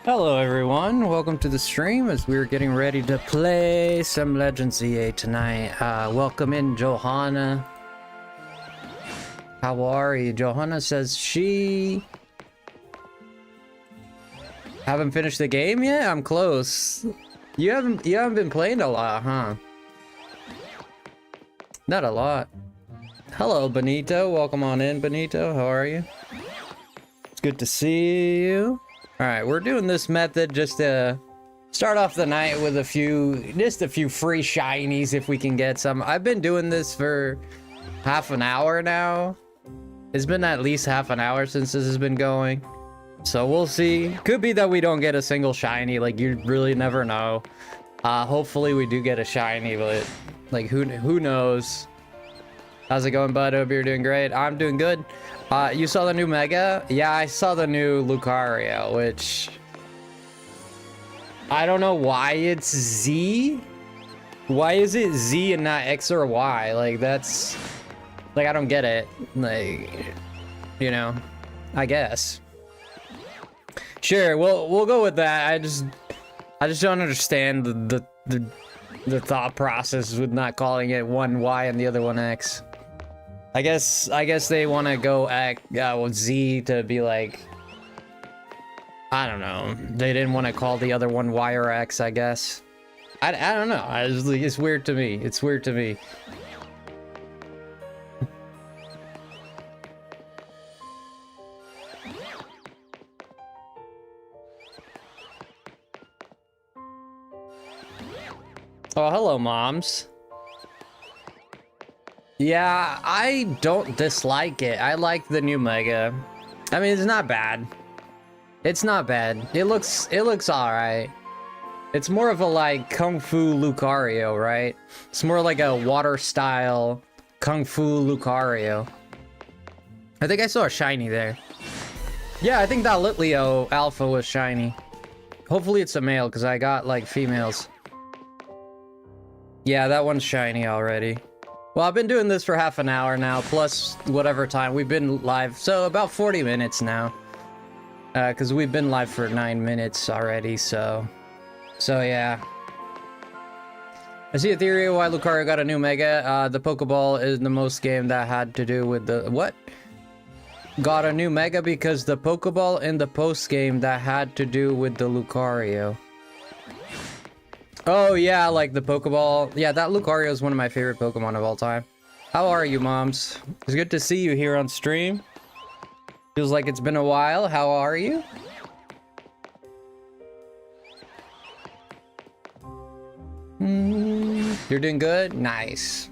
Hello everyone, welcome to the stream as we're getting ready to play some Legends EA tonight. Welcome in Johanna. How are you? Johanna says she haven't finished the game yet? I'm close. You haven't been playing a lot, huh? Not a lot. Hello Benito, welcome on in Benito. How are you? It's good to see you. Alright, we're doing this method just to start off the night with just a few free shinies if we can get some. I've been doing this for half an hour now. It's been at least half an hour since this has been going. So we'll see. Could be that we don't get a single shiny, like you really never know. Hopefully we do get a shiny, but like who knows. How's it going, bud? Hope you're doing great. I'm doing good. You saw the new Mega? Yeah, I saw the new Lucario, which I don't know why it's Z. Why is it Z and not X or Y? Like that's like I don't get it. Like, you know, I guess. Sure, we'll go with that. I just don't understand the thought process with not calling it one Y and the other one X. I guess they want to go with Z to be like, I don't know. They didn't want to call the other one Y or X, I guess. I don't know. It's weird to me. It's weird to me. Oh, hello, moms. Yeah, I don't dislike it. I like the new Mega. I mean, it's not bad. It's not bad. It looks all right. It's more of a like Kung Fu Lucario, right? It's more like a water style Kung Fu Lucario. I think I saw a shiny there. Yeah, I think that Litleo Alpha was shiny. Hopefully it's a male because I got like females. Yeah, that one's shiny already. Well, I've been doing this for half an hour now, plus whatever time. We've been live, so about 40 minutes now. Because we've been live for 9 minutes already, so yeah. I see a theory why Lucario got a new Mega. The Pokeball is the most game that had to do with the... What? Got a new Mega because the Pokeball in the post-game that had to do with the Lucario. Oh yeah, like the Pokeball. Yeah, that Lucario is one of my favorite Pokemon of all time. How are you, moms? It's good to see you here on stream. Feels like it's been a while. How are you? You're doing good? Nice.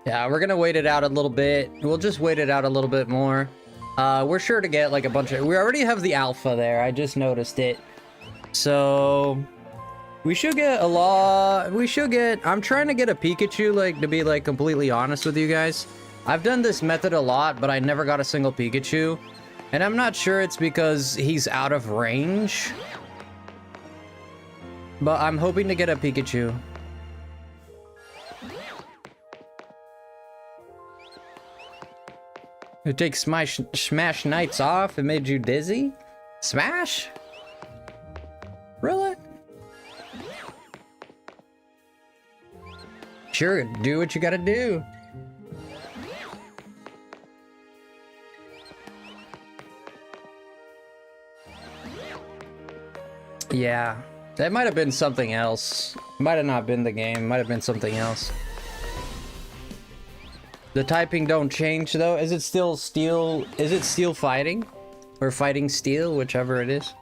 Yeah, we're gonna wait it out a little bit. We'll just wait it out a little bit more. We're sure to get like a bunch of... We already have the alpha there. I just noticed it. So we should get a lot. We should get... I'm trying to get a Pikachu, like, to be like completely honest with you guys. I've done this method a lot, but I never got a single Pikachu. And I'm not sure it's because he's out of range. But I'm hoping to get a Pikachu. You take Smash Nights off, it made you dizzy? Smash? Really? Sure, do what you gotta do. Yeah, that might have been something else. Might have not been the game, might have been something else. The typing don't change though. Is it still steel? Is it steel fighting? Or fighting steel, whichever it is.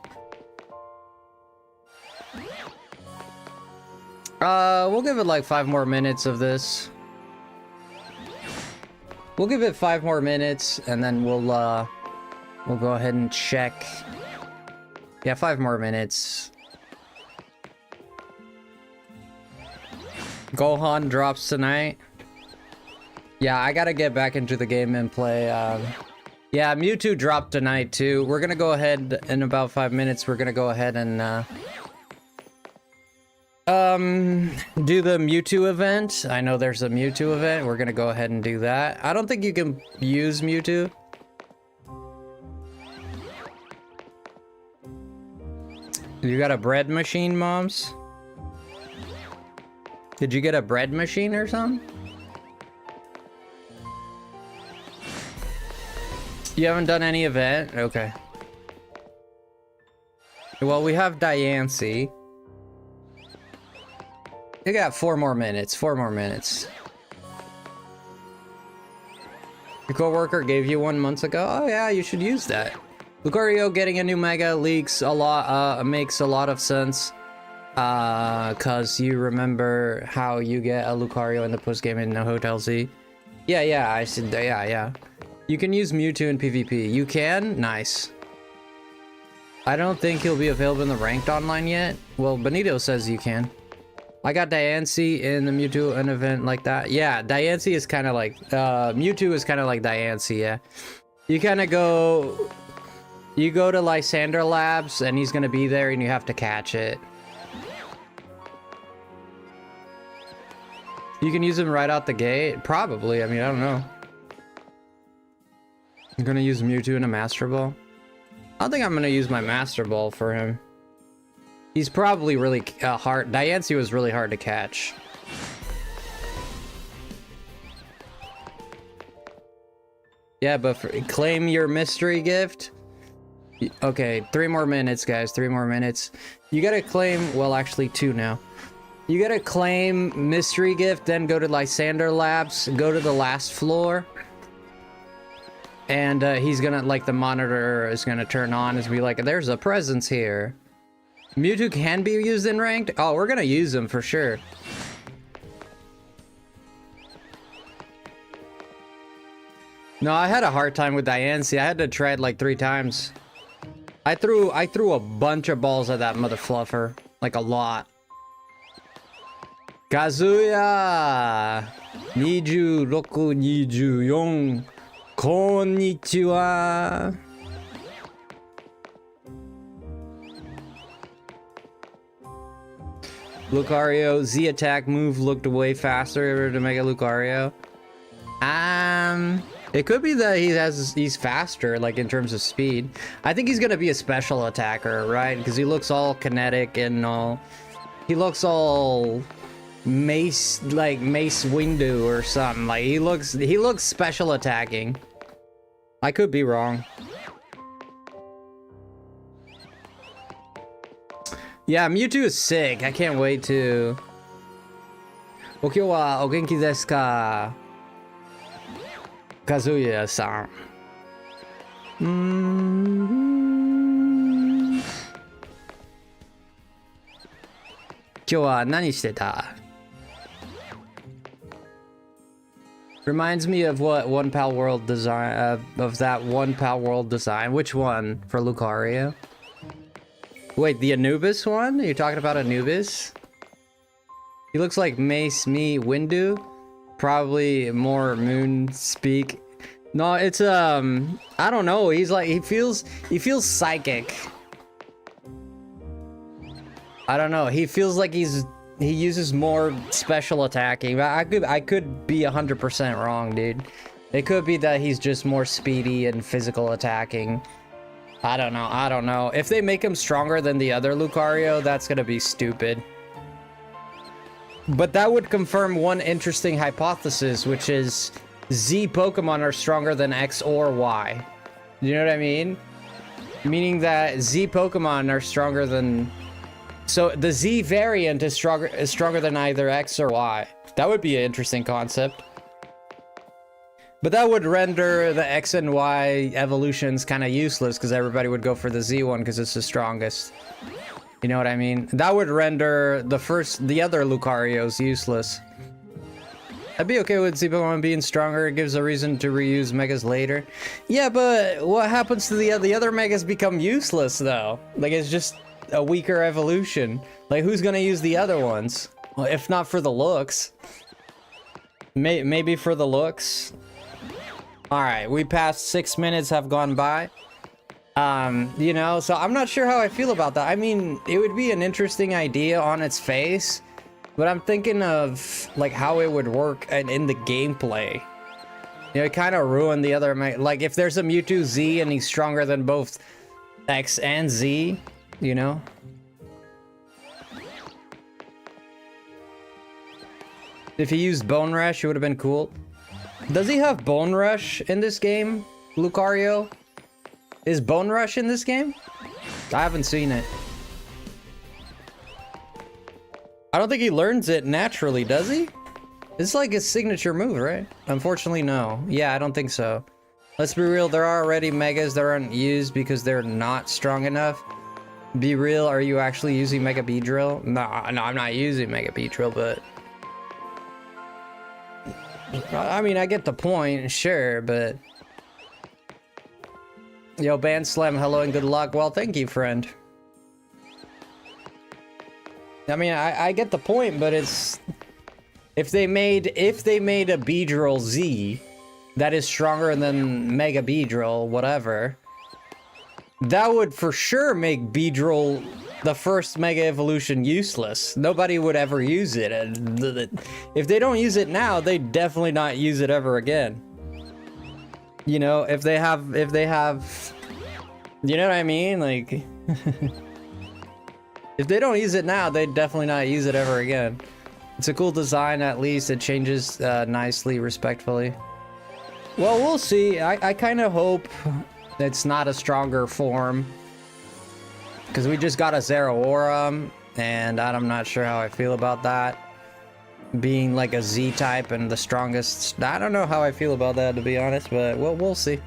We'll give it like 5 more minutes of this. We'll give it 5 more minutes and then we'll go ahead and check. Yeah, 5 more minutes. Gohan drops tonight. Yeah, I gotta get back into the game and play. Yeah, Mewtwo dropped tonight too. We're gonna go ahead in about 5 minutes. We're gonna go ahead and Do the Mewtwo event. I know there's a Mewtwo event. We're gonna go ahead and do that. I don't think you can use Mewtwo. You got a bread machine, moms? Did you get a bread machine or something? You haven't done any event? Okay. Well, we have Diancie. You got 4 more minutes. 4 more minutes. Your coworker gave you one months ago? Oh yeah, you should use that. Lucario getting a new Mega makes a lot of sense. Cause you remember how you get a Lucario in the post game in Hotel Z. Yeah, I said, yeah. You can use Mewtwo in PvP. You can? Nice. I don't think he'll be available in the ranked online yet. Well, Benito says you can. I got Diancie in the Mewtwo an event like that. Yeah, Diancie is kind of like, Mewtwo is kind of like Diancie, yeah. You kind of go, you go to Lysander Labs and he's gonna be there and you have to catch it. You can use him right out the gate? Probably, I mean, I don't know. I'm gonna use Mewtwo in a Master Ball. I don't think I'm gonna use my Master Ball for him. He's probably really hard. Diancie was really hard to catch. Yeah, but claim your mystery gift. Okay, 3 more minutes, guys. 3 more minutes. You gotta claim, well, actually 2 now. You gotta claim mystery gift, then go to Lysander Labs, go to the last floor. And he's gonna, like, the monitor is gonna turn on and be like, there's a presence here. Mewtwo can be used in ranked? Oh, we're gonna use him for sure. No, I had a hard time with Diancie. I had to try it like 3 times. I threw a bunch of balls at that mother fluffer. Like a lot. Kazuya! 26, 24. Konnichiwa. Lucario Z attack move looked way faster to Mega Lucario. It could be that he's faster, like in terms of speed. I think he's gonna be a special attacker, right? Because he looks all kinetic and all. He looks all Mace, like Mace Windu or something. Like he looks special attacking. I could be wrong. Yeah, Mewtwo is sick. I can't wait to. Okyou wa o genki desu ka? Kazuya-san. Kyou wa nani shite ta? Reminds me of what One Pal World design of that One Pal World design. Which one for Lucario? Wait, the Anubis one? Are you talking about Anubis? He looks like Mace Me Windu. Probably more moon speak. No, it's I don't know. He's like he feels psychic. I don't know. He feels like he uses more special attacking. I could be 100% wrong, dude. It could be that he's just more speedy and physical attacking. I don't know. If they make him stronger than the other Lucario, that's gonna be stupid. But that would confirm one interesting hypothesis, which is Z Pokemon are stronger than X or Y. You know what I mean? Meaning that Z Pokemon are stronger than... So the Z variant is stronger than either X or Y. That would be an interesting concept. But that would render the X and Y evolutions kind of useless because everybody would go for the Z one because it's the strongest. You know what I mean? That would render the other Lucarios useless. I'd be okay with Z Pokemon being stronger. It gives a reason to reuse Megas later. Yeah, but what happens to the other Megas become useless though? Like it's just a weaker evolution. Like who's gonna use the other ones? Well, if not for the looks. Maybe for the looks. All right, we passed 6 minutes have gone by. You know, so I'm not sure how I feel about that. I mean, it would be an interesting idea on its face, but I'm thinking of like how it would work and in the gameplay. You know, it kind of ruined the other, like if there's a Mewtwo Z and he's stronger than both X and Z, you know? If he used Bone Rush, it would have been cool. Does he have Bone Rush in this game, Lucario? Is Bone Rush in this game? I haven't seen it. I don't think he learns it naturally, does he? It's like his signature move, right? Unfortunately, no. Yeah, I don't think so. Let's be real, there are already Megas that aren't used because they're not strong enough. Be real, are you actually using Mega Beedrill? No, I'm not using Mega Beedrill, but... I mean, I get the point, sure, but... Yo, Band Slam, hello and good luck. Well, thank you, friend. I mean, I get the point, but it's... If they made a Beedrill Z that is stronger than Mega Beedrill, whatever, that would for sure make Beedrill, the first Mega Evolution, useless. Nobody would ever use it. And if they don't use it now, they definitely not use it ever again. You know, if they have, you know what I mean? Like, if they don't use it now, they definitely not use it ever again. It's a cool design, at least. It changes nicely, respectfully. Well, we'll see. I kind of hope it's not a stronger form. Because we just got a Zeraora, and I'm not sure how I feel about that. Being like a Z-type and the strongest... I don't know how I feel about that, to be honest, but we'll see.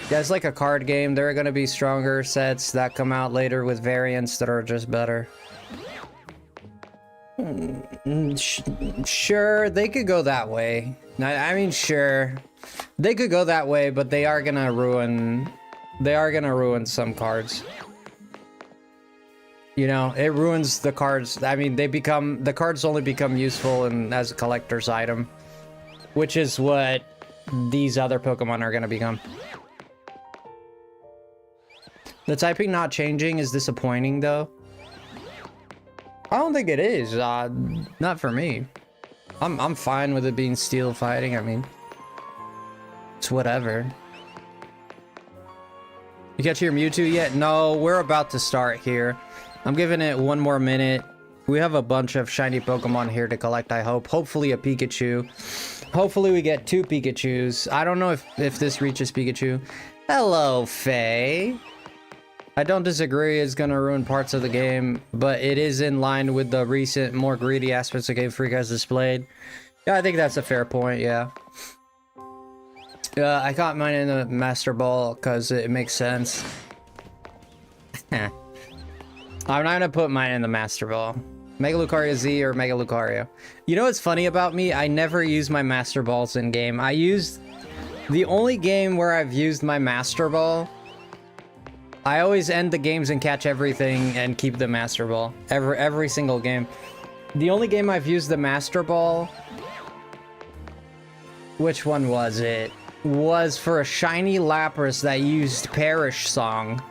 Yeah, it's like a card game. There are going to be stronger sets that come out later with variants that are just better. Sure, they could go that way. I mean, sure, they could go that way, but they are gonna ruin some cards. You know, it ruins the cards. I mean, the cards only become useful as a collector's item, which is what these other Pokemon are gonna become. The typing not changing is disappointing, though. I don't think it is. Not for me. I'm fine with it being steel fighting. I mean, it's whatever. You catch your Mewtwo yet? No, we're about to start here. I'm giving it one more minute. We have a bunch of shiny Pokemon here to collect, I hope. Hopefully a Pikachu. Hopefully we get 2 Pikachus. I don't know if this reaches Pikachu. Hello, Faye. I don't disagree, it's gonna ruin parts of the game, but it is in line with the recent, more greedy aspects of Game Freak has displayed. Yeah, I think that's a fair point, yeah. I caught mine in the Master Ball because it makes sense. I'm not gonna put mine in the Master Ball. Mega Lucario Z or Mega Lucario. You know what's funny about me? I never use my Master Balls in game. The only game where I've used my Master Ball, I always end the games and catch everything and keep the Master Ball. Every single game. The only game I've used the Master Ball... Which one was it? Was for a shiny Lapras that used Perish Song.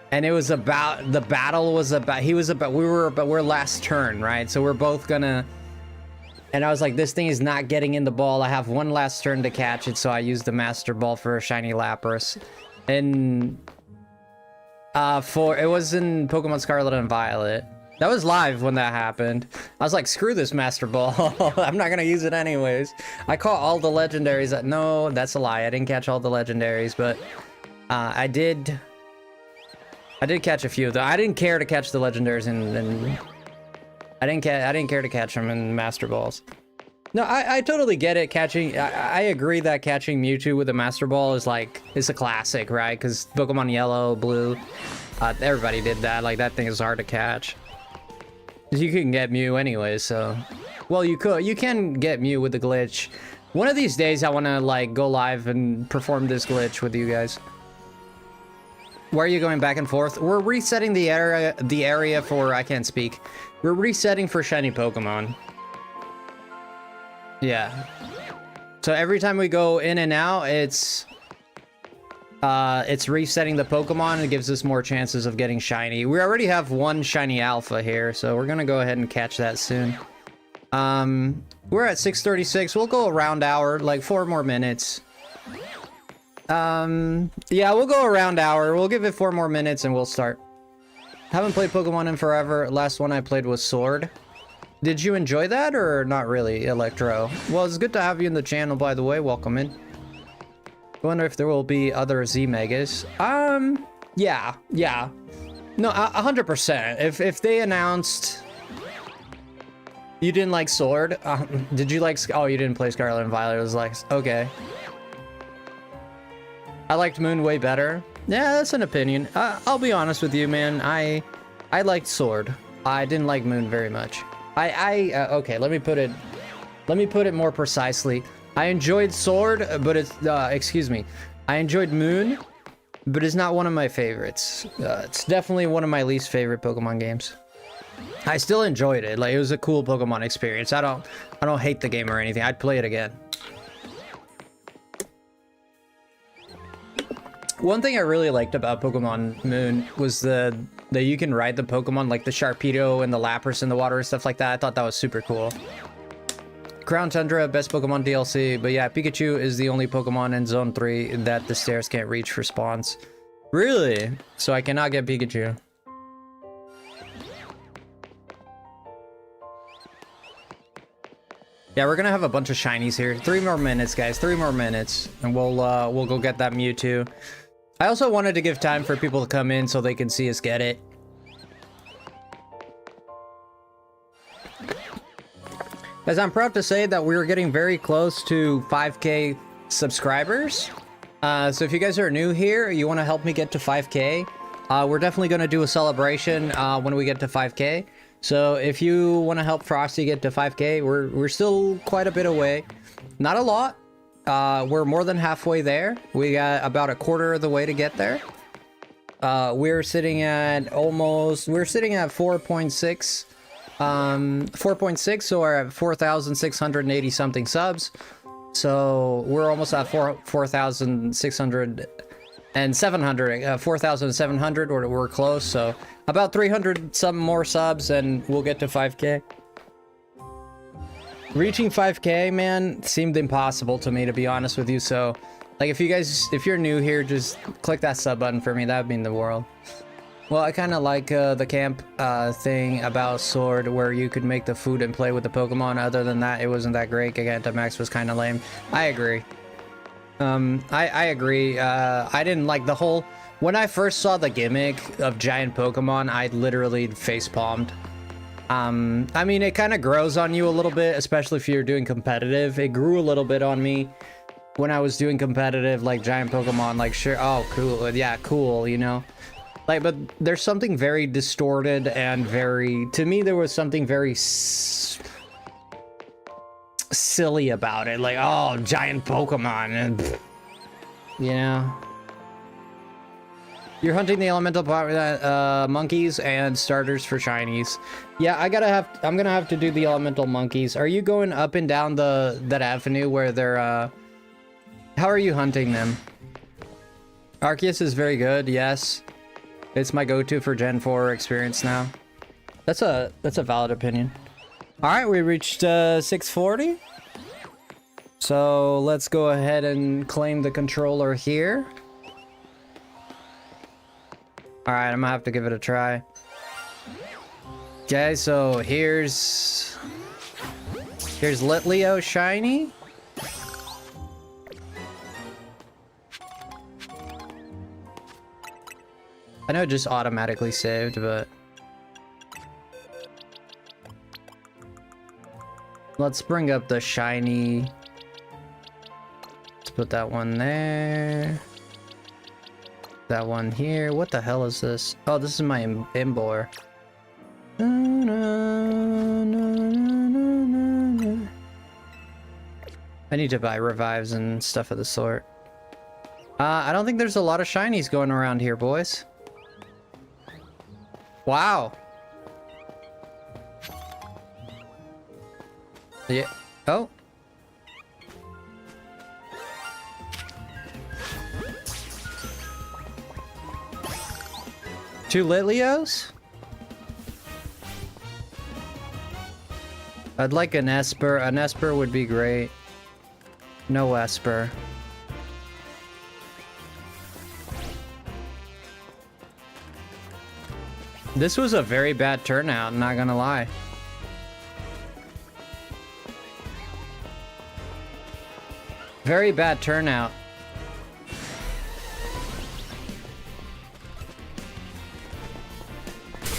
And it was about... The battle was about... We're last turn, right? So we're both gonna... And I was like, this thing is not getting in the ball. I have one last turn to catch it, so I used the Master Ball for a shiny Lapras. And... it was in Pokemon Scarlet and Violet. That was live when that happened. I was like, screw this Master Ball. I'm not gonna use it anyways. I caught all the legendaries. No, that's a lie. I didn't catch all the legendaries, but I did catch a few though. I didn't care to catch the legendaries and I didn't care to catch them in Master Balls. No, I totally get it. I agree that catching Mewtwo with a Master Ball is a classic, right? Because Pokemon Yellow, Blue, everybody did that. Like, that thing is hard to catch. You can get Mew anyway, so... Well, you can get Mew with the glitch. One of these days, I want to, like, go live and perform this glitch with you guys. Why are you going back and forth? We're resetting the area for... I can't speak. We're resetting for shiny Pokemon. Yeah. So every time we go in and out, it's it's resetting the Pokemon and it gives us more chances of getting shiny. We already have one shiny alpha here, so we're gonna go ahead and catch that soon. We're at 6:36. We'll go around hour, like 4 more minutes. Yeah, we'll go around hour. We'll give it 4 more minutes and we'll start. Haven't played Pokemon in forever. Last one I played was Sword. Did you enjoy that or not really, Electro? Well, it's good to have you in the channel, by the way. Welcome in. I wonder if there will be other Z-Megas. Yeah. No, 100%. If they announced... You didn't like Sword? Did you like... Oh, you didn't play Scarlet and Violet. It was like, okay. I liked Moon way better. Yeah, that's an opinion. I'll be honest with you, man. I liked Sword. I didn't like Moon very much. Okay, let me put it more precisely. I enjoyed Sword, but it's, excuse me. I enjoyed Moon, but it's not one of my favorites. It's definitely one of my least favorite Pokemon games. I still enjoyed it. Like, it was a cool Pokemon experience. I don't hate the game or anything. I'd play it again. One thing I really liked about Pokemon Moon was that you can ride the Pokemon, like the Sharpedo and the Lapras in the water and stuff like that. I thought that was super cool. Crown Tundra, best Pokemon DLC. But yeah, Pikachu is the only Pokemon in Zone 3 that the stairs can't reach for spawns. Really? So I cannot get Pikachu. Yeah, we're gonna have a bunch of shinies here. 3 more minutes, guys. 3 more minutes, and we'll go get that Mewtwo. I also wanted to give time for people to come in so they can see us get it. As I'm proud to say that we're getting very close to 5K subscribers. So if you guys are new here, you want to help me get to 5K, we're definitely going to do a celebration when we get to 5K. So if you want to help Frosty get to 5K, we're still quite a bit away. Not a lot. We're more than halfway there. We got about a quarter of the way to get there. We're sitting at 4.6. 4.6, so we're at 4,680 something subs. So we're almost at 4,600 and 700, 4,700, or we're close. So about 300 some more subs and we'll get to 5K. Reaching 5K, man, seemed impossible to me, to be honest with you. So like, if you're new here, just click that sub button for me. That would mean the world. Well, I kind of like the camp thing about Sword, where you could make the food and play with the Pokemon. Other than that, it wasn't that great. Gigantamax was kind of lame. I agree. I agree. I didn't like the whole... When I first saw the gimmick of giant Pokemon, I literally facepalmed. I mean, it kind of grows on you a little bit, especially if you're doing competitive. It grew a little bit on me when I was doing competitive, like giant Pokemon. Like, sure, oh, cool. Yeah, cool, you know? Like, but there's something very distorted and very, to me, there was something very silly about it. Like, oh, giant Pokemon, and you know, you're hunting the elemental monkeys and starters for shinies. Yeah, I'm gonna have to do the elemental monkeys. Are you going up and down that avenue where they're how are you hunting them? Arceus is very good, yes. It's my go-to for Gen 4 experience now. That's a valid opinion. All right, we reached 640. So let's go ahead and claim the controller here. All right, I'm gonna have to give it a try. Okay, so here's Litleo shiny. I know it just automatically saved, but let's bring up the shiny. Let's put that one there. That one here. What the hell is this? Oh, this is my Imbor. I need to buy revives and stuff of the sort. I don't think there's a lot of shinies going around here, boys. Wow. Yeah. Oh. 2 Litlios? I'd like an Esper. An Esper would be great. No Esper. This was a very bad turnout, not gonna lie. Very bad turnout.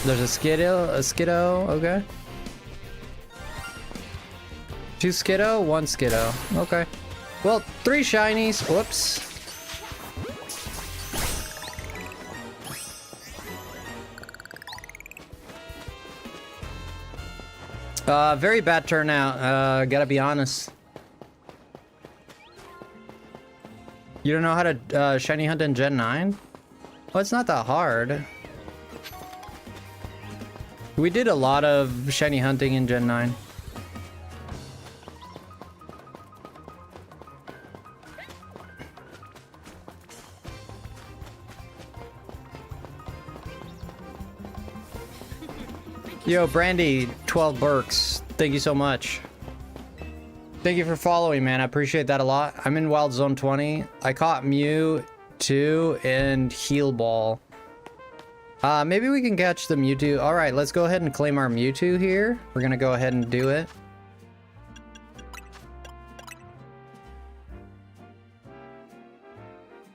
There's a Skiddo, okay. 2 Skiddo, 1 Skiddo, okay. Well, 3 shinies, whoops. Very bad turnout, gotta be honest. You don't know how to shiny hunt in Gen 9? Well, it's not that hard. We did a lot of shiny hunting in Gen 9. Yo, Brandy, 12 Burks. Thank you so much. Thank you for following, man. I appreciate that a lot. I'm in Wild Zone 20. I caught Mewtwo and Heal Ball. Maybe we can catch the Mewtwo. All right, let's go ahead and claim our Mewtwo here. We're gonna go ahead and do it.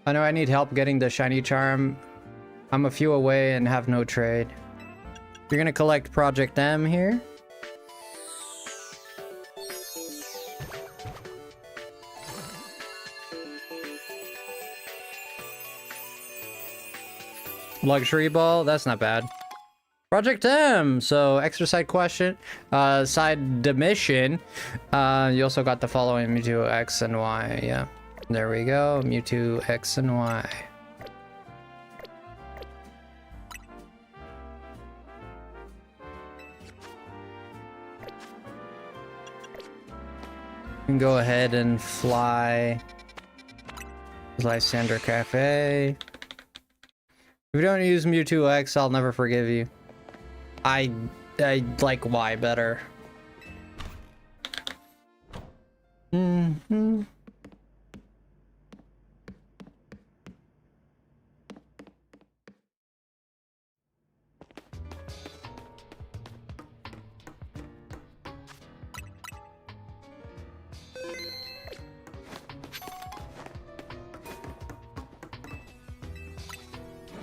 I know I need help getting the shiny charm. I'm a few away and have no trade. You're gonna collect Project M here. Luxury ball, that's not bad. Project M, so extra side question, side mission. You also got the following Mewtwo X and Y, yeah. There we go, Mewtwo X and Y. You can go ahead and fly Lysander Cafe. If you don't use Mewtwo X, I'll never forgive you. I like Y better.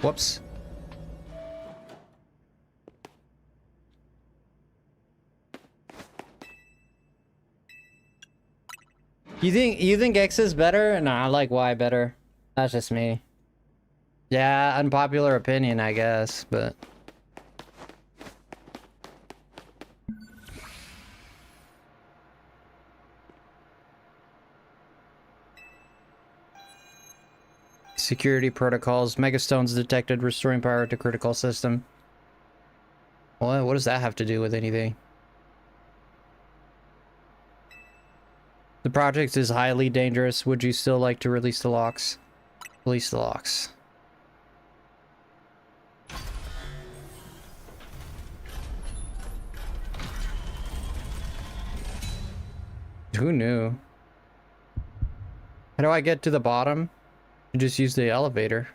Whoops. You think X is better? Nah, I like Y better. That's just me. Yeah, unpopular opinion, I guess, but security protocols. Megastones detected, restoring power to critical system. What does that have to do with anything? The project is highly dangerous. Would you still like to release the locks? Release the locks. Who knew? How do I get to the bottom? You just use the elevator.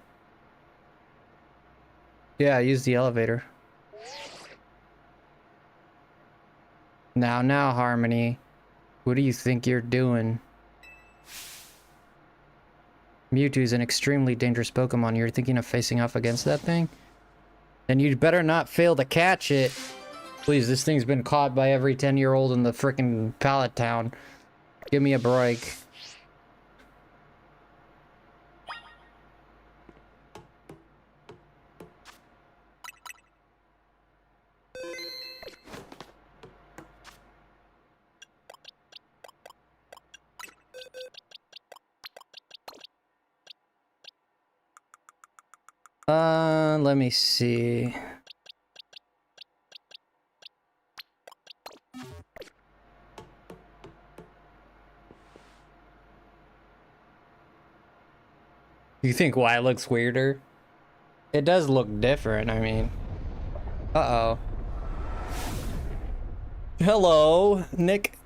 Yeah, use the elevator. Now, Harmony. What do you think you're doing? Mewtwo is an extremely dangerous Pokemon. You're thinking of facing off against that thing? Then you'd better not fail to catch it. Please, this thing's been caught by every 10-year-old in the frickin' Pallet Town. Give me a break. Let me see. You think Y looks weirder? It does look different, I mean. Uh-oh. Hello, Nick.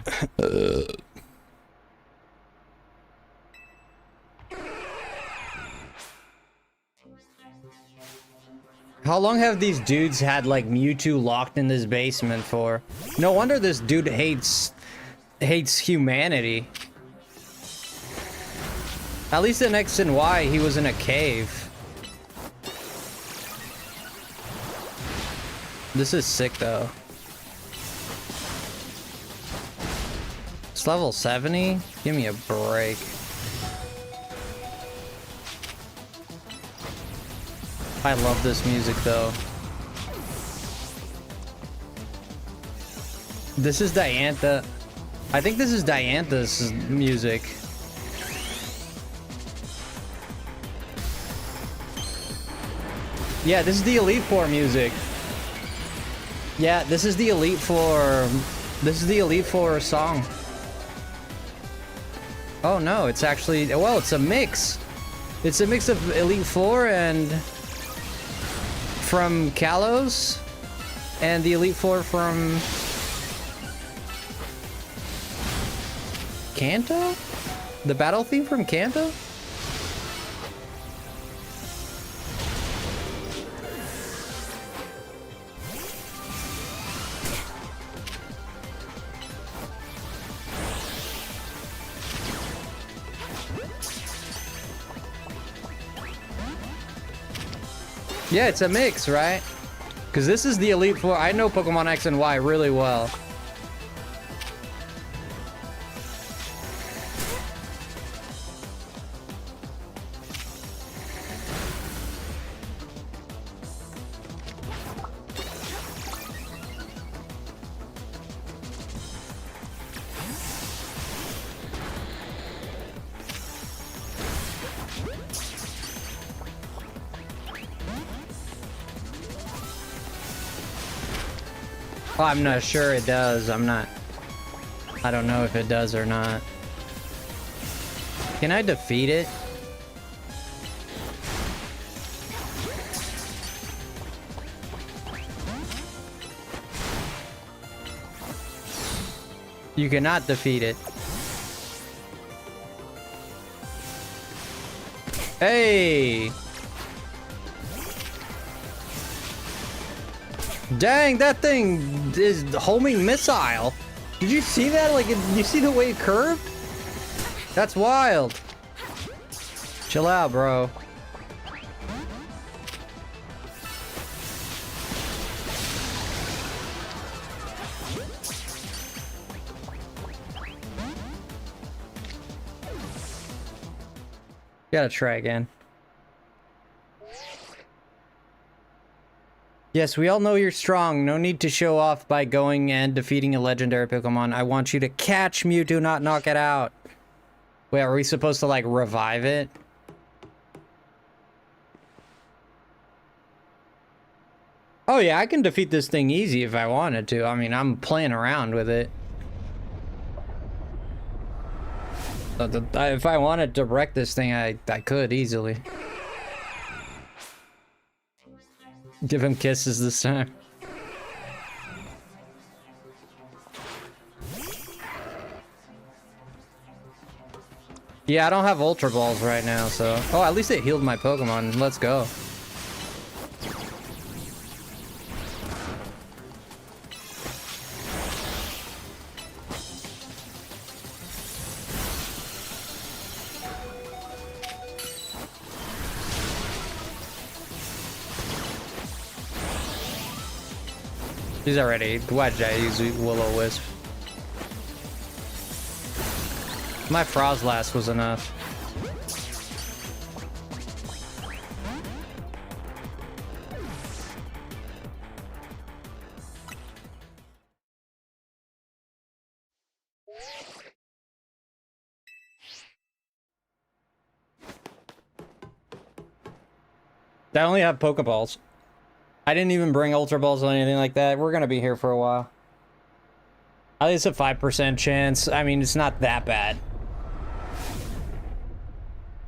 How long have these dudes had like Mewtwo locked in this basement for? No wonder this dude hates humanity. At least in X and Y, he was in a cave. This is sick though. It's level 70? Give me a break. I love this music though. This is Diantha. I think this is Diantha's music. Yeah, this is the Elite Four music. Yeah, this is the Elite Four. This is the Elite Four song. Oh no, it's actually, well, it's a mix. It's a mix of Elite Four and from Kalos and the Elite Four from Kanto? The battle theme from Kanto? Yeah, it's a mix, right? Because this is the Elite Four. I know Pokemon X and Y really well. Oh, I'm not sure it does. I don't know if it does or not. Can I defeat it? You cannot defeat it. Hey! Dang, that thing is homing missile. Did you see that? Like, you see the way it curved? That's wild. Chill out, bro. Gotta try again. Yes, we all know you're strong. No need to show off by going and defeating a legendary Pokemon. I want you to catch Mewtwo, not knock it out. Wait, are we supposed to, like, revive it? Oh yeah, I can defeat this thing easy if I wanted to. I mean, I'm playing around with it. If I wanted to wreck this thing, I could easily. Give him kisses this time. Yeah, I don't have Ultra Balls right now, so... Oh, at least it healed my Pokemon. Let's go. He's already. Why did I use Will-O-Wisp? My Frostlast was enough. I only have Pokeballs. I didn't even bring Ultra Balls or anything like that. We're gonna be here for a while. I think it's a 5% chance. I mean, it's not that bad.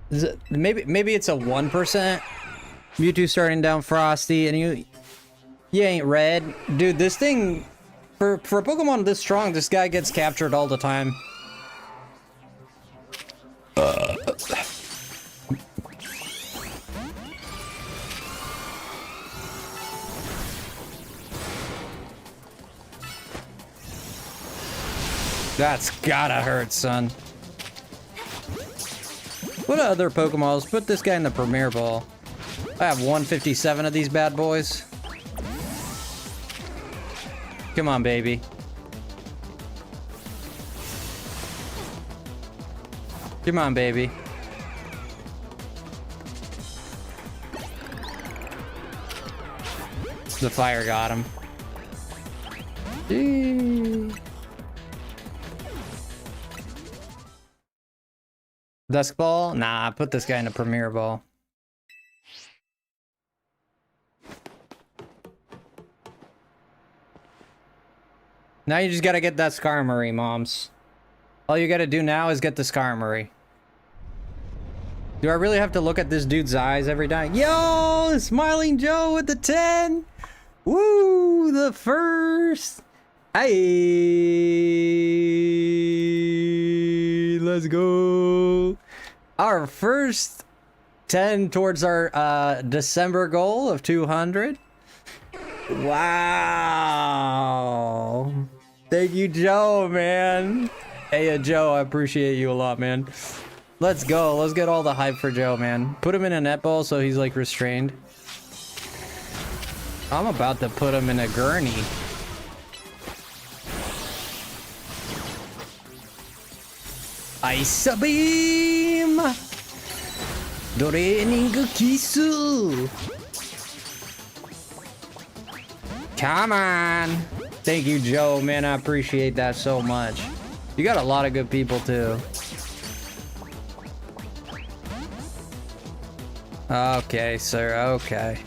Is it, maybe it's a 1%. Mewtwo starting down Frosty, and you ain't red. Dude, this thing, for a Pokemon this strong, this guy gets captured all the time. That's gotta hurt, son. What other Pokemon? Let's put this guy in the Premier Ball. I have 157 of these bad boys. Come on, baby. Come on, baby. The fire got him. Eee. Dusk Ball? Nah, put this guy in a Premier Ball. Now you just gotta get that Skarmory, moms. All you gotta do now is get the Skarmory. Do I really have to look at this dude's eyes every time? Yo! Smiling Joe with the 10! Woo! The first! Hey! Let's go! Our first 10 towards our December goal of 200. Wow! Thank you, Joe, man. Hey, Joe, I appreciate you a lot, man. Let's go. Let's get all the hype for Joe, man. Put him in a netball so he's like restrained. I'm about to put him in a gurney. Ice Beam! Training Kisu! Come on! Thank you, Joe, man. I appreciate that so much. You got a lot of good people, too. Okay, sir. Okay.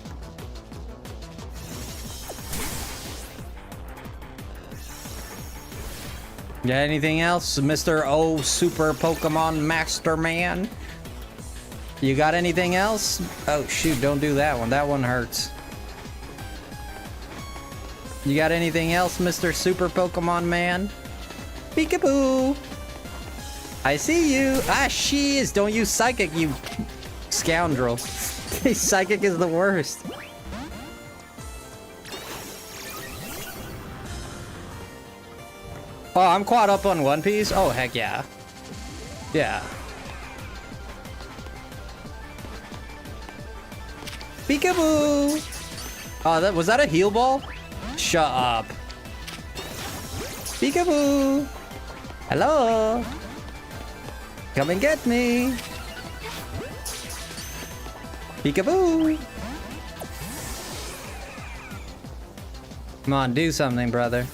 Got anything else, Mr. O Super Pokemon Master Man? You got anything else? Oh, shoot. Don't do that one. That one hurts. You got anything else, Mr. Super Pokemon Man? Peekaboo! I see you! Ah, shiz! Don't use Psychic, you scoundrel. Psychic is the worst. Oh, I'm caught up on One Piece? Oh, heck yeah. Yeah. Peekaboo! Oh, was that a heal ball? Shut up. Peekaboo! Hello! Come and get me! Peekaboo! Come on, do something, brother.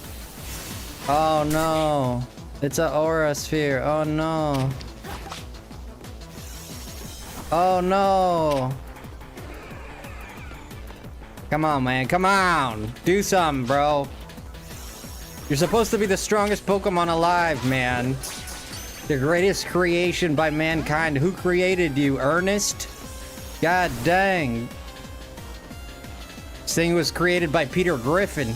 Oh no! It's an aura sphere. Oh no! Oh no! Come on, man. Come on! Do something, bro. You're supposed to be the strongest Pokemon alive, man. The greatest creation by mankind. Who created you, Ernest? God dang. This thing was created by Peter Griffin.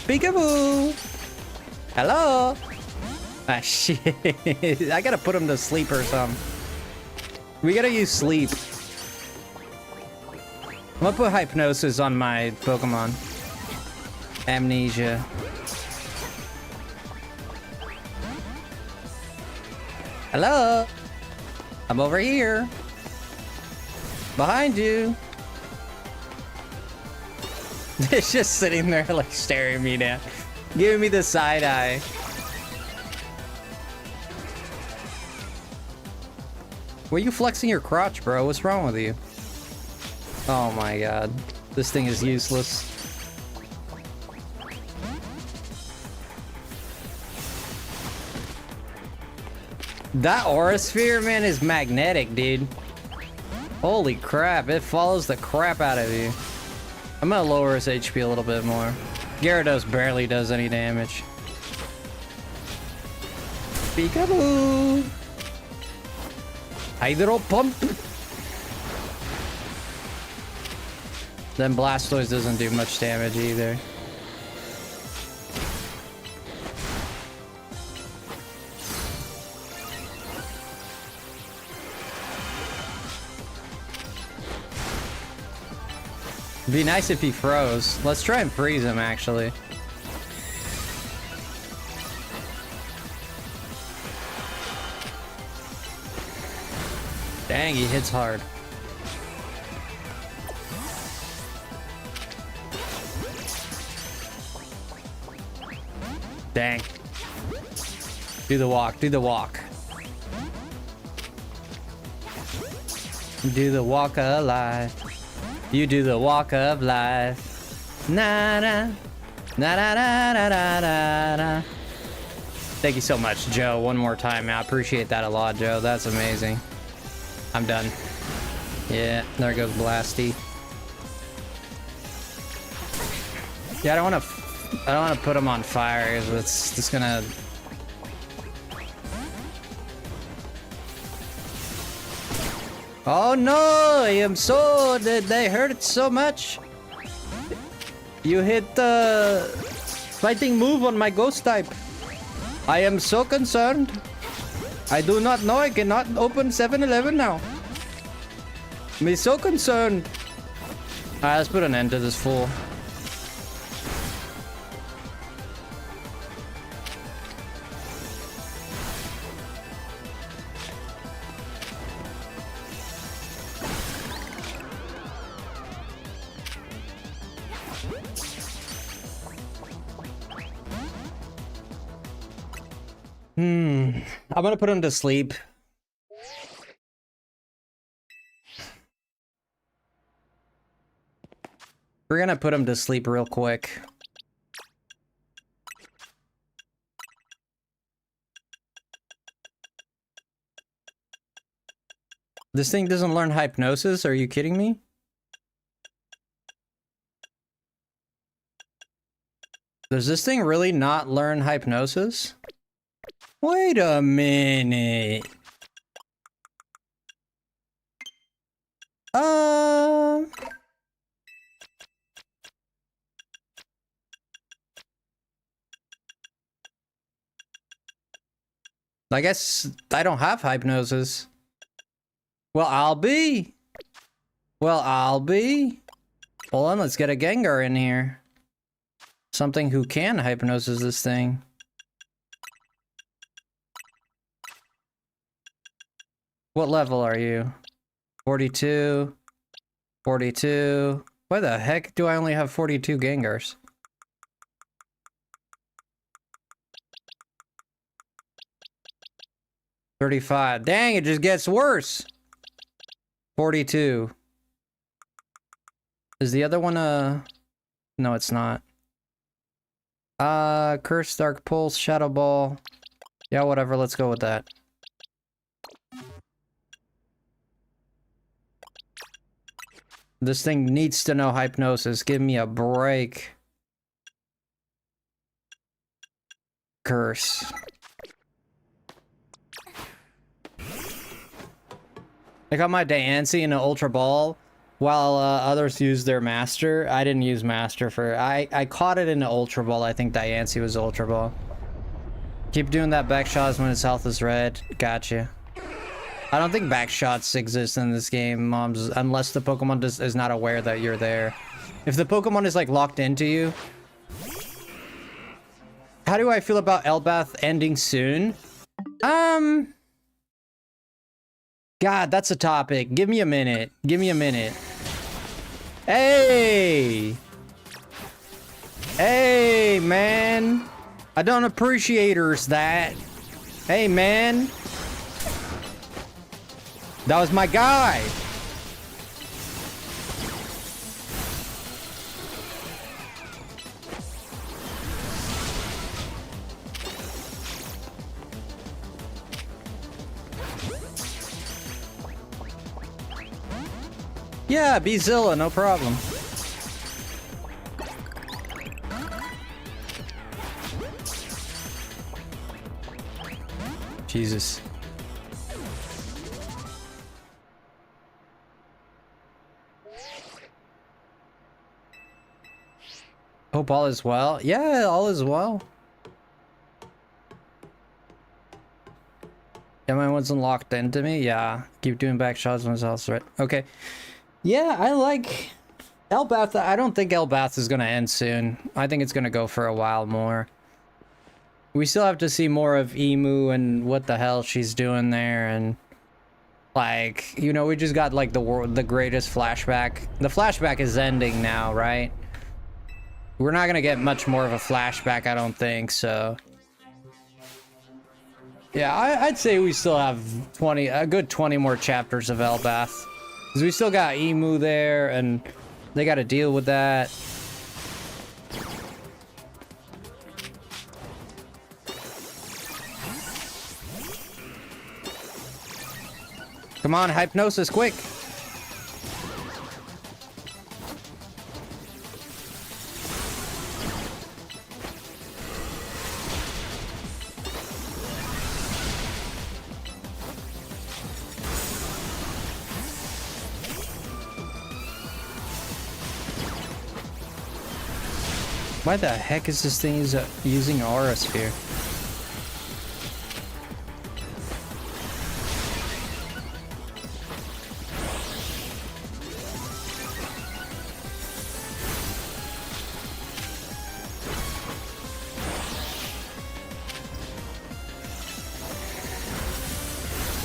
Peekaboo! Hello? Ah, shit. I gotta put him to sleep or something. We gotta use sleep. I'm gonna put hypnosis on my Pokemon. Amnesia. Hello? I'm over here. Behind you. It's just sitting there like staring me down. Giving me the side eye. Were you flexing your crotch, bro? What's wrong with you? Oh my god. This thing is useless. That aura sphere, man, is magnetic, dude. Holy crap, it follows the crap out of you. I'm gonna lower his HP a little bit more. Gyarados barely does any damage. Peekaboo! Hydro Pump! Then Blastoise doesn't do much damage either. It'd be nice if he froze. Let's try and freeze him, actually. Dang, he hits hard. Dang. Do the walk, do the walk. Do the walk of life. You do the walk of life. Na na. Na na na na na na na. Thank you so much, Joe. One more time. I appreciate that a lot, Joe. That's amazing. I'm done. Yeah, there goes Blasty. Yeah, I don't want to put him on fire because it's just gonna. Oh no! I am so. They hurt so much. You hit the fighting move on my ghost type. I am so concerned. I do not know. I cannot open 7-Eleven now. I'm so concerned. Alright, let's put an end to this fool. I'm gonna put him to sleep. We're gonna put him to sleep real quick. This thing doesn't learn hypnosis? Are you kidding me? Does this thing really not learn hypnosis? Wait a minute. I guess I don't have hypnosis. Well, I'll be. Hold on, let's get a Gengar in here. Something who can hypnosis this thing. What level are you? 42. 42. Why the heck do I only have 42 Gengars? $35. Dang, it just gets worse. 42. Is the other one no, it's not. Curse, Dark Pulse, Shadow Ball. Yeah, whatever, let's go with that. This thing needs to know hypnosis. Give me a break. Curse. I got my Diancie in an Ultra Ball while others used their Master. I didn't use Master for... I caught it in an Ultra Ball. I think Diancie was Ultra Ball. Keep doing that back shots when its health is red. Gotcha. I don't think back shots exist in this game, Moms, unless the Pokemon is not aware that you're there. If the Pokemon is like locked into you... How do I feel about Elbath ending soon? God, that's a topic. Give me a minute. Give me a minute. Hey! Hey, man! I don't appreciators that. Hey, man! That was my guy! Yeah, be Zilla, no problem. Jesus. Hope all is well. Yeah, all is well. Yeah, mine wasn't locked into me. Yeah, keep doing back shots when it's all right. Okay. Yeah, I like Elbath. I don't think Elbath is gonna end soon. I think it's gonna go for a while more. We still have to see more of Emu and what the hell she's doing there, and like, you know, we just got like the greatest flashback. The flashback is ending now, right? We're not gonna get much more of a flashback, I don't think, so. Yeah, I'd say we still have a good 20 more chapters of Elbath. Because we still got Emu there, and they gotta deal with that. Come on, Hypnosis, quick! Why the heck is this thing using Aura Sphere?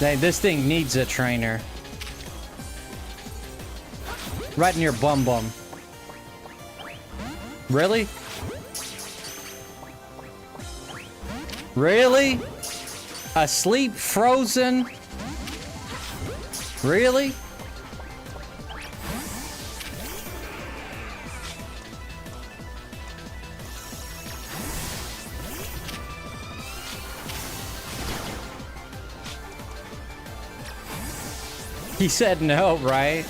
Hey, this thing needs a trainer. Right in your bum bum. Really? Really? Asleep, frozen? Really? He said no, right?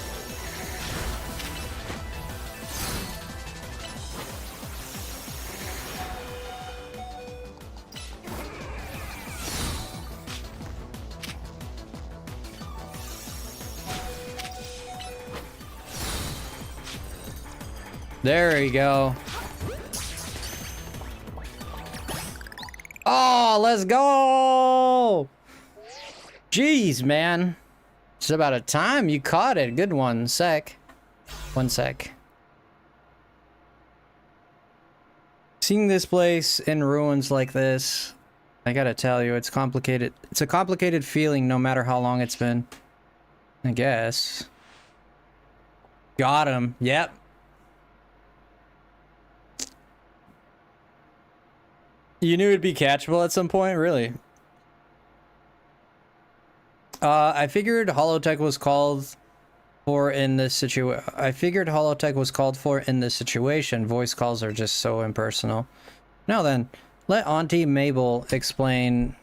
There you go. Oh, let's go! Jeez, man. It's about a time you caught it. Good one. Sec. One sec. Seeing this place in ruins like this, I gotta tell you, it's complicated. It's a complicated feeling no matter how long it's been. I guess. Got him. Yep. You knew it'd be catchable at some point? Really? I figured Holotech was called for in this situation. Voice calls are just so impersonal. Now then, let Auntie Mabel explain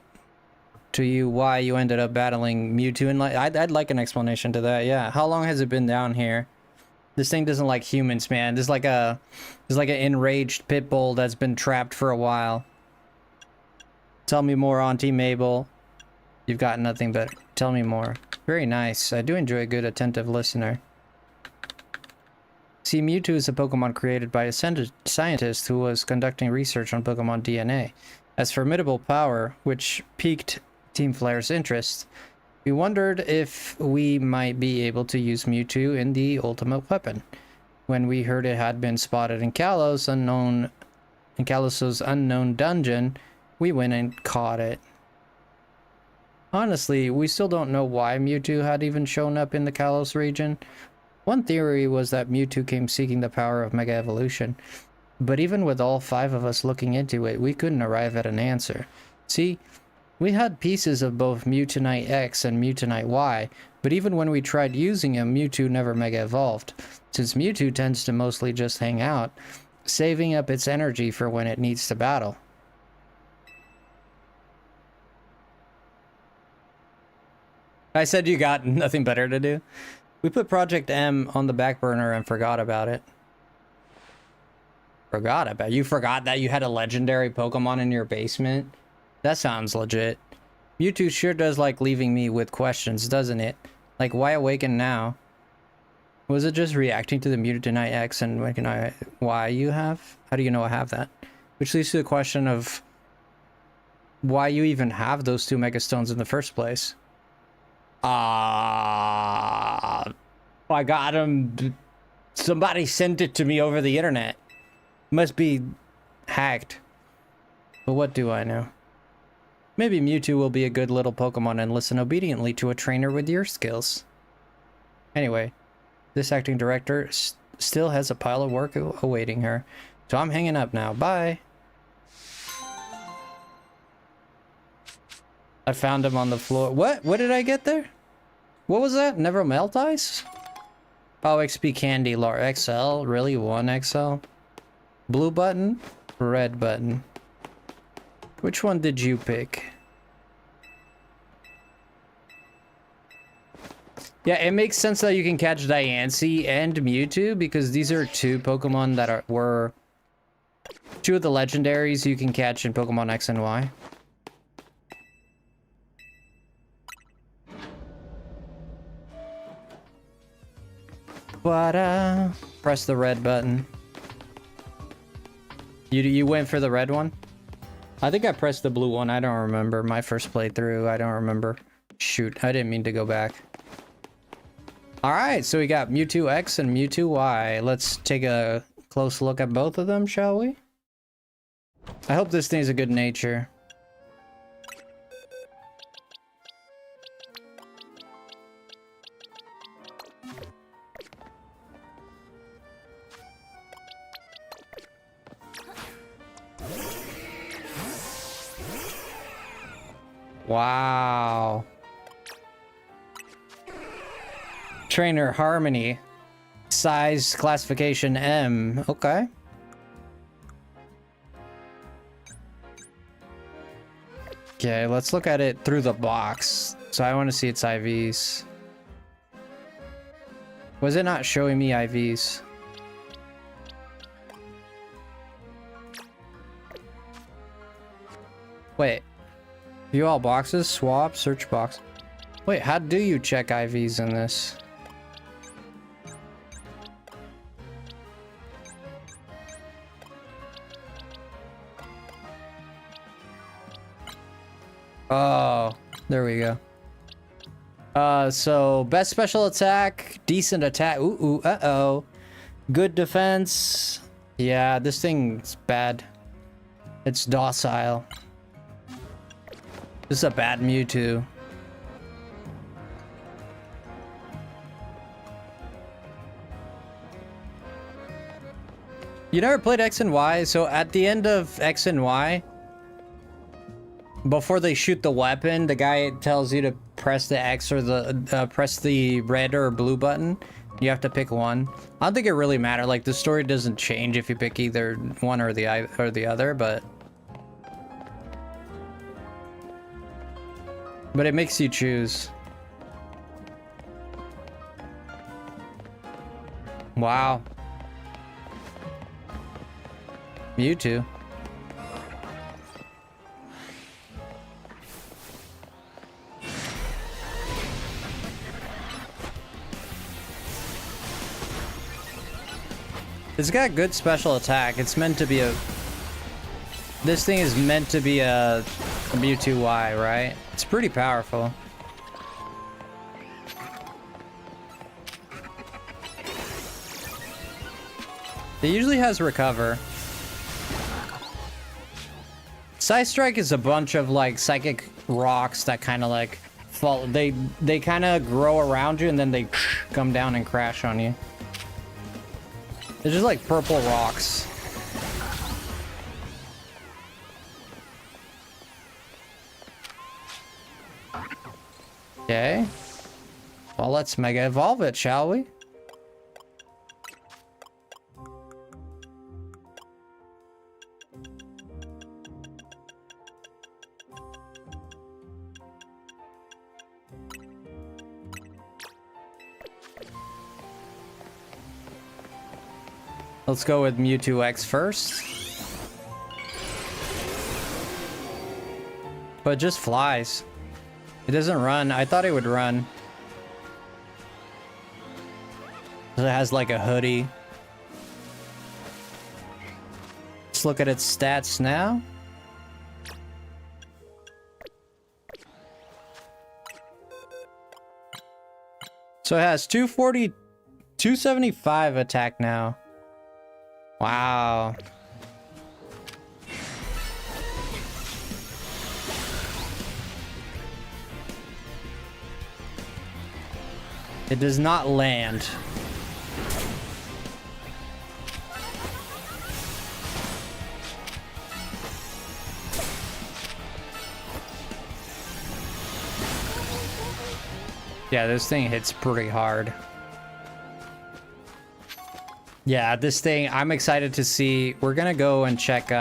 to you why you ended up battling Mewtwo. And I'd like an explanation to that. Yeah. How long has it been down here? This thing doesn't like humans, man. There's like an enraged pit bull that's been trapped for a while. Tell me more, Auntie Mabel. You've got nothing but tell me more. Very nice. I do enjoy a good, attentive listener. See, Mewtwo is a Pokemon created by a scientist who was conducting research on Pokemon DNA. As formidable power, which piqued Team Flare's interest, we wondered if we might be able to use Mewtwo in the ultimate weapon. When we heard it had been spotted in Kalos's unknown dungeon, we went and caught it. Honestly, we still don't know why Mewtwo had even shown up in the Kalos region. One theory was that Mewtwo came seeking the power of Mega Evolution, but even with all 5 of us looking into it, we couldn't arrive at an answer. See, we had pieces of both Mewtwonite X and Mewtwonite Y, but even when we tried using him, Mewtwo never Mega Evolved, since Mewtwo tends to mostly just hang out, saving up its energy for when it needs to battle. I said you got nothing better to do. We put Project M on the back burner and forgot about it. You forgot that you had a legendary Pokemon in your basement? That sounds legit. Mewtwo sure does like leaving me with questions, doesn't it? Like, why awaken now? Was it just reacting to the Mewtwo X and Y you have? How do you know I have that? Which leads to the question of why you even have those 2 Mega Stones in the first place. I got them. Somebody sent it to me over the internet. Must be hacked. But what do I know? Maybe Mewtwo will be a good little Pokemon and listen obediently to a trainer with your skills. Anyway, this acting director still has a pile of work awaiting her. So I'm hanging up now. Bye. I found him on the floor. What? What did I get there? What was that? Never melt ice? Oh, XP candy. XL? Really? 1 XL? Blue button? Red button. Which one did you pick? Yeah, it makes sense that you can catch Diancie and Mewtwo because these are 2 Pokemon that were 2 of the legendaries you can catch in Pokemon X and Y. But press the red button. You went for the red one? I think I pressed the blue one. I don't remember. My first playthrough. I don't remember. Shoot, I didn't mean to go back. Alright, so we got Mewtwo X and Mewtwo Y. Let's take a close look at both of them, shall we? I hope this thing's a good nature. Wow. Trainer Harmony. Size classification M. Okay. Okay, let's look at it through the box. So I want to see its IVs. Was it not showing me IVs? Wait. View all boxes, swap, search box. Wait, how do you check IVs in this? Oh, there we go. So best special attack, decent attack. Ooh, uh-oh. Good defense. Yeah, this thing's bad. It's docile. This is a bad Mewtwo. You never played X and Y? So at the end of X and Y, before they shoot the weapon, the guy tells you to press the X or the press the red or blue button. You have to pick one. I don't think it really matters. Like the story doesn't change if you pick either one or the other, but it makes you choose. Wow. Mewtwo. It's got good special attack. It's meant to be a... This thing is meant to be a Mewtwo Y, right? It's pretty powerful. It usually has recover. Side Strike is a bunch of like psychic rocks that kind of like fall. They kind of grow around you and then they come down and crash on you. They're just like purple rocks. Okay. Well, let's Mega Evolve it, shall we? Let's go with Mewtwo X first. But it just flies. It doesn't run. I thought it would run. It has like a hoodie. Let's look at its stats now. So it has 240, 275 attack now. Wow. It does not land. Yeah, this thing hits pretty hard. Yeah, this thing, I'm excited to see. We're gonna go and check,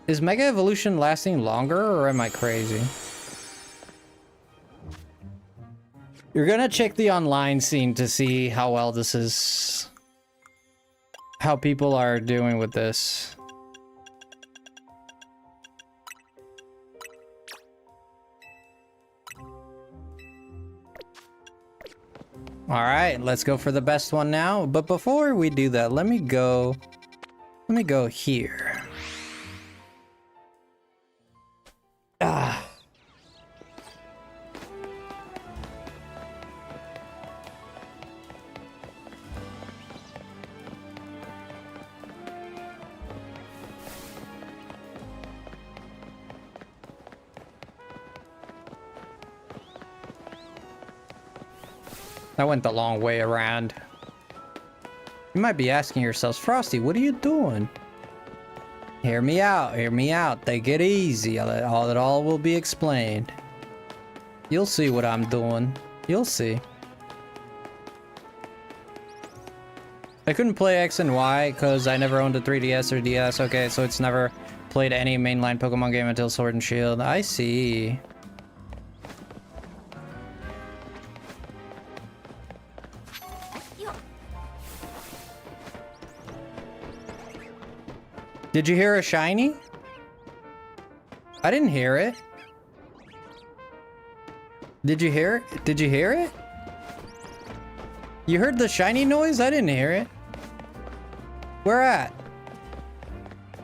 is Mega Evolution lasting longer, or am I crazy? You're gonna check the online scene to see how well this is... how people are doing with this. Alright, let's go for the best one now. But before we do that, let me go here. Ah. That went the long way around. You might be asking yourselves, Frosty, what are you doing? Hear me out, hear me out. Take it easy. It all will be explained. You'll see what I'm doing. You'll see. I couldn't play X and Y because I never owned a 3DS or DS. Okay, so it's never played any mainline Pokemon game until Sword and Shield. I see. Did you hear a shiny? I didn't hear it. Did you hear it? Did you hear it? You heard the shiny noise? I didn't hear it. Where at?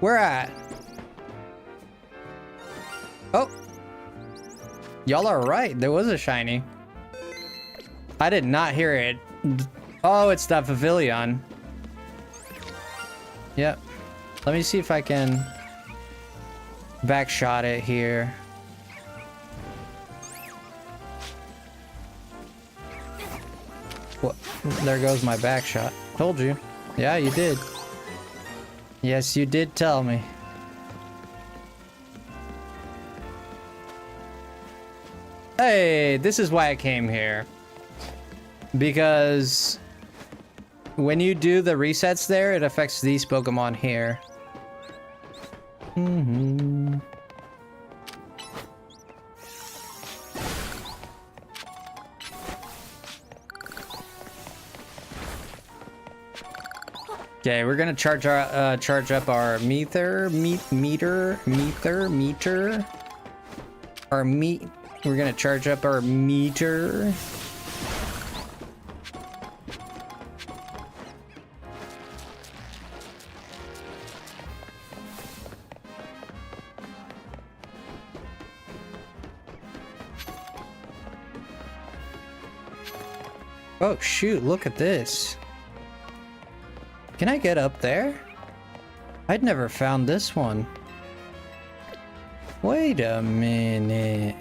Where at? Oh. Y'all are right. There was a shiny. I did not hear it. Oh, it's that Pavilion. Yep. Let me see if I can backshot it here. What? There goes my backshot. Told you. Yeah, you did. Yes, you did tell me. Hey, this is why I came here. Because when you do the resets there, it affects these Pokemon here. Okay, we're gonna charge up our meter. We're gonna charge up our meter. Oh shoot, look at this. Can I get up there? I'd never found this one. Wait a minute.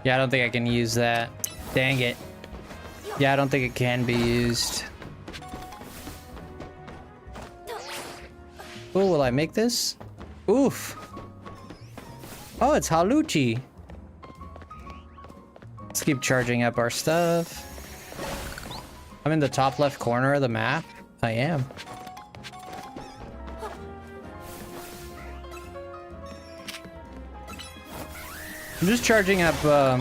Yeah, I don't think I can use that. Dang it. Yeah, I don't think it can be used. Oh, will I make this? Oof. Oh, it's Haluchi. Let's keep charging up our stuff. I'm in the top left corner of the map. I am. I'm just charging up my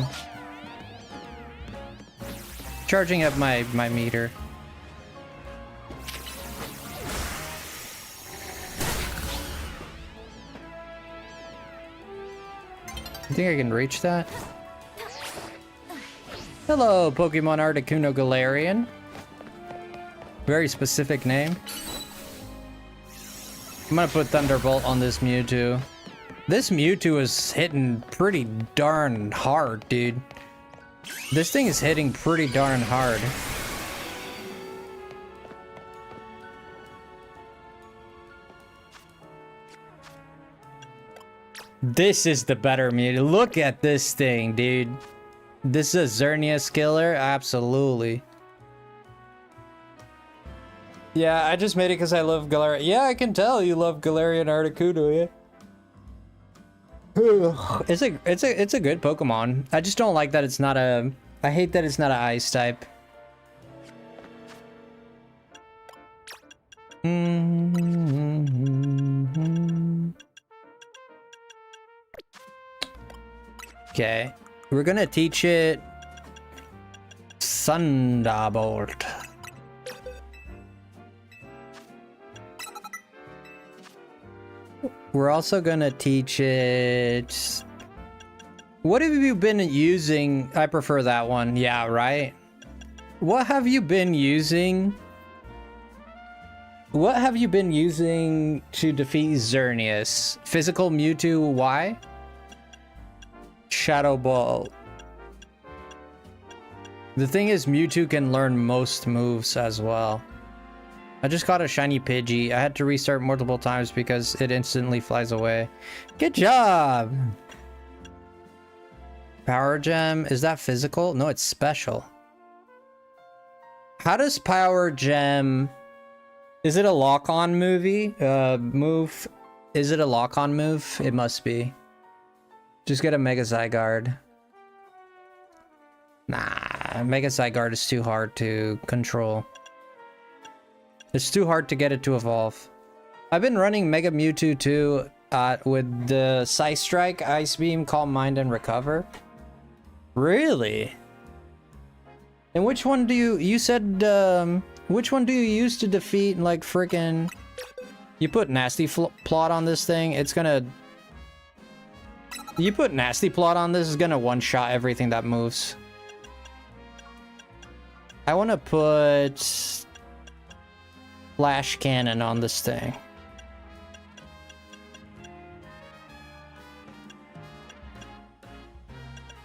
meter. You think I can reach that? Hello, Pokemon Articuno Galarian. Very specific name. I'm gonna put Thunderbolt on this Mewtwo. This Mewtwo is hitting pretty darn hard, dude. This thing is hitting pretty darn hard. This is the better Mewtwo. Look at this thing, dude. This is a Xerneas killer? Absolutely. Yeah, I just made it because I love Galarian. Yeah, I can tell you love Galarian Articuno, yeah. It's a good Pokemon. I just don't like that it's not a... I hate that it's not an Ice type. Okay. We're gonna teach it Thunderbolt. We're also gonna teach it... What have you been using? I prefer that one. Yeah, right? What have you been using? What have you been using to defeat Xerneas? Physical Mewtwo, why? Shadow Ball. The thing is, Mewtwo can learn most moves as well. I just got a shiny Pidgey. I had to restart multiple times because it instantly flies away. Good job! Power Gem, is that physical? No, it's special. How does Power Gem... Is it a lock-on move? Is it a lock-on move? It must be. Just get a Mega Zygarde. Nah, Mega Zygarde is too hard to control. It's too hard to get it to evolve. I've been running Mega Mewtwo too, with the Psy Strike, Ice Beam, Calm Mind, and Recover. Really? And which one do you said, which one do you use to defeat, like, frickin'... You put Nasty Plot on this thing, it's gonna... You put Nasty Plot on this, is gonna one-shot everything that moves. I wanna put... Flash Cannon on this thing.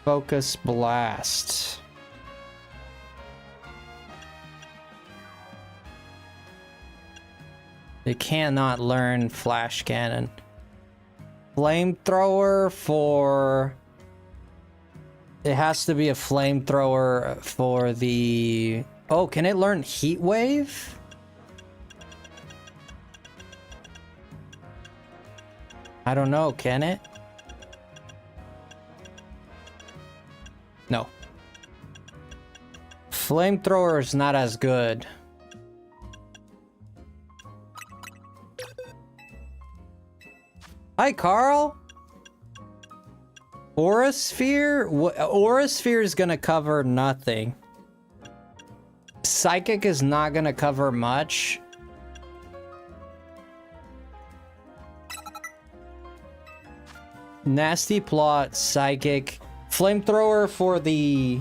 Focus Blast. They cannot learn Flash Cannon. Flamethrower for... It has to be a flamethrower for the... Oh, can it learn Heat Wave? I don't know, can it? No. Flamethrower is not as good. Hi, Carl. Aura Sphere? Aura Sphere is gonna cover nothing. Psychic is not gonna cover much. Nasty Plot, Psychic, Flamethrower for the...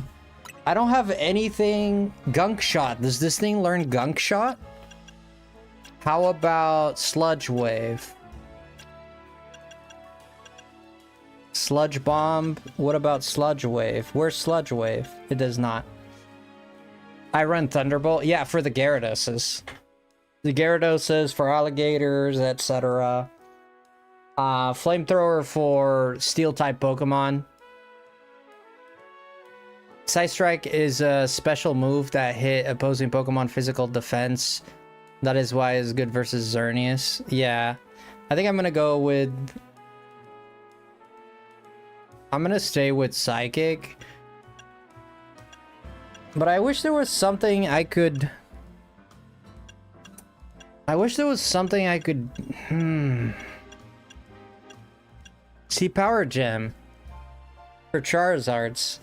I don't have anything... Gunk Shot. Does this thing learn Gunk Shot? How about Sludge Wave? Sludge Bomb. What about Sludge Wave? Where's Sludge Wave? It does not. I run Thunderbolt. Yeah, for the Gyarados. The Gyarados for alligators, etc. Flamethrower for Steel-type Pokemon. Psystrike is a special move that hit opposing Pokemon physical defense. That is why it's good versus Xerneas. Yeah. I think I'm gonna go with... I'm gonna stay with Psychic. But I wish there was something I could... See, Power Gem. For Charizards.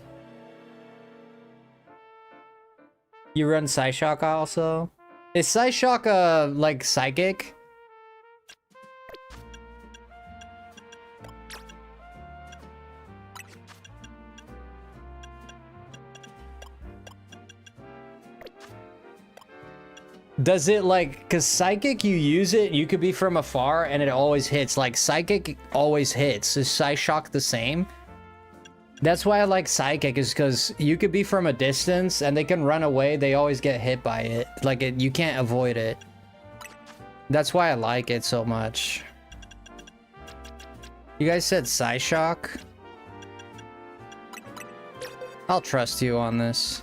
You run Psyshock also? Is Psyshock, like, psychic? Does it, like, because Psychic, you use it, you could be from afar, and it always hits. Like, Psychic always hits. Is Psyshock the same? That's why I like Psychic, is because you could be from a distance, and they can run away, they always get hit by it. Like, you can't avoid it. That's why I like it so much. You guys said Psyshock? I'll trust you on this.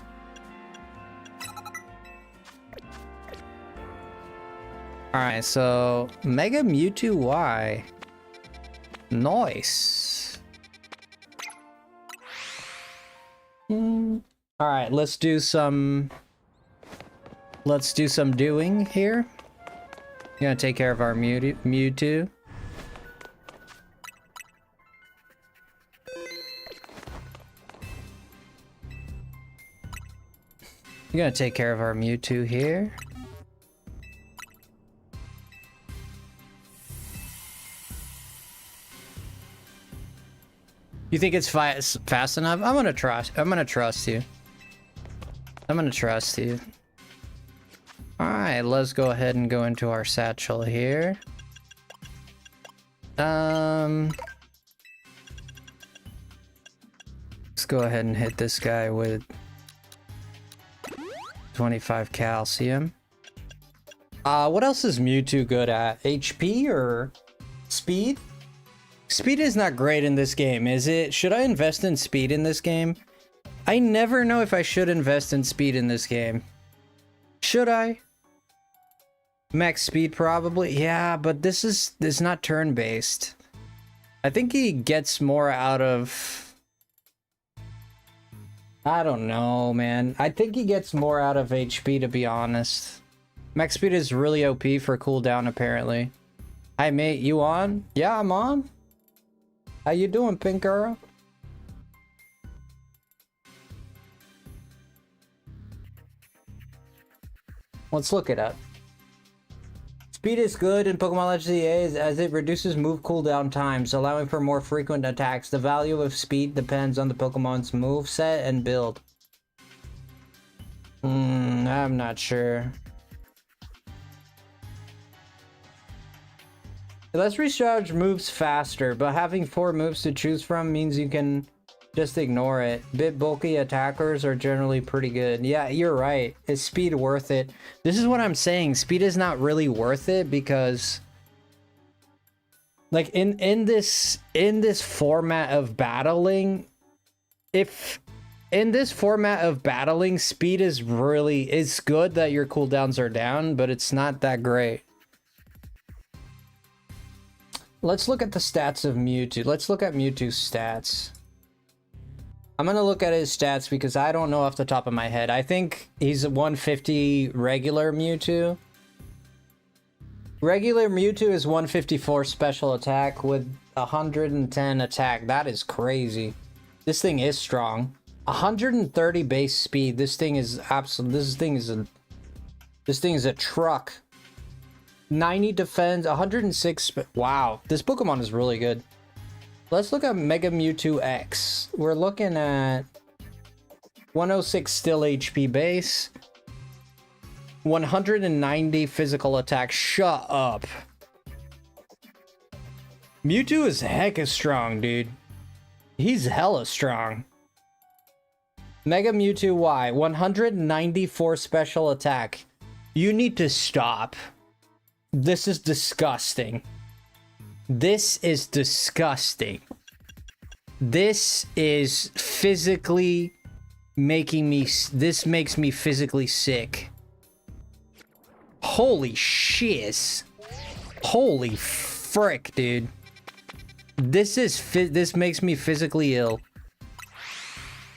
Alright, so Mega Mewtwo Y. Nice. Alright, let's do some doing here. Gonna take care of our Mewtwo. You're gonna take care of our Mewtwo here. You think it's fast enough? I'm gonna trust you. I'm gonna trust you. Alright, let's go ahead and go into our satchel here. Let's go ahead and hit this guy with 25 calcium. What else is Mewtwo good at? HP or speed? Speed is not great in this game, is it? Should I invest in speed in this game? I never know if I should invest in speed in this game. Should I? Max speed probably. Yeah, but this is not turn-based. I think he gets more out of... I don't know, man. I think he gets more out of HP, to be honest. Max speed is really OP for cooldown, apparently. Hi, mate. You on? Yeah, I'm on. How you doing, pink girl? Let's look it up. Speed is good in Pokemon Legends EA as it reduces move cooldown times, allowing for more frequent attacks. The value of speed depends on the Pokemon's move set and build. I'm not sure. Let's recharge moves faster, but having 4 moves to choose from means you can just ignore it. Bit bulky attackers are generally pretty good. Yeah, you're right. Is speed worth it? This is what I'm saying. Speed is not really worth it because, like, in this format of battling, speed is good that your cooldowns are down, but it's not that great. Let's look at the stats of Mewtwo. Let's look at Mewtwo's stats. I'm gonna look at his stats because I don't know off the top of my head. I think he's a 150 regular Mewtwo. Regular Mewtwo is 154 special attack with 110 attack. That is crazy. This thing is strong. 130 base speed. This thing is absolute. This thing is a truck. 90 defense, 106. Wow, this Pokemon is really good. Let's look at Mega Mewtwo X. We're looking at 106 still HP base, 190 physical attack. Shut up. Mewtwo is hecka strong, dude. He's hella strong. Mega Mewtwo Y, 194 special attack. You need to stop. This is disgusting. This is disgusting. This is physically making me... This makes me physically sick. Holy shiz. Holy frick, dude. This makes me physically ill.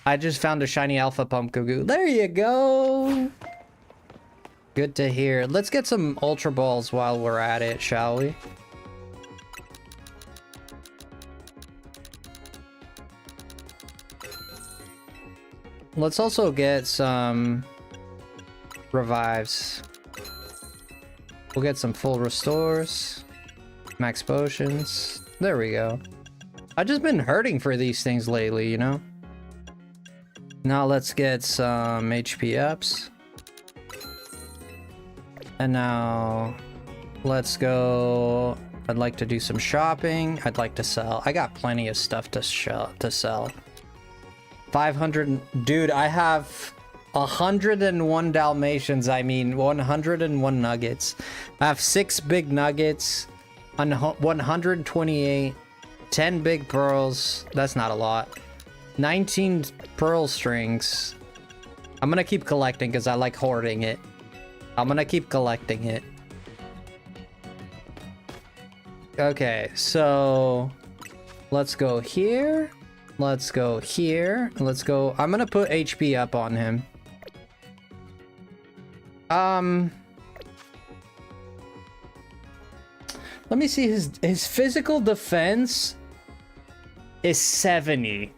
I just found a shiny alpha Pumpkaboo. There you go. Good to hear. Let's get some Ultra Balls while we're at it, shall we? Let's also get some revives. We'll get some full restores. Max potions. There we go. I've just been hurting for these things lately, you know? Now let's get some HP ups. And now let's go. I'd like to do some shopping. I'd like to sell. I got plenty of stuff to sell. 500. Dude, I have 101 Dalmatians. I mean, 101 nuggets. I have 6 big nuggets. 128. 10 big pearls. That's not a lot. 19 pearl strings. I'm gonna keep collecting because I like hoarding it. I'm gonna keep collecting it. Okay, so let's go here. Let's go here. Let's go. I'm gonna put HP up on him. Let me see, his physical defense is 70.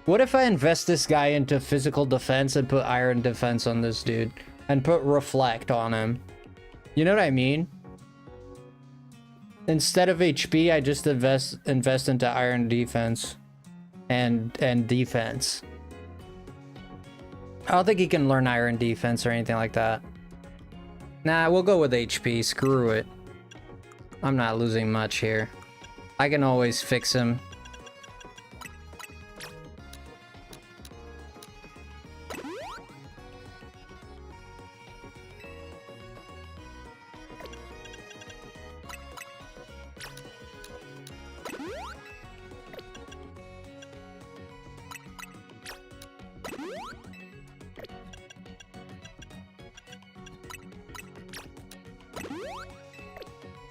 What if I invest this guy into physical defense and put iron defense on this dude and put reflect on him? You know what I mean? Instead of HP, I just invest into iron defense and defense. I don't think he can learn iron defense or anything like that. Nah, we'll go with HP. Screw it. I'm not losing much here. I can always fix him.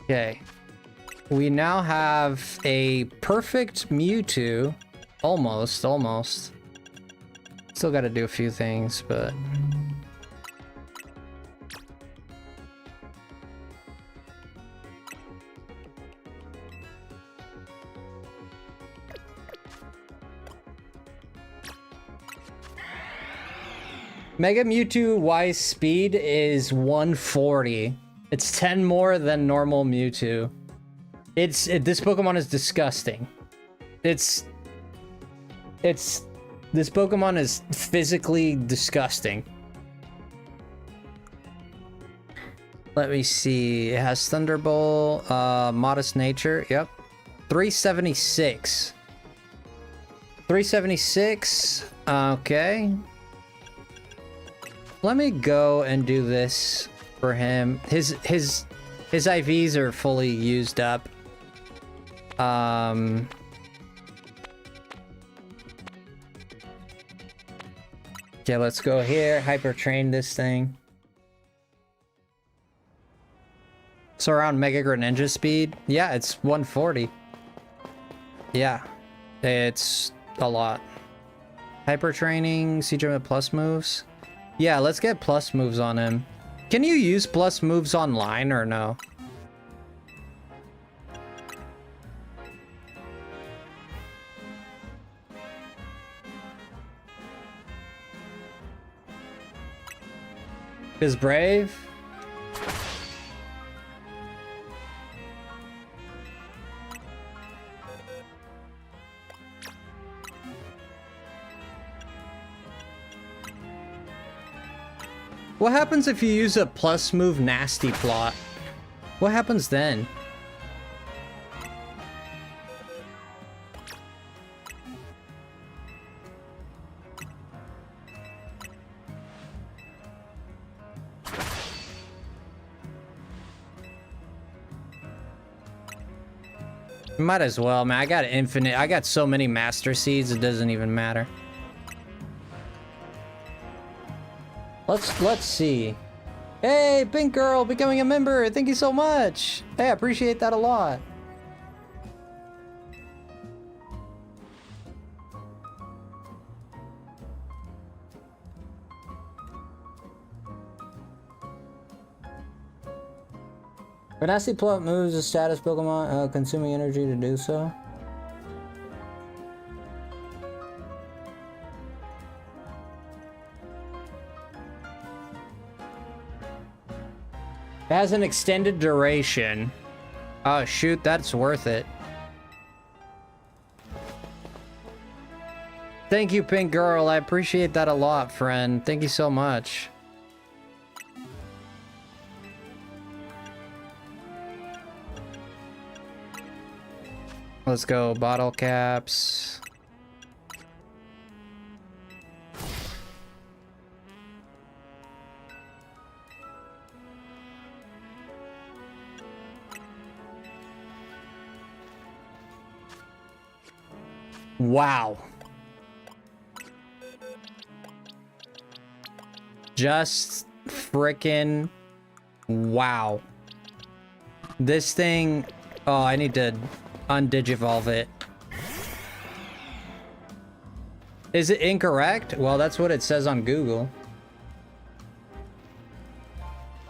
Okay, we now have a perfect Mewtwo. Almost. Still got to do a few things, but... Mega Mewtwo Y speed is 140. It's 10 more than normal Mewtwo. This Pokemon is disgusting. This Pokemon is physically disgusting. Let me see. It has Thunderbolt, Modest Nature. Yep. 376. 376. Okay. Let me go and do this for him. His IVs are fully used up. Okay, let's go here. Hyper train this thing. So around Mega Greninja speed? Yeah, it's 140. Yeah, it's a lot. Hyper training, Siege with plus moves. Yeah, let's get plus moves on him. Can you use plus moves online or no? Is brave? What happens if you use a plus move nasty plot? What happens then? Might as well, man. I got infinite. I got so many master seeds, it doesn't even matter. Let's see. Hey, Pink Girl, becoming a member. Thank you so much. Hey, I appreciate that a lot. Nasty Plot moves a status Pokemon, consuming energy to do so. It has an extended duration. Oh shoot, that's worth it. Thank you, Pink Girl. I appreciate that a lot, friend. Thank you so much. Let's go, bottle caps. Wow. Just frickin' wow. This thing... Oh, I need to undigivolve it. Is it incorrect? Well, that's what it says on Google.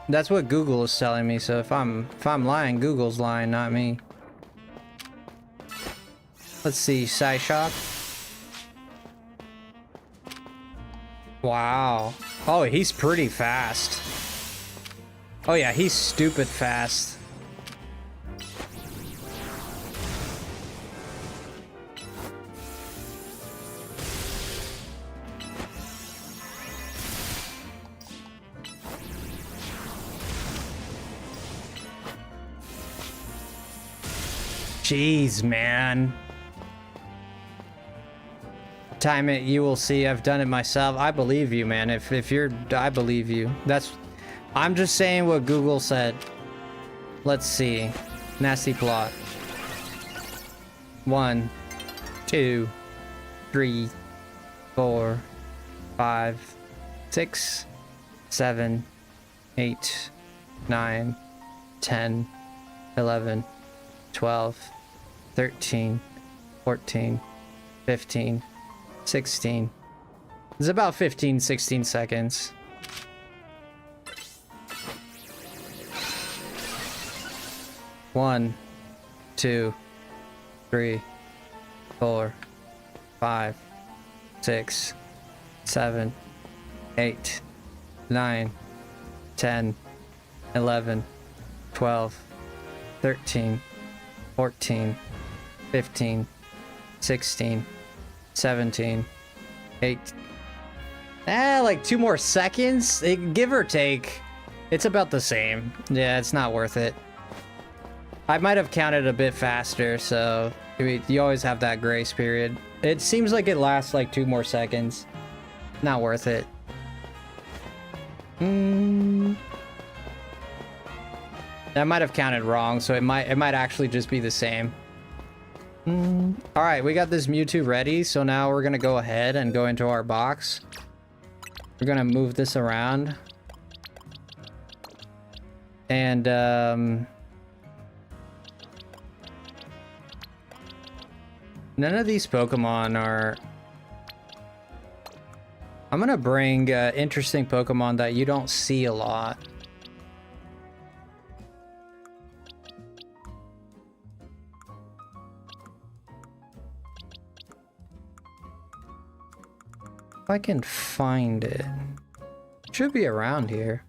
That's what Google is telling me, so if I'm lying, Google's lying, not me. Let's see, Psyshock. Wow. Oh, he's pretty fast. Oh yeah, he's stupid fast. Jeez, man. Time it, you will see. I've done it myself. I believe you, man. If you're, I believe you. I'm just saying what Google said. Let's see. Nasty Plot. 1, 2, 3, 4, 5, 6, 7, 8, 9, 10, 11, 12, 13, 14, 15, 16. It's about 15, 16 seconds. One, 2, 3, 4, 5, 6, 7, 8, 9, 10, 11, 12, 13, 14, 15, 16, 17, 8. Like 2 more seconds? Give or take. It's about the same. Yeah, it's not worth it. I might have counted a bit faster, so I mean, you always have that grace period. It seems like it lasts like 2 more seconds. Not worth it. I might have counted wrong, so it might actually just be the same. All right, we got this Mewtwo ready, so now we're gonna go ahead and go into our box. We're gonna move this around. And none of these Pokemon are... I'm gonna bring interesting Pokemon that you don't see a lot. If I can find it. It should be around here.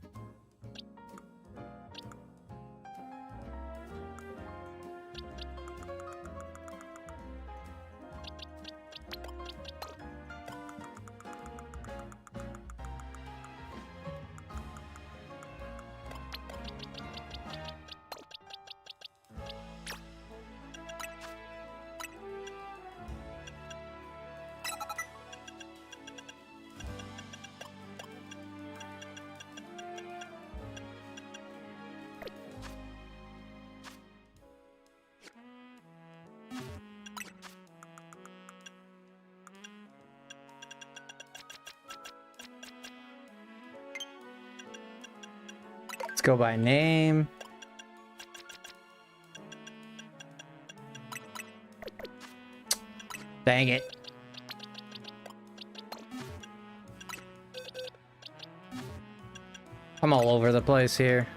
Let's go by name. Dang it. I'm all over the place here.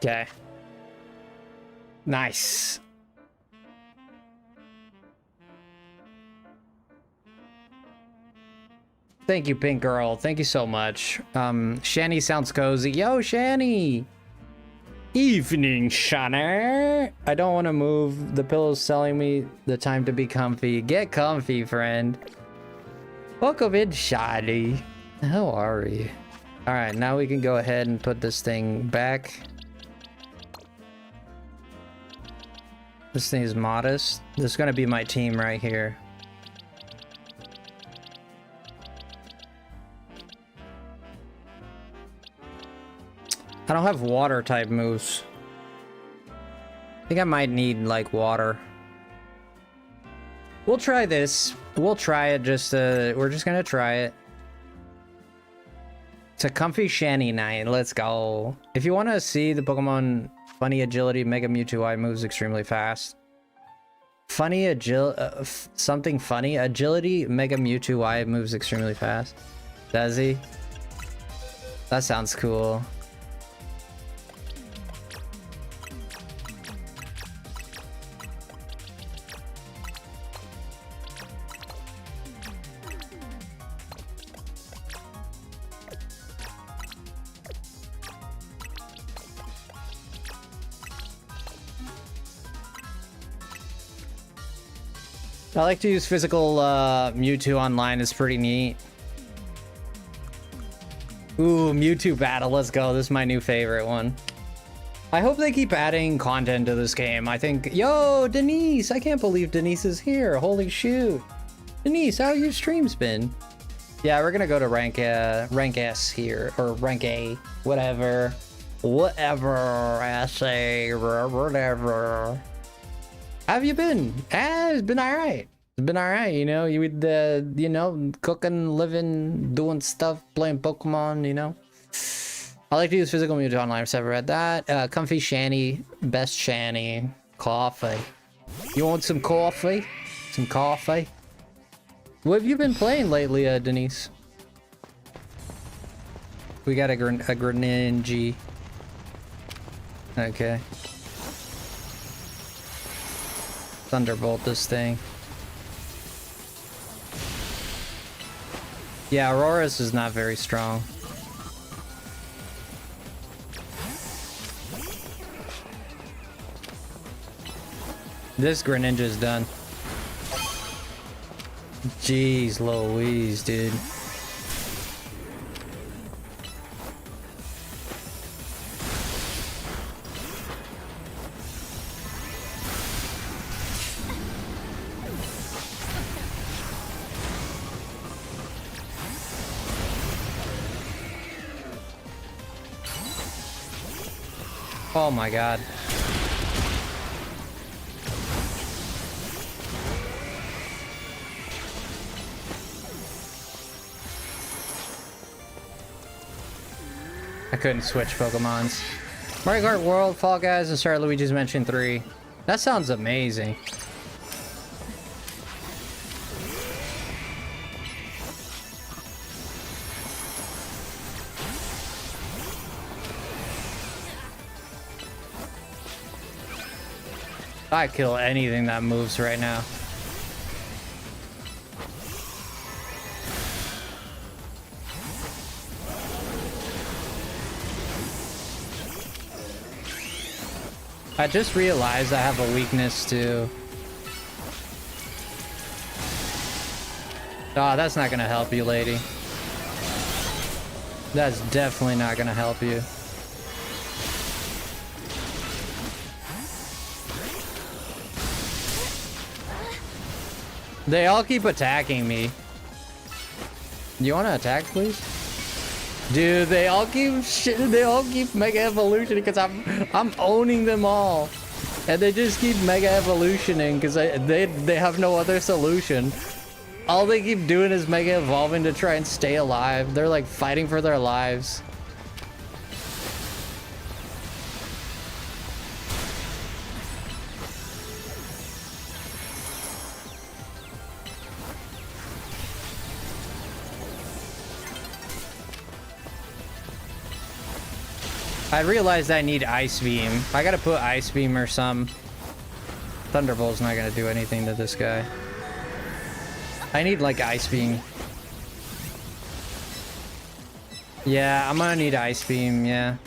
Okay. Nice. Thank you, Pink Girl. Thank you so much. Shani sounds cozy. Yo, Shani! Evening, Shani! I don't want to move. The pillow's telling me the time to be comfy. Get comfy, friend. Welcome in, Shani. How are you? Alright, now we can go ahead and put this thing back. This thing is modest. This is gonna be my team right here. I don't have water type moves. I think I might need like water. We'll try this. We'll try it just we're just gonna try it. It's a comfy Shani night. Let's go. If you want to see the Pokemon funny agility, Mega Mewtwo I moves extremely fast. Funny something funny agility, Mega Mewtwo I moves extremely fast. Does he? That sounds cool. I like to use physical Mewtwo online. It's pretty neat. Ooh, Mewtwo battle. Let's go. This is my new favorite one. I hope they keep adding content to this game. I think... Yo, Denise! I can't believe Denise is here. Holy shoot. Denise, how your streams been? Yeah, we're gonna go to rank S here. Or rank A. Whatever. Whatever. SA. Whatever. How have you been? It's been alright. It's been alright, you know, you know, cooking, living, doing stuff, playing Pokemon, you know. I like to use physical Mewtwo online. I've never read that. Comfy Shani, best Shani. Coffee. You want some coffee? Some coffee? What have you been playing lately, Denise? We got a Greninja. Okay. Thunderbolt this thing. Yeah, Aurora's is not very strong. This Greninja's done. Jeez Louise, dude. Oh my god. I couldn't switch Pokemons. Mario Kart World, Fall Guys, and Star Luigi's Mansion 3. That sounds amazing. I kill anything that moves right now. I just realized I have a weakness to... Oh, that's not gonna help you, lady. That's definitely not gonna help you. They all keep attacking me. You want to attack, please? Dude, they all keep Mega Evolutioning because I'm owning them all, and they just keep Mega Evolutioning because they have no other solution. All they keep doing is Mega Evolving to try and stay alive. They're like fighting for their lives. I realized I need Ice Beam. I gotta put Ice Beam or some. Thunderbolt's not gonna do anything to this guy. I need like Ice Beam. Yeah, I'm gonna need Ice Beam, yeah.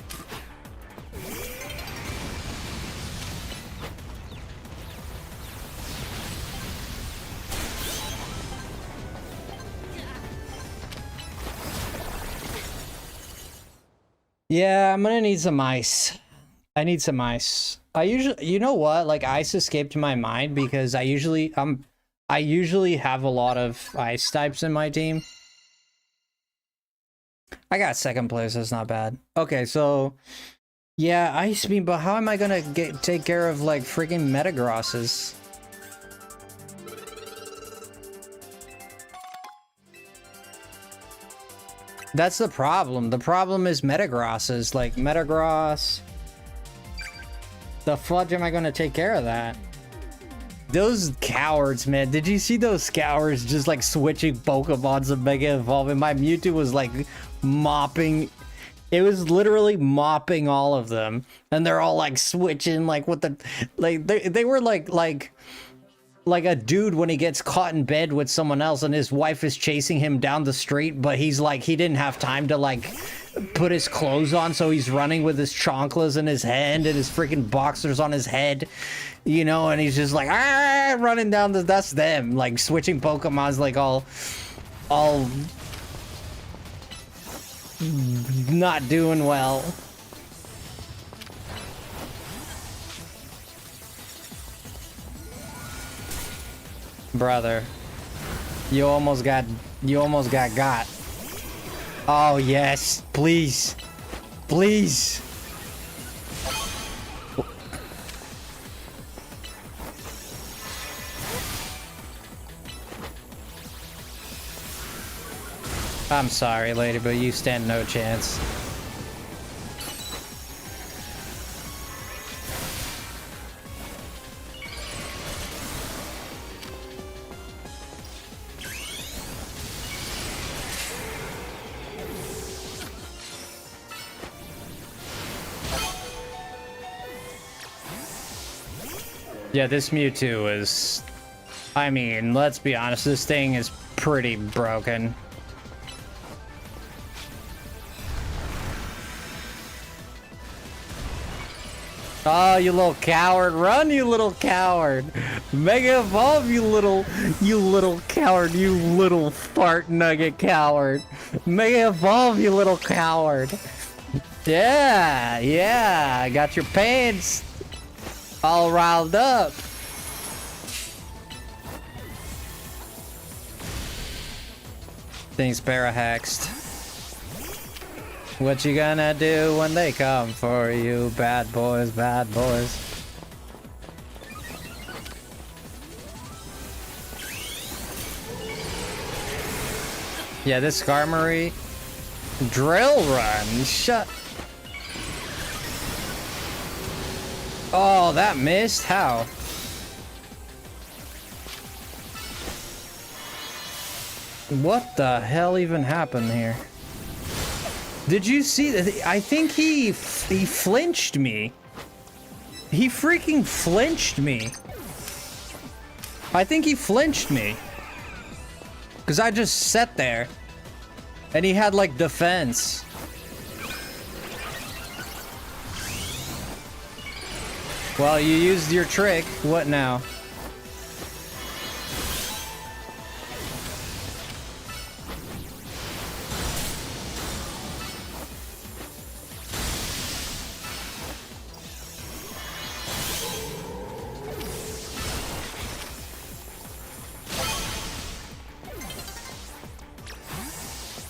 Yeah, I'm gonna need some ice. I need some ice. I usually, you know what? Like ice escaped my mind because I usually have a lot of ice types in my team. I got second place, that's not bad. Okay, so yeah, Ice Beam, but how am I gonna take care of like freaking Metagrosses? That's the problem. The problem is Metagrosses, like Metagross. The fudge am I gonna take care of that? Those cowards, man. Did you see those cowards just like switching Pokemons and Mega Evolving? My Mewtwo was like mopping. It was literally mopping all of them. And they're all like switching like what the... Like they were like a dude when he gets caught in bed with someone else and his wife is chasing him down the street, but he's like, he didn't have time to like put his clothes on, so he's running with his chanclas in his hand and his freaking boxers on his head, you know, and he's just like, ah, running down the... That's them, like switching Pokemons, like all not doing well. Brother, you almost got got. Oh yes, please, please. I'm sorry, lady, but you stand no chance. Yeah, this Mewtwo is... I mean, let's be honest, this thing is pretty broken. Oh, you little coward. Run, you little coward. Mega Evolve, you little coward. You little fart nugget coward. Mega Evolve, you little coward. Yeah, yeah. I got your pants all riled up. Thing's para-hexed. What you gonna do when they come for you, bad boys, bad boys? Yeah, this Skarmory drill run. Shut. Oh, that missed? How? What the hell even happened here? Did you see that? I think he flinched me. He freaking flinched me. I think he flinched me. Because I just sat there. And he had like defense. Well, you used your trick. What now?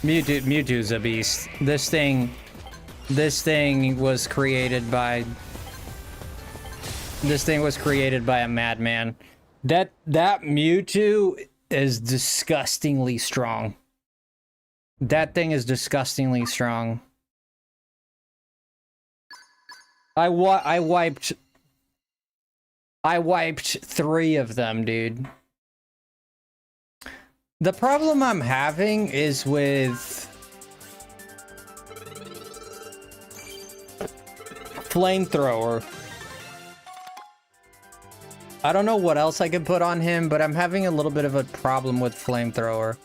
Mewtwo's a beast. This thing was created by... This thing was created by a madman. That Mewtwo is disgustingly strong. That thing is disgustingly strong. I wiped 3 of them, dude. The problem I'm having is with... Flamethrower. I don't know what else I could put on him, but I'm having a little bit of a problem with Flamethrower.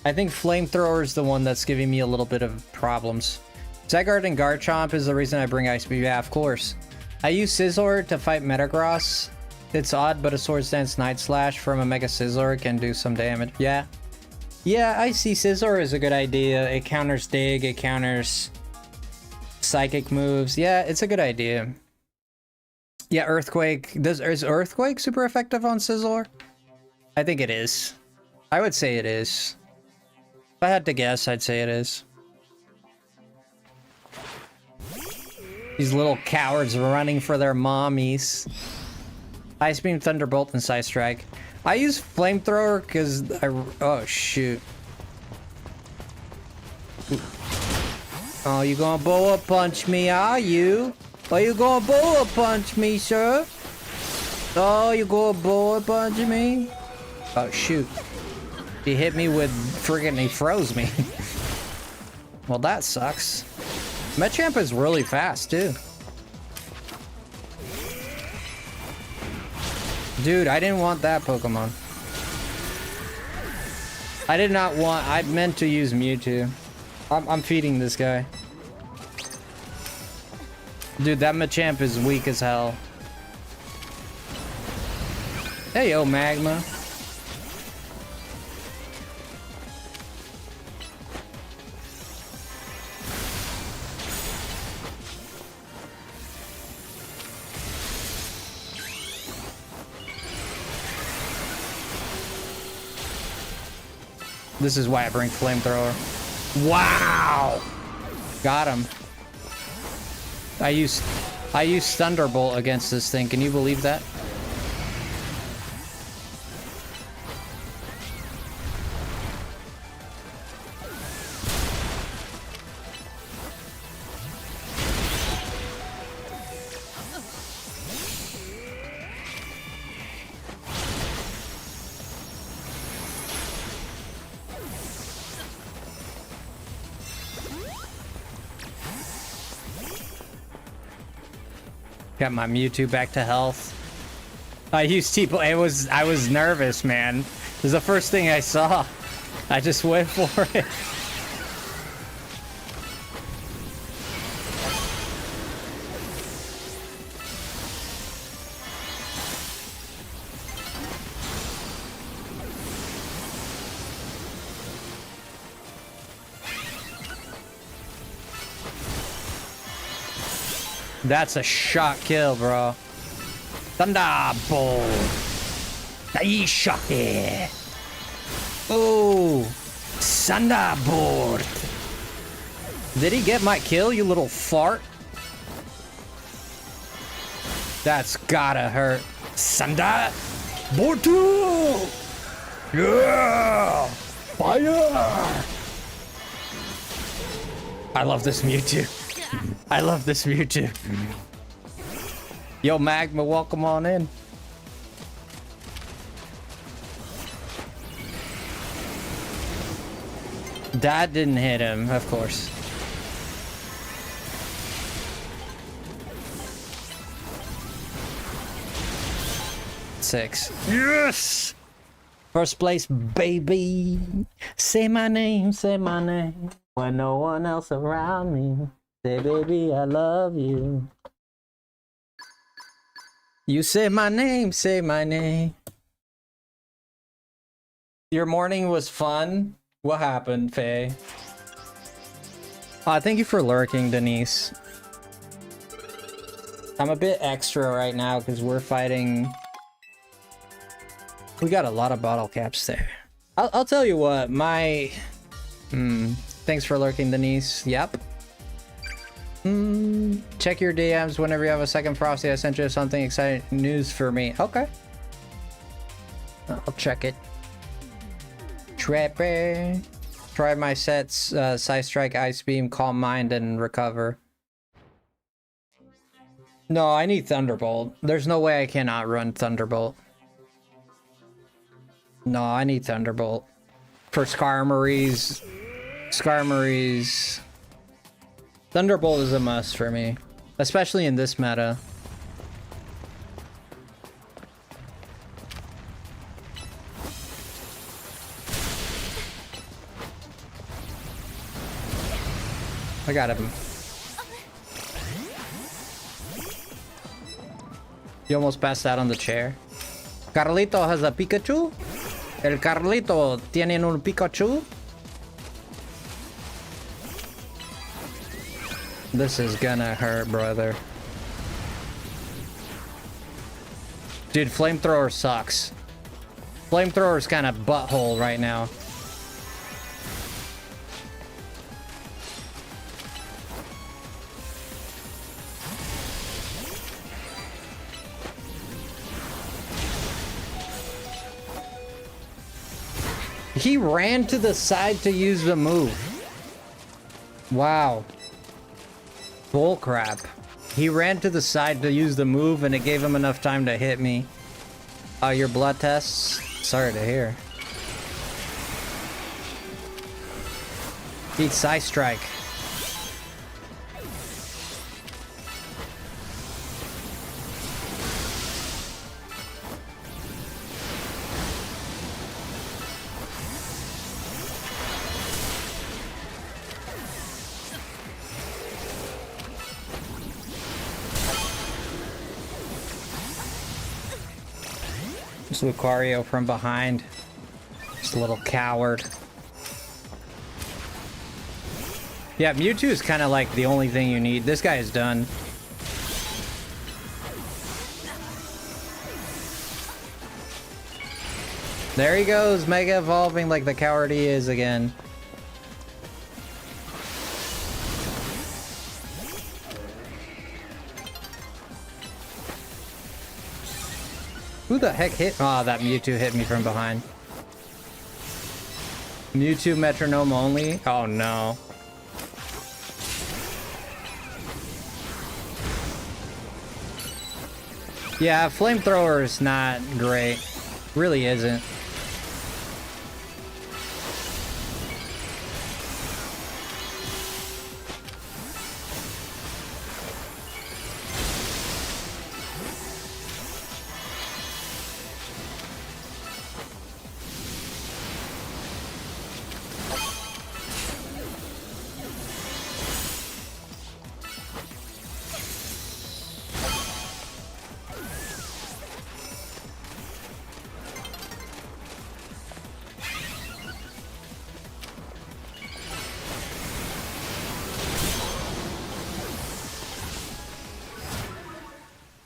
I think Flamethrower is the one that's giving me a little bit of problems. Zygarde and Garchomp is the reason I bring Ice Beam. Yeah, of course. I use Scizor to fight Metagross. It's odd, but a Swords Dance Night Slash from a Mega Scizor can do some damage. Yeah. Yeah, I see Scizor is a good idea. It counters Dig, it counters Psychic moves. Yeah, it's a good idea. Yeah, Earthquake. Is Earthquake super effective on Scizor? I think it is. I would say it is. If I had to guess, I'd say it is. These little cowards running for their mommies. Ice Beam, Thunderbolt, and Side Strike. I use Flamethrower because I... Oh, shoot. Oh, you gonna bullet punch me, are you? Are you gonna bullet punch me, sir? Oh, you gonna bullet punch me? Oh, shoot. He hit me with friggin' he froze me. Well, that sucks. Machamp is really fast, too. Dude, I didn't want that Pokemon. I did not want... I meant to use Mewtwo. I'm feeding this guy. Dude, that Machamp is weak as hell. Hey, yo, Magma. This is why I bring Flamethrower. Wow! Got him. I used Thunderbolt against this thing. Can you believe that? Got my Mewtwo back to health. I used I was nervous, man. This is the first thing I saw. I just went for it. That's a shot kill, bro. Thunderbolt. Nice shot. Oh, Thunderbolt. Did he get my kill, you little fart? That's gotta hurt. Thunderbolt. Yeah. Fire. I love this Mewtwo. I love this Mewtwo. Yo, Magma, welcome on in. That didn't hit him, of course. Six. Yes! First place, baby. Say my name, when no one else around me. Say, baby, I love you. You say my name, say my name. Your morning was fun? What happened, Faye? Thank you for lurking, Denise. I'm a bit extra right now because we're fighting... We got a lot of bottle caps there. I'll tell you what, my... Thanks for lurking, Denise. Yep. Check your DMs whenever you have a second, Frosty. I sent you something exciting news for me. Okay. I'll check it. Trapper. Try my sets, Side Strike, Ice Beam, Calm Mind, and Recover. No, I need Thunderbolt. There's no way I cannot run Thunderbolt. No, I need Thunderbolt. For Skarmory's... Thunderbolt is a must for me, especially in this meta. I got him. You almost passed out on the chair. Carlito has a Pikachu? El Carlito tiene un Pikachu? This is gonna hurt, brother. Dude, flamethrower sucks. Flamethrower's kind of butthole right now. He ran to the side to use the move. Wow. Bullcrap. He ran to the side to use the move and it gave him enough time to hit me. Oh, your blood tests? Sorry to hear. Eat Psy Strike. Just Lucario from behind. Just a little coward. Yeah, Mewtwo is kind of like the only thing you need. This guy is done. There he goes, Mega Evolving like the coward he is again. Who the heck hit? Oh, that Mewtwo hit me from behind. Mewtwo metronome only? Oh no. Yeah, flamethrower is not great. Really isn't.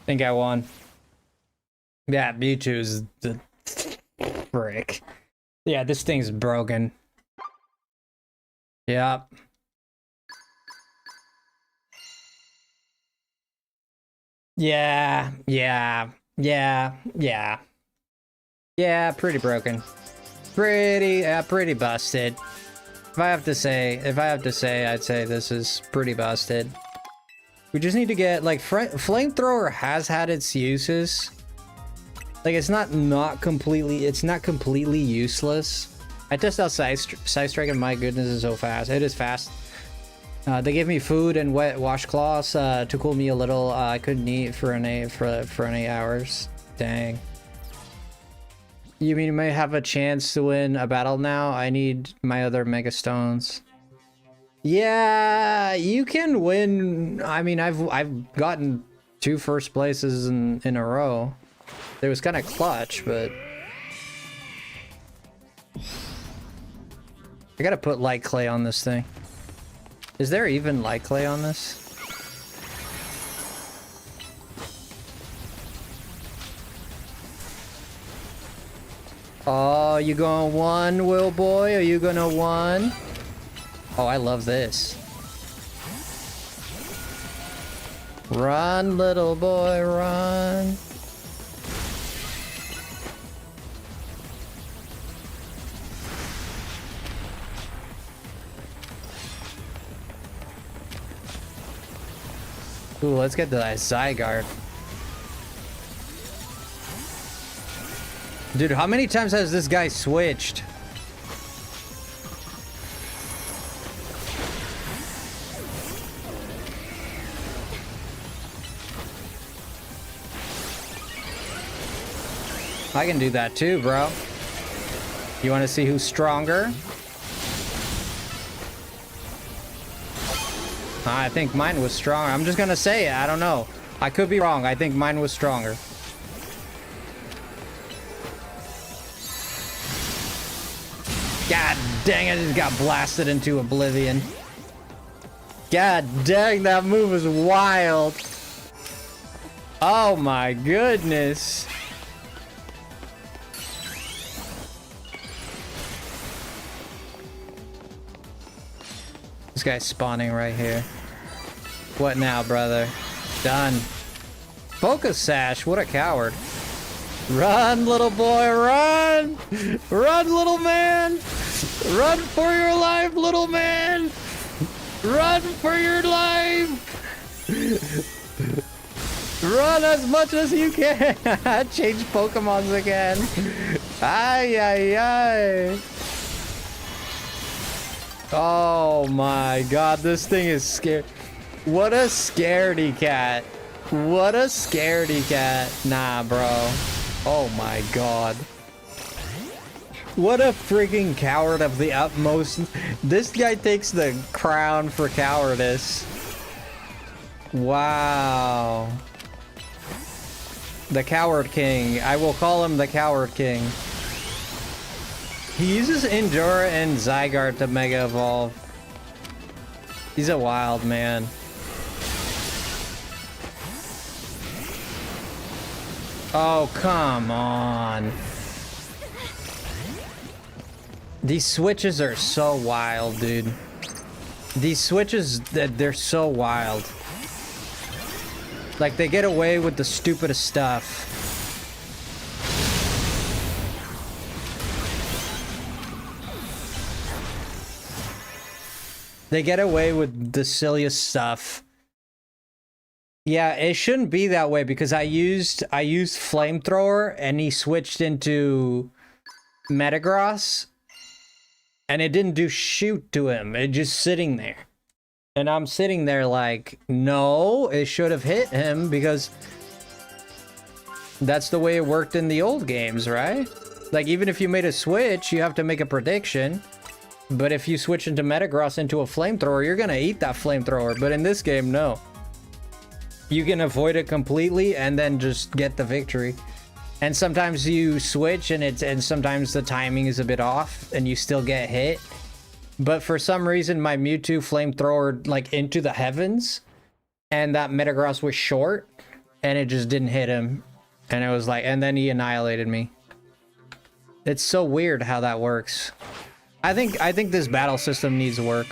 Think I won. Yeah, Mewtwo's the frick. Yeah, this thing's broken. Yep. Yeah, pretty broken. Pretty busted. If I have to say, I'd say this is pretty busted. We just need to get, like, flamethrower has had its uses. Like, it's not completely useless. I tested out Psy Strike and my goodness, is so fast. It is fast. They gave me food and wet washcloths to cool me a little. I couldn't eat for 8 hours. Dang. You mean you may have a chance to win a battle now? I need my other Mega Stones. Yeah, you can win. I mean, I've gotten 2 first places in a row. It was kind of clutch, but I gotta put light clay on this thing. Is there even light clay on this? Oh, you gonna one, Will Boy? Are you gonna one? Oh, I love this. Run, little boy, run. Ooh, let's get the Zygarde. Dude, how many times has this guy switched? I can do that too, bro. You want to see who's stronger? I think mine was stronger. I'm just gonna say it. I don't know. I could be wrong. I think mine was stronger. God dang, I just got blasted into oblivion. God dang, that move was wild. Oh my goodness. This guy's spawning right here. What now, brother? Done. Focus sash, what a coward. Run, little boy, run! Run, little man! Run for your life, little man! Run for your life! Run as much as you can! Change Pokemons again. Ay, ay, ay. Oh my god, this thing is scary. What a scaredy cat. What a scaredy cat. Nah, bro. Oh my god. What a freaking coward of the utmost. This guy takes the crown for cowardice. Wow. The Coward King. I will call him the Coward King. He uses Endure and Zygarde to Mega Evolve. He's a wild man. Oh, come on. These switches are so wild, dude. These switches, they're so wild. Like, they get away with the stupidest stuff. They get away with the silliest stuff. Yeah, it shouldn't be that way because I used Flamethrower and he switched into Metagross and it didn't do shoot to him. It just sitting there. And I'm sitting there like, no, it should have hit him because that's the way it worked in the old games, right? Like, even if you made a switch, you have to make a prediction. But if you switch into Metagross into a Flamethrower, you're gonna eat that Flamethrower. But in this game, no. You can avoid it completely and then just get the victory. And sometimes you switch and sometimes the timing is a bit off and you still get hit. But for some reason, my Mewtwo Flamethrower like into the heavens and that Metagross was short and it just didn't hit him. And it was like, and then he annihilated me. It's so weird how that works. I think this battle system needs work.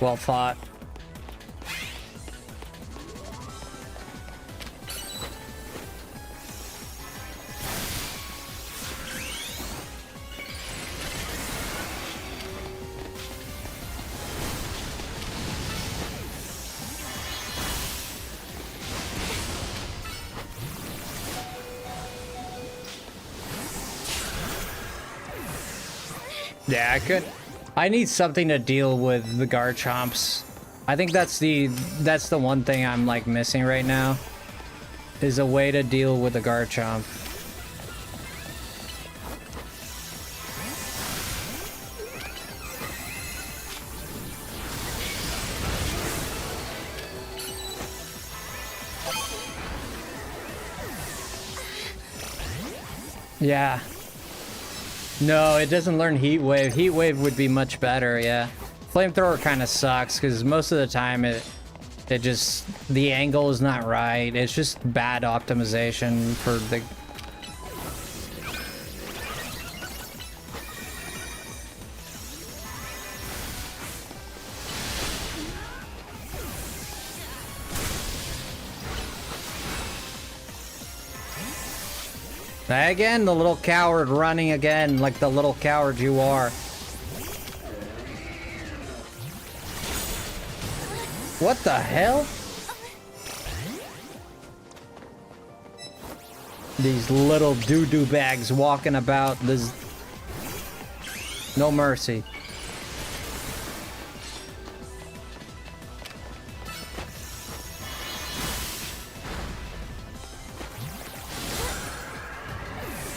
Well fought. Yeah, I need something to deal with the Garchomps. I think that's the one thing I'm like missing right now. Is a way to deal with the Garchomp. Yeah. No, it doesn't learn Heat Wave. Heat Wave would be much better, yeah. Flamethrower kind of sucks because most of the time it just, the angle is not right. It's just bad optimization for the... Again, the little coward running again, like the little coward you are. What the hell? These little doo-doo bags walking about. There's no mercy.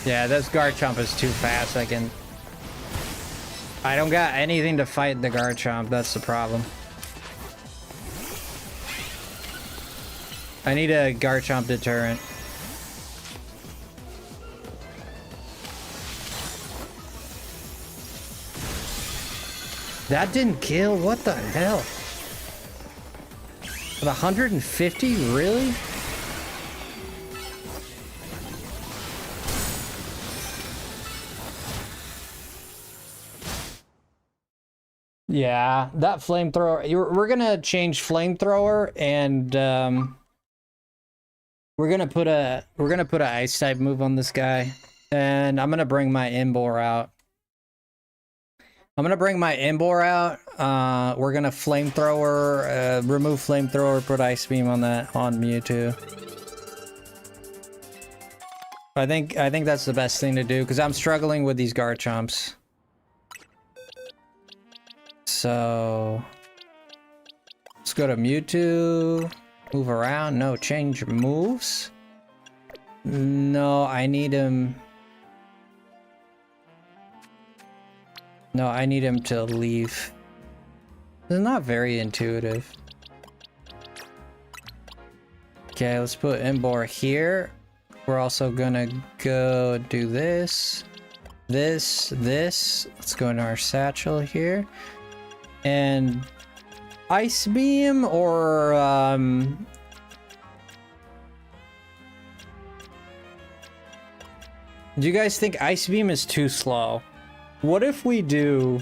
Yeah, this Garchomp is too fast. I don't got anything to fight the Garchomp. That's the problem. I need a Garchomp deterrent. That didn't kill? What the hell? With 150? Really? Yeah, that flamethrower. We're gonna change flamethrower, and we're gonna put a ice type move on this guy, and I'm gonna bring my Imbor out. We're gonna flamethrower, remove flamethrower, put ice beam on Mewtwo. I think that's the best thing to do because I'm struggling with these Garchomps. So let's go to Mewtwo. Move around. No, change moves. No, I need him. No, I need him to leave. It's not very intuitive. Okay, let's put Imbor here. We're also gonna go do this. This. Let's go into our satchel here. And Ice Beam or do you guys think Ice Beam is too slow? What if we do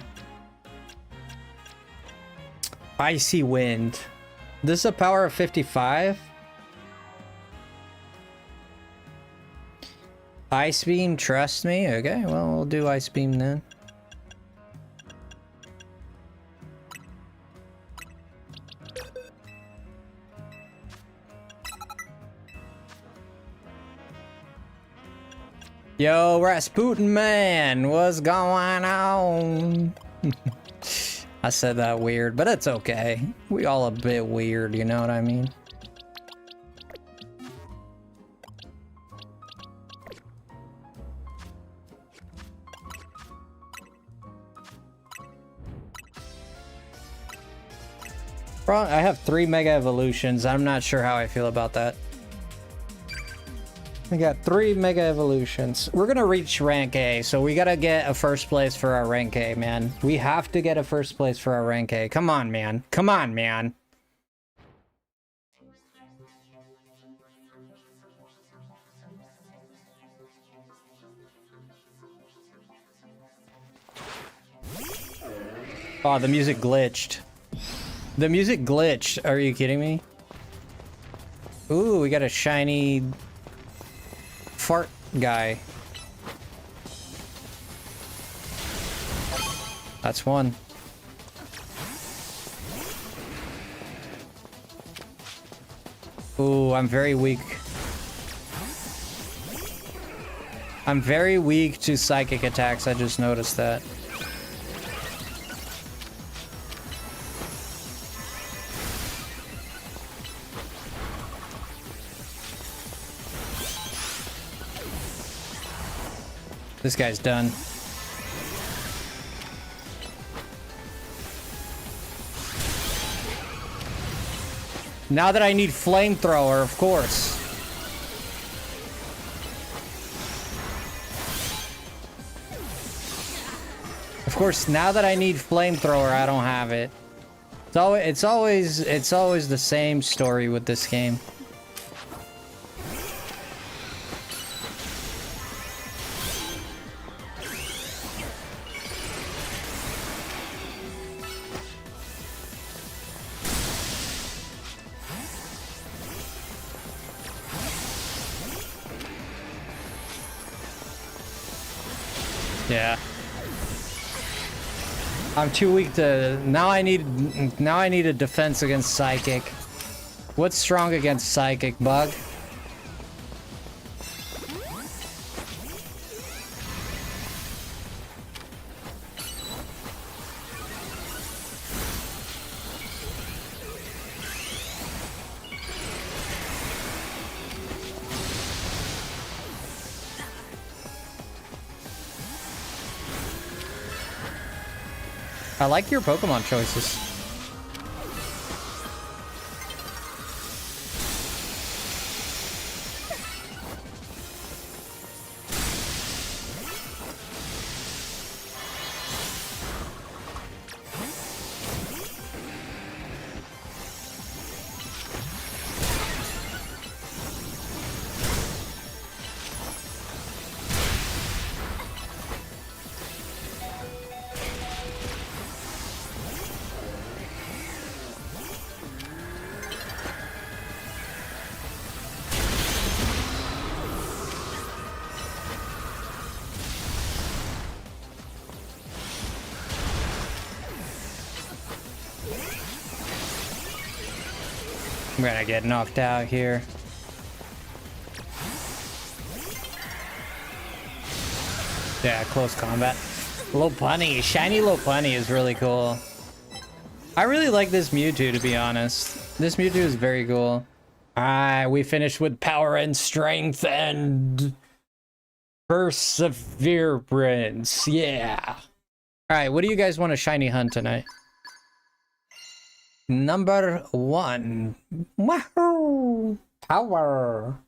Icy Wind? This is a power of 55. Ice Beam, trust me. Okay, well, we'll do Ice Beam then. Yo, Rasputin man, what's going on? I said that weird, but it's okay. We all a bit weird, you know what I mean? Bro, I have 3 Mega Evolutions. I'm not sure how I feel about that. We got 3 Mega Evolutions. We're gonna reach rank A, so we gotta get a first place for our rank A, man. We have to get a first place for our rank A. Come on, man. Come on, man. Oh, the music glitched. The music glitched. Are you kidding me? Ooh, we got a shiny fart guy. That's one. Ooh, I'm very weak. I'm very weak to psychic attacks. I just noticed that. This guy's done. Now that I need flamethrower, of course. Of course, now that I need flamethrower, I don't have it. It's always the same story with this game. Yeah. I'm too weak to... Now I need a defense against Psychic. What's strong against Psychic, Bug? I like your Pokemon choices. I'm gonna get knocked out here. Yeah, close combat. Lopunny, shiny Lopunny is really cool. I really like this Mewtwo, to be honest. This Mewtwo is very cool. Alright, we finished with power and strength and perseverance. Yeah. Alright, what do you guys want to shiny hunt tonight? Number 1. Wahoo! Power.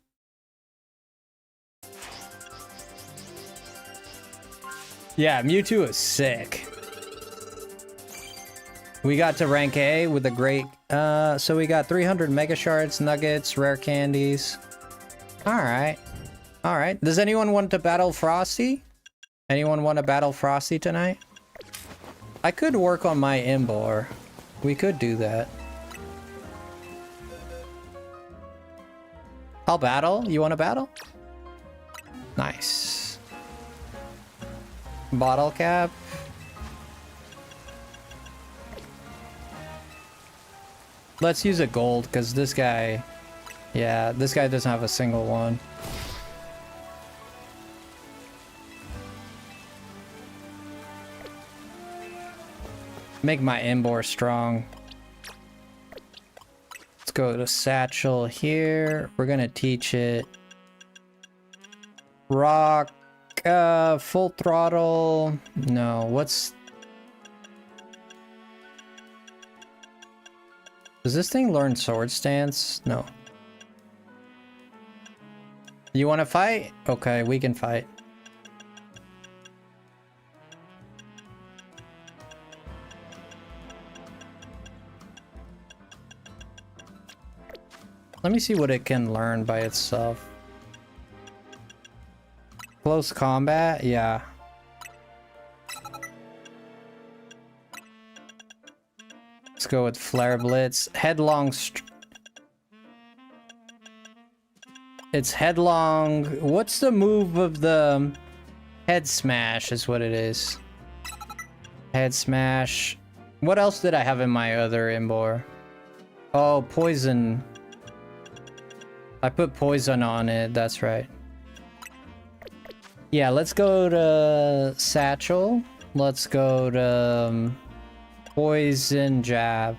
Yeah, Mewtwo is sick. We got to rank A with a great... so we got 300 Mega Shards, Nuggets, Rare Candies. Alright. Alright. Does anyone want to battle Frosty? Anyone want to battle Frosty tonight? I could work on my Imbor. We could do that. I'll battle. You want to battle? Nice. Bottle cap. Let's use a gold, because this guy... Yeah, this guy doesn't have a single one. Make my Imbor strong. Let's go to Satchel here. We're gonna teach it. Rock, full throttle. No, what's... Does this thing learn Sword Stance? No. You wanna fight? Okay, we can fight. Let me see what it can learn by itself. Close combat? Yeah. Let's go with Flare Blitz. Headlong... It's headlong... What's the move of the... Head Smash is what it is. Head Smash. What else did I have in my other Imbor? Oh, Poison... I put poison on it, that's right. Yeah, let's go to Satchel. Let's go to Poison Jab.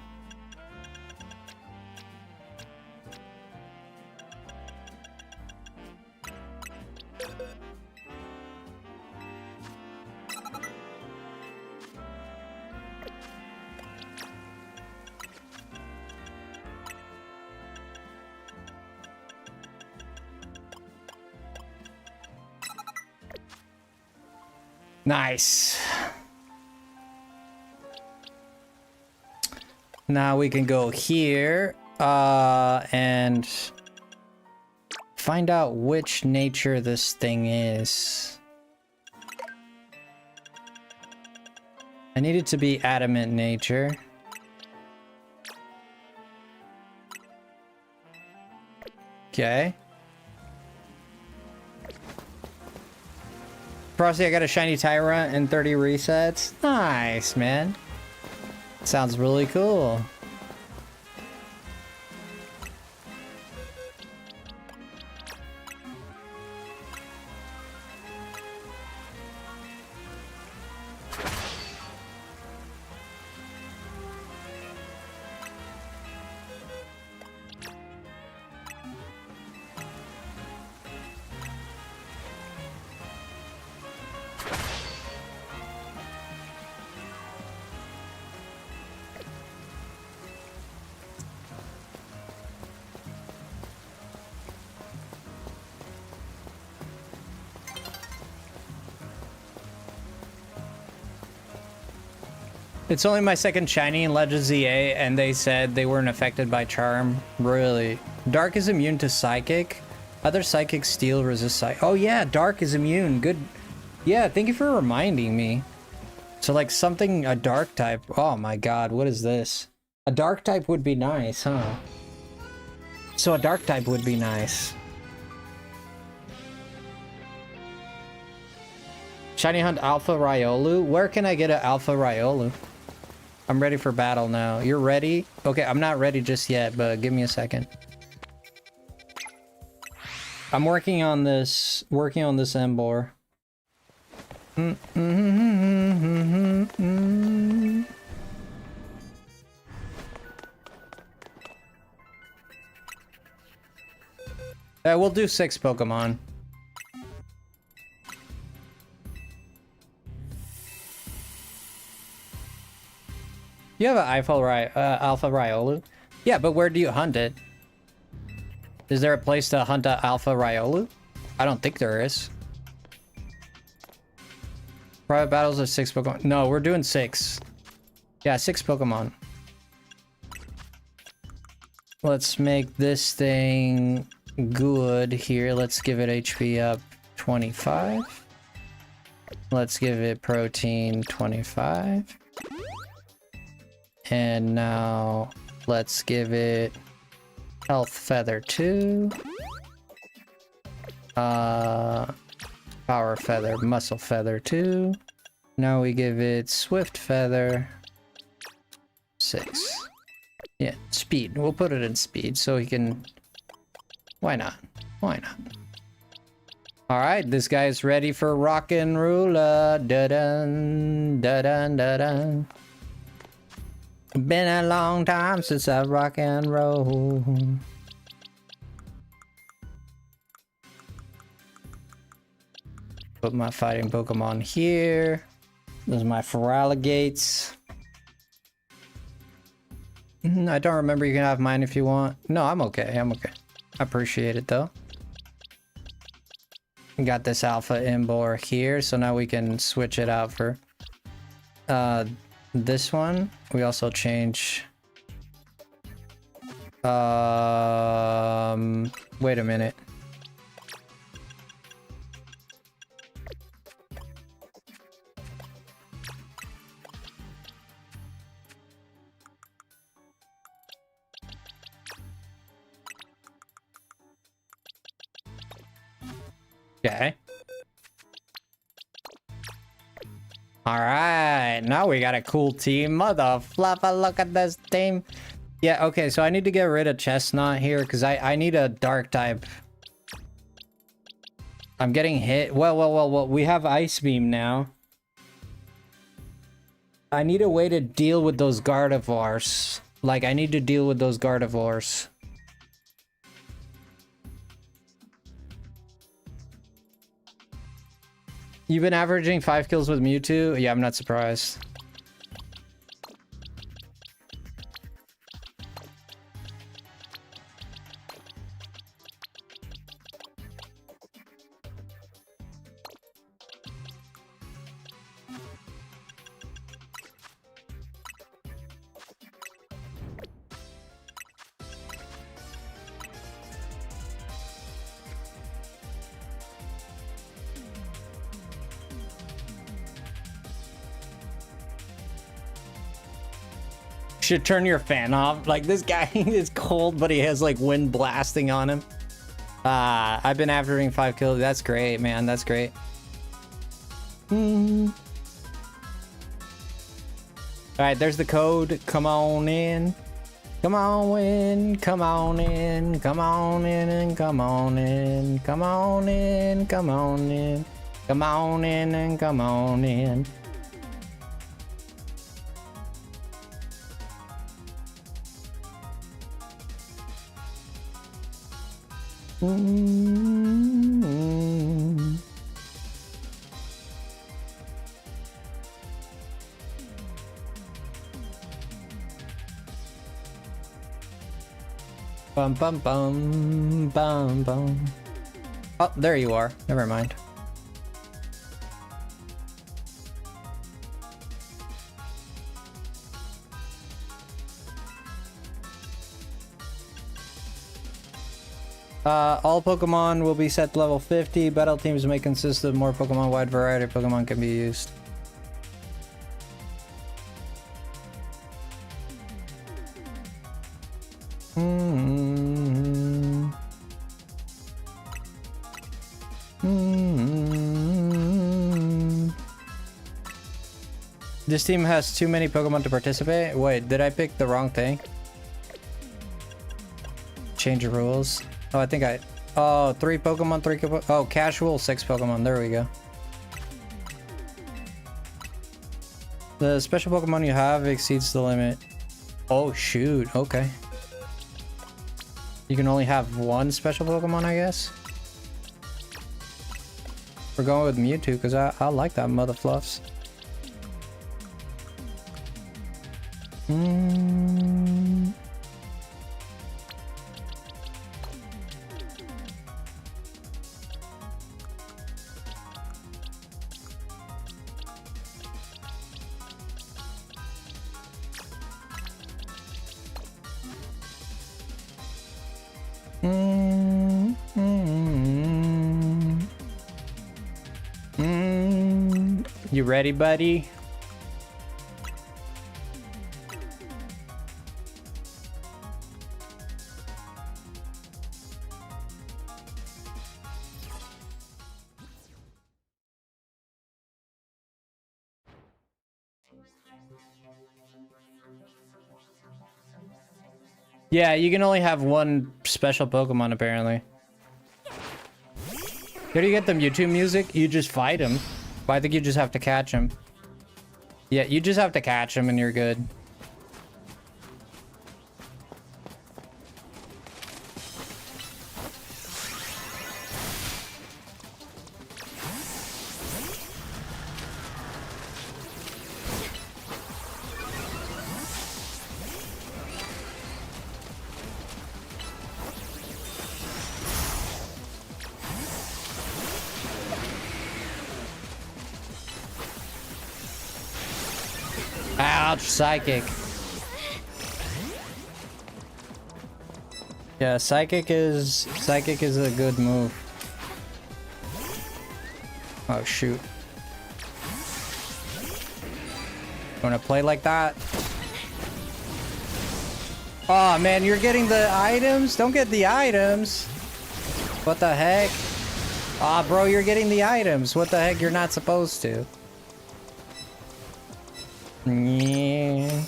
Nice. Now we can go here and find out which nature this thing is. I need it to be adamant nature. Okay. Frosty, I got a shiny Tyrant and 30 resets. Nice, man. Sounds really cool. It's only my second shiny in Legends EA, and they said they weren't affected by Charm. Really? Dark is immune to Psychic. Other Psychic Steel resist Psychic. Oh yeah, Dark is immune. Good. Yeah, thank you for reminding me. So like something, a Dark type. Oh my god, what is this? A Dark type would be nice, huh? So a Dark type would be nice. Shiny Hunt Alpha Riolu? Where can I get an Alpha Riolu? I'm ready for battle now. You're ready? Okay, I'm not ready just yet, but give me a second. I'm working on this Embor. We'll do 6 Pokemon. You have an Alpha Riolu? Yeah, but where do you hunt it? Is there a place to hunt an Alpha Riolu? I don't think there is. Private battles of 6 Pokemon. No, we're doing 6. Yeah, 6 Pokemon. Let's make this thing good here. Let's give it HP up 25. Let's give it protein 25. And now let's give it health feather 2. Power feather, muscle feather 2. Now we give it swift feather 6. Yeah, speed. We'll put it in speed so he can... Why not? Why not? Alright, this guy's ready for rock and roll. Da-dun, da-dun, da-dun. Been a long time since I rock and roll. Put my fighting Pokemon here. Those are my Feraligates. I don't remember. You can have mine if you want. No, I'm okay. I'm okay. I appreciate it though. We got this Alpha Embor here, so now we can switch it out for this one. We also change wait a minute. Okay. Alright, now we got a cool team. Mother fluffer, look at this team. Yeah, okay, so I need to get rid of Chestnaught here because I need a dark type. I'm getting hit. Well, we have Ice Beam now. I need a way to deal with those Gardevoirs. Like, I need to deal with those Gardevoirs. You've been averaging 5 kills with Mewtwo? Yeah, I'm not surprised. Should turn your fan off. Like, this guy is cold, but he has like wind blasting on him. I've been averaging 5 kills. That's great, man. That's great. Alright, there's the code. Come on in. Come on in. Come on in. Come on in and come on in. Come on in. Come on in. Come on in and come on in. Bum bum bum bum bum. Oh, there you are. Never mind. All Pokemon will be set to level 50. Battle teams may consist of more Pokemon. Wide variety of Pokemon can be used. This team has too many Pokemon to participate. Wait, did I pick the wrong thing? Change the rules. Oh, I think I... Oh, 3 Pokemon, 3... Oh, casual, 6 Pokemon. There we go. The special Pokemon you have exceeds the limit. Oh, shoot. Okay. You can only have 1 special Pokemon, I guess? We're going with Mewtwo, because I like that mother fluffs. You ready, buddy? Yeah, you can only have 1 special Pokemon, apparently. How do you get the Mewtwo music? You just fight him. But I think you just have to catch him. Yeah, you just have to catch him and you're good. Ouch, psychic. Yeah, psychic is a good move. Oh shoot. Wanna play like that? Oh man, you're getting the items? Don't get the items. What the heck? Ah, bro, you're getting the items. What the heck? You're not supposed to. Yeah.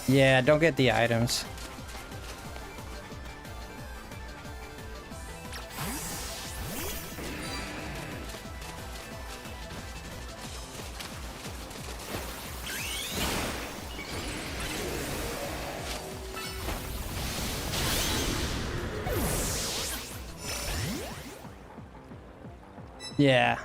Yeah, don't get the items. Yeah.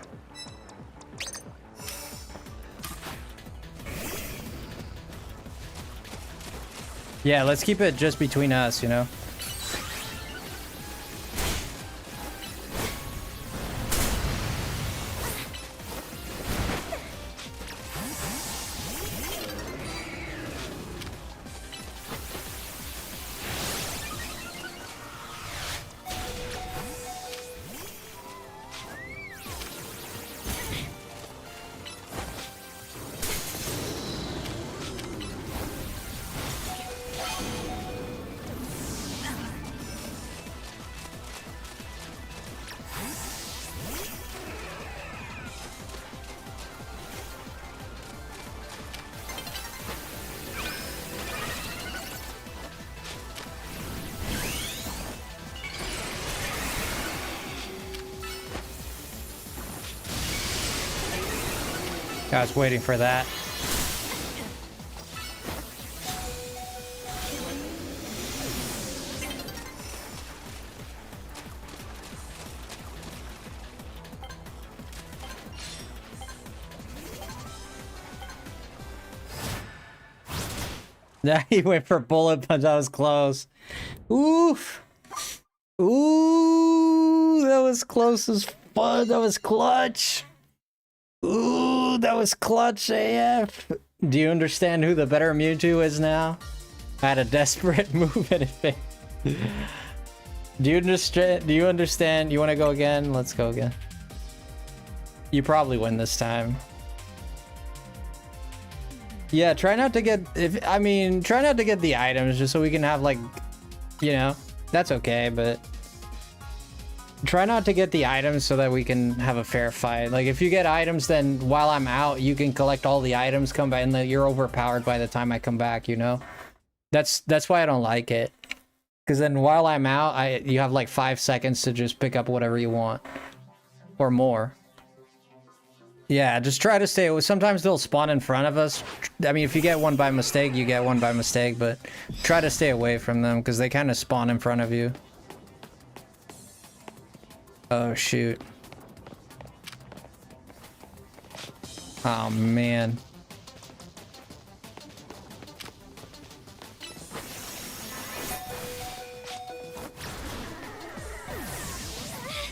Yeah, let's keep it just between us, you know? I was waiting for that. Yeah, he went for bullet punch. That was close. Oof. Ooh, that was close as fuck. That was clutch. Ooh, that was clutch AF. Do you understand who the better Mewtwo is now? I had a desperate move and it failed. Do you understand? Do you understand? You want to go again? Let's go again. You probably win this time. Yeah, try not to get, try not to get the items just so we can have like, you know, that's okay, but try not to get the items so that we can have a fair fight. Like if you get items, then while I'm out, you can collect all the items, come back, and then you're overpowered by the time I come back, you know? That's why I don't like it. Because then while I'm out, you have like 5 seconds to just pick up whatever you want. Or more. Yeah, just try to stay. Sometimes they'll spawn in front of us. I mean, if you get one by mistake, you get one by mistake, but try to stay away from them because they kind of spawn in front of you. Oh, shoot. Oh, man.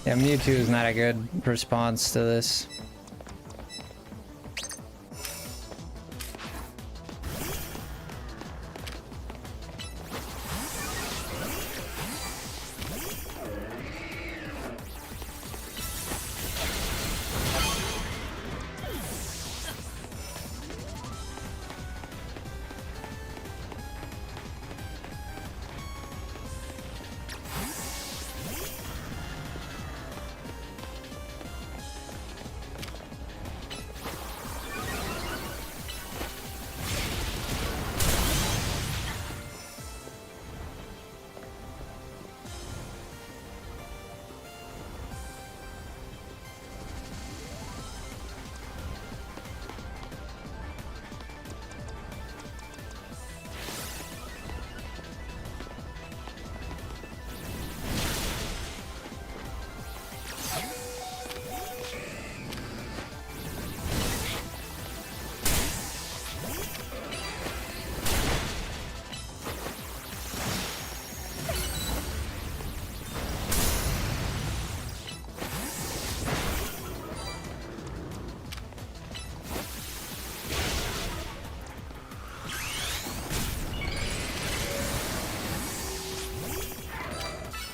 Yeah, Mewtwo is not a good response to this.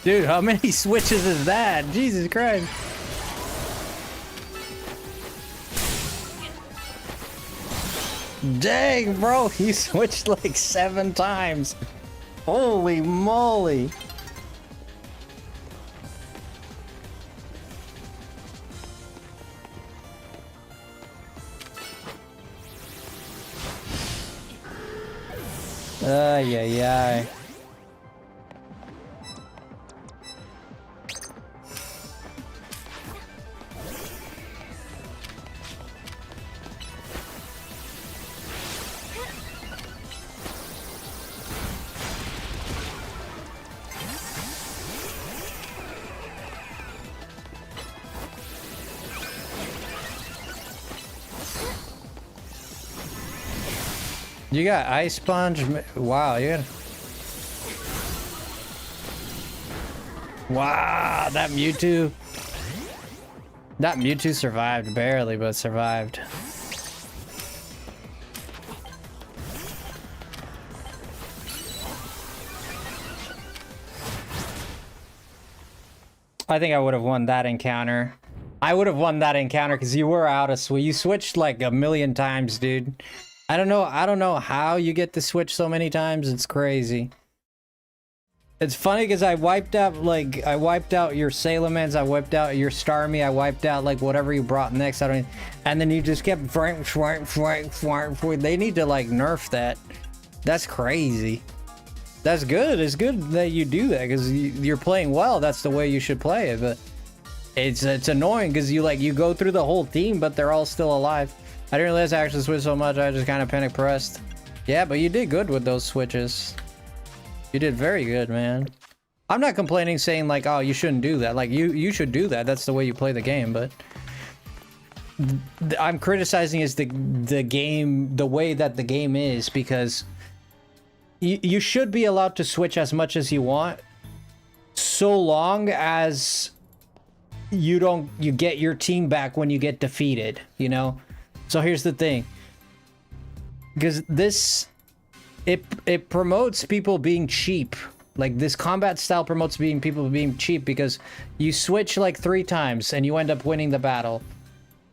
Dude, how many switches is that? Jesus Christ. Dang, bro, he switched like 7 times. Holy moly. Ay, ay, ay. You got Ice Sponge? Wow, you got... Wow, that Mewtwo... That Mewtwo survived, barely, but survived. I think I would have won that encounter. I would have won that encounter because you were out of switch. You switched like 1,000,000 times, dude. I don't know how you get to switch so many times. It's crazy. It's funny because I wiped out your Salamence, I wiped out your Starmie, I wiped out like whatever you brought next. And then you just kept they need to like nerf that. That's crazy. That's good. It's good that you do that because you're playing well. That's the way you should play it. But it's annoying because you go through the whole team, but they're all still alive. I didn't realize I actually switched so much. I just kind of panic pressed. Yeah, but you did good with those switches. You did very good, man. I'm not complaining saying like, oh, you shouldn't do that. Like you should do that. That's the way you play the game, but I'm criticizing is the game, the way that the game is, because you should be allowed to switch as much as you want, so long as you get your team back when you get defeated, you know? So here's the thing. Because this, it promotes people being cheap. Like, this combat style promotes people being cheap, because you switch like 3 times and you end up winning the battle.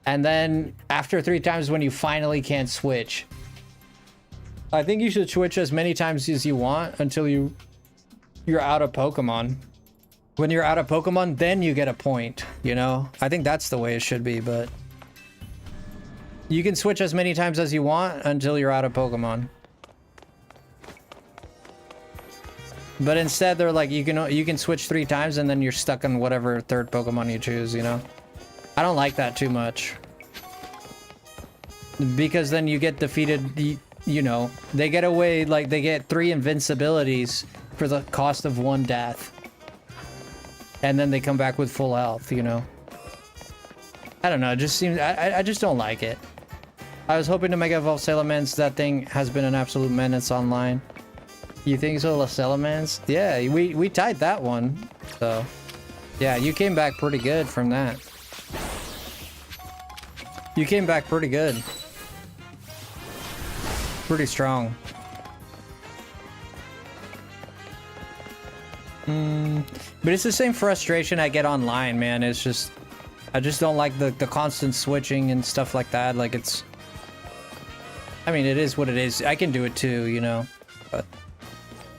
And then after 3 times when you finally can't switch, I think you should switch as many times as you want until you're out of Pokemon. When you're out of Pokemon, then you get a point, you know? I think that's the way it should be, but you can switch as many times as you want until you're out of Pokemon. But instead, they're like, you can switch 3 times and then you're stuck on whatever 3rd Pokemon you choose, you know? I don't like that too much. Because then you get defeated, you know, they get away, like, they get 3 invincibilities for the cost of 1 death. And then they come back with full health, you know? I don't know, it just seems, I just don't like it. I was hoping to Mega Evolve Salamence. That thing has been an absolute menace online. You think so, Salamence? Yeah, we tied that one. So, yeah, you came back pretty good from that. You came back pretty good. Pretty strong. But it's the same frustration I get online, man. It's just, I just don't like the constant switching and stuff like that. Like, it's, I mean, it is what it is. I can do it too, you know, but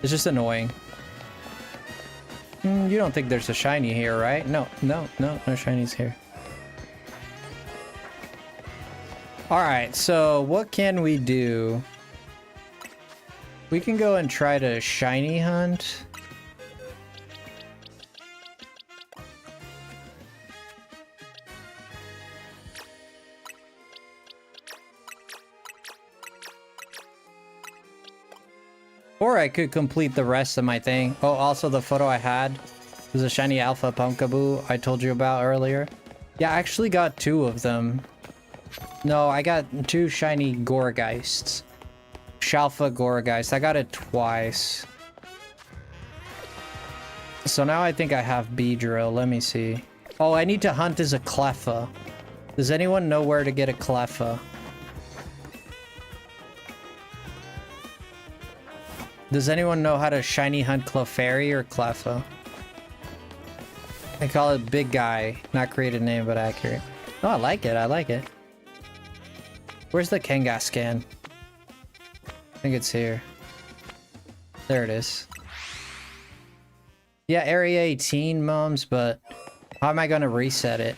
it's just annoying. You don't think there's a shiny here, right? No shinies here. Alright, so what can we do? We can go and try to shiny hunt. Or I could complete the rest of my thing. Oh, also the photo I had was a shiny alpha Pumpkaboo I told you about earlier. Yeah, I actually got 2 of them. No, I got 2 shiny Gorgeists. Shalfa Gorgeist. I got it twice. So now I think I have Beedrill. Let me see. Oh, I need to hunt as a Cleffa. Does anyone know where to get a Cleffa? Does anyone know how to shiny hunt Clefairy or Cleffa? I call it Big Guy. Not creative name, but accurate. Oh, I like it. I like it. Where's the Kangaskhan? I think it's here. There it is. Yeah, Area 18, Mums, but how am I gonna reset it?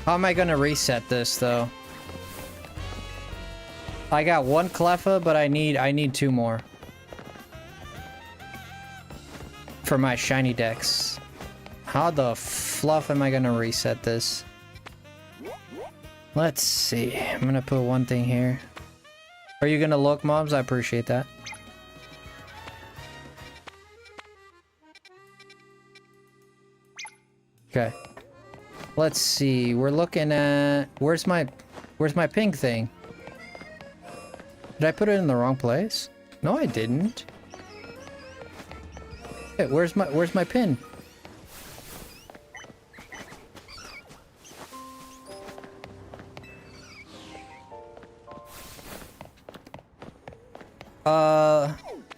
How am I gonna reset this, though? I got 1 Cleffa, but I need 2 more. For my shiny decks. How the fluff am I gonna reset this? Let's see. I'm gonna put 1 thing here. Are you gonna look, Mobs? I appreciate that. Okay. Let's see. We're looking at... Where's my pink thing? Did I put it in the wrong place? No, I didn't. Hey, where's my pin?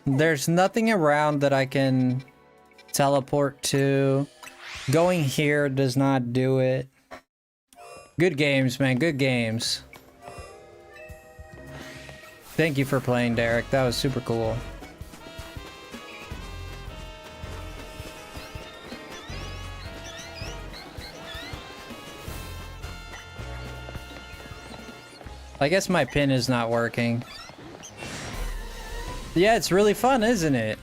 There's nothing around that I can teleport to. Going here does not do it. Good games, man. Good games. Thank you for playing, Derek. That was super cool. I guess my pin is not working. Yeah, it's really fun, isn't it?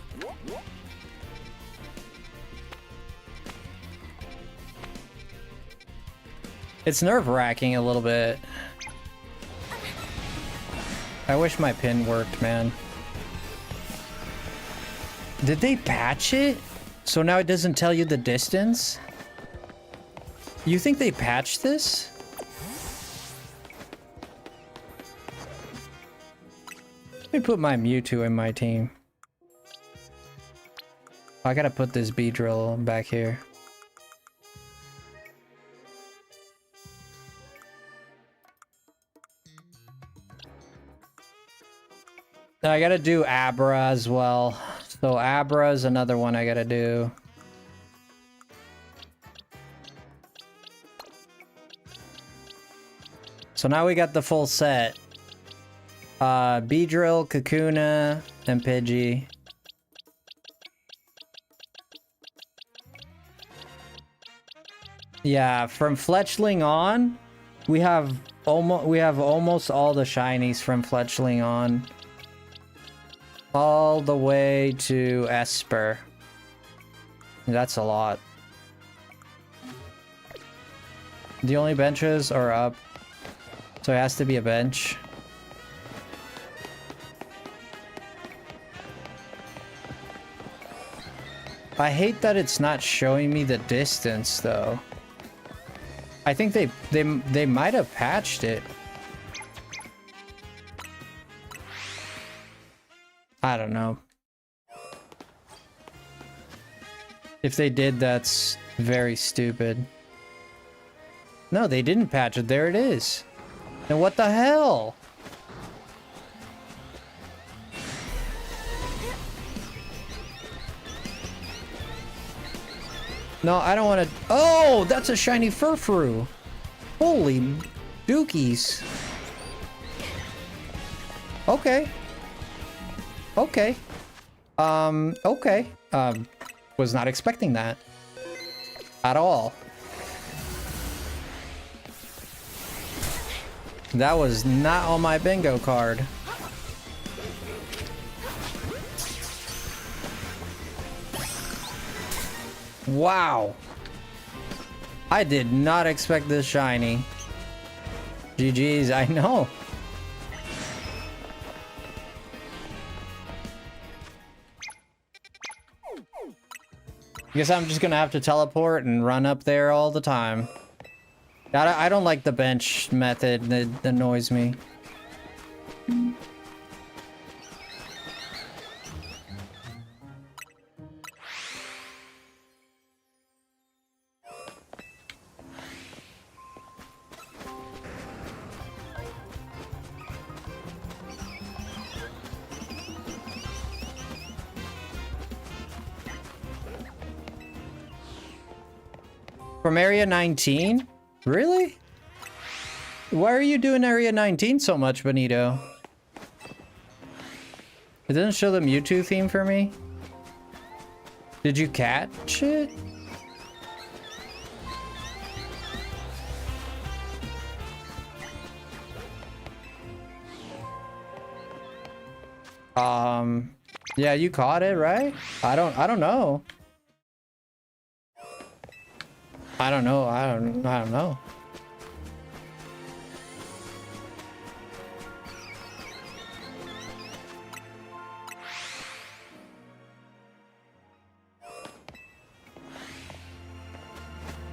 It's nerve-wracking a little bit. I wish my pin worked, man. Did they patch it? So now it doesn't tell you the distance? You think they patched this? Let me put my Mewtwo in my team. I gotta put this Beedrill back here. Now I gotta do Abra as well. So Abra is another one I gotta do. So now we got the full set. Beedrill, Kakuna, and Pidgey. Yeah, from Fletchling on, we have almost all the shinies from Fletchling on. All the way to Esper. That's a lot. The only benches are up. So it has to be a bench. I hate that it's not showing me the distance though. I think they might have patched it. I don't know. If they did, that's very stupid. No, they didn't patch it. There it is. And what the hell? No, I don't want to... Oh, that's a shiny Furfrou. Holy dookies. Okay. Okay. Okay. Was not expecting that. At all. That was not on my bingo card. Wow. I did not expect this shiny. GG's, I know. Guess I'm just gonna have to teleport and run up there all the time. I don't like the bench method. It annoys me. From Area 19? Really? Why are you doing Area 19 so much, Benito? It doesn't show the Mewtwo theme for me? Did you catch it? Yeah, you caught it, right? I don't know. I don't know. I don't know.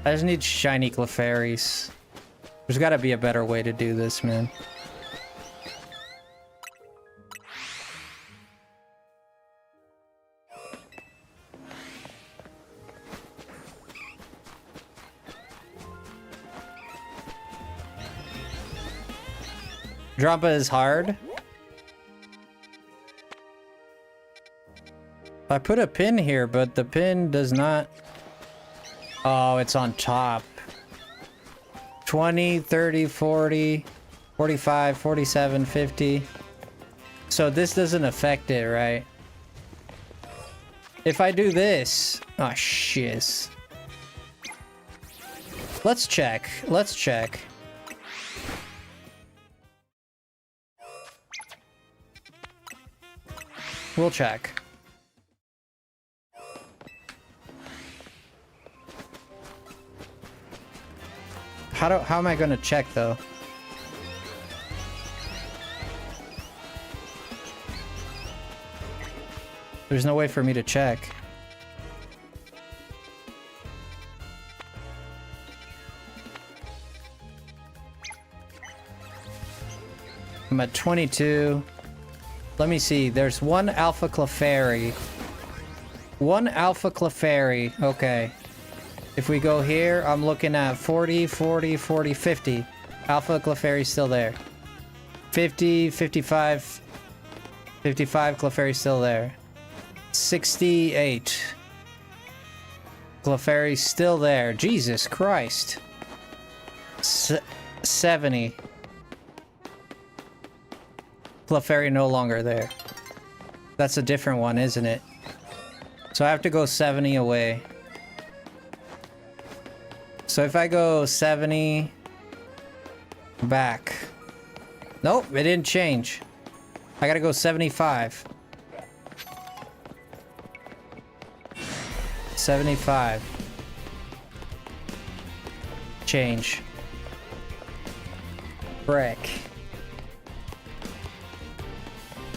I just need shiny Clefairies. There's got to be a better way to do this, man. Drampa is hard. I put a pin here, but the pin does not... Oh, it's on top. 20, 30, 40, 45, 47, 50. So this doesn't affect it, right? If I do this... Oh, shiz. Let's check. Let's check. We'll check. how am I gonna check though? There's no way for me to check. I'm at 22. Let me see. There's one Alpha Clefairy. One Alpha Clefairy. Okay. If we go here, I'm looking at 40, 40, 40, 50. Alpha Clefairy's still there. 50, 55. 55, Clefairy's still there. 68. Clefairy's still there. Jesus Christ. 70. Clefairy no longer there. That's a different one, isn't it? So I have to go 70 away. So if I go 70 back. Nope, it didn't change. I gotta go 75. 75. Change. Frick.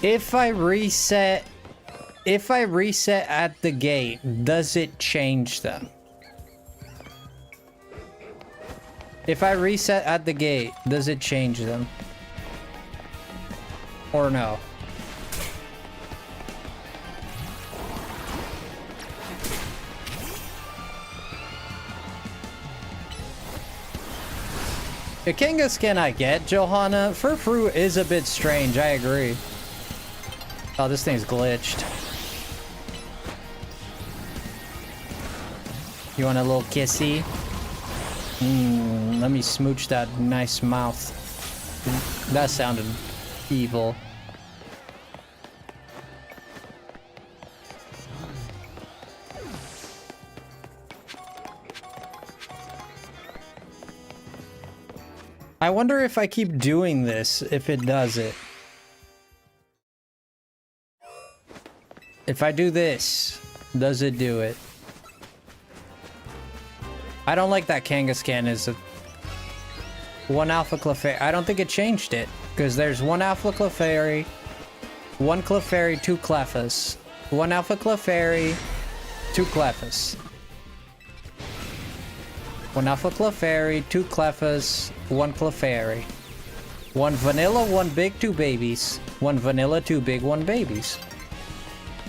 If I reset at the gate, does it change them? If I reset at the gate, does it change them? Or no? The Kangaskhan I get, Johanna. Furfru is a bit strange, I agree. Oh, this thing's glitched. You want a little kissy? Let me smooch that nice mouth. That sounded evil. I wonder if I keep doing this, if it does it. If I do this, does it do it? I don't like that Kangaskhan is a... One Alpha Clefairy. I don't think it changed it. Because there's one Alpha Clefairy, one Clefairy, two Clefas. One Alpha Clefairy, two Clefas. One Alpha Clefairy, two Clefas, one Clefairy. One vanilla, one big, two babies. One vanilla, two big, one babies.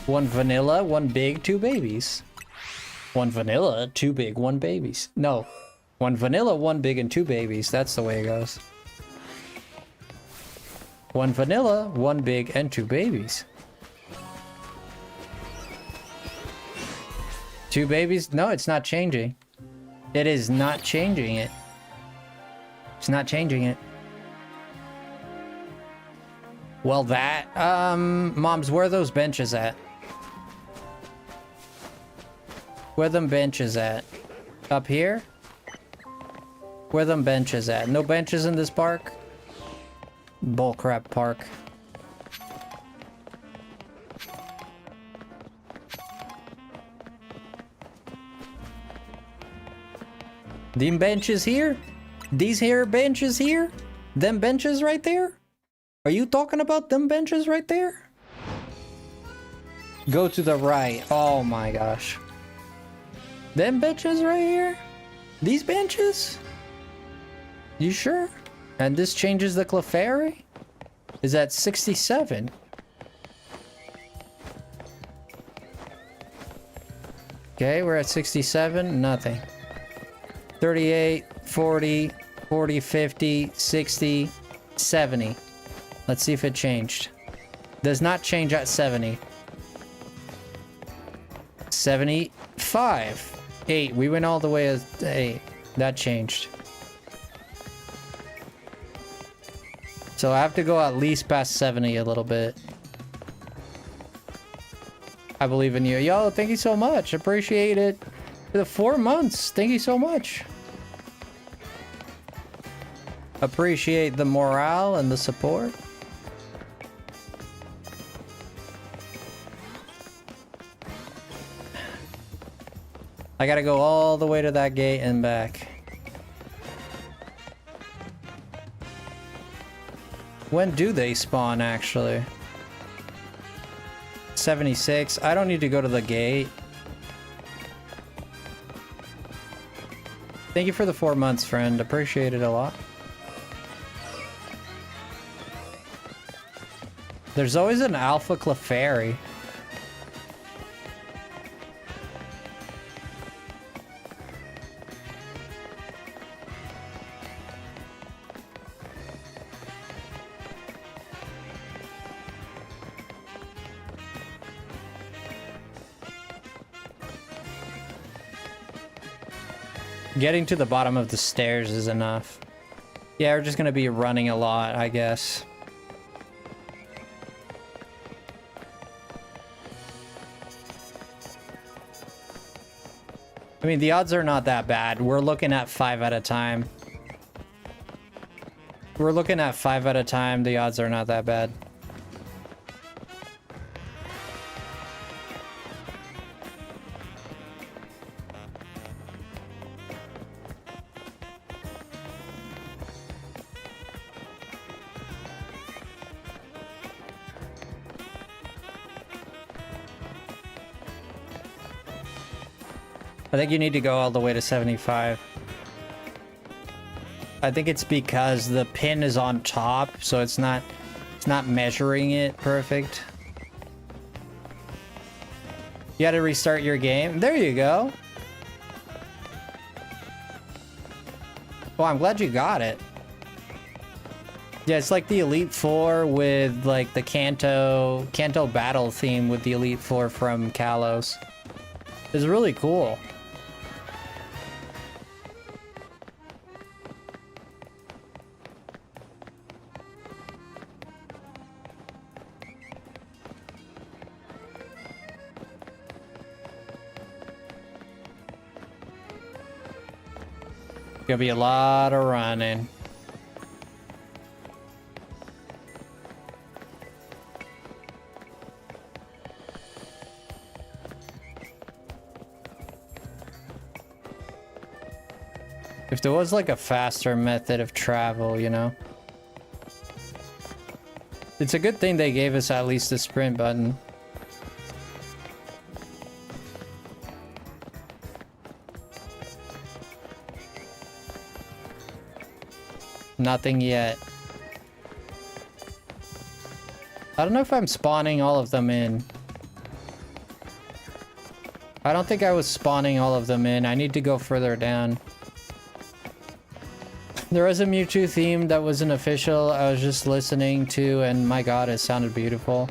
One vanilla, one big, two babies. One vanilla, two big, one babies. No. One vanilla, one big, and two babies. That's the way it goes. One vanilla, one big, and two babies. Two babies? No, it's not changing. It is not changing it. It's not changing it. Well, that, Moms, where are those benches at? Where them benches at? Up here? Where them benches at? No benches in this park? Bullcrap park. Them benches here? These here benches here? Them benches right there? Are you talking about them benches right there? Go to the right. Oh my gosh. Them benches right here? These benches? You sure? And this changes the Clefairy? Is that 67? Okay, we're at 67. Nothing. 38, 40, 40, 50, 60, 70. Let's see if it changed. Does not change at 70. 75. 8. We went all the way to 8. That changed. So I have to go at least past 70 a little bit. I believe in you. Yo, thank you so much. Appreciate it. For the 4 months. Thank you so much. Appreciate the morale and the support. I gotta go all the way to that gate and back. When do they spawn, actually? 76. I don't need to go to the gate. Thank you for the 4 months, friend. Appreciate it a lot. There's always an Alpha Clefairy. Getting to the bottom of the stairs is enough. Yeah, we're just gonna be running a lot, I guess. I mean, the odds are not that bad. We're looking at 5 at a time. We're looking at 5 at a time. The odds are not that bad. I think you need to go all the way to 75. I think it's because the pin is on top, so it's not measuring it perfect. You gotta restart your game. There you go. Well, I'm glad you got it. Yeah, it's like the Elite Four with like the Kanto battle theme with the Elite Four from Kalos. It's really cool. Gonna be a lot of running. If there was like a faster method of travel, you know? It's a good thing they gave us at least the sprint button. Nothing yet. I don't know if I'm spawning all of them in. I don't think I was spawning all of them in. I need to go further down. There was a Mewtwo theme that wasn't official. I was just listening to, and my god, it sounded beautiful.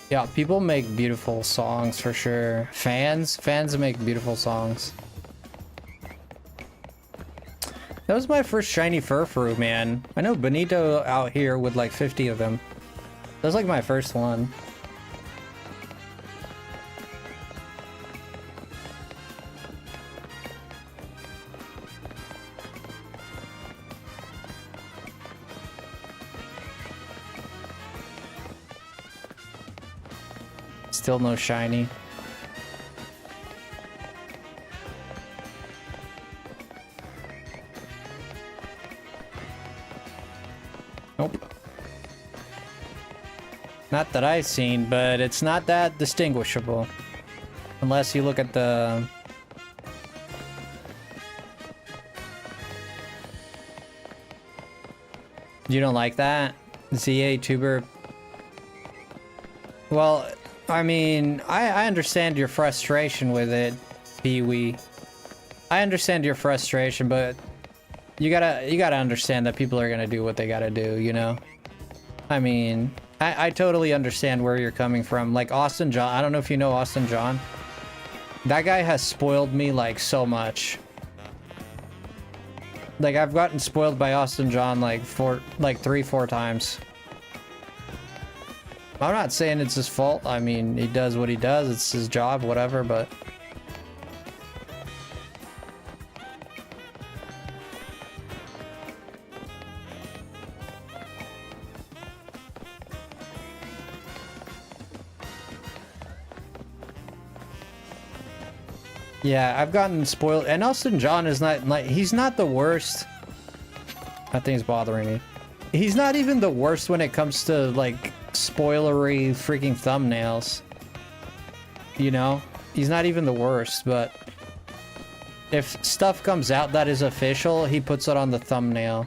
Yeah, people make beautiful songs for sure. Fans make beautiful songs. That was my first shiny Furfru, man. I know Benito out here with like 50 of them. That was like my first one. Still no shiny. Nope. Not that I've seen, but it's not that distinguishable. Unless you look at the... You don't like that? ZA tuber? Well, I mean, I understand your frustration with it, Pee-wee. I understand your frustration, but you gotta understand that people are gonna do what they gotta do, you know? I mean, I totally understand where you're coming from. Like Austin John, I don't know if you know Austin John. That guy has spoiled me like so much. Like I've gotten spoiled by Austin John like 3-4 times. I'm not saying it's his fault. I mean, he does what he does. It's his job, whatever, but... Yeah, I've gotten spoiled. And Austin John is not, like, he's not the worst. That thing's bothering me. He's not even the worst when it comes to, like, spoilery freaking thumbnails. You know? He's not even the worst, but if stuff comes out that is official, he puts it on the thumbnail.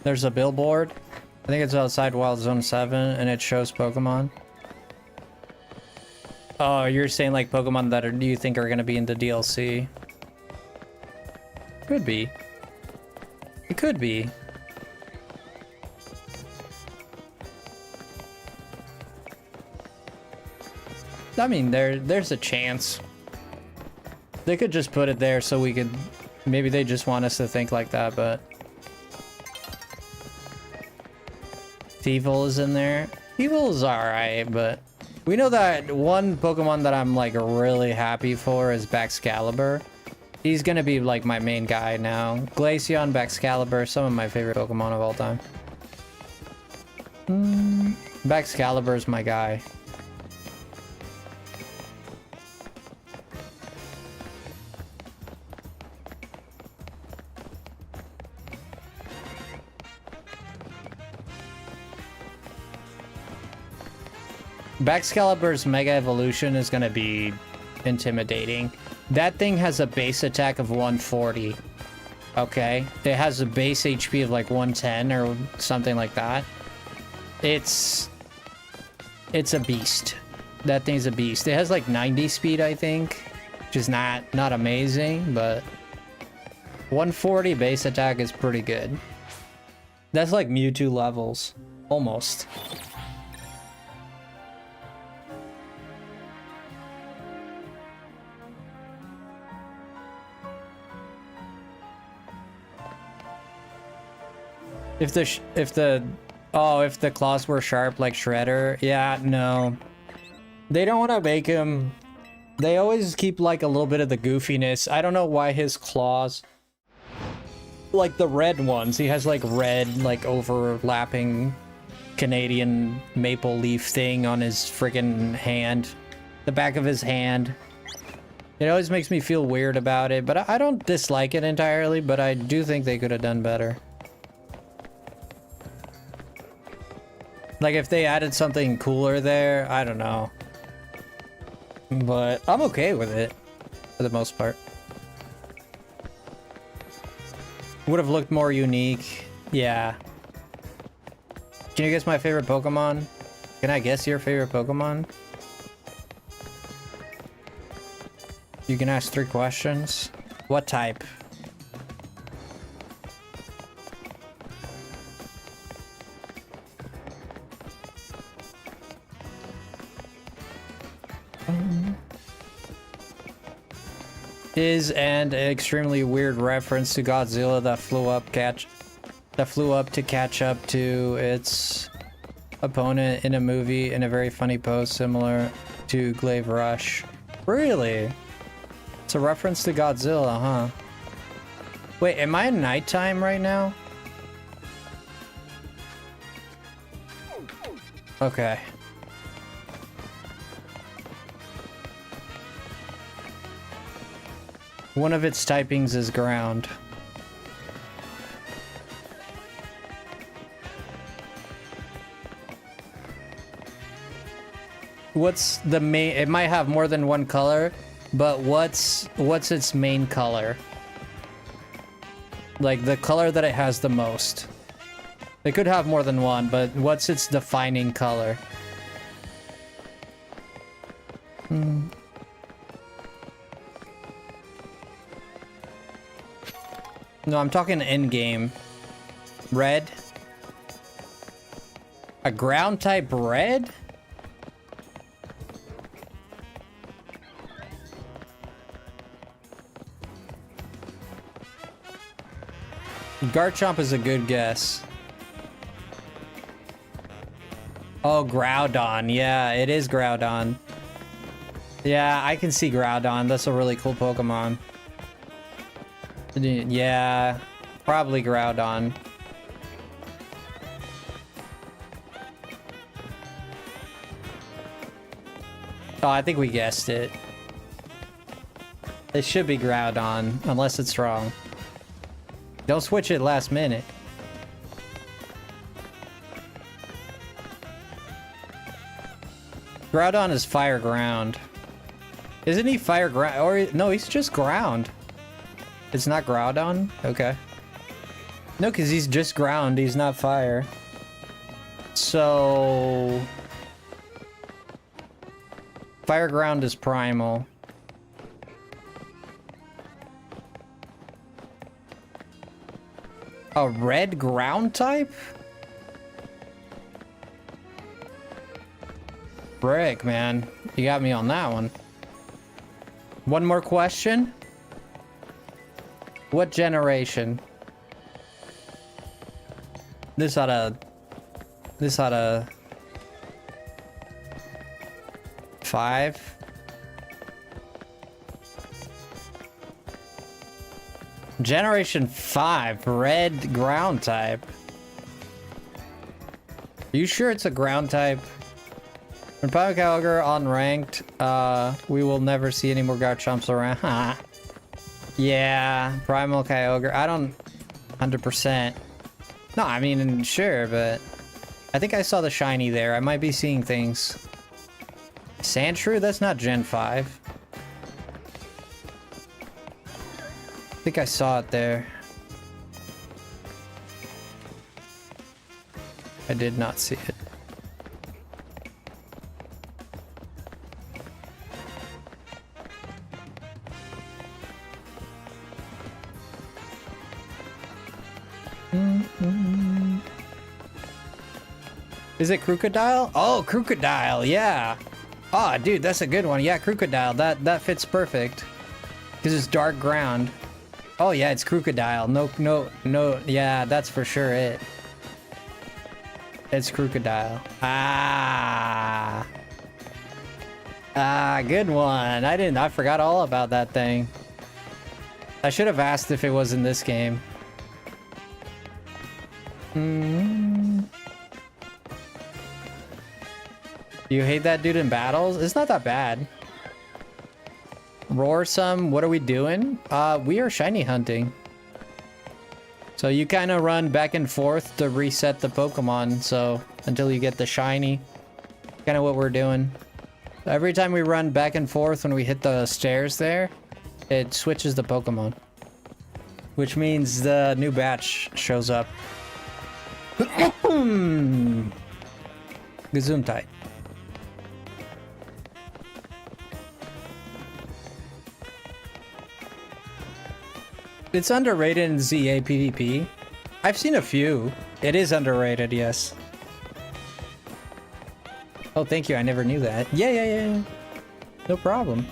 There's a billboard. I think it's outside Wild Zone 7, and it shows Pokemon. Oh, you're saying like Pokemon that you think are gonna be in the DLC? Could be. It could be. I mean, there's a chance. They could just put it there so we could... Maybe they just want us to think like that, but... Evil is in there. Evil is alright, but we know that one Pokemon that I'm like really happy for is Baxcalibur. He's gonna be like my main guy now. Glaceon, Baxcalibur, some of my favorite Pokemon of all time. Baxcalibur is my guy. Baxcalibur's Mega Evolution is gonna be intimidating. That thing has a base attack of 140. Okay? It has a base HP of like 110 or something like that. It's a beast. That thing's a beast. It has like 90 speed, I think, which is not amazing, but 140 base attack is pretty good. That's like Mewtwo levels. Almost. If the claws were sharp like Shredder, yeah, no. They don't want to make him... They always keep like a little bit of the goofiness. I don't know why his claws... Like the red ones, he has like red, like overlapping Canadian maple leaf thing on his friggin' hand. The back of his hand. It always makes me feel weird about it, but I don't dislike it entirely, but I do think they could have done better. Like, if they added something cooler there, I don't know. But I'm okay with it, for the most part. Would have looked more unique. Yeah. Can you guess my favorite Pokemon? Can I guess your favorite Pokemon? You can ask 3 questions. What type? Is an extremely weird reference to Godzilla that flew up to catch up to its opponent in a movie in a very funny pose similar to Glaive Rush. Really? It's a reference to Godzilla, huh? Wait, am I in nighttime right now? Okay. One of its typings is ground. What's the main... It might have more than one color, but what's its main color? Like, the color that it has the most. It could have more than one, but what's its defining color? No, I'm talking in-game. Red? A ground type red? Garchomp is a good guess. Oh, Groudon. Yeah, it is Groudon. Yeah, I can see Groudon. That's a really cool Pokemon. Yeah, probably Groudon. Oh, I think we guessed it. It should be Groudon, unless it's wrong. Don't switch it last minute. Groudon is fire ground. Isn't he fire ground? Or no, he's just ground. It's not Groudon? Okay. No, because he's just ground. He's not fire. So... fire ground is primal. A red ground type? Frick, man. You got me on that one. One more question. What generation? This oughta... 5? Generation 5, red ground type. Are you sure it's a ground type? When Primal Kyogre unranked, we will never see any more Garchomps around. Yeah, Primal Kyogre. I don't... 100%. No, I mean, sure, but... I think I saw the shiny there. I might be seeing things. Sandshrew? That's not Gen 5. I think I saw it there. I did not see it. Is it Crocodile? Oh, Crocodile, yeah. Oh, dude, that's a good one. Yeah, Crocodile. That fits perfect. Because it's dark ground. Oh, yeah, it's Crocodile. No. Yeah, that's for sure it. It's Crocodile. Ah, good one. I forgot all about that thing. I should have asked if it was in this game. You hate that dude in battles? It's not that bad. Roar some. What are we doing? We are shiny hunting. So you kind of run back and forth to reset the Pokemon. So until you get the shiny. Kind of what we're doing. Every time we run back and forth when we hit the stairs there, it switches the Pokemon. Which means the new batch shows up. Gesundheit. It's underrated in ZA PvP. I've seen a few. It is underrated, yes. Oh, thank you. I never knew that. Yeah. No problem.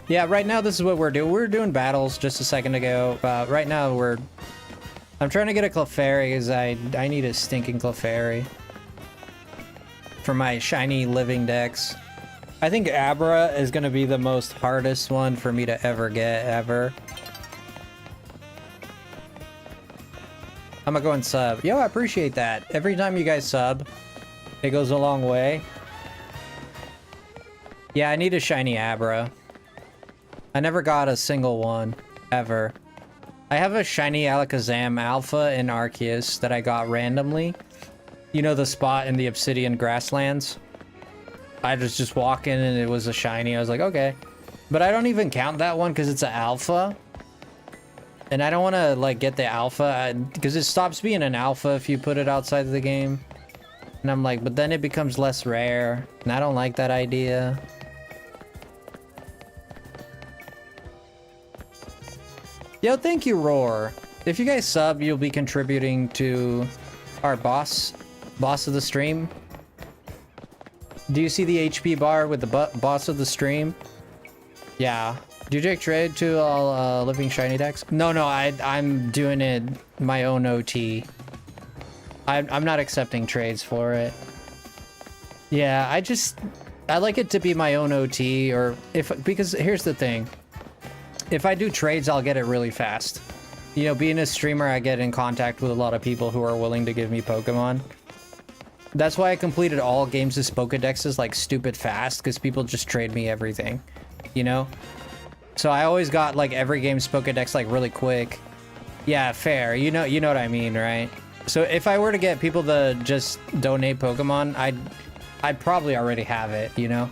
Yeah, right now this is what we're doing. We were doing battles just a second ago. Right now I'm trying to get a Clefairy because I need a stinking Clefairy for my shiny living dex. I think Abra is going to be the most hardest one for me to ever get, ever. I'm gonna go and sub. Yo, I appreciate that. Every time you guys sub, it goes a long way. Yeah, I need a shiny Abra. I never got a single one, ever. I have a shiny Alakazam Alpha in Arceus that I got randomly. You know the spot in the Obsidian Grasslands? I was just walking and it was a shiny. I was like, okay. But I don't even count that one because it's an Alpha. And I don't want to, like, get the alpha, because it stops being an alpha if you put it outside of the game. And I'm like, but then it becomes less rare. And I don't like that idea. Yo, thank you, Roar. If you guys sub, you'll be contributing to our boss of the stream. Do you see the HP bar with the boss of the stream? Yeah. Do you take trade to all living shiny decks? No, I'm doing it my own OT. I'm not accepting trades for it. Yeah, I like it to be my own OT, or because here's the thing. If I do trades, I'll get it really fast. You know, being a streamer, I get in contact with a lot of people who are willing to give me Pokemon. That's why I completed all games as Pokedexes like stupid fast, because people just trade me everything, you know? So I always got like every game's Pokedex like really quick. Yeah, fair. You know what I mean, right? So if I were to get people to just donate Pokemon, I'd probably already have it, you know?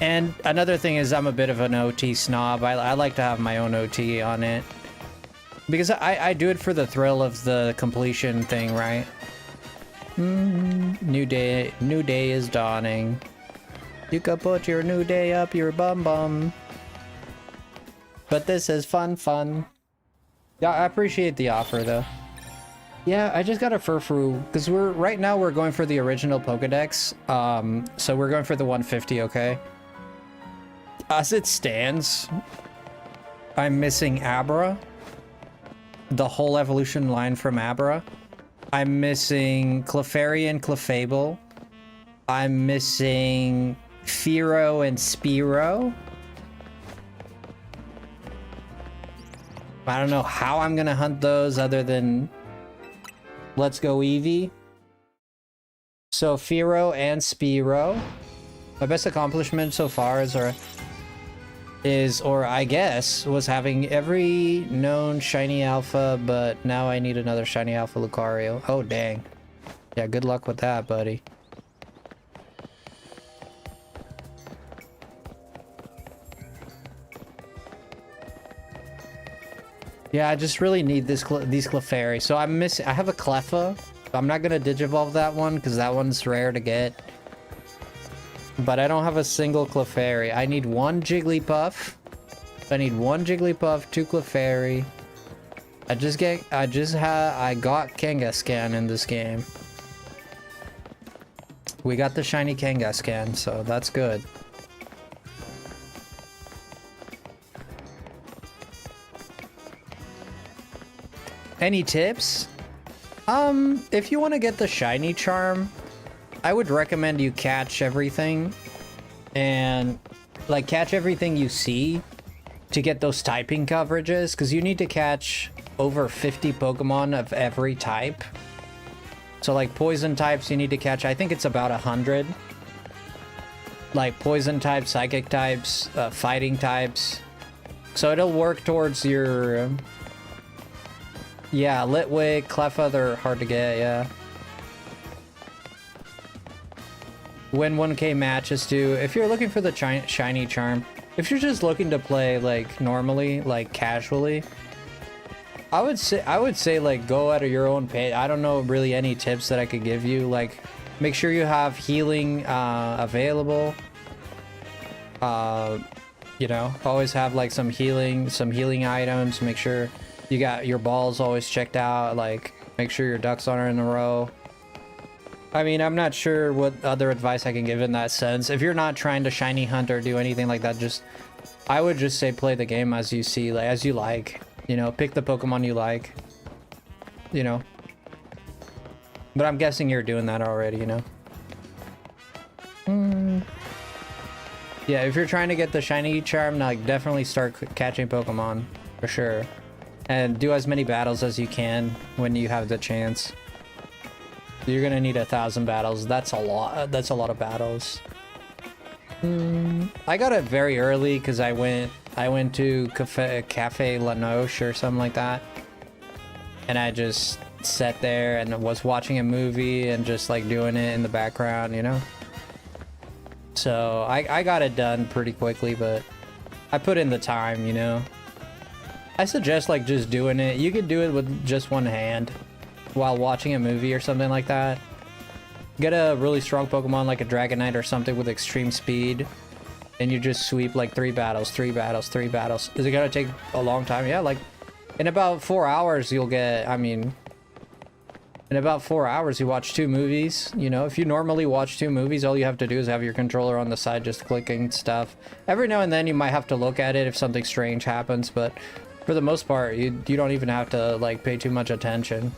And another thing is I'm a bit of an OT snob. I like to have my own OT on it. Because I do it for the thrill of the completion thing, right? New day is dawning. You could put your new day up your bum bum. But this is fun. Yeah, I appreciate the offer though. Yeah, I just got a Furfrou because right now we're going for the original Pokedex. So we're going for the 150, okay? As it stands, I'm missing Abra. The whole evolution line from Abra. I'm missing Clefairy and Clefable. I'm missing Fearow and Spearow. I don't know how I'm gonna hunt those other than Let's Go Eevee. So Fearow and Spearow. My best accomplishment so far or I guess was having every known shiny alpha, but now I need another shiny alpha Lucario. Oh dang. Yeah, good luck with that, buddy. Yeah, I just really need these Clefairy. So I have a Cleffa. I'm not gonna Digivolve that one because that one's rare to get. But I don't have a single Clefairy. I need one Jigglypuff. I need one Jigglypuff, two Clefairy. I got Kangaskhan in this game. We got the shiny Kangaskhan, so that's good. Any tips? If you want to get the shiny charm, I would recommend you catch everything and like catch everything you see to get those typing coverages, because you need to catch over 50 Pokemon of every type. So like poison types, you need to catch, I think it's about 100. Like poison types, psychic types, fighting types. So it'll work towards your... Yeah, Litwick, Cleffa, they're hard to get, yeah. Win 1K matches too. If you're looking for the shiny charm, if you're just looking to play like normally, like casually, I would say like go out of your own pace. I don't know really any tips that I could give you. Like make sure you have healing available. You know, always have like some healing items. Make sure you got your balls always checked out. Like make sure your ducks are in a row. I mean, I'm not sure what other advice I can give in that sense. If you're not trying to shiny hunt or do anything like that, I would just say play the game as you see, like, as you like. You know, pick the Pokemon you like. You know. But I'm guessing you're doing that already, you know. Yeah, if you're trying to get the shiny charm, like definitely start catching Pokemon for sure. And do as many battles as you can when you have the chance. You're gonna need 1,000 battles. That's a lot. That's a lot of battles. I got it very early because I went to Cafe La Noche or something like that, and I just sat there and was watching a movie and just like doing it in the background, you know. So I got it done pretty quickly, but I put in the time, you know. I suggest like just doing it. You could do it with just one hand while watching a movie or something like that. Get a really strong Pokemon like a Dragonite or something with extreme speed, and you just sweep like 3 battles. Is it gonna take a long time? Yeah, like in about 4 hours you'll get, I mean, in about 4 hours you watch 2 movies. You know, if you normally watch 2 movies, all you have to do is have your controller on the side just clicking stuff. Every now and then you might have to look at it if something strange happens, but for the most part you don't even have to like pay too much attention.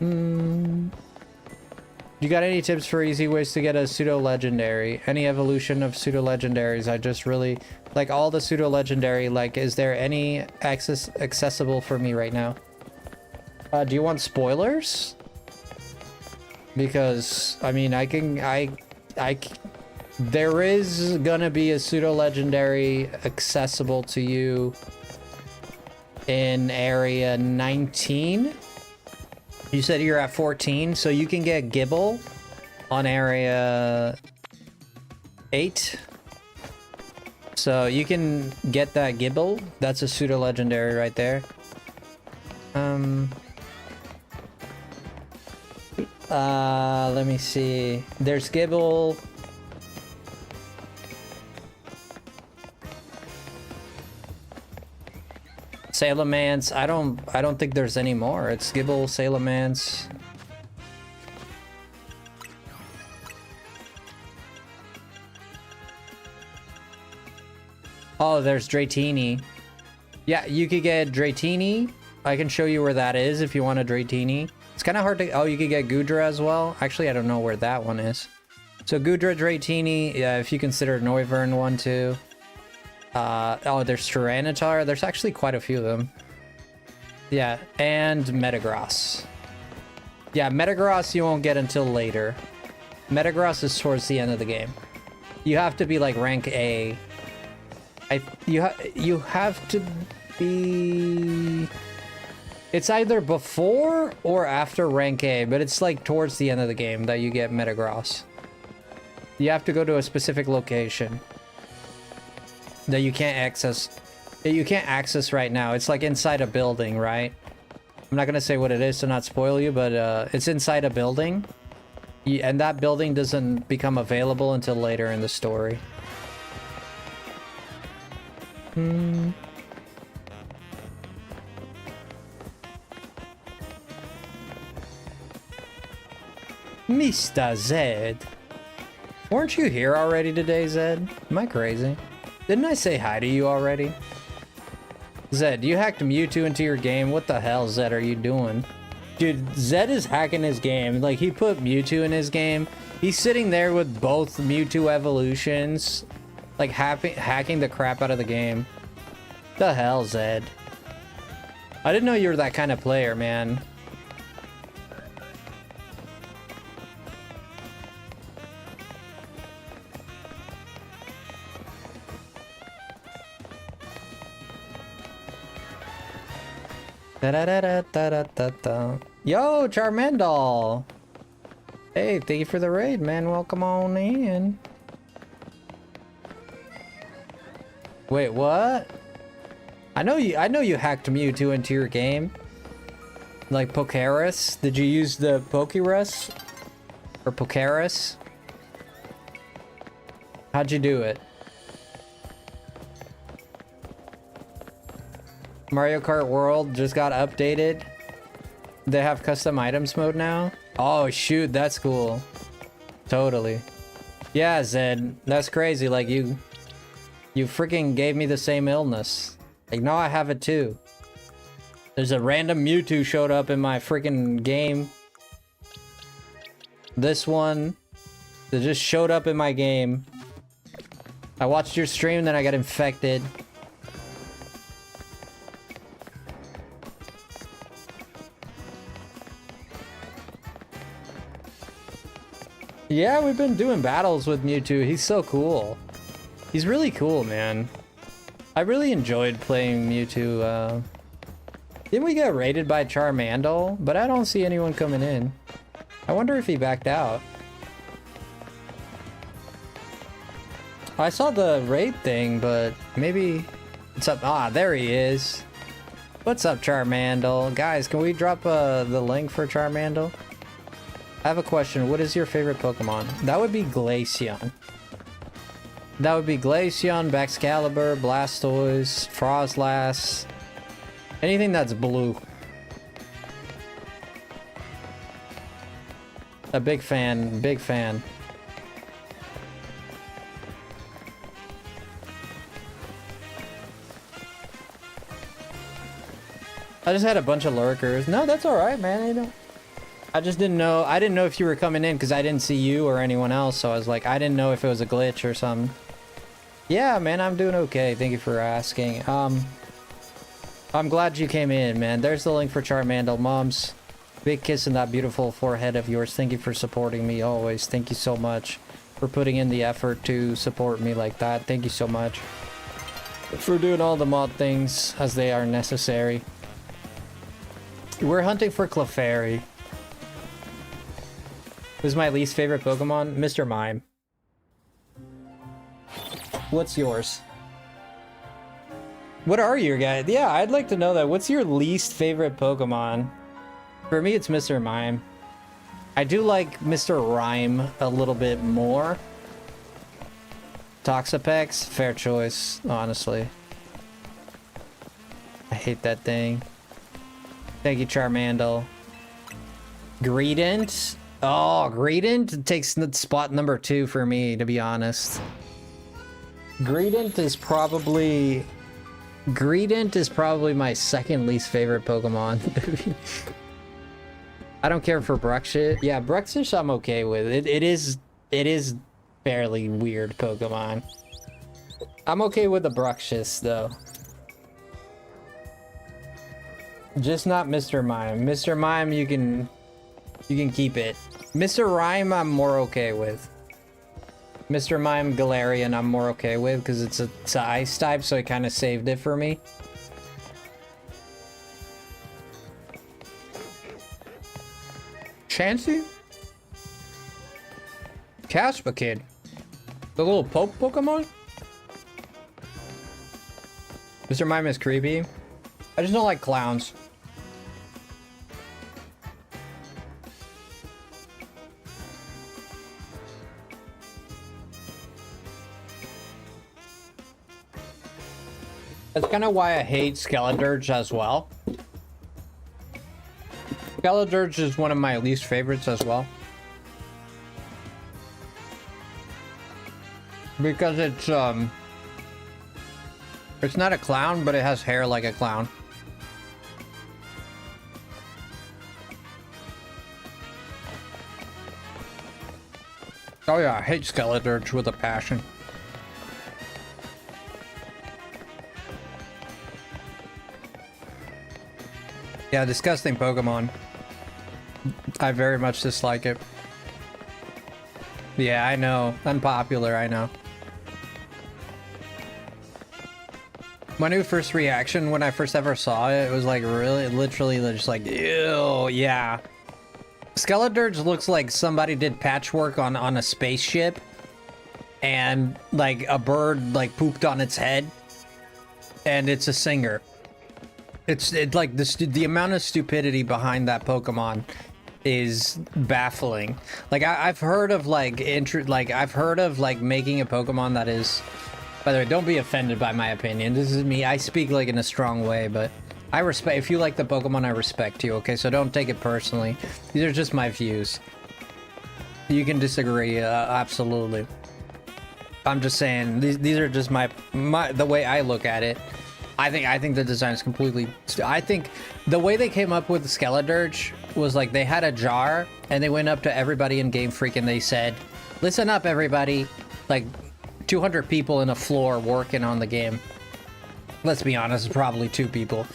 You got any tips for easy ways to get a pseudo-legendary? Any evolution of pseudo-legendaries? I just really like all the pseudo-legendary. Like, is there any accessible for me right now? Do you want spoilers? because I mean there is gonna be a pseudo legendary accessible to you in area 19. You said you're at 14, so you can get Gibble on area 8. So you can get that Gibble. That's a pseudo legendary right there. Let me see. There's Gibble. Salamence. I don't think there's any more. It's Gibble, Salamence. Oh, there's Dratini. Yeah, you could get Dratini. I can show you where that is if you want a Dratini. It's kind of hard to... Oh, you could get Goodra as well. Actually, I don't know where that one is. So Goodra, Dratini, yeah, if you consider Noivern one too. Oh, there's Tyranitar. There's actually quite a few of them. Yeah, and Metagross. Yeah, Metagross you won't get until later. Metagross is towards the end of the game. You have to be like rank A. You have to be... It's either before or after rank A, but it's like towards the end of the game that you get Metagross. You have to go to a specific location that you can't access right now. It's like inside a building, right? I'm not gonna say what it is to not spoil you, but it's inside a building, and that building doesn't become available until later in the story. Mr. Zed. Weren't you here already today, Zed? Am I crazy? Didn't I say hi to you already? Zed, you hacked Mewtwo into your game. What the hell, Zed, are you doing? Dude, Zed is hacking his game. Like, he put Mewtwo in his game. He's sitting there with both Mewtwo evolutions. Like, hacking the crap out of the game. The hell, Zed? I didn't know you were that kind of player, man. Da-da-da-da-da-da-da. Yo, Charmander! Hey, thank you for the raid, man. Welcome on in. Wait, what? I know you hacked Mewtwo into your game. Like Pokerus? Did you use the Pokerus? Or Pokerus? How'd you do it? Mario Kart World just got updated. They have custom items mode now. Oh shoot, that's cool. Totally. Yeah, Zed, that's crazy. Like you freaking gave me the same illness. Like now I have it too. There's a random Mewtwo showed up in my freaking game. This one that just showed up in my game. I watched your stream, then I got infected. Yeah, we've been doing battles with Mewtwo. He's so cool. He's really cool, man. I really enjoyed playing Mewtwo. Didn't we get raided by Charmander? But I don't see anyone coming in. I wonder if he backed out. I saw the raid thing, but maybe... What's up? Ah, there he is. What's up, Charmander? Guys, can we drop the link for Charmander? I have a question. What is your favorite Pokemon? That would be Glaceon. That would be Glaceon, Baxcalibur, Blastoise, Frostlass. Anything that's blue. A big fan, big fan. I just had a bunch of lurkers. No, that's alright, man. You know. I just didn't know. I didn't know if you were coming in because I didn't see you or anyone else. So I was like, I didn't know if it was a glitch or something. Yeah, man, I'm doing okay. Thank you for asking. I'm glad you came in, man. There's the link for Charmander, moms. Big kiss in that beautiful forehead of yours. Thank you for supporting me always. Thank you so much for putting in the effort to support me like that. Thank you so much for doing all the mod things as they are necessary. We're hunting for Clefairy. Who's my least favorite Pokemon? Mr. Mime. What's yours? What are your guys? Yeah, I'd like to know that. What's your least favorite Pokemon? For me, it's Mr. Mime. I do like Mr. Rhyme a little bit more. Toxapex, fair choice, honestly. I hate that thing. Thank you, Charmander. Greedent? Oh, Greedent takes spot number 2 for me, to be honest. Greedent is probably my second least favorite Pokemon. I don't care for Bruxish. Yeah, Bruxish I'm okay with. It is fairly weird Pokemon. I'm okay with the Bruxish though. Just not Mr. Mime. Mr. Mime you can keep it. Mr. Rhyme I'm more okay with. Mr. Mime Galarian I'm more okay with because it's an ice type, so it kind of saved it for me. Chansey? Casper Kid. The little Poke Pokemon? Mr. Mime is creepy. I just don't like clowns. That's kind of why I hate Skeledirge as well. Skeledirge is one of my least favorites as well. Because it's not a clown, but it has hair like a clown. Oh yeah, I hate Skeledirge with a passion. Yeah, disgusting Pokemon. I very much dislike it. Yeah, I know. Unpopular, I know. My new first reaction when I first ever saw it was like really, literally just like, ew, yeah. Skeledirge looks like somebody did patchwork on a spaceship and like a bird like pooped on its head and it's a singer. It's like the amount of stupidity behind that Pokemon is baffling. Like I've heard of like I've heard of like making a Pokemon that is. By the way, don't be offended by my opinion. This is me. I speak like in a strong way, but I respect. If you like the Pokemon, I respect you. Okay, so don't take it personally. These are just my views. You can disagree, absolutely. I'm just saying these are just my the way I look at it. I think the design is completely. I think the way they came up with the Skeledirge was like they had a jar and they went up to everybody in Game Freak and they said, "Listen up, everybody!" Like 200 people in a floor working on the game. Let's be honest, probably 2 people.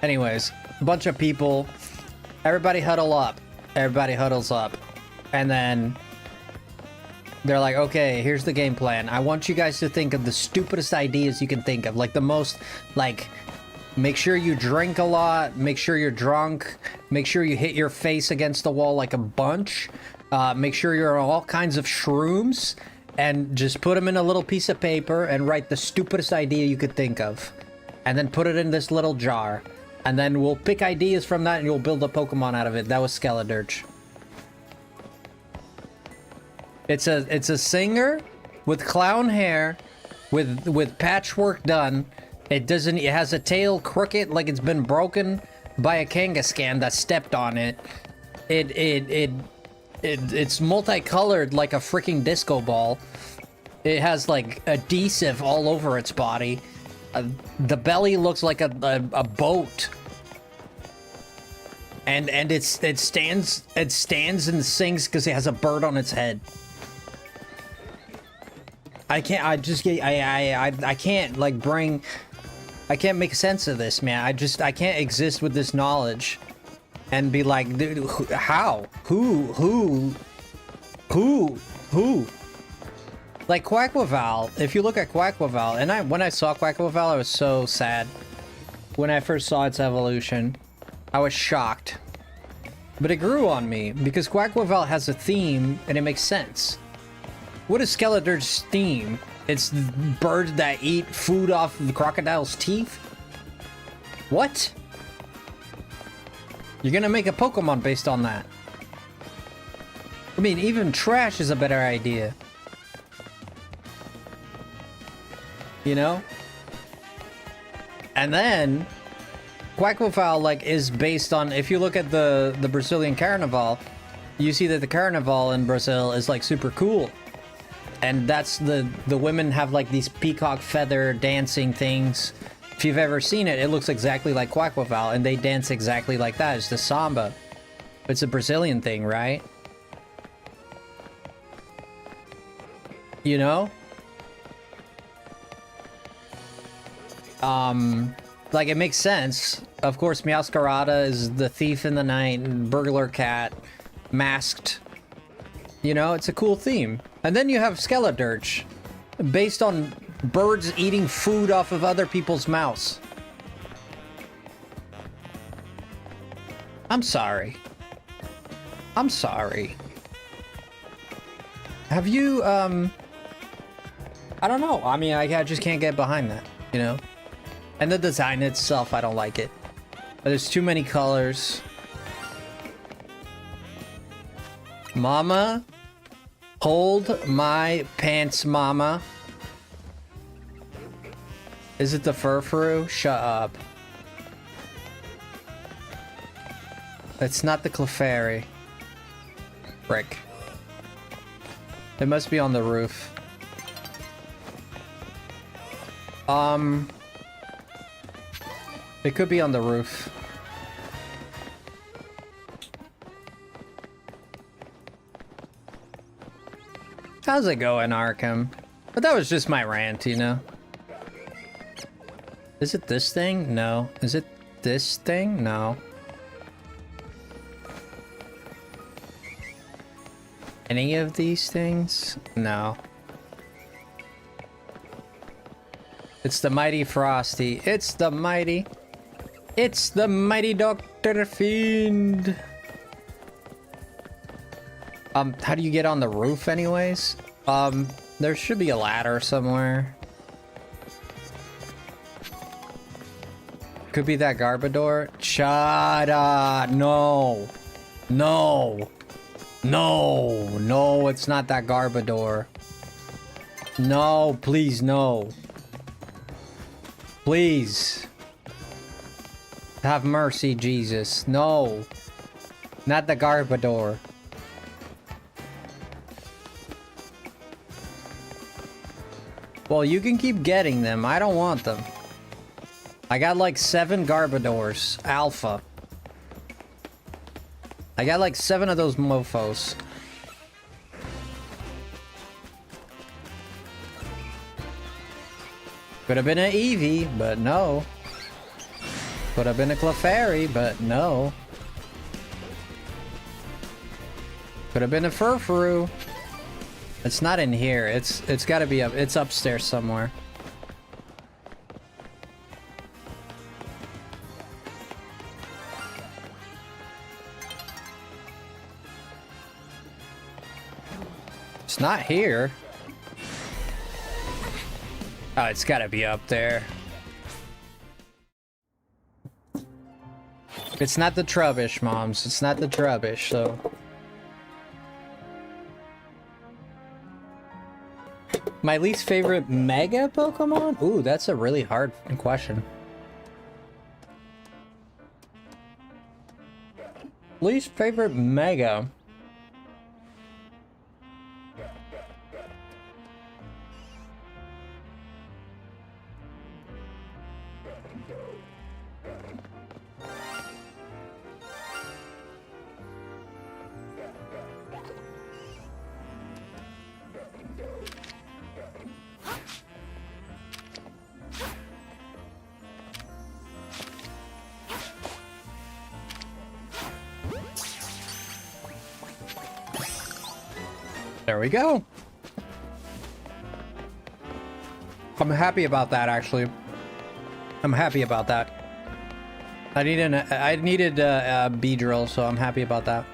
Anyways, a bunch of people. Everybody huddle up. Everybody huddles up, and then they're like, okay, here's the game plan. I want you guys to think of the stupidest ideas you can think of. Like the most, like, make sure you drink a lot, make sure you're drunk, make sure you hit your face against the wall like a bunch, make sure you're on all kinds of shrooms, and just put them in a little piece of paper and write the stupidest idea you could think of. And then put it in this little jar. And then we'll pick ideas from that and you'll build a Pokemon out of it. That was Skeledirge. It's a singer with clown hair, with patchwork done. It has a tail crooked like it's been broken by a Kangaskhan that stepped on it. It's multicolored like a freaking disco ball. It has like adhesive all over its body. The belly looks like a boat. And it stands and sings because it has a bird on its head. I can't make sense of this, man. I can't exist with this knowledge. and be like, dude, how? Who? Like Quackwaval, if you look at Quackwaval, and when I saw Quackwaval, I was so sad. When I first saw its evolution, I was shocked. But it grew on me, because Quackwaval has a theme, and it makes sense. What is Skeletor's theme? It's birds that eat food off of the crocodile's teeth? What? You're gonna make a Pokemon based on that. I mean, even trash is a better idea. You know? And then Quackwaval like is based on, if you look at the Brazilian Carnival, you see that the Carnival in Brazil is like super cool. And that's the women have like these peacock feather dancing things. If you've ever seen it, it looks exactly like Quackwaval, and they dance exactly like that. It's the samba. It's a Brazilian thing, right? You know? Like, it makes sense. Of course, Meowscarada is the thief in the night, and burglar cat, masked. You know, it's a cool theme. And then you have Skeledirge, based on birds eating food off of other people's mouths. I'm sorry. I'm sorry. Have you, I don't know. I mean, I just can't get behind that, you know? And the design itself, I don't like it. There's too many colors. Mama, hold my pants, mama. Is it the Furfuru? Shut up. It's not the Clefairy. Frick. It must be on the roof. It could be on the roof. How's it going, Arkham? But that was just my rant, you know? Is it this thing? No. Is it this thing? No. Any of these things? No. It's the mighty Frosty. It's the mighty Dr. Fiend. How do you get on the roof anyways? There should be a ladder somewhere. Could be that Garbodor. Shut up. No. No. No. No, it's not that Garbodor. No, please, no. Please. Have mercy, Jesus. No. Not the Garbodor. Well, you can keep getting them. I don't want them. I got like 7 Garbodors. Alpha. I got like 7 of those mofos. Could have been an Eevee, but no. Could have been a Clefairy, but no. Could have been a Furfuru. It's not in here. It's got to be up. It's upstairs somewhere. It's not here. Oh, it's got to be up there. It's not the Trubbish, moms. It's not the Trubbish, so. My least favorite Mega Pokemon? Ooh, that's a really hard question. Least favorite Mega? There we go. I'm happy about that, actually. I'm happy about that. I needed a bee drill, so I'm happy about that.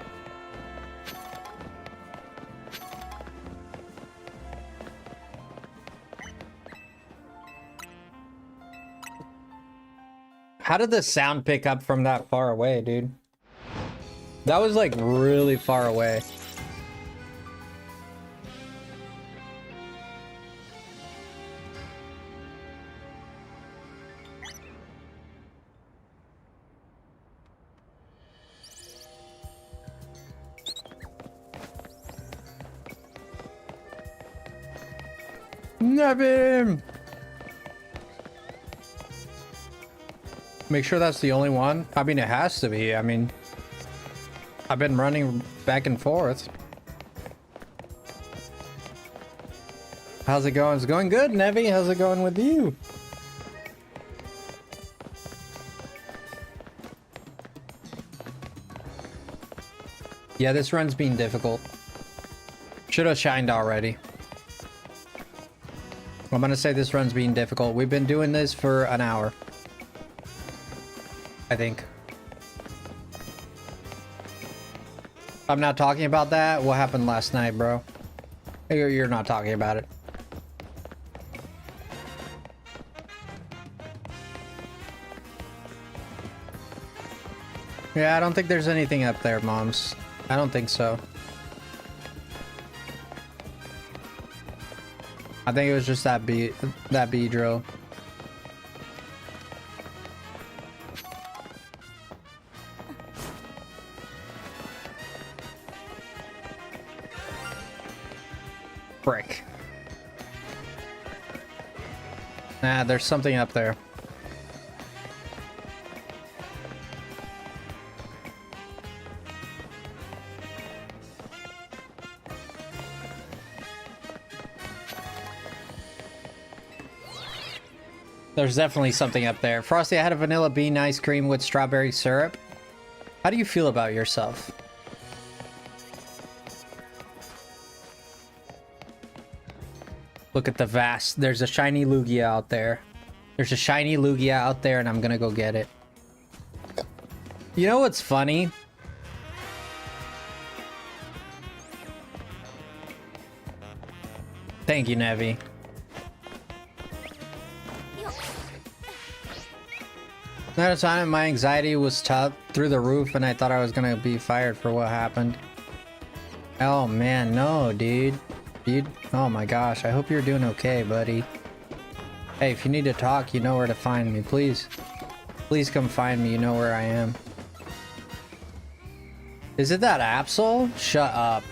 How did the sound pick up from that far away, dude? That was like really far away. Never. Make sure that's the only one. I mean, it has to be. I mean, I've been running back and forth. How's it going? It's going good, Nevi. How's it going with you? Yeah, this run's being difficult. Should have shined already. I'm gonna say this run's being difficult. We've been doing this for an hour, I think. I'm not talking about that. What happened last night, bro? You're not talking about it. Yeah, I don't think there's anything up there, moms. I don't think so. I think it was just that bee drill. Frick. Nah, there's something up there. There's definitely something up there. Frosty, I had a vanilla bean ice cream with strawberry syrup. How do you feel about yourself? Look at the vast. There's a shiny Lugia out there. There's a shiny Lugia out there, and I'm gonna go get it. You know what's funny? Thank you, Nevi. That time my anxiety was tough through the roof, and I thought I was gonna be fired for what happened. Oh man, no, dude. Oh my gosh, I hope you're doing okay, buddy. Hey, if you need to talk, you know where to find me. Please come find me. You know where I am. Is it that Absol? Shut up.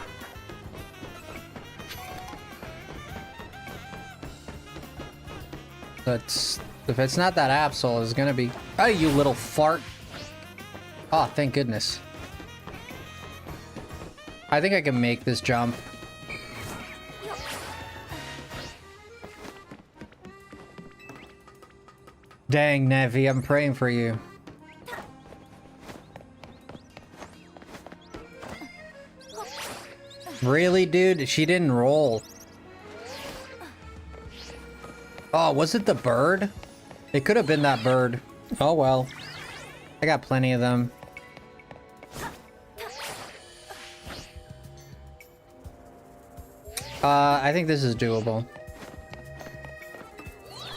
If it's not that Absol, it's gonna be... Oh, you little fart. Oh, thank goodness. I think I can make this jump. Dang, Nevi, I'm praying for you. Really, dude? She didn't roll. Oh, was it the bird? It could have been that bird. Oh well. I got plenty of them. I think this is doable.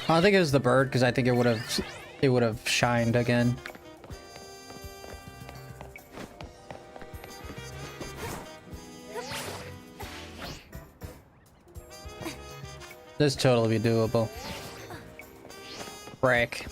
I don't think it was the bird because I think it would have shined again. This totally be doable. Break.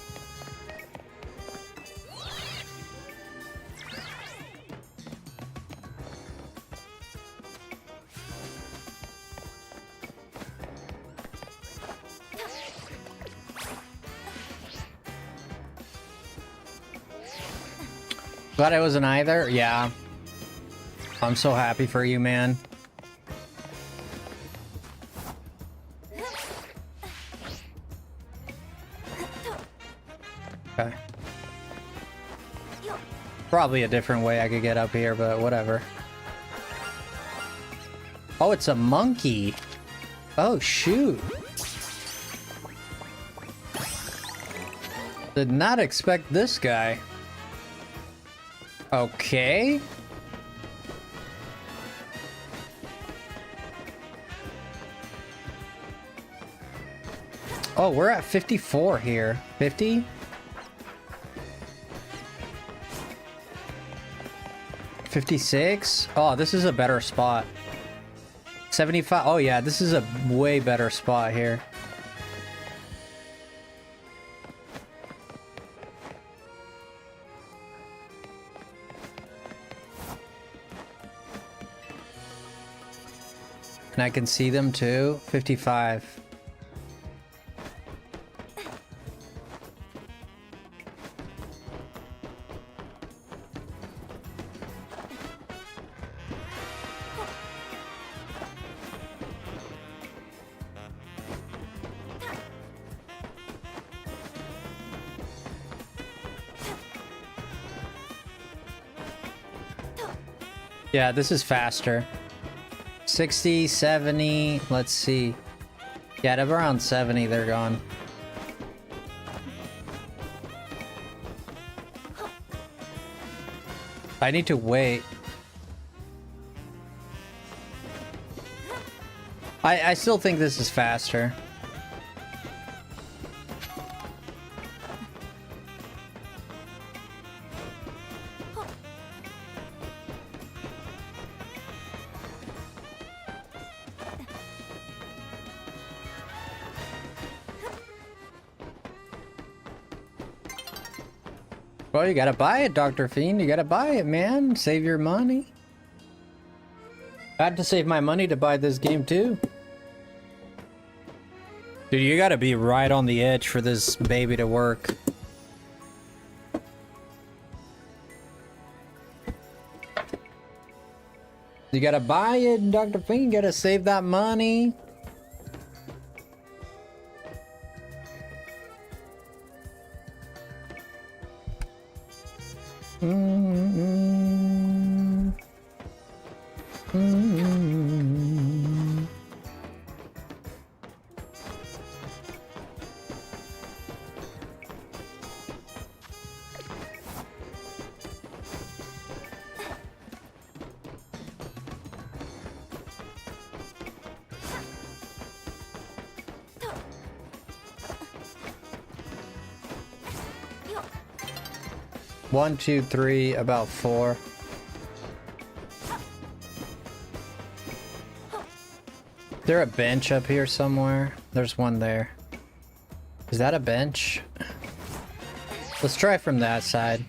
Glad I wasn't either. Yeah. I'm so happy for you, man. Okay. Probably a different way I could get up here, but whatever. Oh, it's a monkey. Oh, shoot. Did not expect this guy. Okay. Oh, we're at 54 here. 50? 56? Oh, this is a better spot. 75. Oh, yeah, this is a way better spot here. And I can see them too. 55. Yeah, this is faster. 60, 70, let's see. Yeah, at around 70, they're gone. I need to wait. I still think this is faster. Well, you gotta buy it, Dr. Fiend. You gotta buy it, man. Save your money. I had to save my money to buy this game, too. Dude, you gotta be right on the edge for this baby to work. You gotta buy it, Dr. Fiend. You gotta save that money. One, two, three, about 4. Is there a bench up here somewhere? There's one there. Is that a bench? Let's try from that side.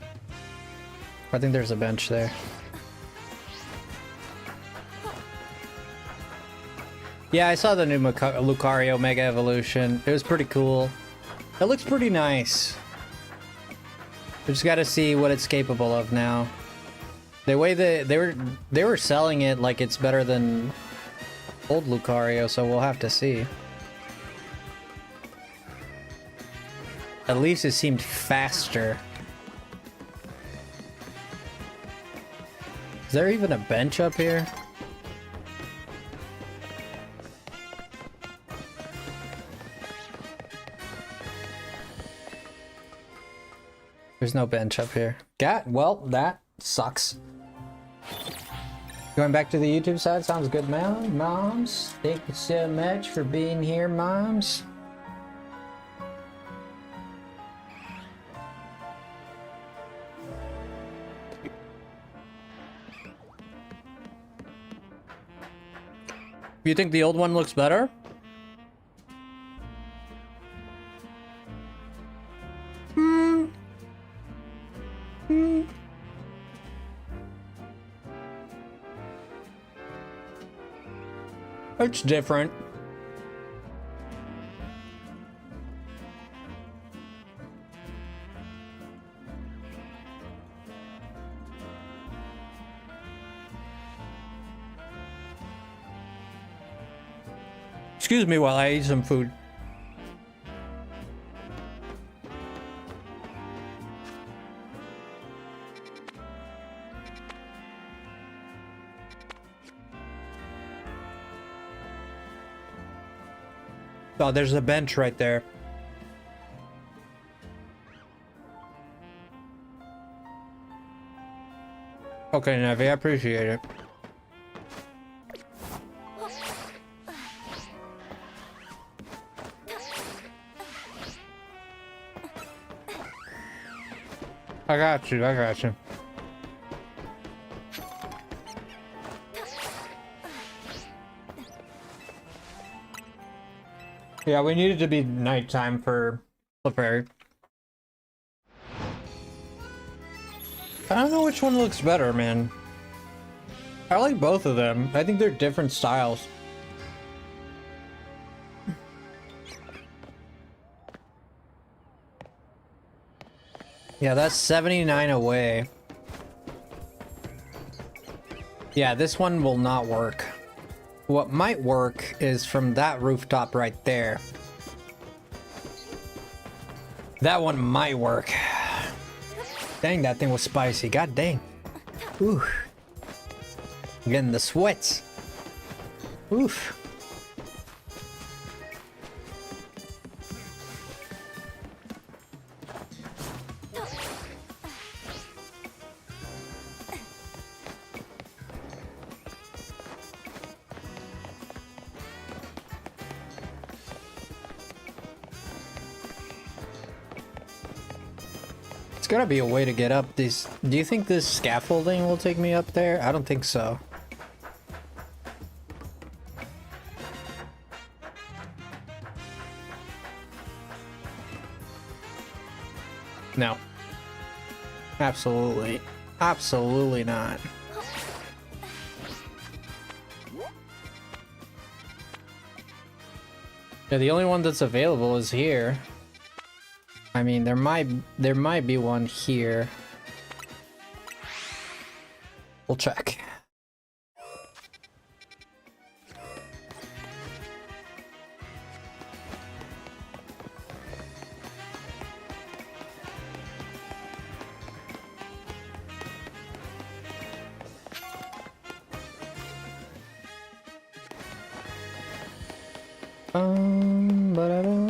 I think there's a bench there. Yeah, I saw the new Lucario Mega Evolution. It was pretty cool. It looks pretty nice. We just gotta see what it's capable of now. The way they were selling it like it's better than old Lucario, so we'll have to see. At least it seemed faster. Is there even a bench up here? There's no bench up here. Well, that sucks. Going back to the YouTube side, sounds good, man. Moms, thank you so much for being here, moms. You think the old one looks better? It's different. Excuse me while I eat some food. Oh, there's a bench right there. Okay, Nevi, I appreciate it. I got you, I got you. Yeah, we needed to be nighttime for Clefairy. I don't know which one looks better, man. I like both of them. I think they're different styles. Yeah, that's 79 away. Yeah, this one will not work. What might work is from that rooftop right there. That one might work. Dang, that thing was spicy. God dang. Ooh. I'm getting the sweats. Oof. Gotta be a way to get up these. Do you think this scaffolding will take me up there? I don't think so. No. Absolutely. Absolutely not. Yeah, the only one that's available is here. I mean, there might be one here. We'll check. Ba-da-da.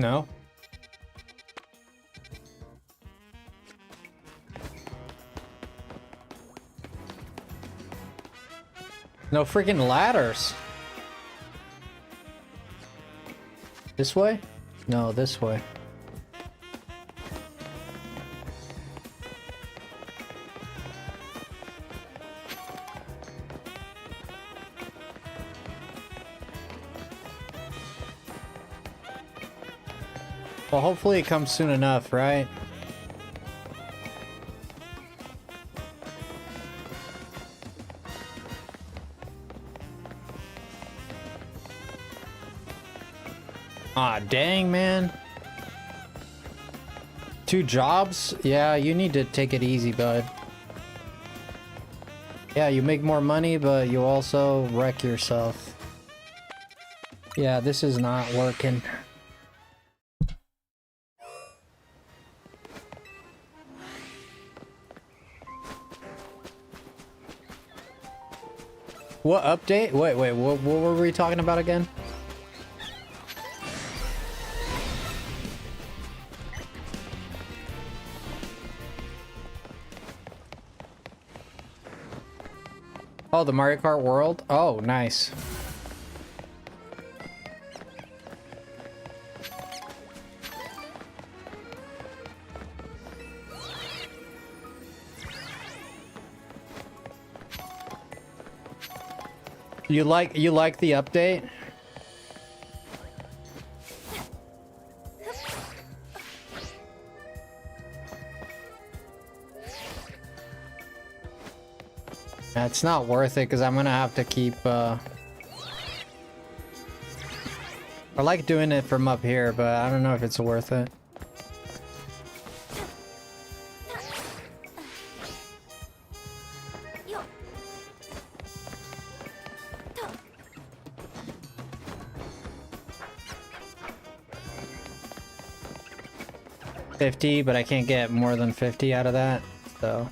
No. No freaking ladders. This way? No, this way. Well, hopefully it comes soon enough, right? Ah, dang, man. 2 jobs? Yeah, you need to take it easy, bud. Yeah, you make more money, but you also wreck yourself. Yeah, this is not working. What update? Wait, what were we talking about again? Oh, the Mario Kart World? Oh, nice. You like the update? Yeah, it's not worth it because I'm gonna have to keep I like doing it from up here, but I don't know if it's worth it. 50, but I can't get more than 50 out of that, so...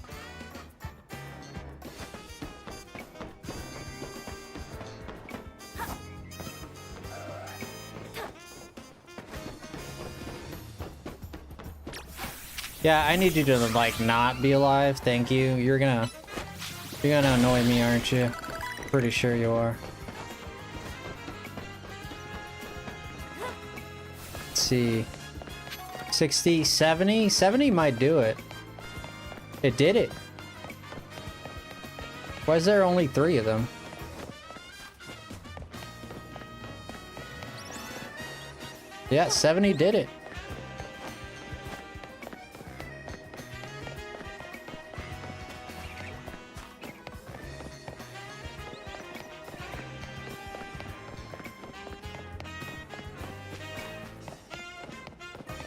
Yeah, I need you to, like, not be alive. Thank you. You're gonna annoy me, aren't you? Pretty sure you are. Let's see. 60, 70? 70 might do it. It did it. Why is there only 3 of them? Yeah, 70 did it.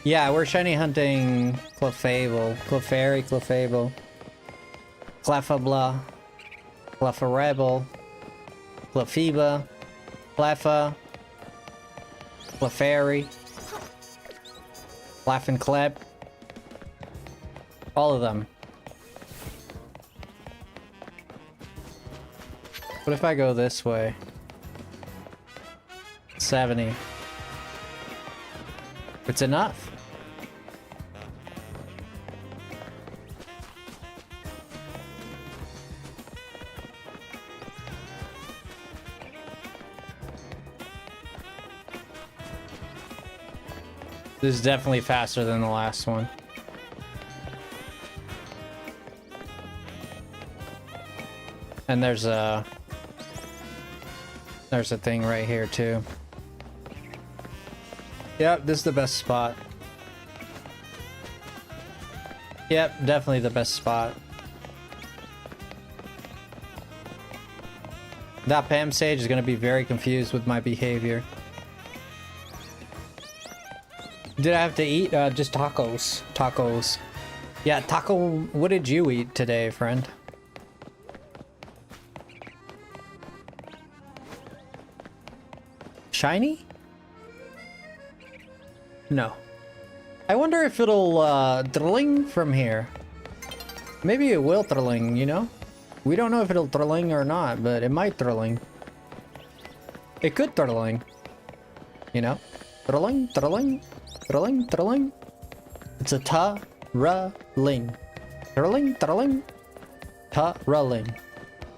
Yeah, we're shiny hunting Clefable, Clefairy, Clefable, Clefabla, Clefarable, Clefeba, Clefa, Clefairy, Clef, all of them. What if I go this way? 70. It's enough. This is definitely faster than the last one. And there's a thing right here too. Yep, this is the best spot. Yep, definitely the best spot. That Pam Sage is gonna be very confused with my behavior. Did I have to eat? Just tacos. Tacos. Yeah, taco. What did you eat today, friend? Shiny? No. I wonder if it'll, thrilling from here. Maybe it will thrilling, you know? We don't know if it'll thrilling or not, but it might thrilling. It could thrilling. You know? Thrilling, thrilling. Thrilling, thrilling. It's a ta-ra-ling. Thrilling, thrilling. Ta-ra-ling.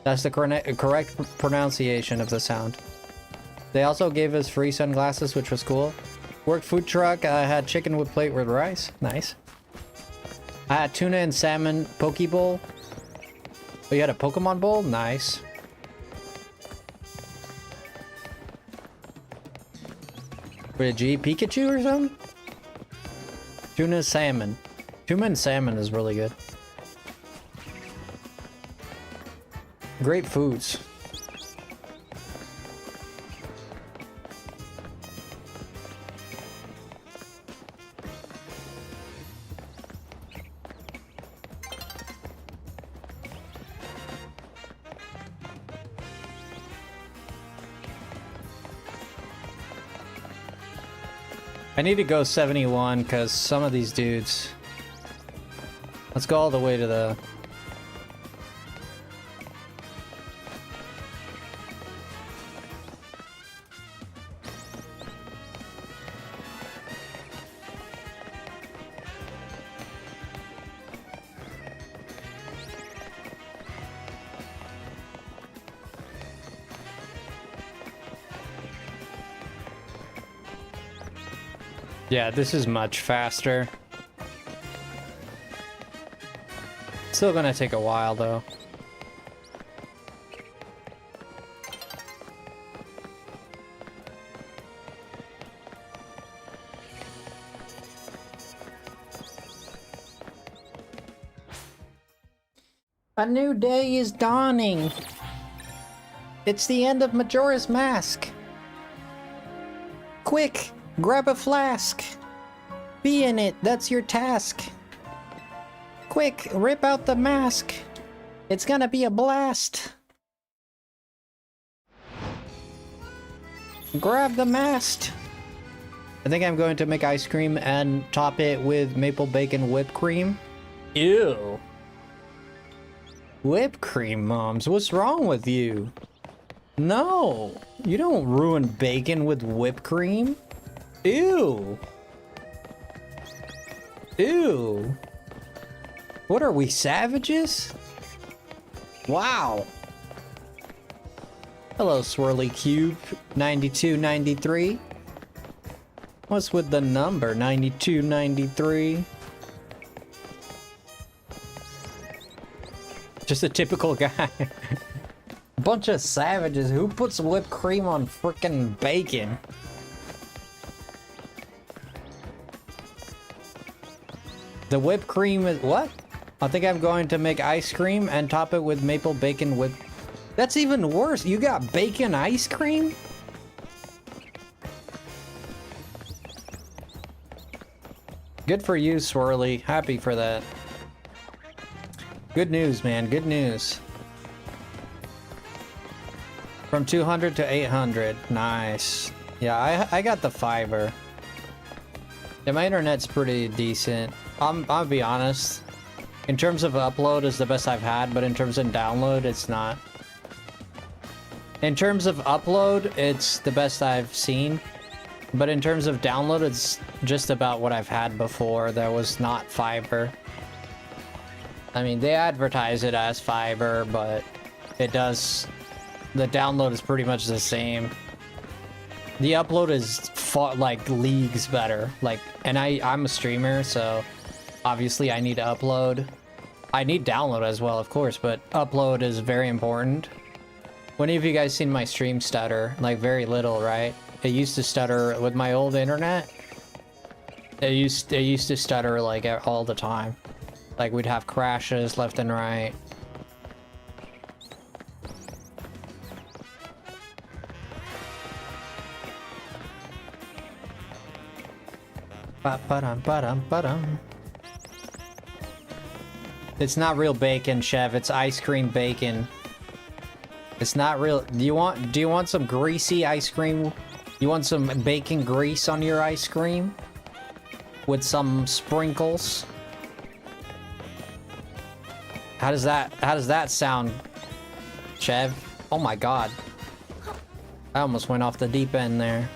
That's the correct pronunciation of the sound. They also gave us free sunglasses, which was cool. Worked food truck. I had chicken with plate with rice. Nice. I had tuna and salmon poke bowl. Oh, you had a Pokemon bowl? Nice. Did you eat Pikachu or something? Tuna salmon. Tuna and salmon is really good. Great foods. I need to go 71 because some of these dudes. Let's go all the way to the... Yeah, this is much faster. Still gonna take a while though. A new day is dawning. It's the end of Majora's Mask. Quick! Grab a flask. Be in it, that's your task. Quick, rip out the mask. It's gonna be a blast. Grab the mast. I think I'm going to make ice cream and top it with maple bacon whipped cream. Ew. Whipped cream, moms. What's wrong with you? No. You don't ruin bacon with whipped cream. Ew. Ew. What are we, savages? Wow. Hello, Swirly Cube 9293. What's with the number 9293? Just a typical guy. Bunch of savages. Who puts whipped cream on frickin' bacon? The whipped cream is what? I think I'm going to make ice cream and top it with maple bacon whip. That's even worse. You got bacon ice cream? Good for you, Swirly. Happy for that. Good news, man. Good news. From 200 to 800. Nice. Yeah, I got the fiber. Yeah, my internet's pretty decent. I'll be honest. In terms of upload, it's the best I've had, but in terms of download, it's not. In terms of upload, it's the best I've seen. But in terms of download, it's just about what I've had before. There was not fiber. I mean, they advertise it as fiber, but it does... The download is pretty much the same. The upload is like leagues better. Like, and I'm a streamer, so obviously I need to upload. I need download as well, of course, but upload is very important. When have you guys seen my stream stutter? Like, very little, right? It used to stutter with my old internet. It used to stutter like all the time. Like, we'd have crashes left and right. Ba-ba-dum-ba-dum-ba-dum. It's not real bacon, Chef. It's ice cream bacon. It's not real. Do you want some greasy ice cream? You want some bacon grease on your ice cream? With some sprinkles? How does that sound, Chev? Oh my god. I almost went off the deep end there.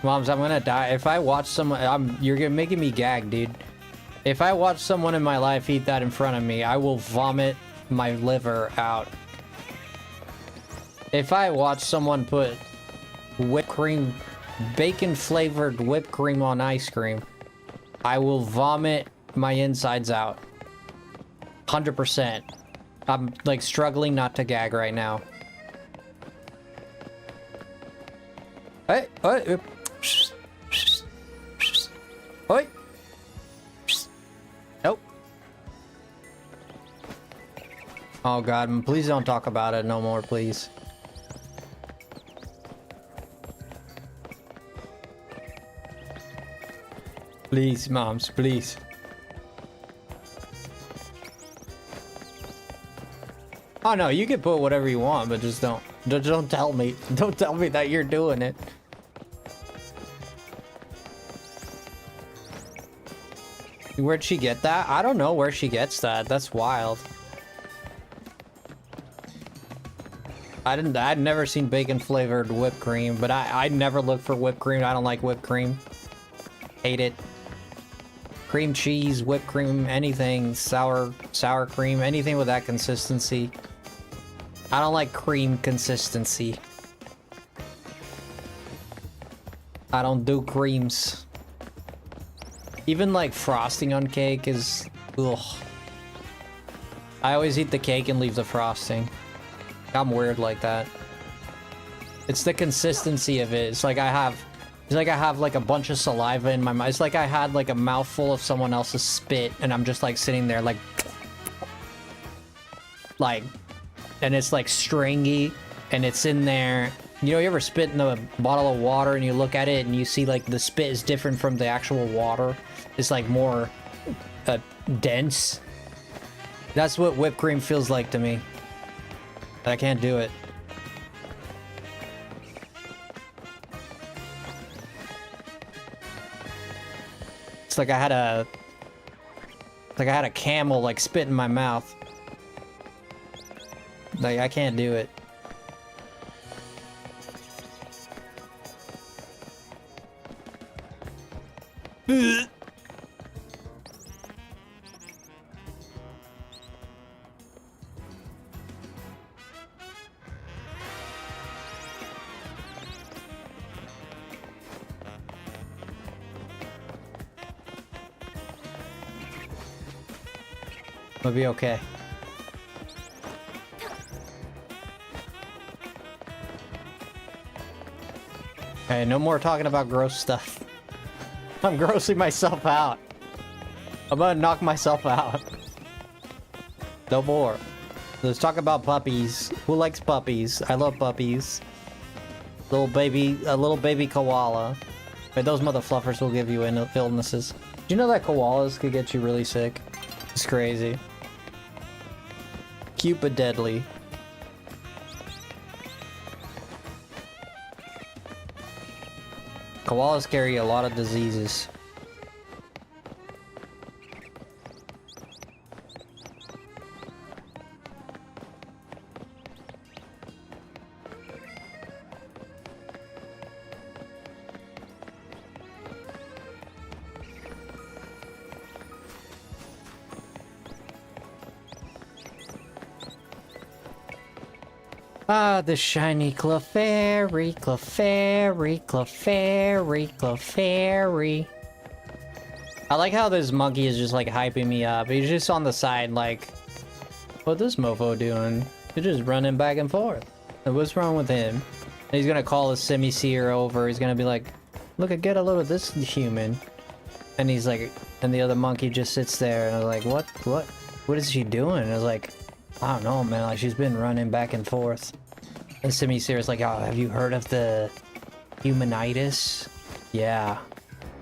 Moms, I'm gonna die. If I watch someone, you're making me gag, dude. If I watch someone in my life eat that in front of me, I will vomit my liver out. If I watch someone put whipped cream, bacon flavored whipped cream on ice cream, I will vomit my insides out. 100%. I'm like struggling not to gag right now. Hey, hey. Oi. Nope. Oh god, please don't talk about it no more, please. Please, moms, please. Oh no, you can put whatever you want, but just don't tell me. Don't tell me that you're doing it. Where'd she get that? I don't know where she gets that. That's wild. I'd never seen bacon flavored whipped cream, but I never look for whipped cream. I don't like whipped cream. Hate it. Cream cheese, whipped cream, anything, sour cream, anything with that consistency. I don't like cream consistency. I don't do creams. Even like frosting on cake is... Ugh. I always eat the cake and leave the frosting. I'm weird like that. It's the consistency of it. It's like I have like a bunch of saliva in my mouth. It's like I had like a mouthful of someone else's spit and I'm just like sitting there like... And it's like stringy and it's in there. You know, you ever spit in a bottle of water and you look at it and you see like the spit is different from the actual water? It's like more dense. That's what whipped cream feels like to me. I can't do it. It's like I had a... Like I had a camel like spit in my mouth. Like I can't do it. It'll be okay. Hey, no more talking about gross stuff. I'm grossing myself out. I'm gonna knock myself out. No more. Let's talk about puppies. Who likes puppies? I love puppies. A little baby koala. But those mother fluffers will give you illnesses. Do you know that koalas could get you really sick? It's crazy. Cute but deadly. Koalas carry a lot of diseases. Ah, the shiny Clefairy, Clefairy, Clefairy, Clefairy. I like how this monkey is just like hyping me up. He's just on the side like, what this mofo doing? He's just running back and forth. And what's wrong with him? And he's gonna call his semi-seer over. He's gonna be like, look, get a load of this human. And he's like, and the other monkey just sits there and I was like, what is she doing? And I was like, I don't know, man. Like she's been running back and forth. And semi-seer is like, oh, have you heard of the humanitis? Yeah.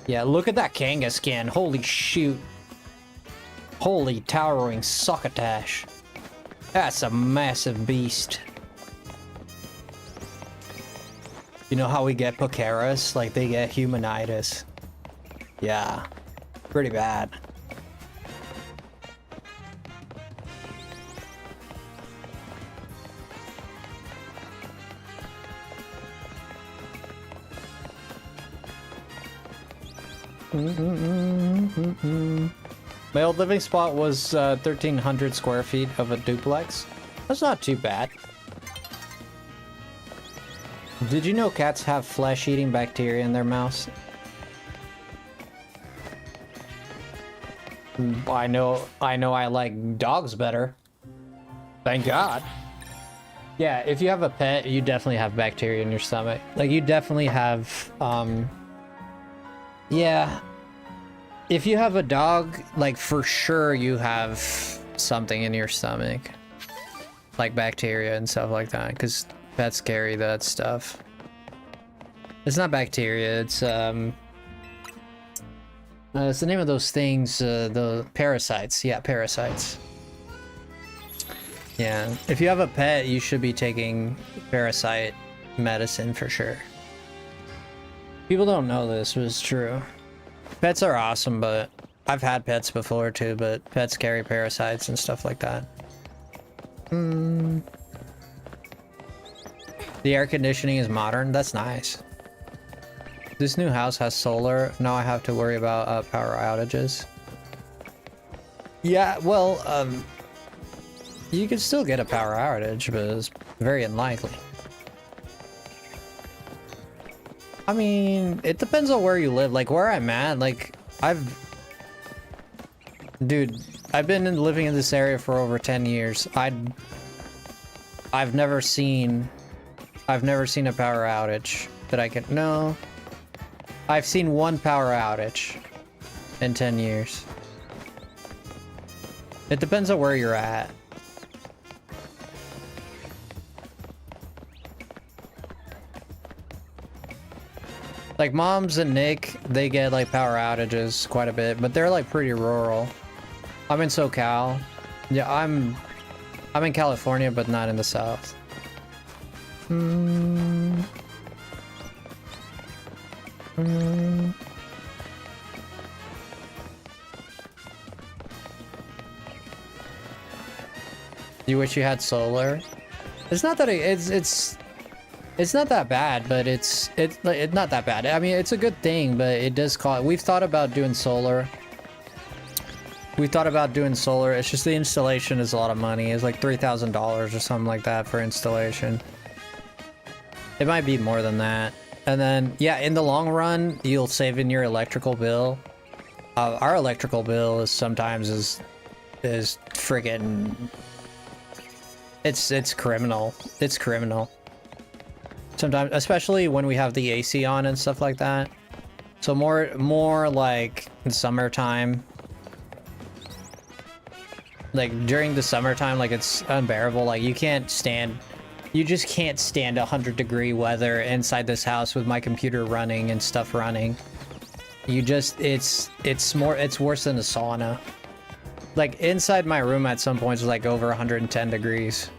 Yeah, look at that Kanga skin. Holy shoot. Holy towering succotash. That's a massive beast. You know how we get Pokeras? Like they get humanitis. Yeah. Pretty bad. My old living spot was 1,300 square feet of a duplex. That's not too bad. Did you know cats have flesh-eating bacteria in their mouths? I know I like dogs better. Thank God. Yeah, if you have a pet, you definitely have bacteria in your stomach. Like, you definitely have, yeah. If you have a dog, like, for sure you have something in your stomach. Like bacteria and stuff like that, because pets carry that stuff. It's not bacteria, it's the name of those things, the parasites. Yeah, parasites. Yeah, if you have a pet, you should be taking parasite medicine for sure. People don't know this, but it's true. Pets are awesome, but I've had pets before too, but pets carry parasites and stuff like that. The air conditioning is modern. That's nice. This new house has solar. Now I have to worry about power outages. Yeah, well, you could still get a power outage, but it's very unlikely. I mean, it depends on where you live. Like, where I'm at, like, Dude, I've been living in this area for over 10 years. I've never seen a power outage that I can... No. I've seen one power outage in 10 years. It depends on where you're at. Like, Moms and Nick, they get, like, power outages quite a bit, but they're, like, pretty rural. I'm in SoCal. Yeah, I'm in California, but not in the South. You wish you had solar? It's not that it's not that bad, but it's not that bad. I mean, it's a good thing, but it does cost. We've thought about doing solar. It's just the installation is a lot of money. It's like $3,000 or something like that for installation. It might be more than that. And then, yeah, in the long run, you'll save in your electrical bill. Our electrical bill is sometimes is friggin'. It's criminal. It's criminal. Sometimes, especially when we have the AC on and stuff like that. So more like in summertime. Like during the summertime, like it's unbearable. Like you just can't stand 100-degree weather inside this house with my computer running and stuff running. It's worse than a sauna. Like inside my room at some points was like over 110 degrees.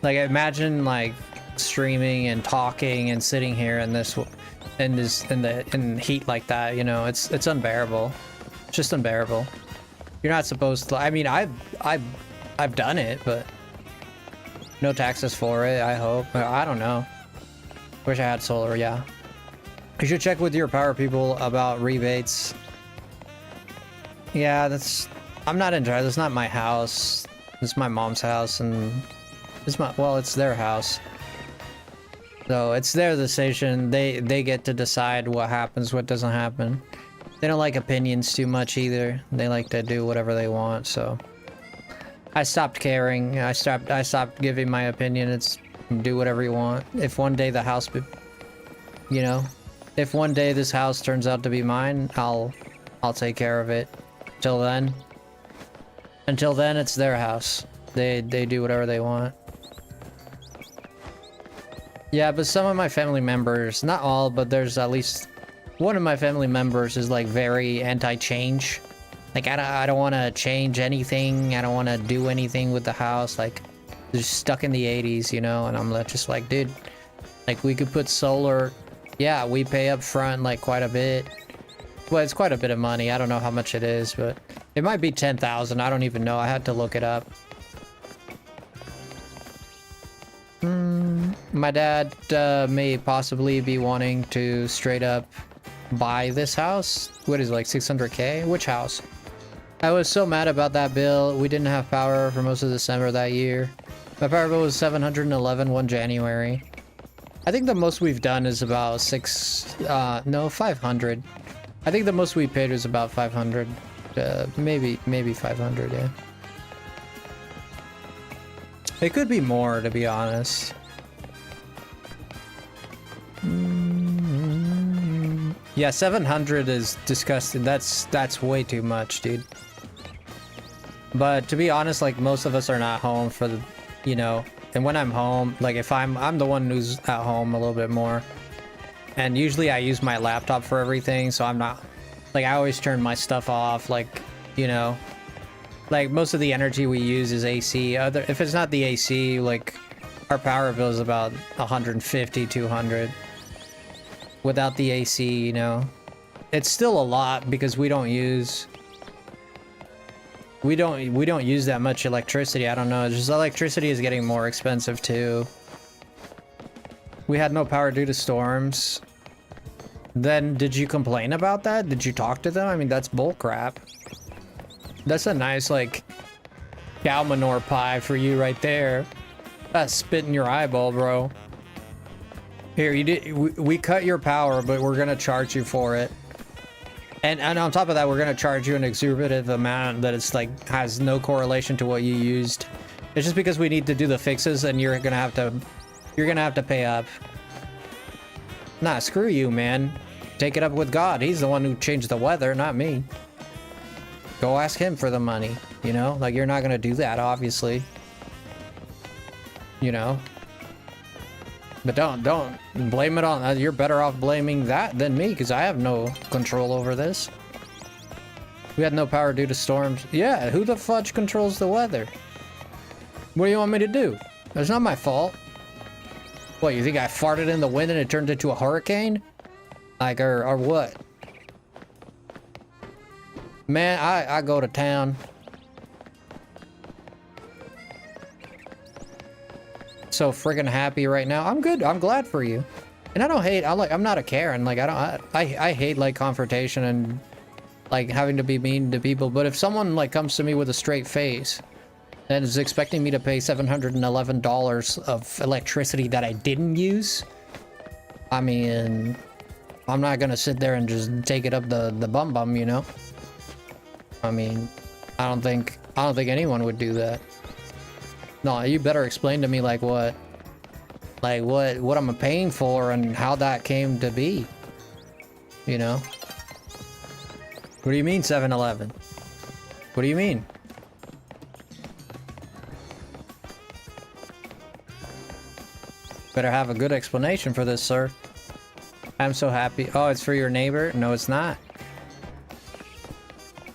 Like imagine like streaming and talking and sitting here in heat like that, you know, it's unbearable. It's just unbearable. You're not supposed to. I mean, I've done it, but no taxes for it, I hope. I don't know. Wish I had solar, yeah. You should check with your power people about rebates. Yeah, I'm not in charge. That's not my house. It's my mom's house, and it's their house. So it's their decision. They get to decide what happens, what doesn't happen. They don't like opinions too much either. They like to do whatever they want, so I stopped caring. I stopped giving my opinion. It's do whatever you want. If one day the house, you know, if one day this house turns out to be mine, I'll take care of it. Until then, it's their house. They do whatever they want. Yeah, but some of my family members, not all, but there's at least one of my family members is like very anti-change. Like I don't want to change anything. I don't want to do anything with the house. Like they're stuck in the 80s, you know. And I'm just like, dude, like we could put solar. Yeah, we pay up front like quite a bit. Well, it's quite a bit of money. I don't know how much it is, but it might be 10,000. I don't even know. I had to look it up. My dad may possibly be wanting to straight up buy this house. What is it, like 600K? Which house? I was so mad about that bill. We didn't have power for most of December that year. My power bill was 711 one January. I think the most we've done is about 500. I think the most we paid was about 500. Maybe 500, yeah. It could be more, to be honest. Yeah, 700 is disgusting. That's way too much, dude. But to be honest, like most of us are not home for the, you know, and when I'm home, like if I'm the one who's at home a little bit more. And usually I use my laptop for everything, so I'm not, like I always turn my stuff off, like, you know, like most of the energy we use is AC. If it's not the AC, like our power bill is about 150, 200. Without the AC, you know, it's still a lot because we don't use that much electricity. I don't know, it's just electricity is getting more expensive too. We had no power due to storms. Then did you complain about that? Did you talk to them? I mean, that's bull crap. That's a nice like cow manure pie for you right there. That's spit in your eyeball, bro. Here, we cut your power, but we're gonna charge you for it. And on top of that, we're gonna charge you an exorbitant amount that it's like has no correlation to what you used. It's just because we need to do the fixes, and you're gonna have to pay up. Nah, screw you, man. Take it up with God. He's the one who changed the weather, not me. Go ask him for the money. You know, like you're not gonna do that, obviously. You know. But don't blame it on, you're better off blaming that than me, because I have no control over this. We had no power due to storms. Yeah, who the fudge controls the weather? What do you want me to do? It's not my fault. What, you think I farted in the wind and it turned into a hurricane? Like, or what? Man, I go to town. so friggin' happy right now. I'm good. I'm glad for you. And I don't hate. I'm not a Karen. Like I hate like confrontation and like having to be mean to people. But if someone like comes to me with a straight face and is expecting me to pay $711 of electricity that I didn't use, I mean, I'm not gonna sit there and just take it up the bum, you know? I mean, I don't think anyone would do that. No, you better explain to me like what I'm paying for and how that came to be. You know? What do you mean 7-Eleven? What do you mean? Better have a good explanation for this, sir. I'm so happy. Oh, it's for your neighbor? No, it's not.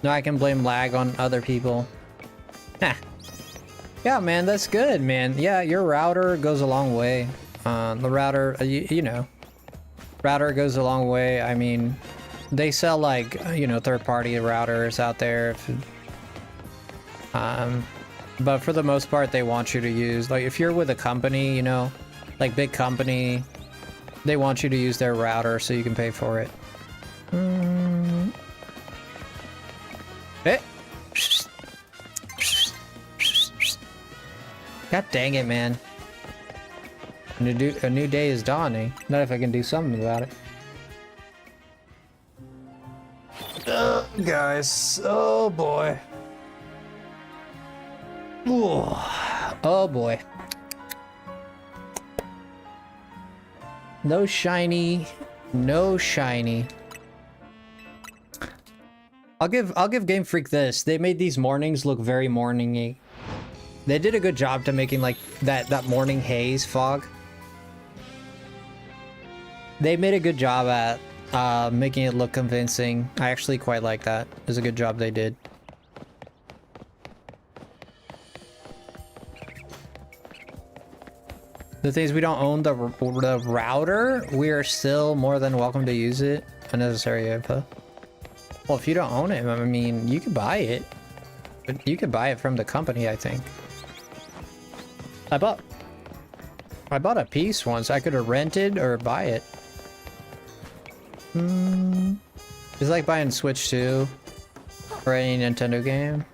No, I can blame lag on other people. Heh. Yeah, man, that's good, man. Yeah, your router goes a long way. The router, you know, router goes a long way. I mean, they sell like, you know, third-party routers out there. But for the most part, they want you to use, like, if you're with a company, you know, like big company, they want you to use their router so you can pay for it. God dang it, man. A new day is dawning. Not if I can do something about it. Guys. Oh, boy. Ooh. Oh, boy. No shiny. No shiny. I'll give Game Freak this. They made these mornings look very morning-y. They did a good job to making like that morning haze fog. They made a good job at making it look convincing. I actually quite like that. It was a good job they did. The thing is, we don't own the router. We are still more than welcome to use it. Unnecessary info. Well, if you don't own it, I mean, you could buy it. But you could buy it from the company, I think. I bought a piece once. I could have rented or buy it. It's like buying Switch 2 or any Nintendo game.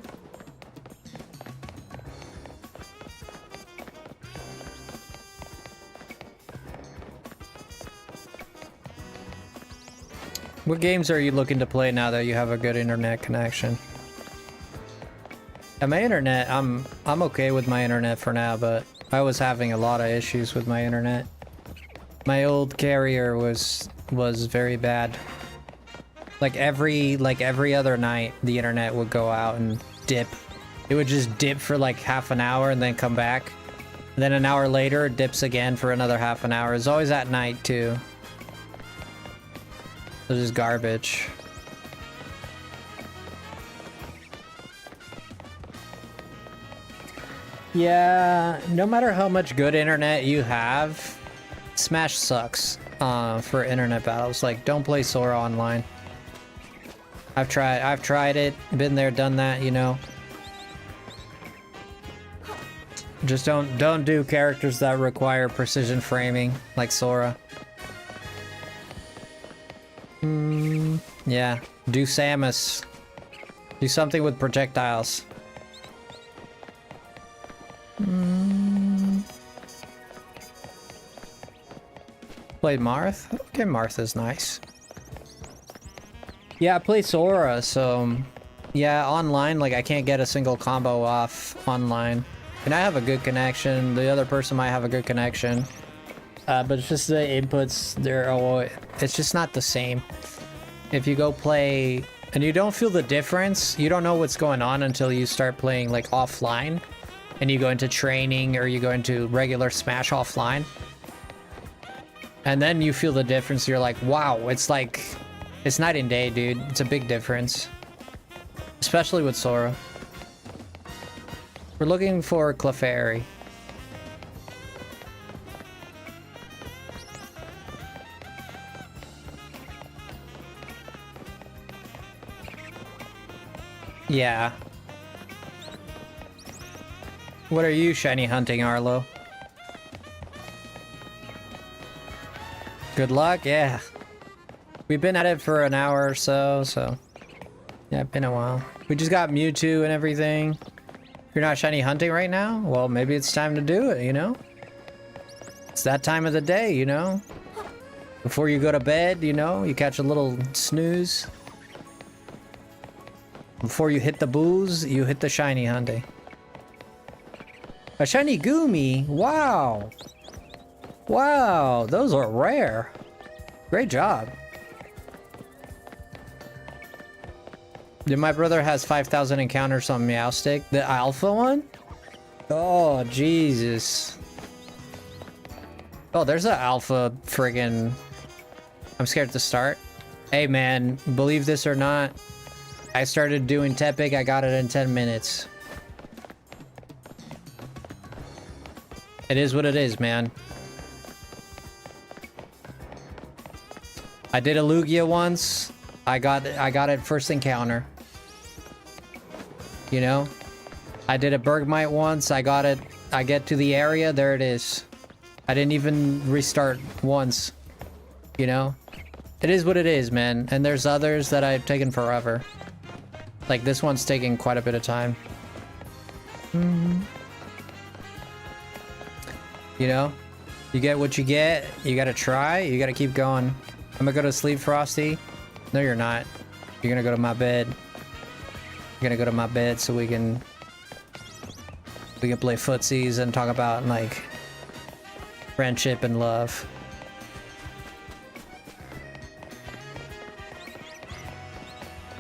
What games are you looking to play now that you have a good internet connection? Yeah, my internet, I'm okay with my internet for now, but I was having a lot of issues with my internet. My old carrier was very bad. Like every other night, the internet would go out and dip. It would just dip for like half an hour and then come back. And then an hour later, it dips again for another half an hour. It's always at night too. It's just garbage. Yeah, no matter how much good internet you have, Smash sucks for internet battles. Like, don't play Sora online. I've tried it, been there, done that, you know. Just don't do characters that require precision framing, like Sora. Yeah, do Samus. Do something with projectiles. Played Marth? Okay, Marth is nice. Yeah, I play Sora, so... Yeah, online, like, I can't get a single combo off online. And I have a good connection, the other person might have a good connection. But it's just the inputs, it's just not the same. If you go play, and you don't feel the difference, you don't know what's going on until you start playing, like, offline. And you go into training, or you go into regular Smash offline. And then you feel the difference, you're like, wow, it's like... It's night and day, dude. It's a big difference. Especially with Sora. We're looking for Clefairy. Yeah. What are you shiny hunting, Arlo? Good luck, yeah. We've been at it for an hour or so, yeah, been a while. We just got Mewtwo and everything. If you're not shiny hunting right now, well, maybe it's time to do it, you know? It's that time of the day, you know? Before you go to bed, you know, you catch a little snooze. Before you hit the booze, you hit the shiny hunting. A shiny Goomy, wow. Wow, those are rare. Great job. Dude, my brother has 5,000 encounters on Meowstic. The alpha one? Oh, Jesus. Oh, there's an alpha friggin'... I'm scared to start. Hey, man, believe this or not, I started doing Tepic, I got it in 10 minutes. It is what it is, man. I did a Lugia once. I got it first encounter. You know? I did a Bergmite once. I got it. I get to the area. There it is. I didn't even restart once. You know? It is what it is, man. And there's others that I've taken forever. Like this one's taking quite a bit of time. You know? You get what you get. You gotta try. You gotta keep going. I'm gonna go to sleep, Frosty. No, you're not. You're gonna go to my bed. You're gonna go to my bed so we can play footsies and talk about like friendship and love.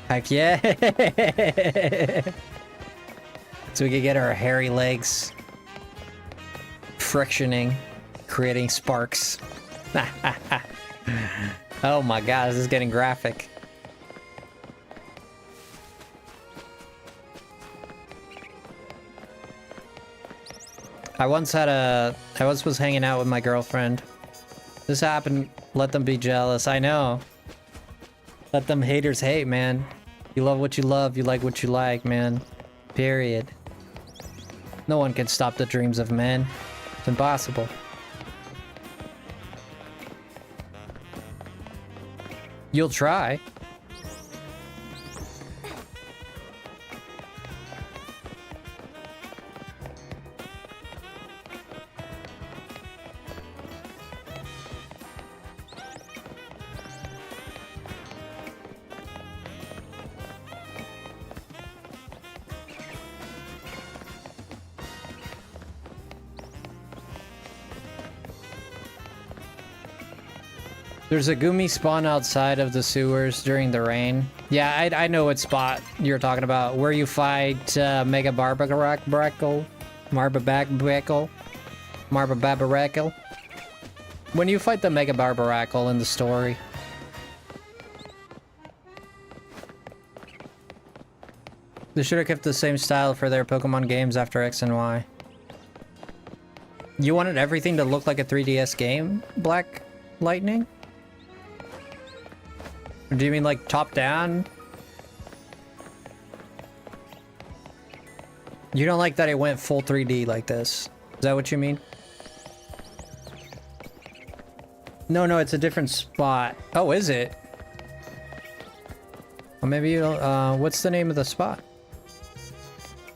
Heck yeah! So we can get our hairy legs frictioning, creating sparks. Oh my god, this is getting graphic. I once was hanging out with my girlfriend. This happened, let them be jealous, I know. Let them haters hate, man. You love what you love, you like what you like, man. Period. No one can stop the dreams of men. It's impossible. You'll try. There's a Goomy spawn outside of the sewers during the rain. Yeah, I know what spot you're talking about. Where you fight Mega Barbarakle. Marbabarakle. When you fight the Mega Barbarakle in the story. They should have kept the same style for their Pokemon games after X and Y. You wanted everything to look like a 3DS game, Black Lightning? Or do you mean like top down? You don't like that it went full 3D like this? Is that what you mean? No, it's a different spot. Oh, is it? Well, maybe you don't, what's the name of the spot?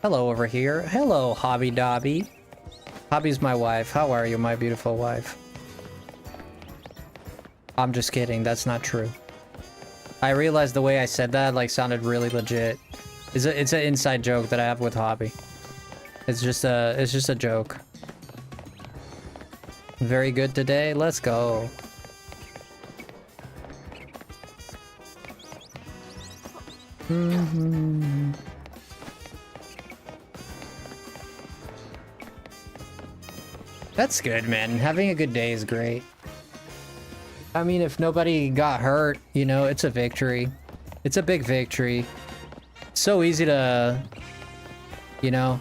Hello over here. Hello, Hobby Dobby. Hobby's my wife. How are you, my beautiful wife? I'm just kidding. That's not true. I realized the way I said that like sounded really legit. It's an inside joke that I have with Hobby. It's just a joke. Very good today. Let's go. That's good, man. Having a good day is great. I mean, if nobody got hurt, you know, it's a victory. It's a big victory. It's so easy to, you know,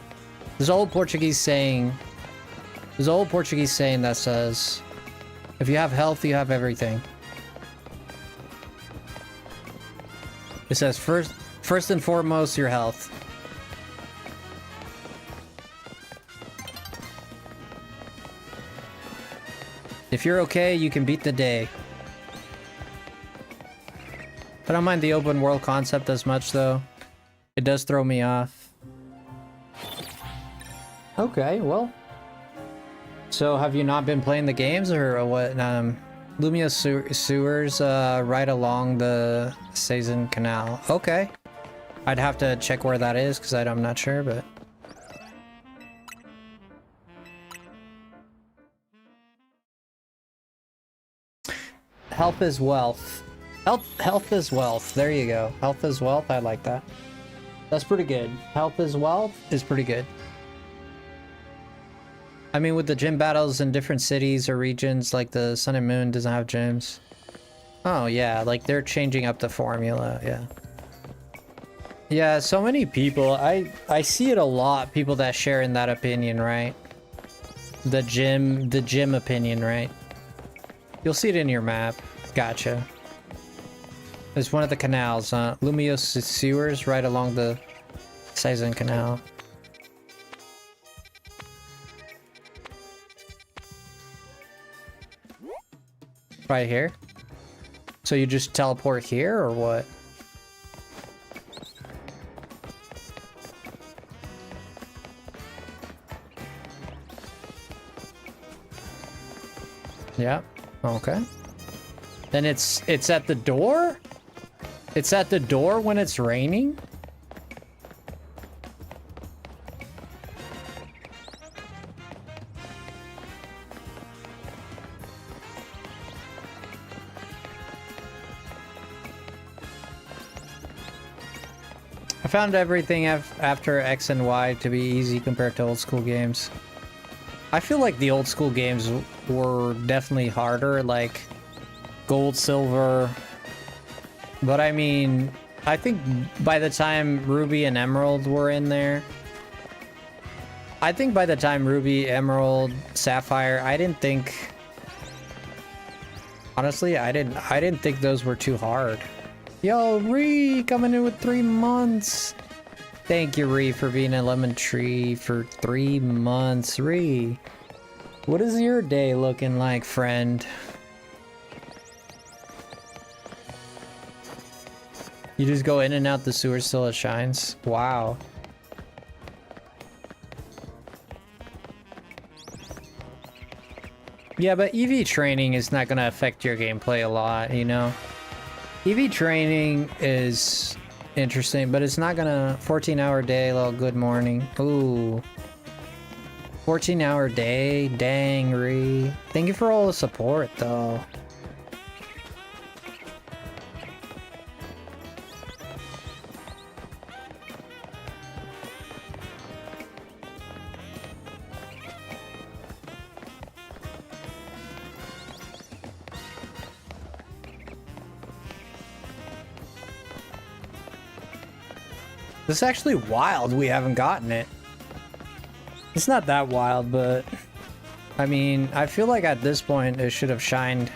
there's an old Portuguese saying that says, if you have health, you have everything. It says first and foremost, your health. If If you're okay, you can beat the day. I don't mind the open world concept as much, though. It does throw me off. Okay, well. So have you not been playing the games, or what? Lumia sewers right along the Season Canal. Okay. I'd have to check where that is, because I'm not sure, but... Health is wealth. Health is wealth. There you go. Health is wealth. I like that. That's pretty good. Health is wealth is pretty good. I mean, with the gym battles in different cities or regions, like the Sun and Moon doesn't have gyms. Oh yeah, like they're changing up the formula. Yeah. Yeah, so many people. I see it a lot. People that share in that opinion, right? The gym opinion, right? You'll see it in your map. Gotcha. There's one of the canals, Lumia sewers right along the Season Canal. Right here? So you just teleport here, or what? Yeah, okay. Then it's at the door? It's at the door when it's raining? I found everything after X and Y to be easy compared to old school games. I feel like the old school games were definitely harder, like Gold, Silver. But I mean, I think by the time Ruby and Emerald were in there, I think by the time Ruby, Emerald, Sapphire, I didn't think, honestly, I didn't think those were too hard. Yo, Ree, coming in with 3 months. Thank you, Ree, for being a lemon tree for 3 months. Ree, what is your day looking like, friend? You just go in and out the sewers till it shines? Wow. Yeah, but EV training is not going to affect your gameplay a lot, you know? EV training is interesting, but it's not gonna... 14-hour day, little good morning. Ooh. 14-hour day? Dang, Ree. Thank you for all the support, though. This is actually wild we haven't gotten it. It's not that wild, but... I mean, I feel like at this point it should have shined.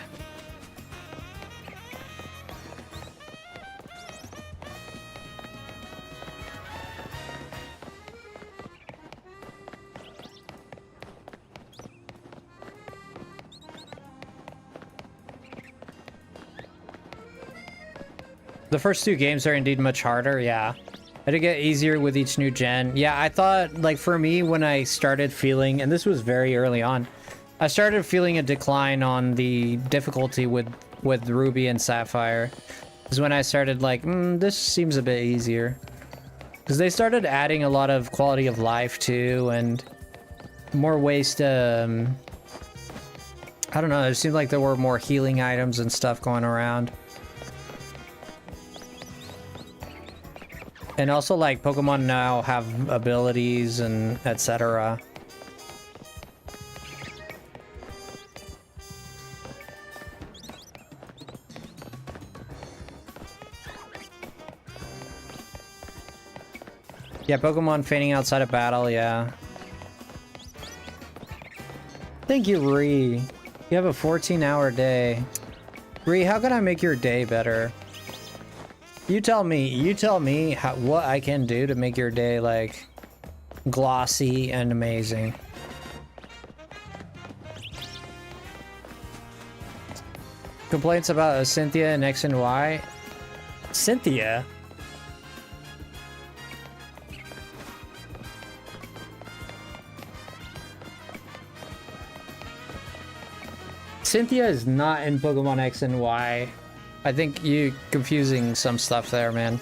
The first 2 games are indeed much harder, yeah. It'll get easier with each new gen. Yeah, I thought, like, for me, when I started feeling, and this was very early on, I started feeling a decline on the difficulty with Ruby and Sapphire. Is when I started like, this seems a bit easier. Because they started adding a lot of quality of life, too, and more ways to... I don't know, it seemed like there were more healing items and stuff going around. And also, like, Pokemon now have abilities and etc. Yeah, Pokemon fainting outside of battle, yeah. Thank you, Ree. You have a 14-hour day. Ree, how can I make your day better? You tell me what I can do to make your day, like, glossy and amazing. Complaints about Cynthia and X and Y. Cynthia? Cynthia is not in Pokemon X and Y. I think you confusing some stuff there, man.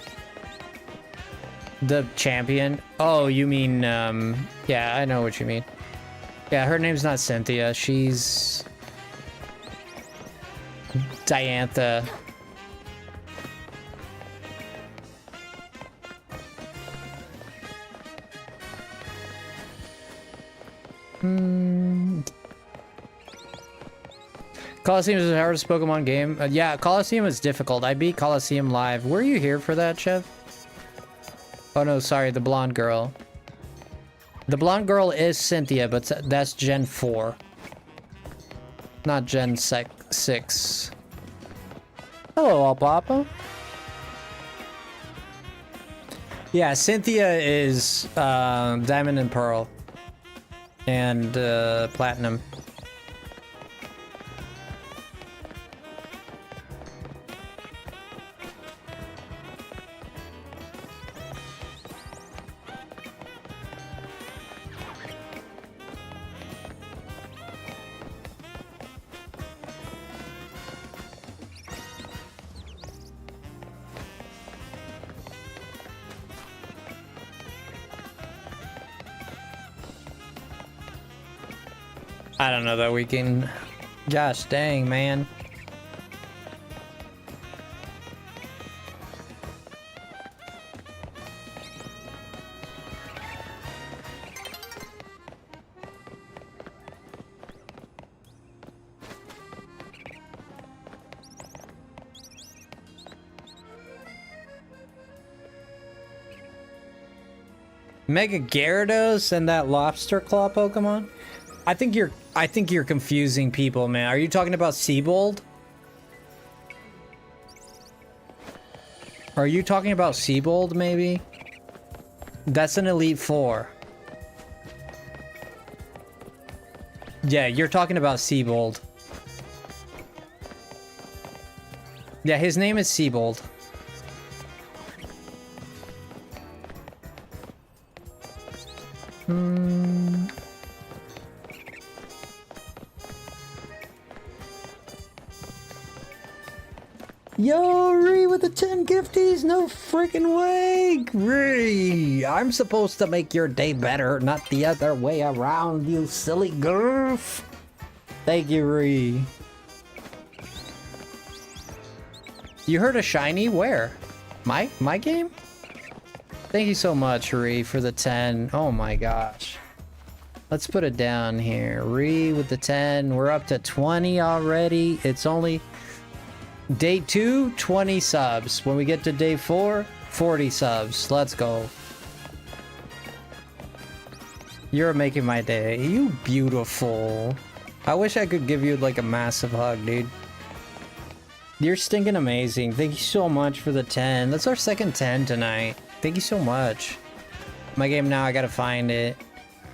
The champion? Oh, you mean, yeah, I know what you mean. Yeah, her name's not Cynthia. She's... Diantha. Colosseum is the hardest Pokemon game. Yeah, Colosseum is difficult. I beat Colosseum live. Were you here for that, Chef? Oh no, sorry, the blonde girl. The blonde girl is Cynthia, but that's Gen 4. Not Gen 6. Hello, Papa. Yeah, Cynthia is Diamond and Pearl. And Platinum. I don't know that we can... Gosh dang, man. Mega Gyarados and that Lobster Claw Pokemon? I think you're confusing people, man. Are you talking about Seabold? Are you talking about Seabold, maybe? That's an Elite Four. Yeah, you're talking about Seabold. Yeah, his name is Seabold. Yo, Ree with the 10 gifties? No freaking way! Ree! I'm supposed to make your day better, not the other way around, you silly goof! Thank you, Ree. You heard a shiny? Where? My game? Thank you so much, Ree, for the 10. Oh my gosh. Let's put it down here. Ree with the 10. We're up to 20 already. It's only... Day 2, 20 subs. When we get to day 4, 40 subs. Let's go. You're making my day. You beautiful. I wish I could give you like a massive hug, dude. You're stinking amazing. Thank you so much for the 10. That's our second 10 tonight. Thank you so much. My game now, I gotta find it.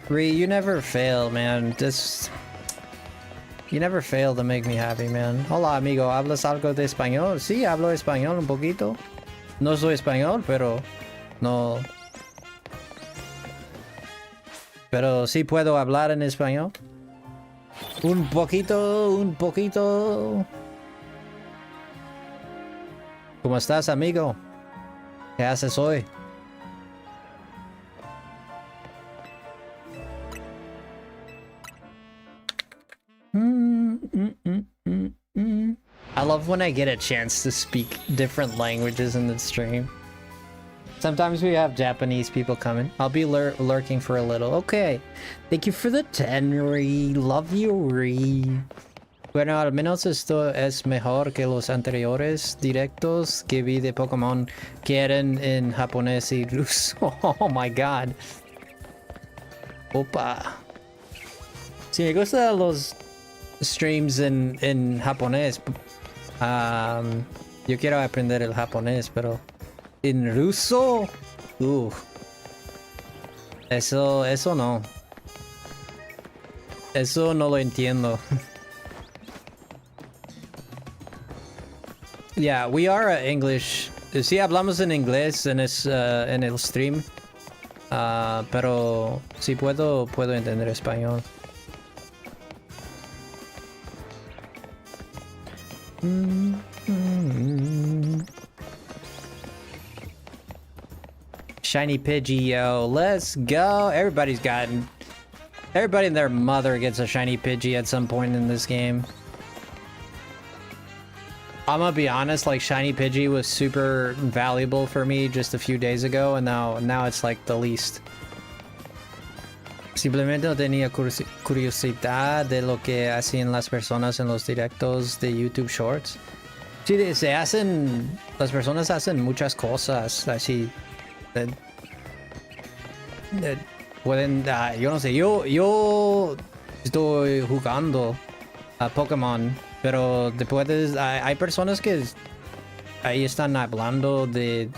Ree, you never fail, man. You never fail to make me happy, man. Hola, amigo. ¿Hablas algo de español? Sí, hablo español un poquito. No soy español, pero... No... Pero sí puedo hablar en español. Un poquito, un poquito. ¿Cómo estás, amigo? ¿Qué haces hoy? I love when I get a chance to speak different languages in the stream. Sometimes we have Japanese people coming. I'll be lurking for a little. Okay. Thank you for the 10, Ree. Love you, Ree. Bueno, al menos esto es mejor que los anteriores directos que vi de Pokémon que eran en japonés y ruso. Oh my god. Opa. Si me gustan los streams en japonés, yo quiero aprender el japonés, pero en ruso, eso no. Eso no lo entiendo. Yeah, we are English. Sí, hablamos en inglés en el stream. Pero sí puedo entender español. Shiny Pidgey, yo. Let's go. Everybody and their mother gets a shiny Pidgey at some point in this game. I'm gonna be honest, like shiny Pidgey was super valuable for me just a few days ago, and now it's like the least. Simplemente no tenía curiosidad de lo que hacían las personas en los directos de YouTube Shorts. Sí, las personas hacen muchas cosas así. Pueden, yo no sé, yo estoy jugando a Pokémon, pero después hay personas que ahí están hablando de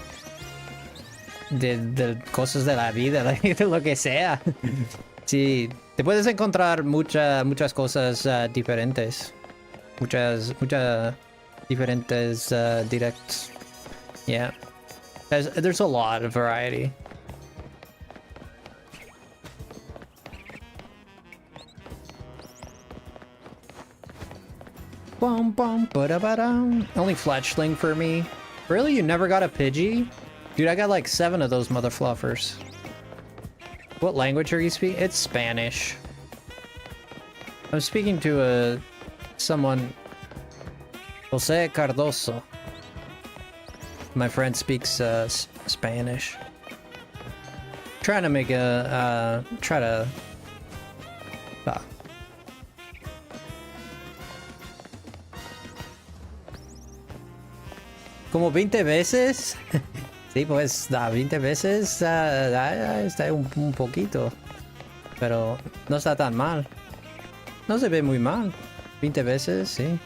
cosas de la vida, de lo que sea. Sí, te puedes encontrar muchas cosas diferentes, muchas diferentes directs. Yeah, there's a lot of variety. Bum bum ba-da-ba-dum. Only Fletchling for me. Really? You never got a Pidgey? Dude, I got like 7 of those mother fluffers. What language are you speaking? It's Spanish. I'm speaking to someone. Jose Cardoso. My friend speaks Spanish. Trying to make como 20 veces. Sí, pues 20 veces está un poquito. Pero no está tan mal. No se ve muy mal. 20 veces, sí.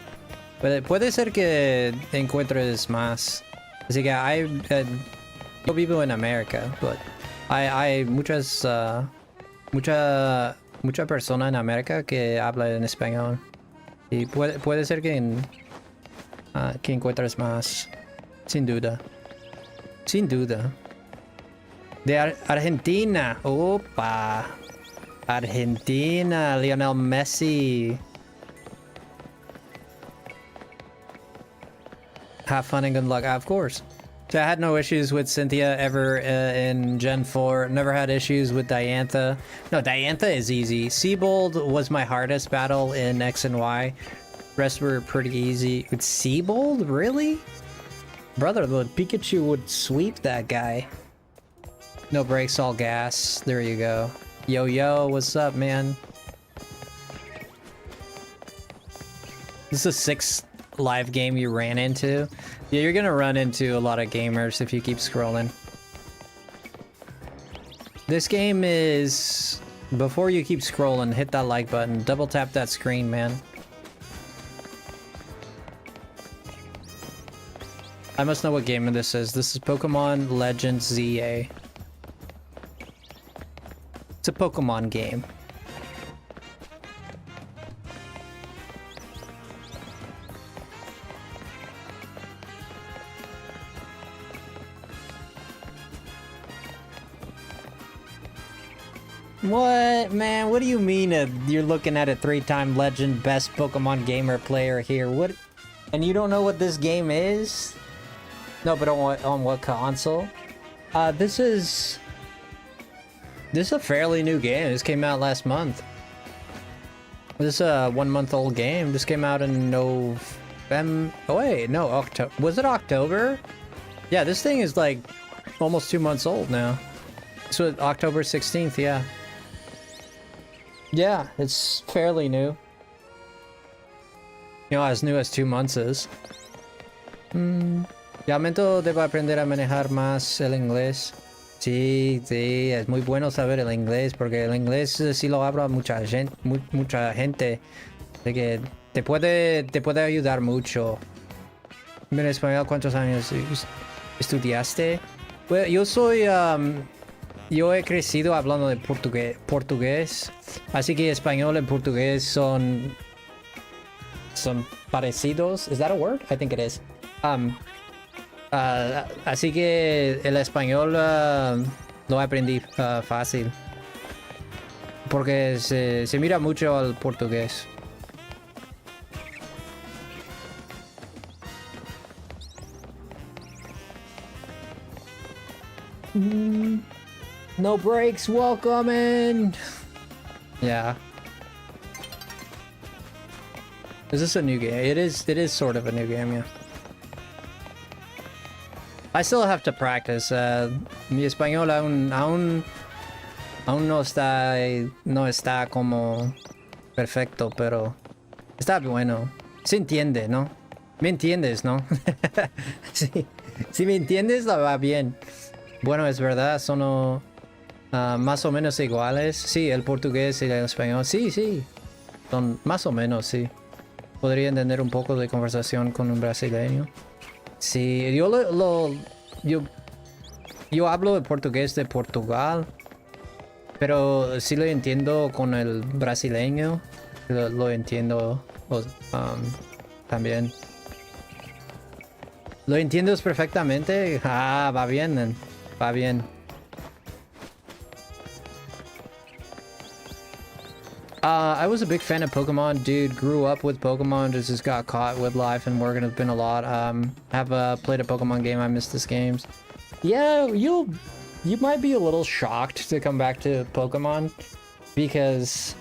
Puede ser que encuentres más. Así que yo vivo en América, pero hay mucha persona en América que habla en español. Y puede ser que encuentres más. Sin duda. Sin duda. De Argentina. Opa. Argentina. Lionel Messi. Have fun and good luck. Of course. So I had no issues with Cynthia ever in Gen 4. Never had issues with Diantha. No, Diantha is easy. Seabold was my hardest battle in X and Y. Rest were pretty easy. With Seabold? Really? Brother, the Pikachu would sweep that guy. No brakes, all gas. There you go. Yo, what's up, man? This is the 6th live game you ran into. Yeah, you're gonna run into a lot of gamers if you keep scrolling. This game is... Before you keep scrolling, hit that like button. Double tap that screen, man. I must know what game this is. This is Pokemon Legends ZA. It's a Pokemon game. What, man? What do you mean you're looking at a 3-time legend best Pokemon gamer player here? What? And you don't know what this game is? No, but on what console? This is a fairly new game. This came out last month. This is a 1-month-old game. This came out in November. Oh wait, no, October. Was it October? Yeah, this thing is like almost 2 months old now. So October 16th, yeah. Yeah, it's fairly new. You know, as new as 2 months is. Realmente debo aprender a manejar más el inglés. Sí, es muy bueno saber el inglés, porque el inglés sí lo habla mucha gente. De que te puede ayudar mucho. En español, ¿cuántos años estudiaste? Bueno, yo he crecido hablando de portugués, así que español y portugués son parecidos. Is that a word? I think it is. Así que el español lo aprendí fácil. Porque se mira mucho al portugués. No breaks, welcome in. Yeah. Is this a new game? It is sort of a new game, yeah. I still have to practice. Mi español aún no está como perfecto, pero está bueno. Se entiende, ¿no? ¿Me entiendes, no? Sí. Si me entiendes, va bien. Bueno, es verdad, son más o menos iguales. Sí, el portugués y el español. Sí, sí. Son más o menos, sí. Podría entender un poco de conversación con un brasileño. Sí, yo hablo el portugués de Portugal, pero sí lo entiendo con el brasileño. Lo entiendo también. ¿Lo entiendes perfectamente? Ah, va bien, va bien. I was a big fan of Pokemon, dude. Grew up with Pokemon, just got caught with life and work, and it's been a lot. Have played a Pokemon game. I missed this games. Yeah, you might be a little shocked to come back to Pokemon because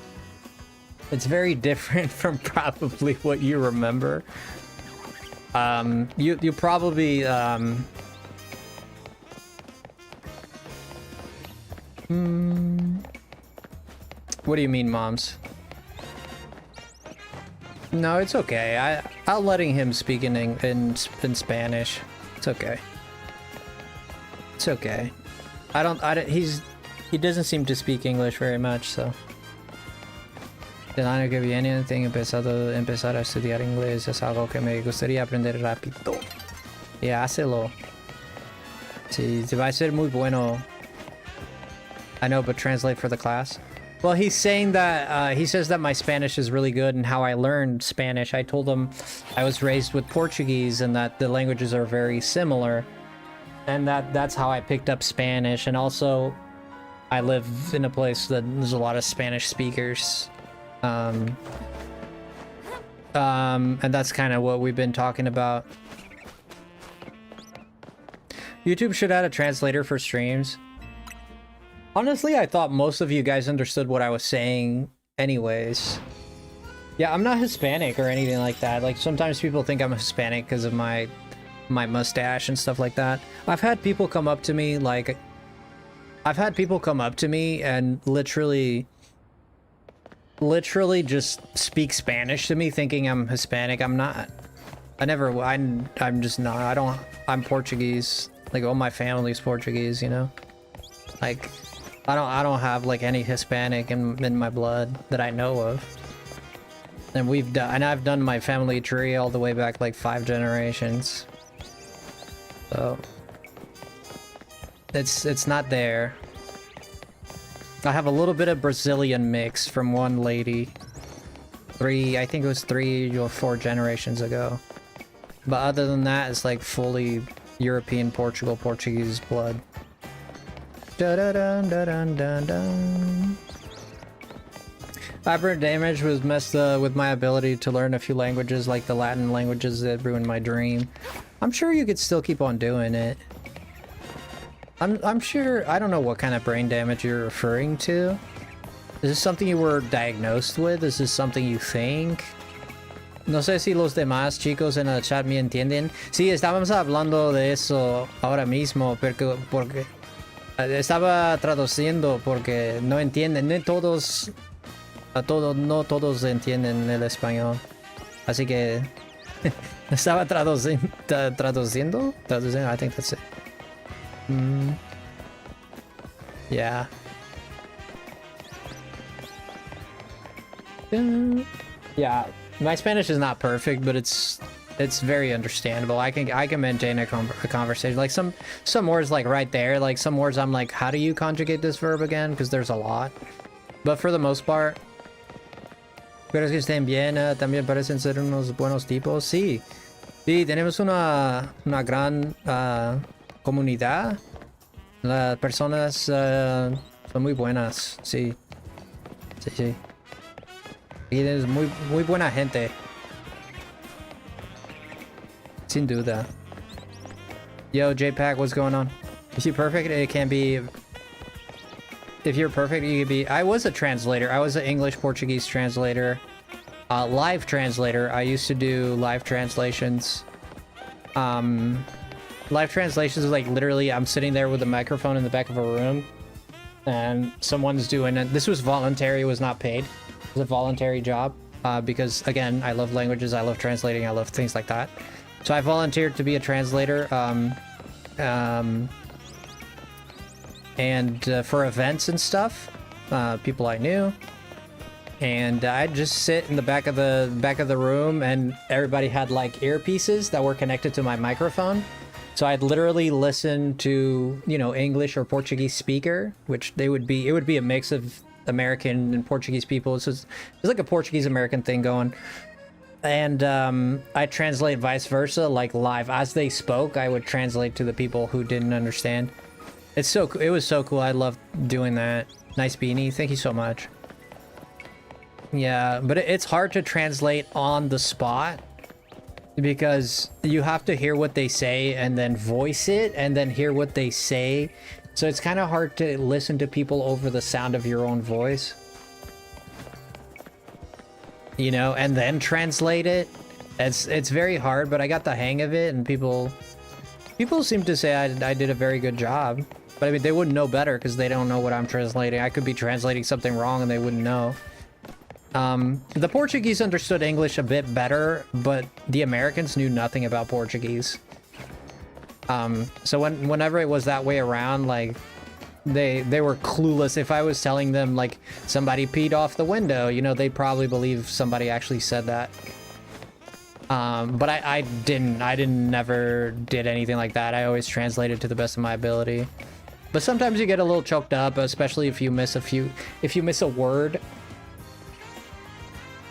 it's very different from probably what you remember. You probably What do you mean, moms? No, it's okay. I'll letting him speak in Spanish. It's okay. It's okay. He doesn't seem to speak English very much, so. El año que viene tengo empezar a estudiar inglés. Es algo que me gustaría aprender rápido. Y hácelo. Sí, va a ser muy bueno. I know, but translate for the class. Well, he's saying that, he says that my Spanish is really good and how I learned Spanish. I told him I was raised with Portuguese and that the languages are very similar. And that's how I picked up Spanish. And also, I live in a place that there's a lot of Spanish speakers. And that's kind of what we've been talking about. YouTube should add a translator for streams. Honestly, I thought most of you guys understood what I was saying anyways. Yeah, I'm not Hispanic or anything like that. Like, sometimes people think I'm Hispanic because of my mustache and stuff like that. I've had people come up to me, like... I've had people come up to me and literally just speak Spanish to me thinking I'm Hispanic. I'm not. I'm just not. I'm Portuguese. Like, all my family's Portuguese, you know? Like... I don't have like any Hispanic in my blood that I know of. And I've done my family tree all the way back like 5 generations. So it's not there. I have a little bit of Brazilian mix from one lady. I think it was 3 or 4 generations ago. But other than that, it's like fully European Portuguese blood. Vibrant damage was messed with my ability to learn a few languages, like the Latin languages that ruined my dream. I'm sure you could still keep on doing it. I'm sure. I don't know what kind of brain damage you're referring to. Is this something you were diagnosed with? Is this something you think? No sé si los demás chicos en el chat me entienden. Sí, estábamos hablando de eso ahora mismo, porque estaba traduciendo porque no entienden, no todos entienden el español. Así que estaba traduciendo. I think that's it. Yeah. Yeah, my Spanish is not perfect, but it's very understandable. I can maintain a conversation. Like some words like right there, like some words I'm like, how do you conjugate this verb again? Because there's a lot. But for the most part, espero que estén bien. También parecen ser unos buenos tipos. Sí, Sí, tenemos una gran comunidad. Las personas son muy buenas, sí. Sí, sí. Y es muy buena gente. Sin duda. Yo, JPack, what's going on? Is he perfect? It can be... If you're perfect, you could be... I was a translator. I was an English-Portuguese translator. Live translator. I used to do live translations. Live translations is like literally I'm sitting there with a microphone in the back of a room and someone's doing it. This was voluntary, it was not paid. It was a voluntary job because again, I love languages, I love translating, I love things like that. So I volunteered to be a translator and for events and stuff, people I knew. And I'd just sit in the back of the room and everybody had like earpieces that were connected to my microphone. So I'd literally listen to, you know, English or Portuguese speaker, which it would be a mix of American and Portuguese people. So it's like a Portuguese American thing going. And I translate vice versa, like live as they spoke, I would translate to the people who didn't understand. It was so cool. I loved doing that. Nice beanie. Thank you so much. Yeah, but it's hard to translate on the spot because you have to hear what they say and then voice it and then hear what they say. So it's kind of hard to listen to people over the sound of your own voice. You know, and then translate it. It's very hard, but I got the hang of it and people seem to say I did a very good job. But I mean, they wouldn't know better because they don't know what I'm translating. I could be translating something wrong and they wouldn't know. The Portuguese understood English a bit better, but the Americans knew nothing about Portuguese. So whenever it was that way around, like, they were clueless. If I was telling them, like, somebody peed off the window, you know, they'd probably believe somebody actually said that. But I never did anything like that. I always translated to the best of my ability. But sometimes you get a little choked up, especially if you miss a word.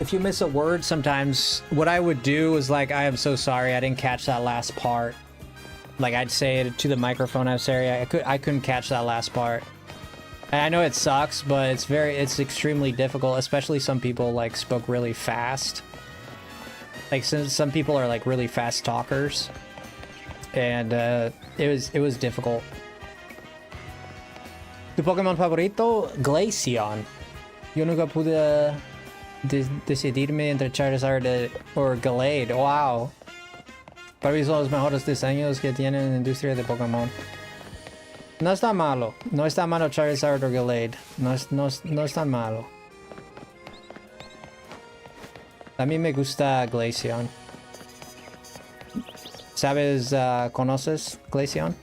If you miss a word, sometimes what I would do is like, I am so sorry, I didn't catch that last part. Like I'd say it to the microphone, I'm sorry, I couldn't catch that last part. And I know it sucks, but it's extremely difficult, especially some people like spoke really fast. Like some people are like really fast talkers. And it was difficult. Tu Pokémon favorito? Glaceon. Yo nunca pude decidirme entre Charizard o Gallade. Wow. Para mí son los mejores diseños que tienen la industria de Pokémon. No está malo. No está malo Charizard o Gallade. No es tan malo. A mí me gusta Glaceon. ¿Sabes, conoces Glaceon?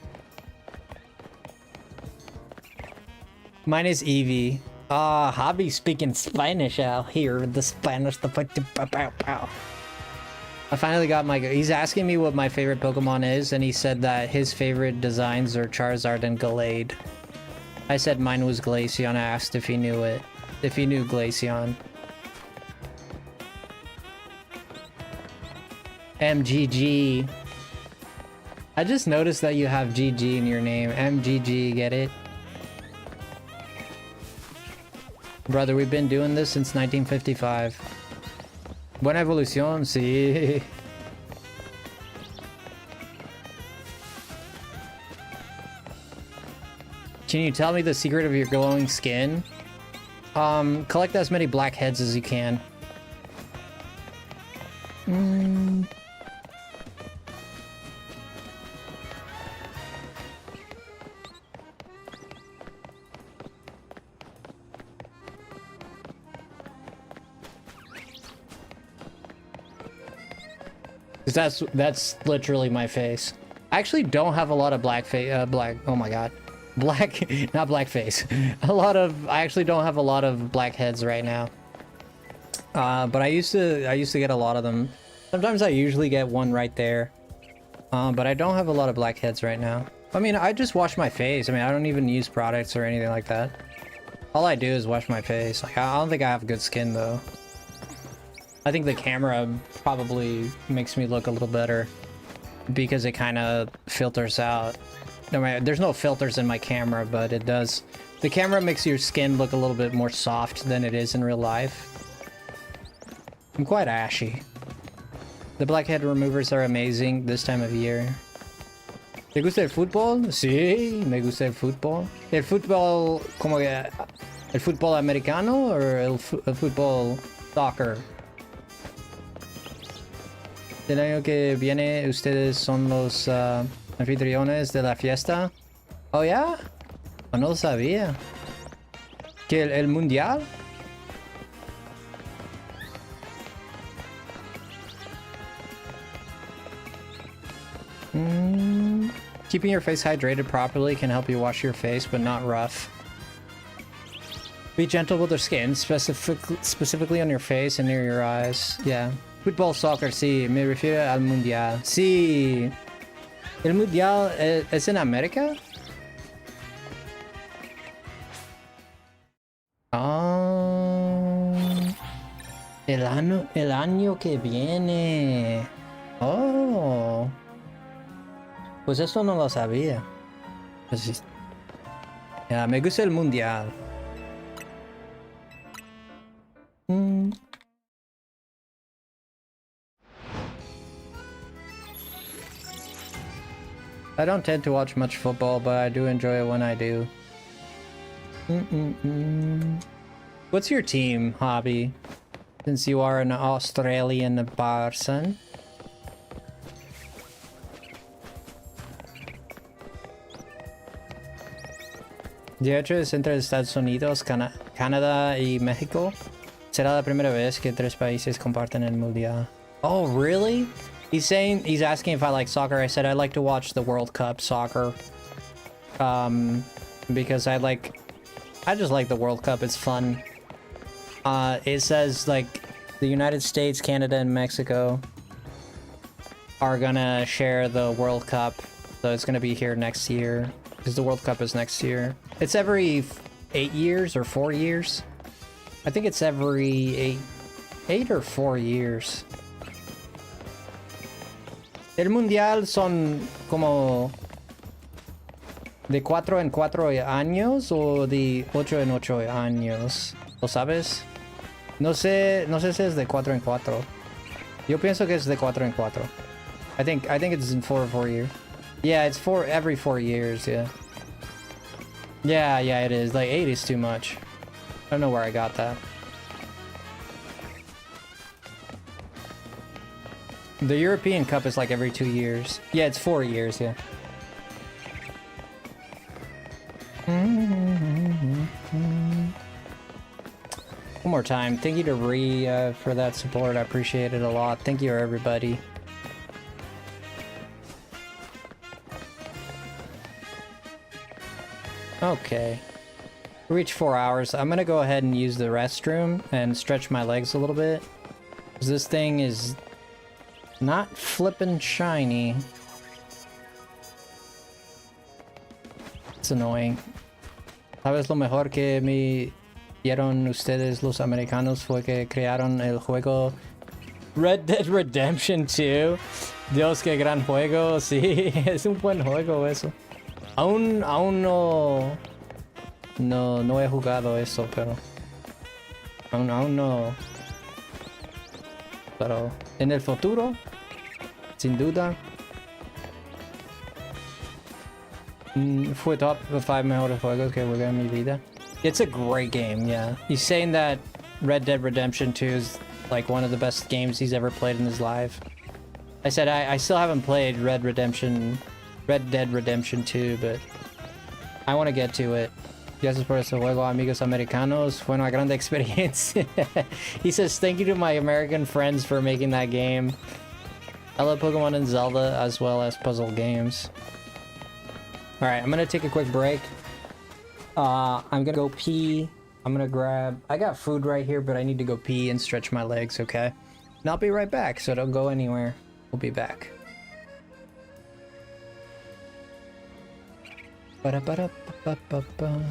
Mine is Eevee. Hobby speaking Spanish out here. The Spanish. I finally got my... He's asking me what my favorite Pokemon is, and he said that his favorite designs are Charizard and Gallade. I said mine was Glaceon. I asked if he knew it. If he knew Glaceon. MGG. I just noticed that you have GG in your name. MGG, get it? Brother, we've been doing this since 1955. Buena evolución, sí. Can you tell me the secret of your glowing skin? Collect as many black heads as you can. That's literally my face. I actually don't have a lot of oh my god. Not black face. I actually don't have a lot of black heads right now. But I used to get a lot of them. Sometimes I usually get one right there. But I don't have a lot of black heads right now. I mean, I just wash my face. I mean, I don't even use products or anything like that. All I do is wash my face. Like, I don't think I have good skin though. I think the camera probably makes me look a little better. because it kind of filters out. No, there's no filters in my camera, but it does. The camera makes your skin look a little bit more soft than it is in real life. I'm quite ashy. The blackhead removers are amazing this time of year. ¿Te gusta el fútbol? Sí, me gusta el fútbol. ¿El fútbol como que el fútbol americano o el fútbol soccer? El año que viene ustedes son los anfitriones de la fiesta. Oh, ya. Oh, no lo sabía. ¿Que el mundial? Keeping your face hydrated properly can help you wash your face, but not rough. Be gentle with your skin, specifically on your face and near your eyes. Yeah. Fútbol, soccer, sí. Me refiero al mundial. Sí. ¿El mundial es en América? Oh. El año que viene. Oh. Pues eso no lo sabía. Pues, ya, me gusta el mundial. I don't tend to watch much football, but I do enjoy it when I do. What's your team, Hobby? Since you are an Australian person. De hecho, es entre Estados Unidos, Canadá y México. Será la primera vez que tres países comparten el mundial. Oh, really? He's asking if I like soccer. I said I like to watch the World Cup soccer. Because I just like the World Cup. It's fun. It says like the United States, Canada, and Mexico are gonna share the World Cup. So it's gonna be here next year. Because the World Cup is next year. It's every 8 years or 4 years. I think it's every 8 or 4 years. El mundial son como de 4 en 4 años o de 8 en 8 años. ¿Lo sabes? No sé si es de 4 en 4. Yo pienso que es de 4 en 4. I think it's in 4 or 4 years. Yeah, it's every 4 years, yeah. Yeah, it is. Like 8 is too much. I don't know where I got that. The European Cup is like every 2 years. Yeah, it's 4 years, yeah. One more time. Thank you to Ree for that support. I appreciate it a lot. Thank you, everybody. Okay. Reach 4 hours. I'm gonna go ahead and use the restroom and stretch my legs a little bit. 'Cause this thing is not flippin' shiny. It's annoying. ¿Sabes lo mejor que me dieron ustedes los americanos fue que crearon el juego Red Dead Redemption 2? Dios, qué gran juego. Sí, es un buen juego eso. Aún no he jugado eso, pero aún no. Pero en el futuro, sin duda, fue top 5 mejores juegos que jugué en mi vida. It's a great game, yeah. He's saying that Red Dead Redemption 2 is like one of the best games he's ever played in his life. I said I still haven't played Red Dead Redemption 2, but I want to get to it. Gracias por ese juego, amigos americanos. Fue una grande experiencia. He says, thank you to my American friends for making that game. I love Pokemon and Zelda as well as puzzle games. Alright, I'm gonna take a quick break. I'm gonna go pee. I got food right here, but I need to go pee and stretch my legs, okay? And I'll be right back, so don't go anywhere. We'll be back. Ba-da-ba-da-ba-ba-ba.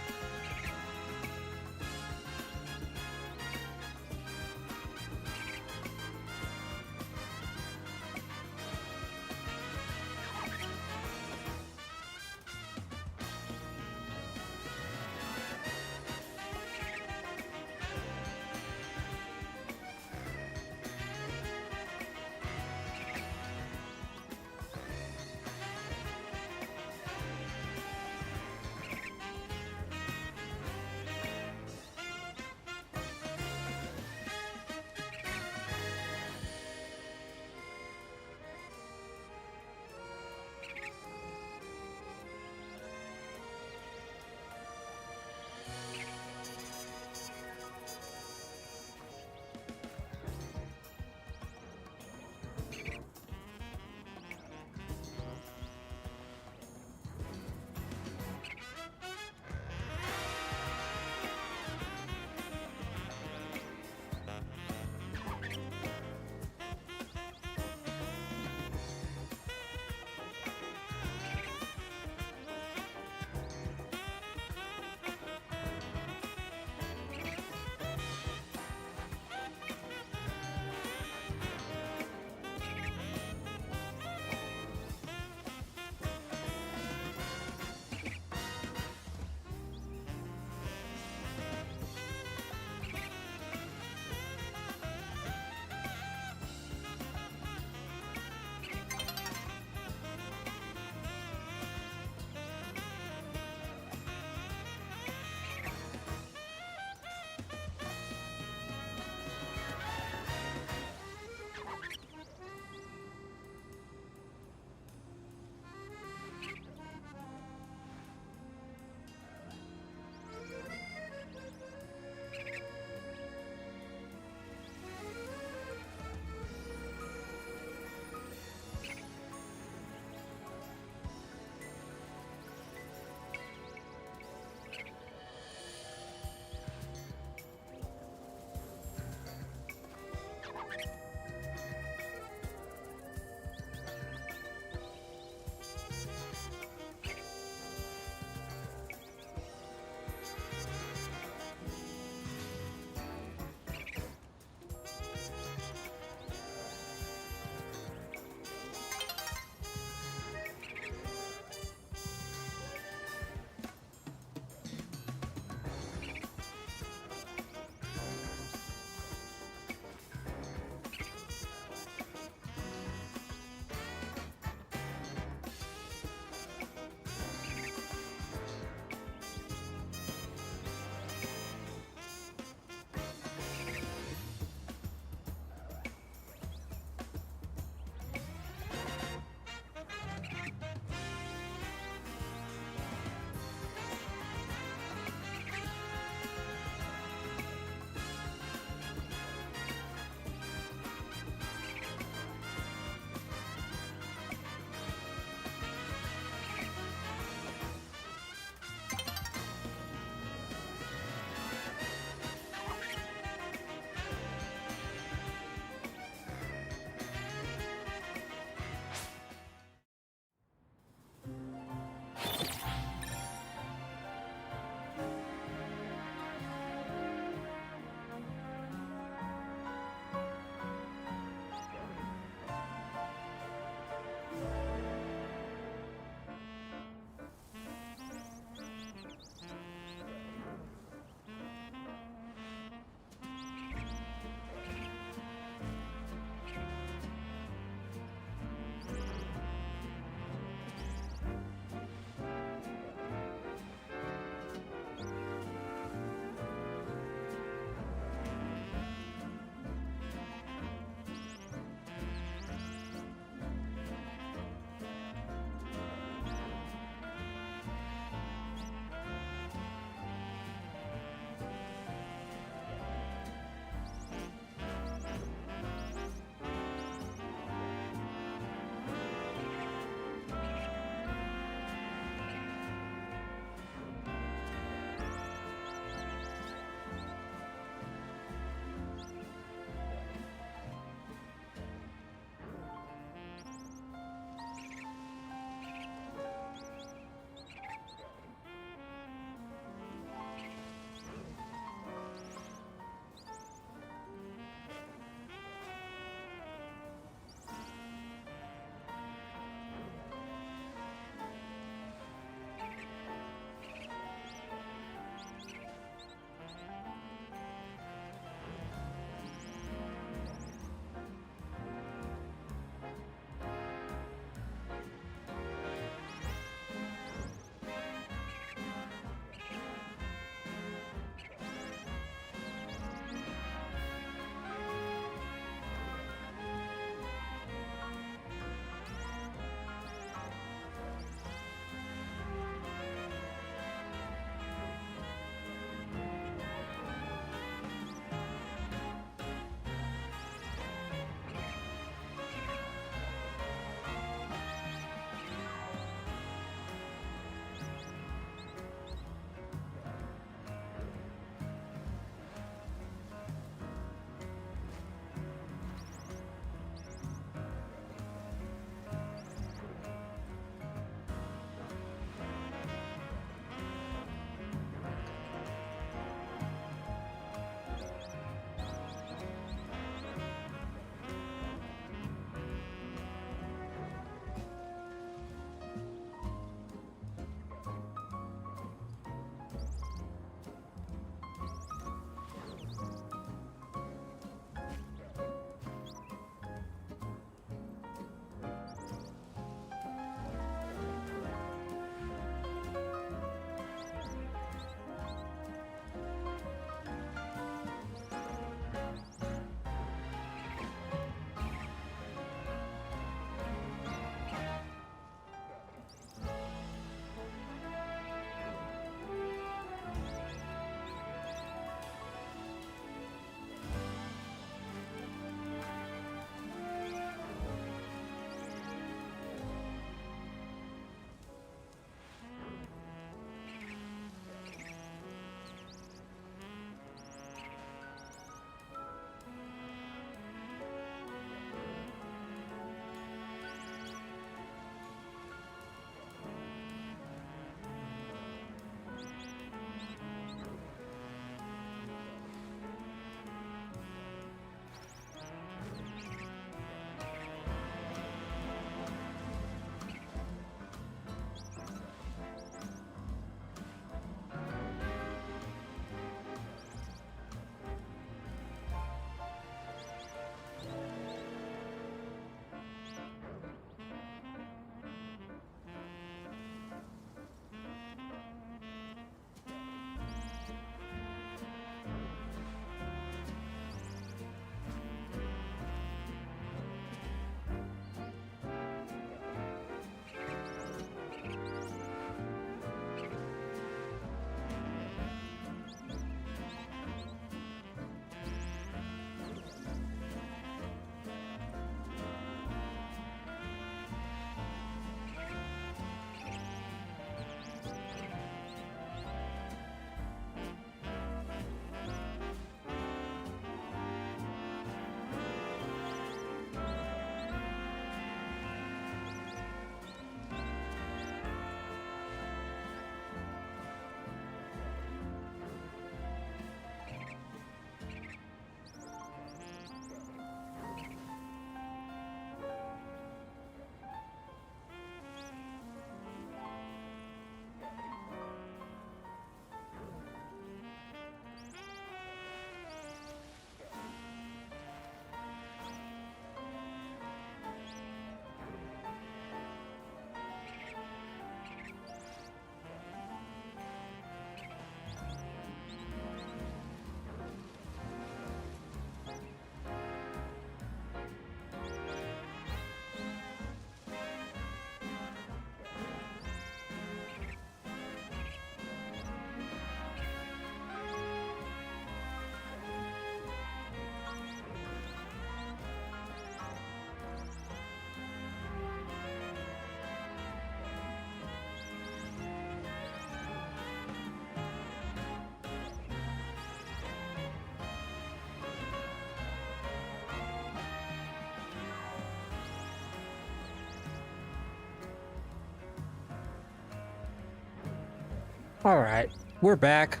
All right, we're back.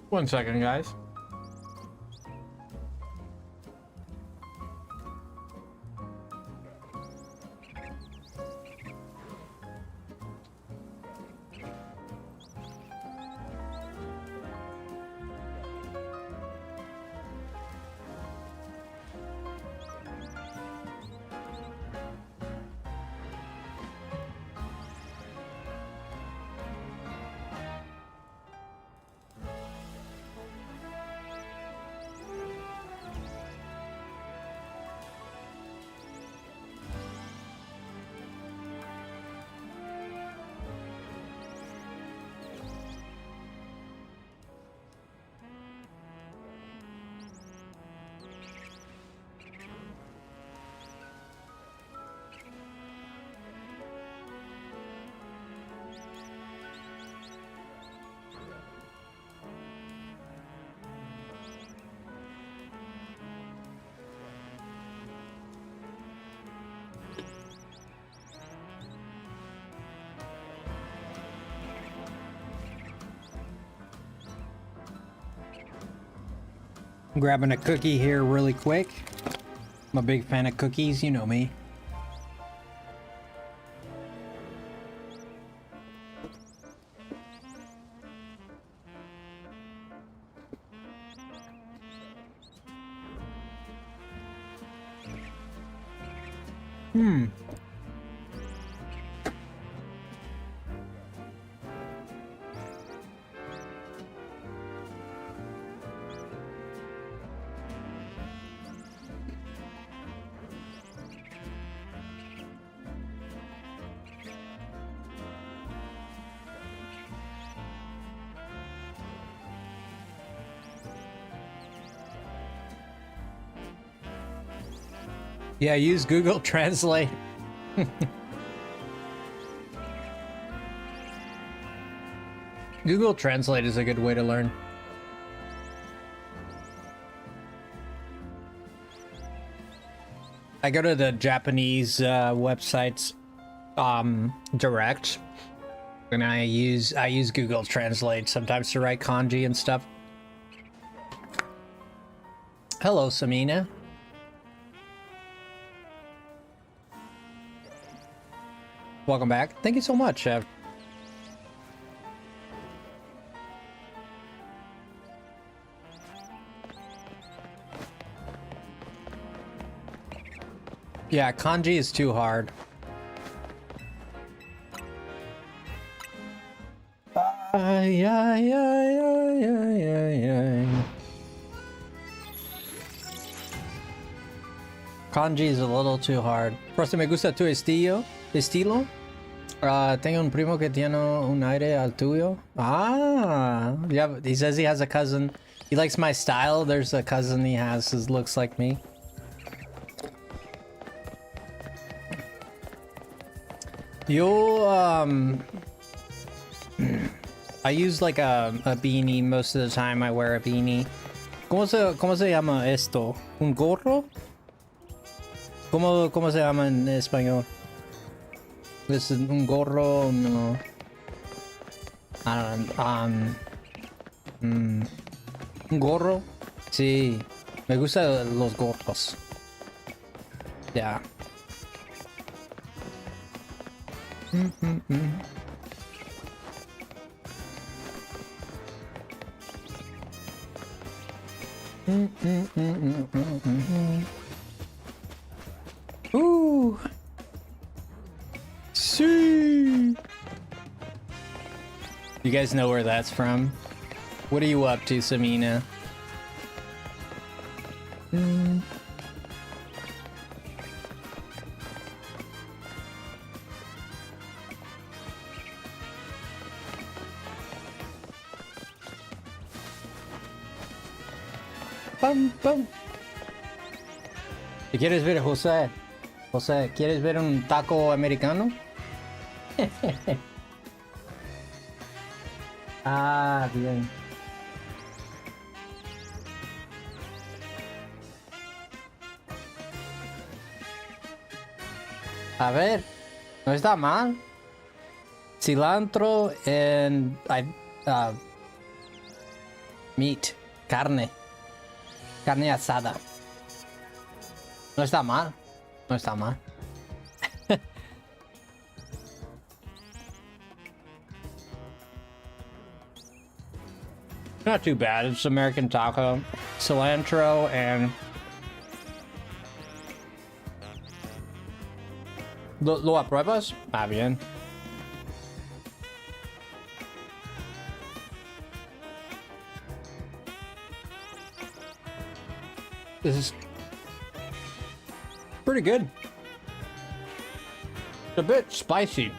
One second, guys. I'm grabbing a cookie here really quick. I'm a big fan of cookies, you know me. Yeah, use Google Translate. Google Translate is a good way to learn. I go to the Japanese websites direct, and I use Google Translate sometimes to write kanji and stuff. Hello, Samina. Welcome back. Thank you so much. Yeah, kanji is too hard. Ay, ay, ay, ay, ay, ay, ay. Kanji is a little too hard. Frosty, me gusta tu estilo. Tengo un primo que tiene un aire al tuyo. Ah, yeah. He says he has a cousin. He likes my style. There's a cousin he has who looks like me. Yo, I use like a beanie most of the time. I wear a beanie. ¿Cómo se llama esto? ¿Un gorro? ¿Cómo se llama en español? ¿Es un gorro? No. I don't know. ¿Un gorro? Sí. Me gustan los gorros. Ya. Ooh. See. You guys know where that's from? What are you up to, Samina? Bum, bum. Si quieres ver, José, José, ¿quieres ver un taco americano? Ah, bien. A ver, no está mal. Cilantro and meat, carne asada. No está mal, no está mal. Not too bad. It's American taco, cilantro, and ¿Lo apruebas? Ah, bien. This is pretty good. It's a bit spicy.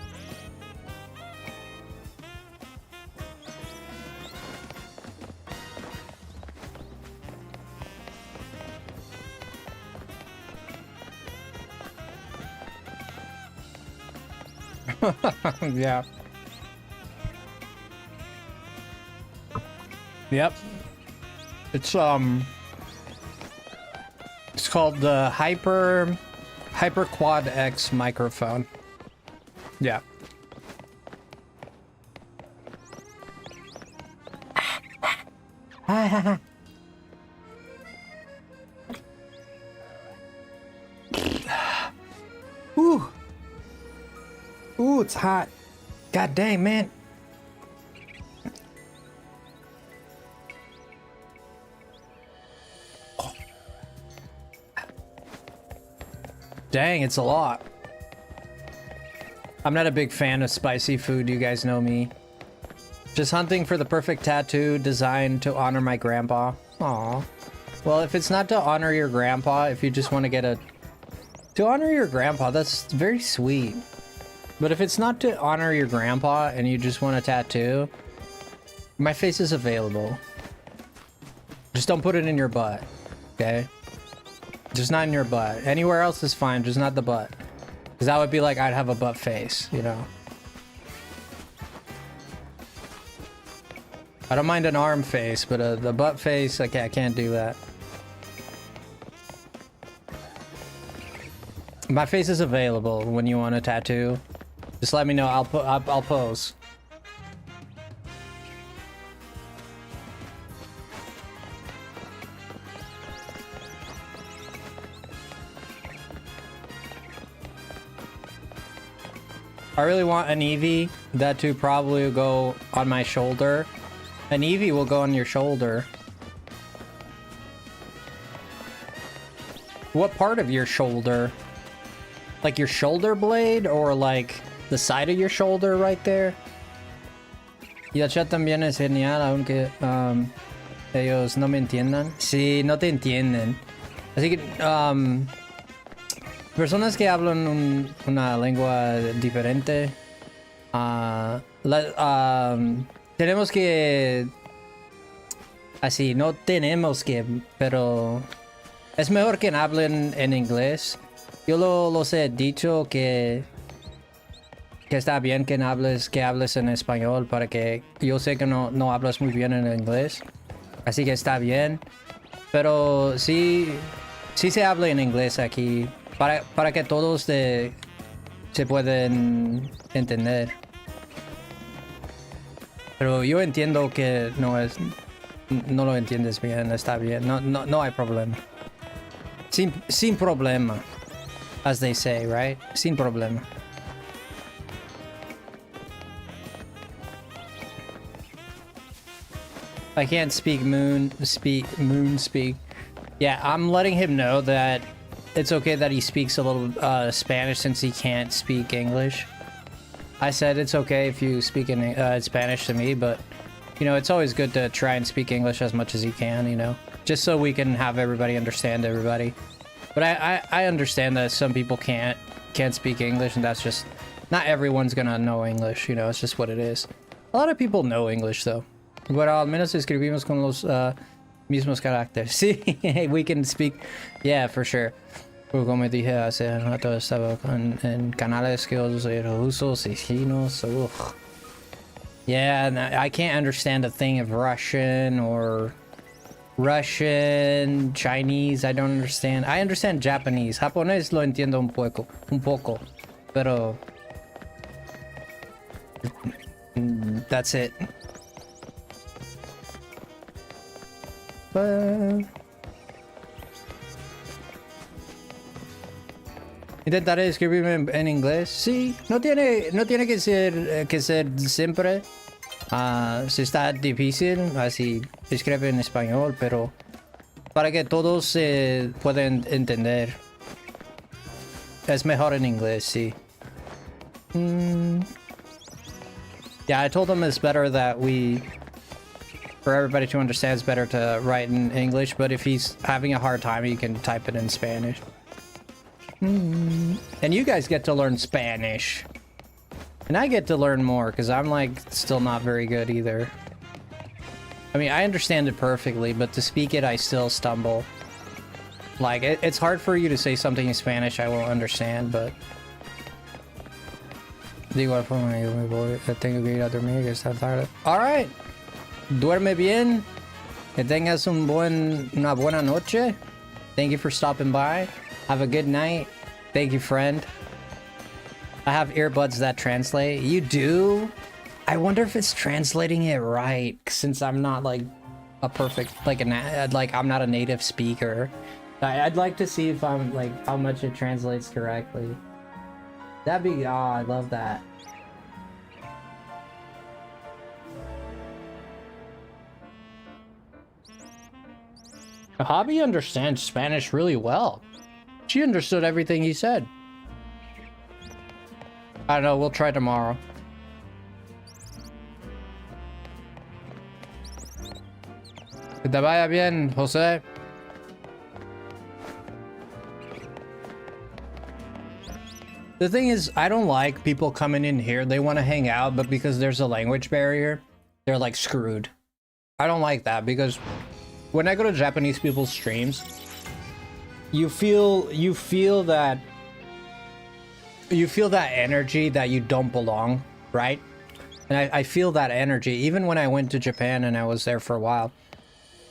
Yeah. Yep. It's called the Hyper Quad X microphone. Yeah. Ooh. Ooh, it's hot. God dang, man. Dang, it's a lot. I'm not a big fan of spicy food, you guys know me. Just hunting for the perfect tattoo designed to honor my grandpa. Aw. Well, if it's not to honor your grandpa, if you just want to get a... To honor your grandpa, that's very sweet. But if it's not to honor your grandpa and you just want a tattoo, my face is available. Just don't put it in your butt, okay? Just not in your butt. Anywhere else is fine, just not the butt. Because that would be like I'd have a butt face, you know? I don't mind an arm face, but the butt face, I can't do that. My face is available when you want a tattoo. Just let me know, I'll pose. I really want an Eevee. That too probably will go on my shoulder. An Eevee will go on your shoulder. What part of your shoulder? Like your shoulder blade or like the side of your shoulder right there? Y el chat también es genial, aunque ellos no me entiendan. Sí, no te entienden. Así que personas que hablan una lengua diferente, tenemos que... Así, no tenemos que, pero... Es mejor que hablen en inglés. Yo los he dicho que está bien que hables en español, para que... Yo sé que no hablas muy bien en inglés, así que está bien. Pero sí se habla en inglés aquí. Para que todos se pueden entender. Pero yo entiendo que no lo entiendes bien, está bien, no hay problema. Sin problema, as they say, right? Sin problema. I can't speak moon speak. Yeah, I'm letting him know that it's okay that he speaks a little Spanish since he can't speak English. I said it's okay if you speak in Spanish to me, but you know, it's always good to try and speak English as much as you can, you know, just so we can have everybody understand everybody. But I understand that some people can't speak English, and that's just, not everyone's gonna know English, you know, it's just what it is. A lot of people know English though. But al menos escribimos con los mismos caracteres. Sí, we can speak. Yeah, for sure. Pero como dije hace un rato, estaba en canales que los rusos y chinos. Ugh. Yeah, I can't understand a thing of Russian or Russian, Chinese. I don't understand. I understand Japanese. Japonés lo entiendo un poco, pero that's it. Intentaré escribirme en inglés. Sí, no tiene que ser siempre. Si está difícil, así escribe en español, pero para que todos se puedan entender, es mejor en inglés, sí. Yeah, I told him it's better that for everybody to understand, it's better to write in English, but if he's having a hard time, he can type it in Spanish. And you guys get to learn Spanish. And I get to learn more, because I'm, like, still not very good either. I mean, I understand it perfectly, but to speak it, I still stumble. Like, it's hard for you to say something in Spanish I won't understand, but... De igual forma, yo me voy. Tengo que ir a dormir, que está tarde. Alright. Duerme bien. Que tengas una buena noche. Thank you for stopping by. Have a good night. Thank you, friend. I have earbuds that translate. You do? I wonder if it's translating it right, since I'm not like a perfect, like I'm not a native speaker. I'd like to see if I'm like how much it translates correctly. That'd be, oh, I love that. Hobby understands Spanish really well. She understood everything he said. I don't know, we'll try tomorrow. Que te vaya bien, Jose. The thing is, I don't like people coming in here. They want to hang out, but because there's a language barrier, they're like screwed. I don't like that, because when I go to Japanese people's streams, you feel that energy that you don't belong, right? And I feel that energy. Even when I went to Japan and I was there for a while,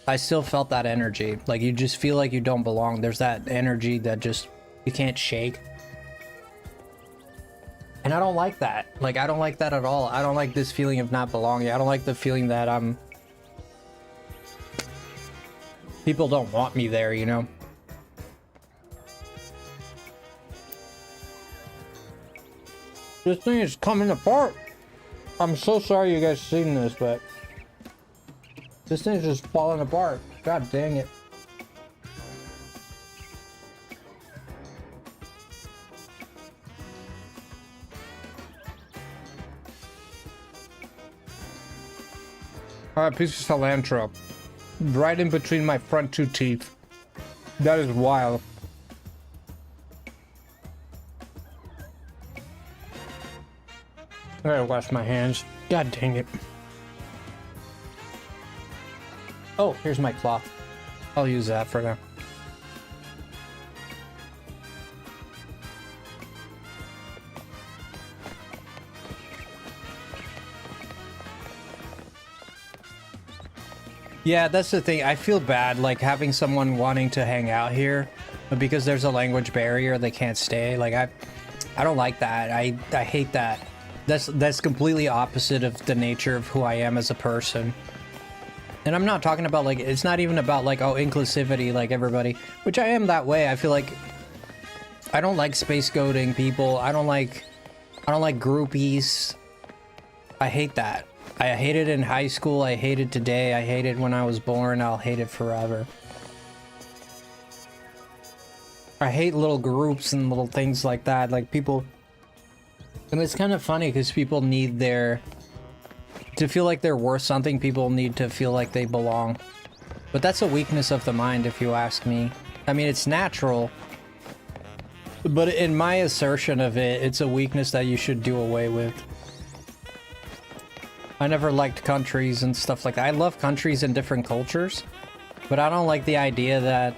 I still felt that energy. Like, you just feel like you don't belong. There's that energy that just, you can't shake. And I don't like that. Like, I don't like that at all. I don't like this feeling of not belonging. I don't like the feeling that people don't want me there, you know? This thing is coming apart. I'm so sorry you guys seen this, but this thing's just falling apart. God dang it. Alright, piece of cilantro. Right in between my front two teeth. That is wild. I gotta wash my hands. God dang it. Oh, here's my cloth. I'll use that for now. Yeah, that's the thing. I feel bad, like, having someone wanting to hang out here, but because there's a language barrier, they can't stay. Like, I don't like that. I hate that. That's completely opposite of the nature of who I am as a person. And I'm not talking about, like, it's not even about, like, oh, inclusivity, like everybody, which I am that way. I feel like I don't like space goating people. I don't like groupies. I hate that. I hate it in high school. I hate it today. I hate it when I was born. I'll hate it forever. I hate little groups and little things like that. Like, people... And it's kind of funny because people need to feel like they're worth something, people need to feel like they belong. But that's a weakness of the mind, if you ask me. I mean, it's natural. But in my assertion of it, it's a weakness that you should do away with. I never liked countries and stuff like that. I love countries and different cultures, but I don't like the idea that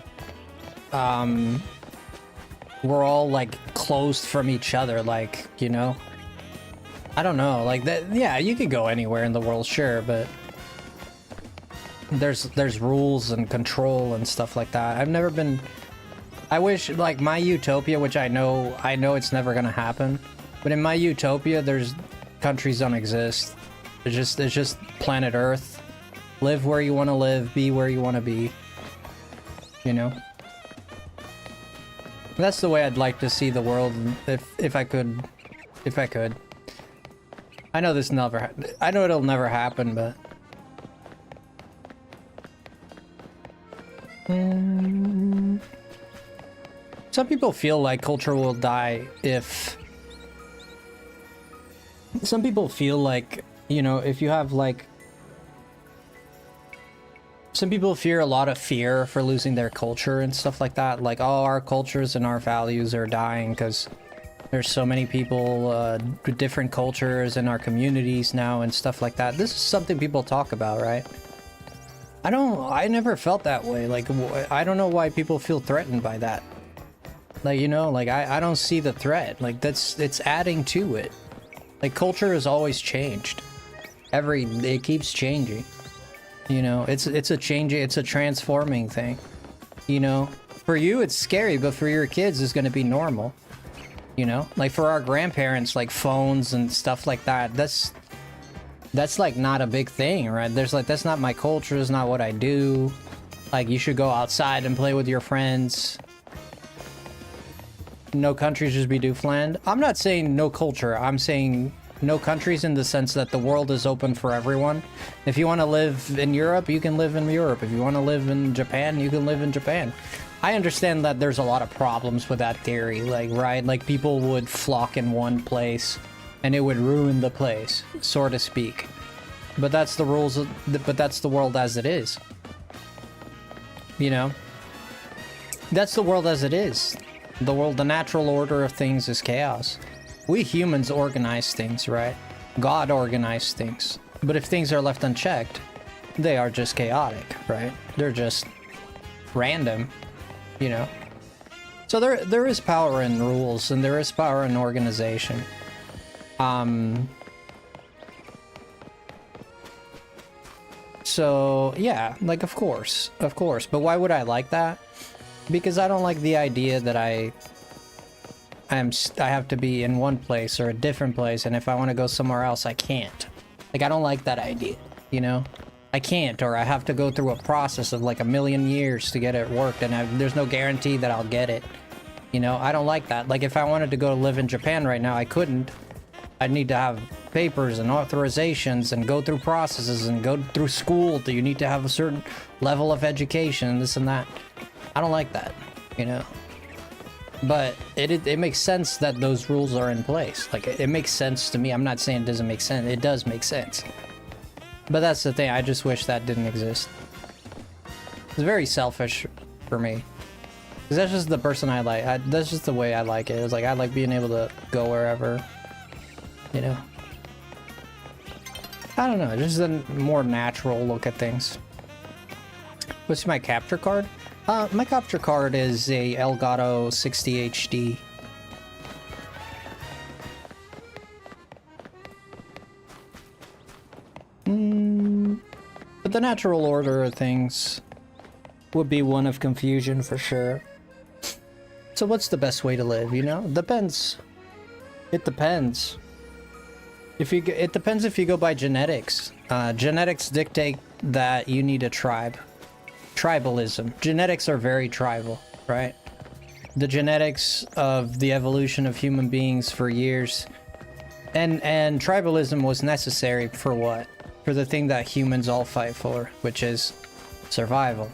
we're all like closed from each other, like, you know? I don't know, like that. Yeah, you could go anywhere in the world, sure, but there's rules and control and stuff like that. I've never been. I wish, like, my utopia, which I know it's never gonna happen, but in my utopia, there's countries don't exist. It's just planet Earth. Live where you want to live, be where you want to be. You know. That's the way I'd like to see the world, if I could. I know this never. I know it'll never happen, but. Some people feel like culture will die if. Some people feel like, you know, if you have like. Some people fear a lot of fear for losing their culture and stuff like that. Like, oh, our cultures and our values are dying because there's so many people with different cultures in our communities now and stuff like that. This is something people talk about, right? I never felt that way. Like, I don't know why people feel threatened by that. Like, you know, like, I don't see the threat. Like, it's adding to it. Like, culture has always changed. It keeps changing. You know, it's a changing, it's a transforming thing. You know, for you it's scary, but for your kids it's going to be normal. You know, like for our grandparents, like phones and stuff like that, that's like not a big thing, right? There's like, that's not my culture, it's not what I do. Like, you should go outside and play with your friends. No countries should be doofland. I'm not saying no culture, I'm saying no countries in the sense that the world is open for everyone. If you want to live in Europe, you can live in Europe. If you want to live in Japan, you can live in Japan. I understand that there's a lot of problems with that theory, like, right? Like, people would flock in one place and it would ruin the place, so to speak. But that's the rules, but that's the world as it is. You know? That's the world as it is. The natural order of things is chaos. We humans organize things, right? God organized things. But if things are left unchecked, they are just chaotic, right? They're just random, you know? So there is power in rules, and there is power in organization. So, yeah, like, of course. But why would I like that? Because I don't like the idea that I have to be in one place or a different place, and if I want to go somewhere else, I can't. Like, I don't like that idea, you know? I can't, or I have to go through a process of like 1,000,000 years to get it worked, and there's no guarantee that I'll get it. You know, I don't like that. Like, if I wanted to go live in Japan right now, I couldn't. I'd need to have papers and authorizations and go through processes and go through school. You need to have a certain level of education and this and that. I don't like that, you know? But it makes sense that those rules are in place. Like, it makes sense to me. I'm not saying it doesn't make sense. It does make sense. But that's the thing. I just wish that didn't exist. It's very selfish for me. Because that's just the person I like. That's just the way I like it. It's like, I like being able to go wherever. You know? I don't know. Just a more natural look at things. What's my capture card? My capture card is a Elgato 60 HD. But the natural order of things would be one of confusion for sure. So what's the best way to live, you know? Depends. It depends. It depends if you go by genetics. Genetics dictate that you need a tribe. Tribalism. Genetics are very tribal, right? The genetics of the evolution of human beings for years. And tribalism was necessary for what? For the thing that humans all fight for, which is survival.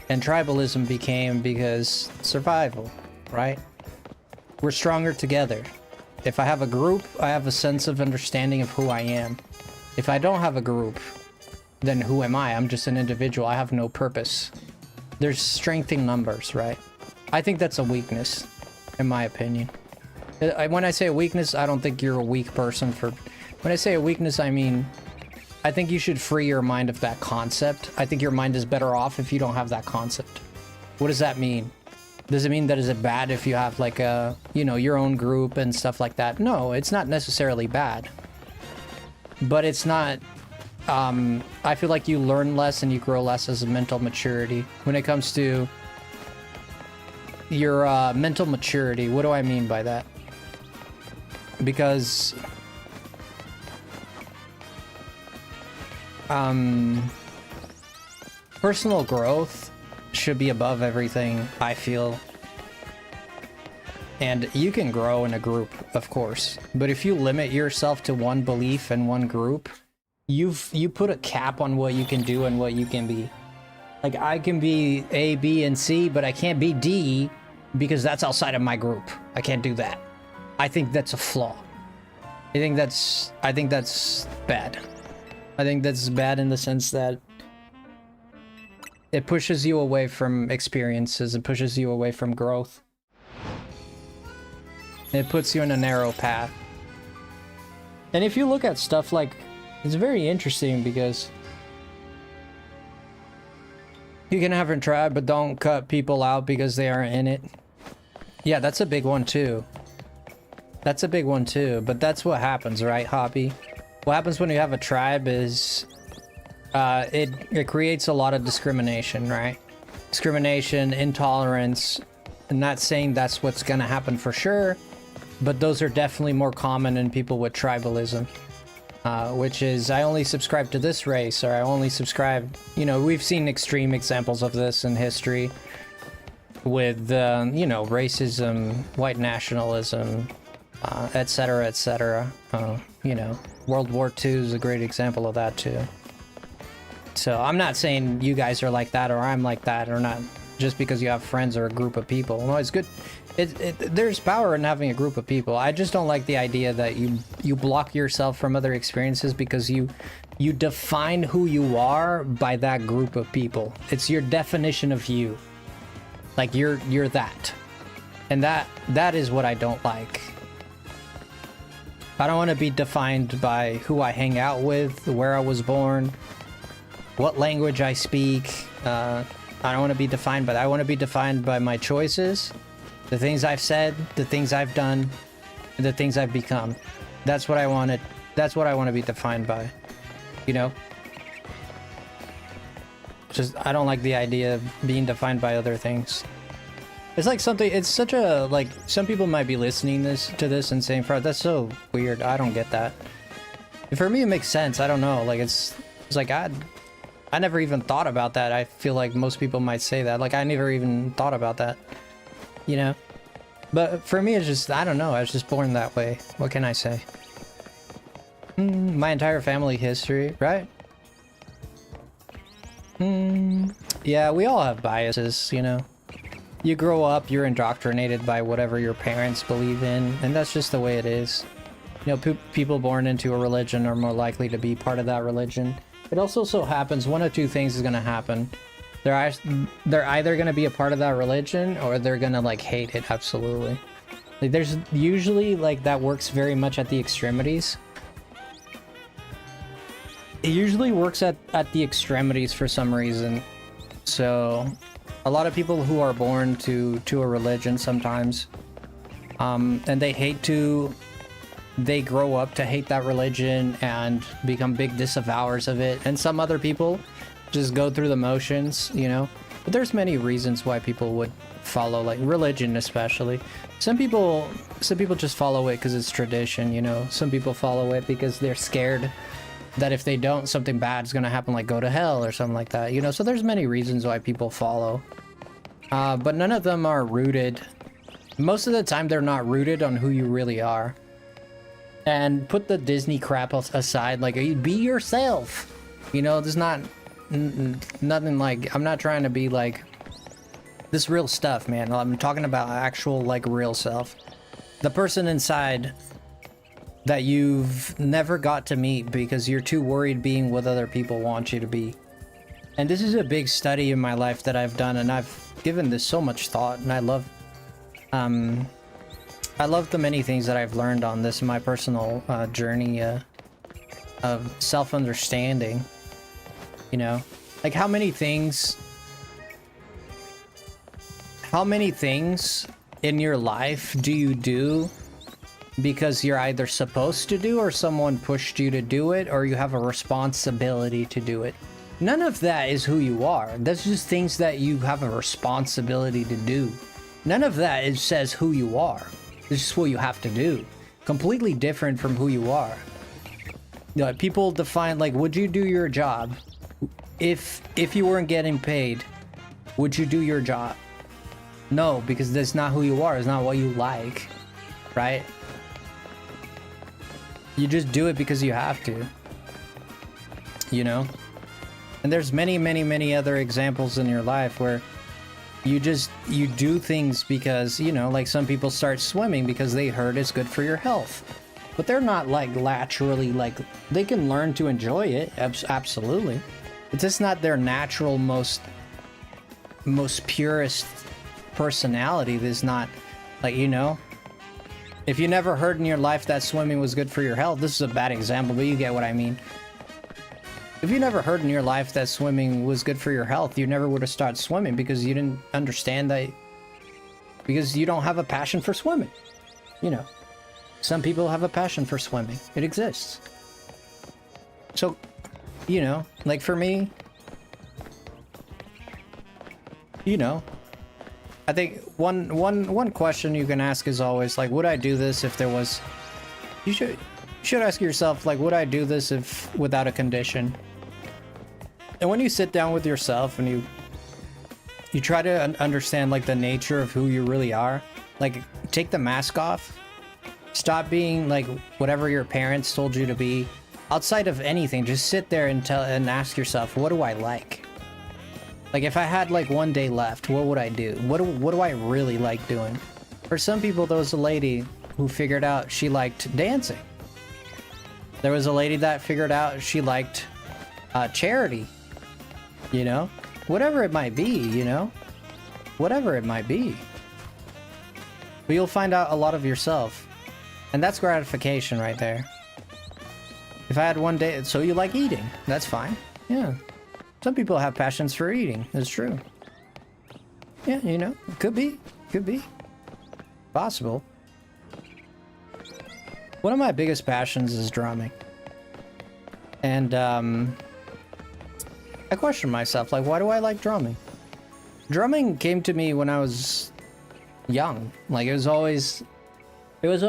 And tribalism became because survival, right? We're stronger together. If I have a group, I have a sense of understanding of who I am. If I don't have a group, then who am I? I'm just an individual. I have no purpose. There's strength in numbers, right? I think that's a weakness, in my opinion. When I say a weakness, I don't think you're a weak person for... When I say a weakness, I mean... I think you should free your mind of that concept. I think your mind is better off if you don't have that concept. What does that mean? Does it mean that is it bad if you have like a, you know, your own group and stuff like that? No, it's not necessarily bad. But it's not, I feel like you learn less and you grow less as a mental maturity. When it comes to your mental maturity, what do I mean by that? Because personal growth should be above everything, I feel. And you can grow in a group, of course, but if you limit yourself to one belief and one group, you put a cap on what you can do and what you can be. Like, I can be A, B, and C, but I can't be D because that's outside of my group. I can't do that. I think that's a flaw. I think that's bad. I think that's bad in the sense that it pushes you away from experiences. It pushes you away from growth. It puts you in a narrow path. And if you look at stuff like, it's very interesting because you can have a tribe, but don't cut people out because they aren't in it. Yeah, that's a big one too. That's a big one too, but that's what happens, right, Hobby? What happens when you have a tribe is it creates a lot of discrimination, right? Discrimination, intolerance. I'm not saying that's what's gonna happen for sure, but those are definitely more common in people with tribalism. Which is, I only subscribe to this race, or I only subscribe, you know, we've seen extreme examples of this in history with, you know, racism, white nationalism, etc., etc. You know, World War II is a great example of that too. So I'm not saying you guys are like that or I'm like that or not just because you have friends or a group of people. No, it's good. There's power in having a group of people. I just don't like the idea that you block yourself from other experiences because you define who you are by that group of people. It's your definition of you. Like you're that. And that is what I don't like. I don't want to be defined by who I hang out with, where I was born, what language I speak. I don't want to be defined by that. I want to be defined by my choices, the things I've said, the things I've done, and the things I've become. That's what I wanted. That's what I want to be defined by. You know? Just, I don't like the idea of being defined by other things. It's like something, it's such a, like, some people might be listening to this and saying, "Fred, that's so weird. I don't get that." For me, it makes sense. I don't know. Like, it's like, I never even thought about that. I feel like most people might say that. Like, I never even thought about that. You know? But for me, it's just, I don't know. I was just born that way. What can I say? My entire family history, right? Yeah, we all have biases, you know? You grow up, you're indoctrinated by whatever your parents believe in, and that's just the way it is. You know, people born into a religion are more likely to be part of that religion. It also so happens one of two things is going to happen. They're either going to be a part of that religion or they're going to like hate it absolutely. Like there's usually like that works very much at the extremities. It usually works at the extremities for some reason. So a lot of people who are born to a religion sometimes and they grow up to hate that religion and become big disavowers of it, and some other people just go through the motions, you know. But there's many reasons why people would follow, like religion especially. Some people just follow it because it's tradition, you know. Some people follow it because they're scared that if they don't, something bad is gonna happen, like go to hell or something like that, you know. So there's many reasons why people follow, but none of them are rooted. Most of the time they're not rooted on who you really are. And put the Disney crap aside, like, be yourself. You know, there's not nothing like, I'm not trying to be like this real stuff, man. I'm talking about actual, like, real self. The person inside that you've never got to meet because you're too worried being what other people want you to be. And this is a big study in my life that I've done, and I've given this so much thought, and I love the many things that I've learned on this in my personal journey of self-understanding. You know, like how many things how many things in your life do you do because you're either supposed to do or someone pushed you to do it, or you have a responsibility to do it? None of that is who you are. That's just things that you have a responsibility to do. None of that says who you are. It's just what you have to do. Completely different from who you are. You know, people define, like, would you do your job? If you weren't getting paid, would you do your job? No, because that's not who you are. It's not what you like, right? You just do it because you have to, you know? And there's many, many, many other examples in your life where you do things because, you know, like some people start swimming because they heard it's good for your health. But they're not like naturally, like, they can learn to enjoy it, absolutely. It's just not their natural, most purest personality. There's not, like, you know, if you never heard in your life that swimming was good for your health, this is a bad example, but you get what I mean. If you never heard in your life that swimming was good for your health, you never would have started swimming because you didn't understand that, because you don't have a passion for swimming. You know, some people have a passion for swimming. It exists. So, you know, like for me, you know, I think one question you can ask is always like, would I do this if there was, you should ask yourself, like, would I do this if without a condition? And when you sit down with yourself and you try to understand like the nature of who you really are, like take the mask off, stop being like whatever your parents told you to be. Outside of anything, just sit there and ask yourself, what do I like? Like if I had like one day left, what would I do? What do I really like doing? For some people, there was a lady who figured out she liked dancing. There was a lady that figured out she liked charity. You know, whatever it might be, you know, whatever it might be. But you'll find out a lot of yourself. And that's gratification right there. If I had one day, so you like eating, that's fine. Yeah. Some people have passions for eating, it's true. Yeah, you know, could be possible. One of my biggest passions is drumming. And, I question myself, like, why do I like drumming? Drumming came to me when I was young. Like, it was always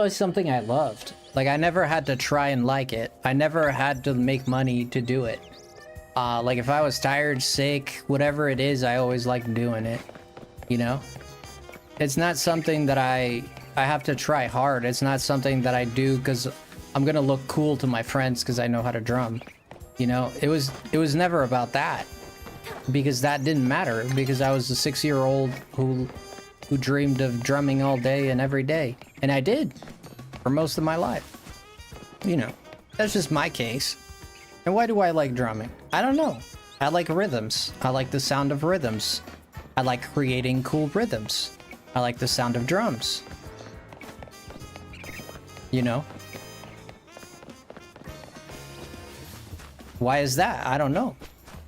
something I loved. Like, I never had to try and like it. I never had to make money to do it. Like, if I was tired, sick, whatever it is, I always liked doing it. You know? It's not something that I have to try hard. It's not something that I do because I'm gonna look cool to my friends because I know how to drum. You know, it was never about that, because that didn't matter, because I was a 6-year-old who dreamed of drumming all day and every day, and I did for most of my life. You know, that's just my case. And why do I like drumming? I don't know. I like rhythms. I like the sound of rhythms. I like creating cool rhythms. I like the sound of drums. You know? Why is that? I don't know.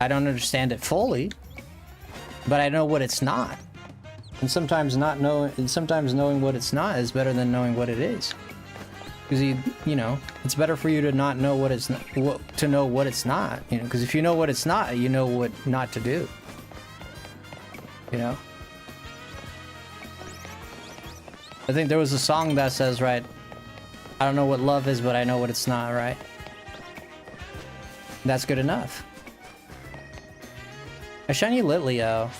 I don't understand it fully, but I know what it's not. And sometimes knowing what it's not is better than knowing what it is. Because you know, it's better for you to not know what it's not, to know what it's not. You know, because if you know what it's not, you know what not to do. You know. I think there was a song that says, right, I don't know what love is, but I know what it's not, right? That's good enough. A shiny Litleo.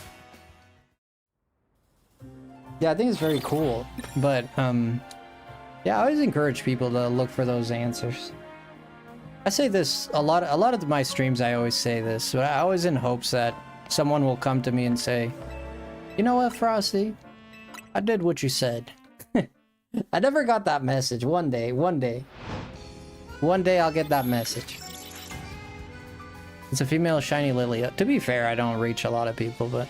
Yeah, I think it's very cool, but yeah, I always encourage people to look for those answers. I say this a lot of my streams. I always say this, but I always in hopes that someone will come to me and say, "You know what, Frosty? I did what you said." I never got that message. One day I'll get that message. It's a female shiny lily. To be fair, I don't reach a lot of people, but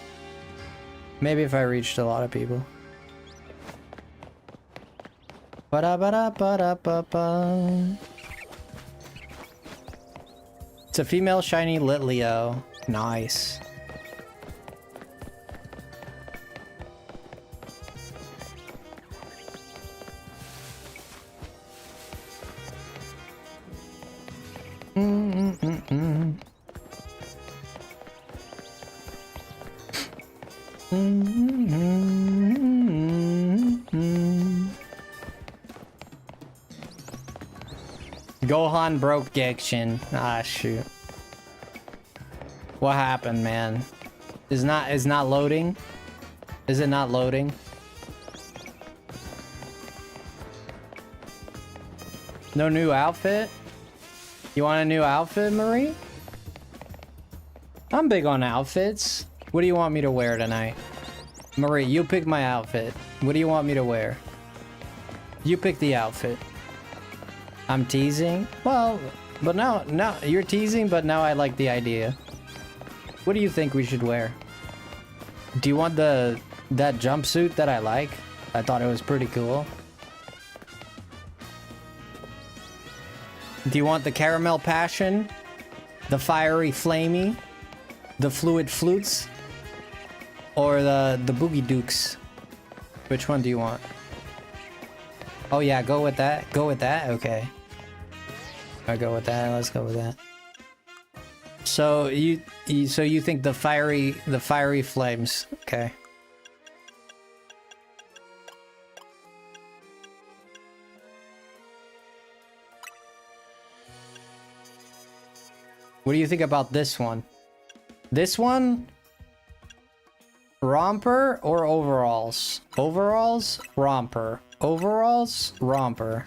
maybe if I reached a lot of people. Ba-da-ba-da-ba-da-ba-ba. It's a female shiny Litleo. Nice. Gohan broke Genshin. Ah, shoot. What happened, man? Is not loading? Is it not loading? No new outfit? You want a new outfit, Marie? I'm big on outfits. What do you want me to wear tonight? Marie, you pick my outfit. What do you want me to wear? You pick the outfit. I'm teasing? Well, but now you're teasing, but now I like the idea. What do you think we should wear? Do you want that jumpsuit that I like? I thought it was pretty cool. Do you want the caramel passion? The fiery flamey? The fluid flutes? Or the boogie dukes? Which one do you want? Oh yeah, go with that. Go with that? Okay. I'll go with that. Let's go with that. So you think the fiery flames. Okay. What do you think about this one? This one? Romper or overalls? Overalls? Romper. Overalls? Romper.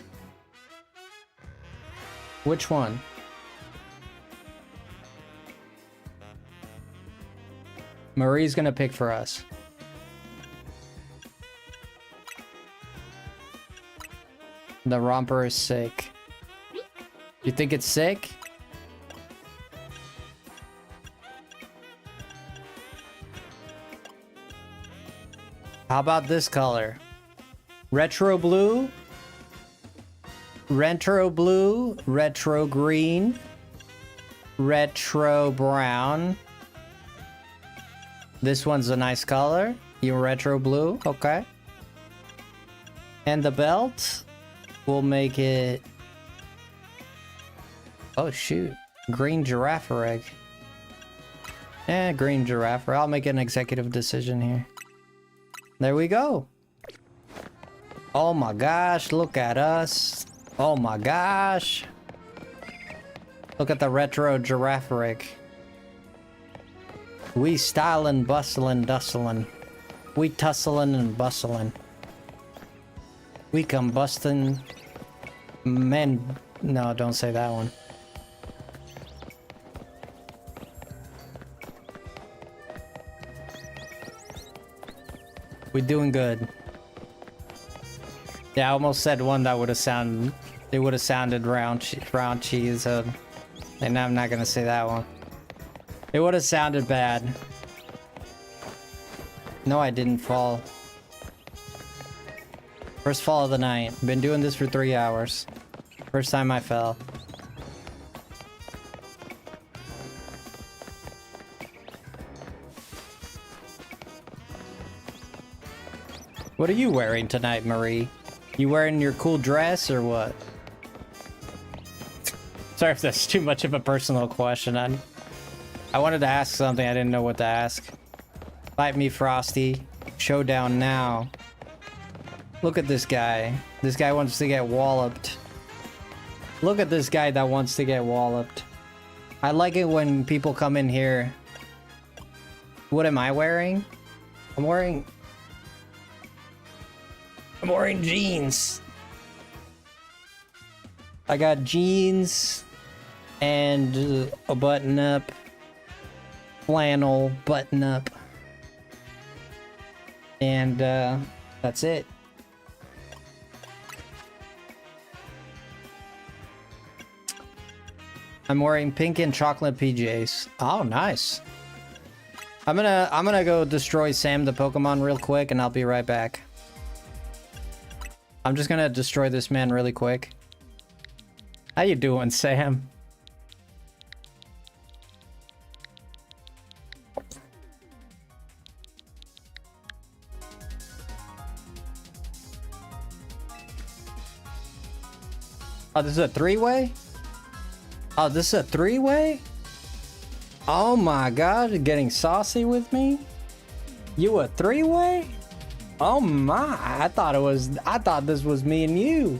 Which one? Marie's gonna pick for us. The romper is sick. You think it's sick? How about this color? Retro blue? Retro blue? Retro green? Retro brown? This one's a nice color. You retro blue? Okay. And the belt? We'll make it... Oh shoot. Green giraffe egg. Eh, green giraffe. I'll make an executive decision here. There we go. Oh my gosh, look at us. Oh my gosh. Look at the retro giraffe rig. We stylin', bustlin', dustlin'. We tusslin' and bustlin'. We combustin'. Men. No, don't say that one. We're doing good. Yeah, I almost said one that would have sounded... It would have sounded round cheese. And I'm not gonna say that one. It would have sounded bad. No, I didn't fall. First fall of the night. Been doing this for 3 hours. First time I fell. What are you wearing tonight, Marie? You wearing your cool dress or what? Sorry if that's too much of a personal question. I wanted to ask something, I didn't know what to ask. Fight me, Frosty. Showdown now. Look at this guy. This guy wants to get walloped. Look at this guy that wants to get walloped. I like it when people come in here. What am I wearing? I'm wearing jeans. I got jeans and a button up, flannel button up, and that's it. I'm wearing pink and chocolate PJs. Oh, nice. I'm gonna go destroy Sam the Pokemon real quick, and I'll be right back. I'm just gonna destroy this man really quick. How you doing, Sam? Oh, this is a three-way? Oh, this is a three-way? Oh my god, you're getting saucy with me? You a three-way? Oh my, I thought this was me and you.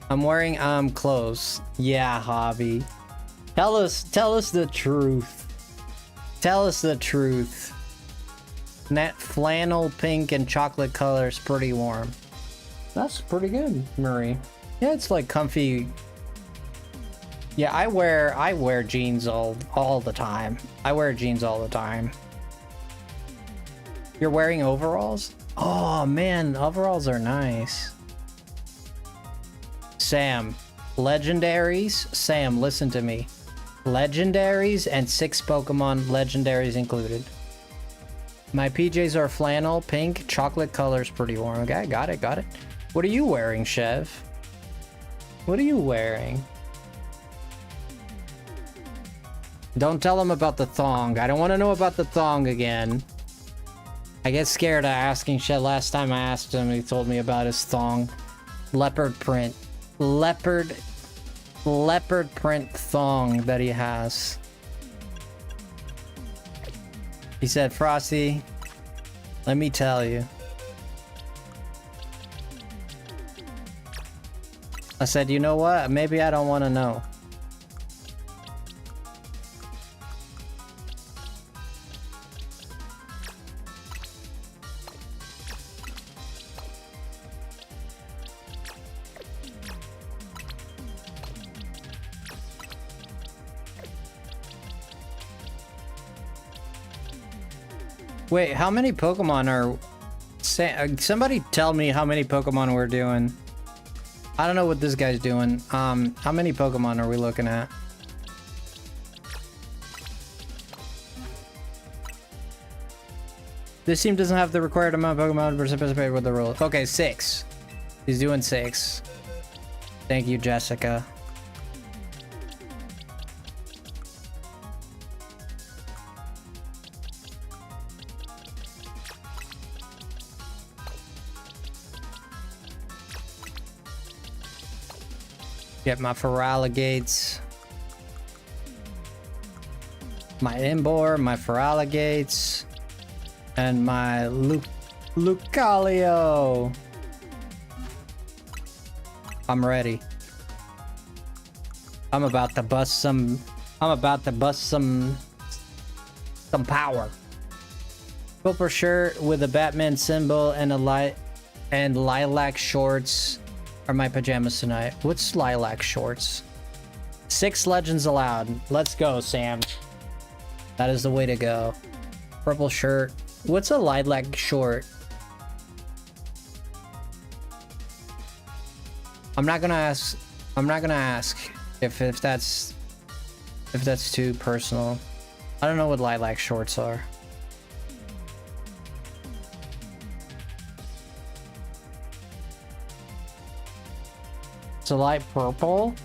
I'm wearing clothes. Yeah, hobby. Tell us the truth. Tell us the truth. That flannel pink and chocolate color is pretty warm. That's pretty good, Marie. Yeah, it's like comfy. Yeah, I wear jeans all the time. I wear jeans all the time. You're wearing overalls? Oh man, overalls are nice. Sam, legendaries. Sam, listen to me. Legendaries and 6 Pokemon legendaries included. My PJs are flannel, pink, chocolate colors, pretty warm. Okay, got it. What are you wearing, Chev? What are you wearing? Don't tell him about the thong. I don't want to know about the thong again. I get scared of asking Chev. Last time I asked him, he told me about his thong. Leopard print. Leopard print thong that he has. He said, Frosty, let me tell you. I said, you know what? Maybe I don't want to know. Wait, how many Pokemon are... Somebody tell me how many Pokemon we're doing. I don't know what this guy's doing. How many Pokemon are we looking at? This team doesn't have the required amount of Pokemon to participate with the rule. Okay, 6. He's doing 6. Thank you, Jessica. Get my Feraligates. My Imbor, my Feraligates. And my Lucario. I'm ready. I'm about to bust some power. Purple shirt with a Batman symbol and lilac shorts are my pajamas tonight. What's lilac shorts? 6 legends allowed. Let's go, Sam. That is the way to go. Purple shirt. What's a lilac short? I'm not gonna ask if that's too personal. I don't know what lilac shorts are. It's a light purple.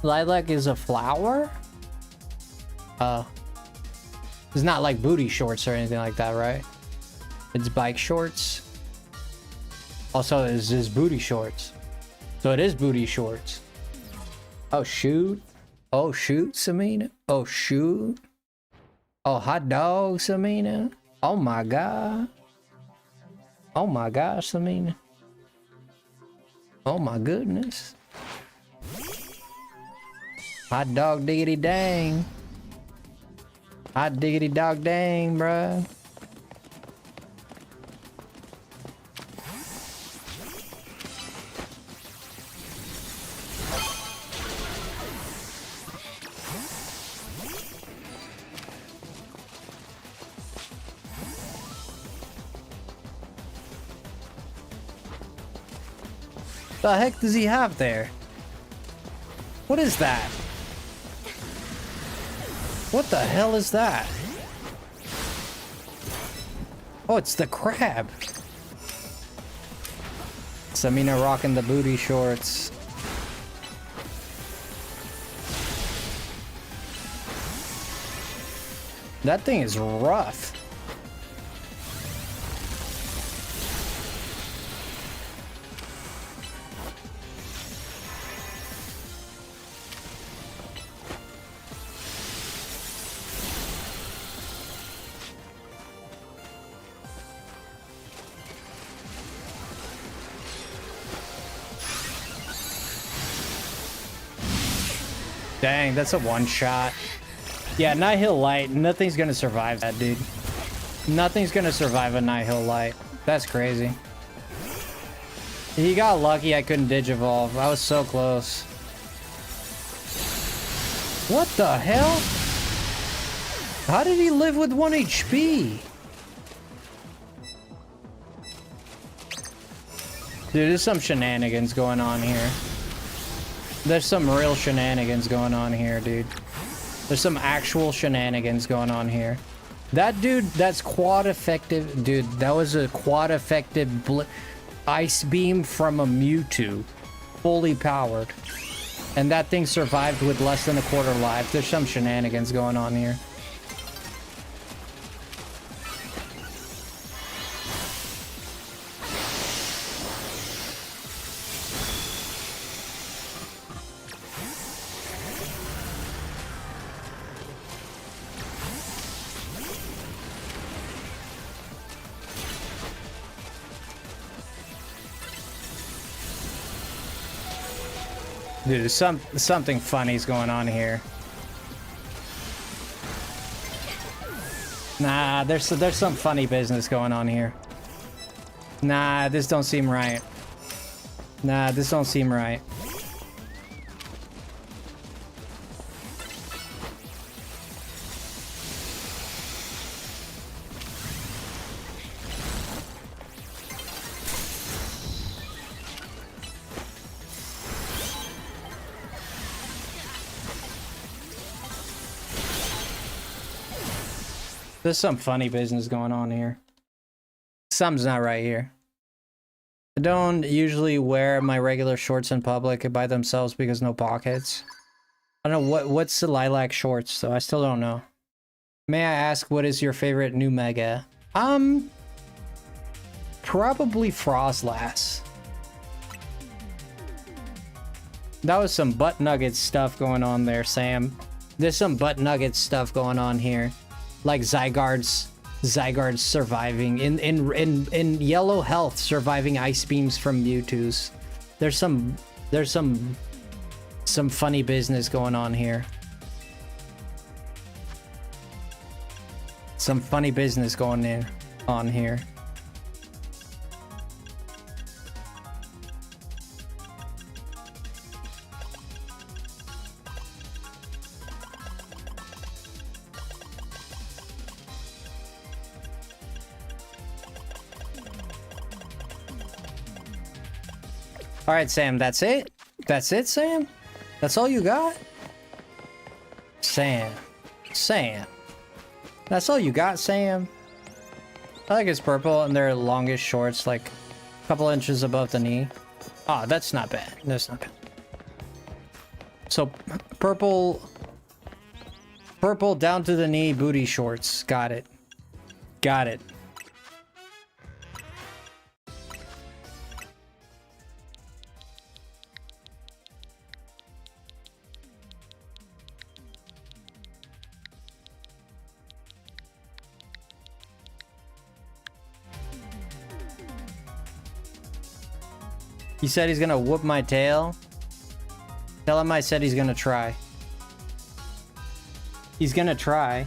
Lilac is a flower? Oh. It's not like booty shorts or anything like that, right? It's bike shorts. Also, it's just booty shorts. So it is booty shorts. Oh, shoot. Oh, shoot, Samina. Oh, shoot. Oh, hot dog, Samina. Oh, my God. Oh, my gosh, Samina. Oh, my goodness. Hot dog diggity dang. Hot diggity dog dang, bruh. The heck does he have there? What is that? What the hell is that? Oh, it's the crab. Samina rocking the booty shorts. That thing is rough. Dang, that's a one-shot. Yeah, Nihil Light, nothing's gonna survive that, dude. Nothing's gonna survive a Nihil Light. That's crazy. He got lucky I couldn't Digivolve. I was so close. What the hell? How did he live with 1 HP? Dude, there's some shenanigans going on here. There's some real shenanigans going on here, dude. There's some actual shenanigans going on here. That dude, that's quad effective. Dude, that was a quad effective ice beam from a Mewtwo. Fully powered. And that thing survived with less than a quarter life. There's some shenanigans going on here. Dude, something funny's going on here. Nah, there's some funny business going on here. Nah, this don't seem right. Nah, this don't seem right. There's some funny business going on here. Something's not right here. I don't usually wear my regular shorts in public by themselves because no pockets. I don't know what's the lilac shorts, so I still don't know. May I ask what is your favorite new mega? Probably Frostlass. That was some butt nugget stuff going on there, Sam. There's some butt nugget stuff going on here. Like Zygarde's surviving in yellow health, surviving ice beams from Mewtwo's. There's some funny business going on here. Some funny business going on here. All right, Sam, that's it? That's it, Sam? That's all you got? Sam. That's all you got, Sam? I think it's purple and they're longest shorts, like a couple inches above the knee. Ah, that's not bad. That's not bad. So, purple down to the knee booty shorts. Got it. Got it. He said he's gonna whoop my tail. Tell him I said he's gonna try. He's gonna try.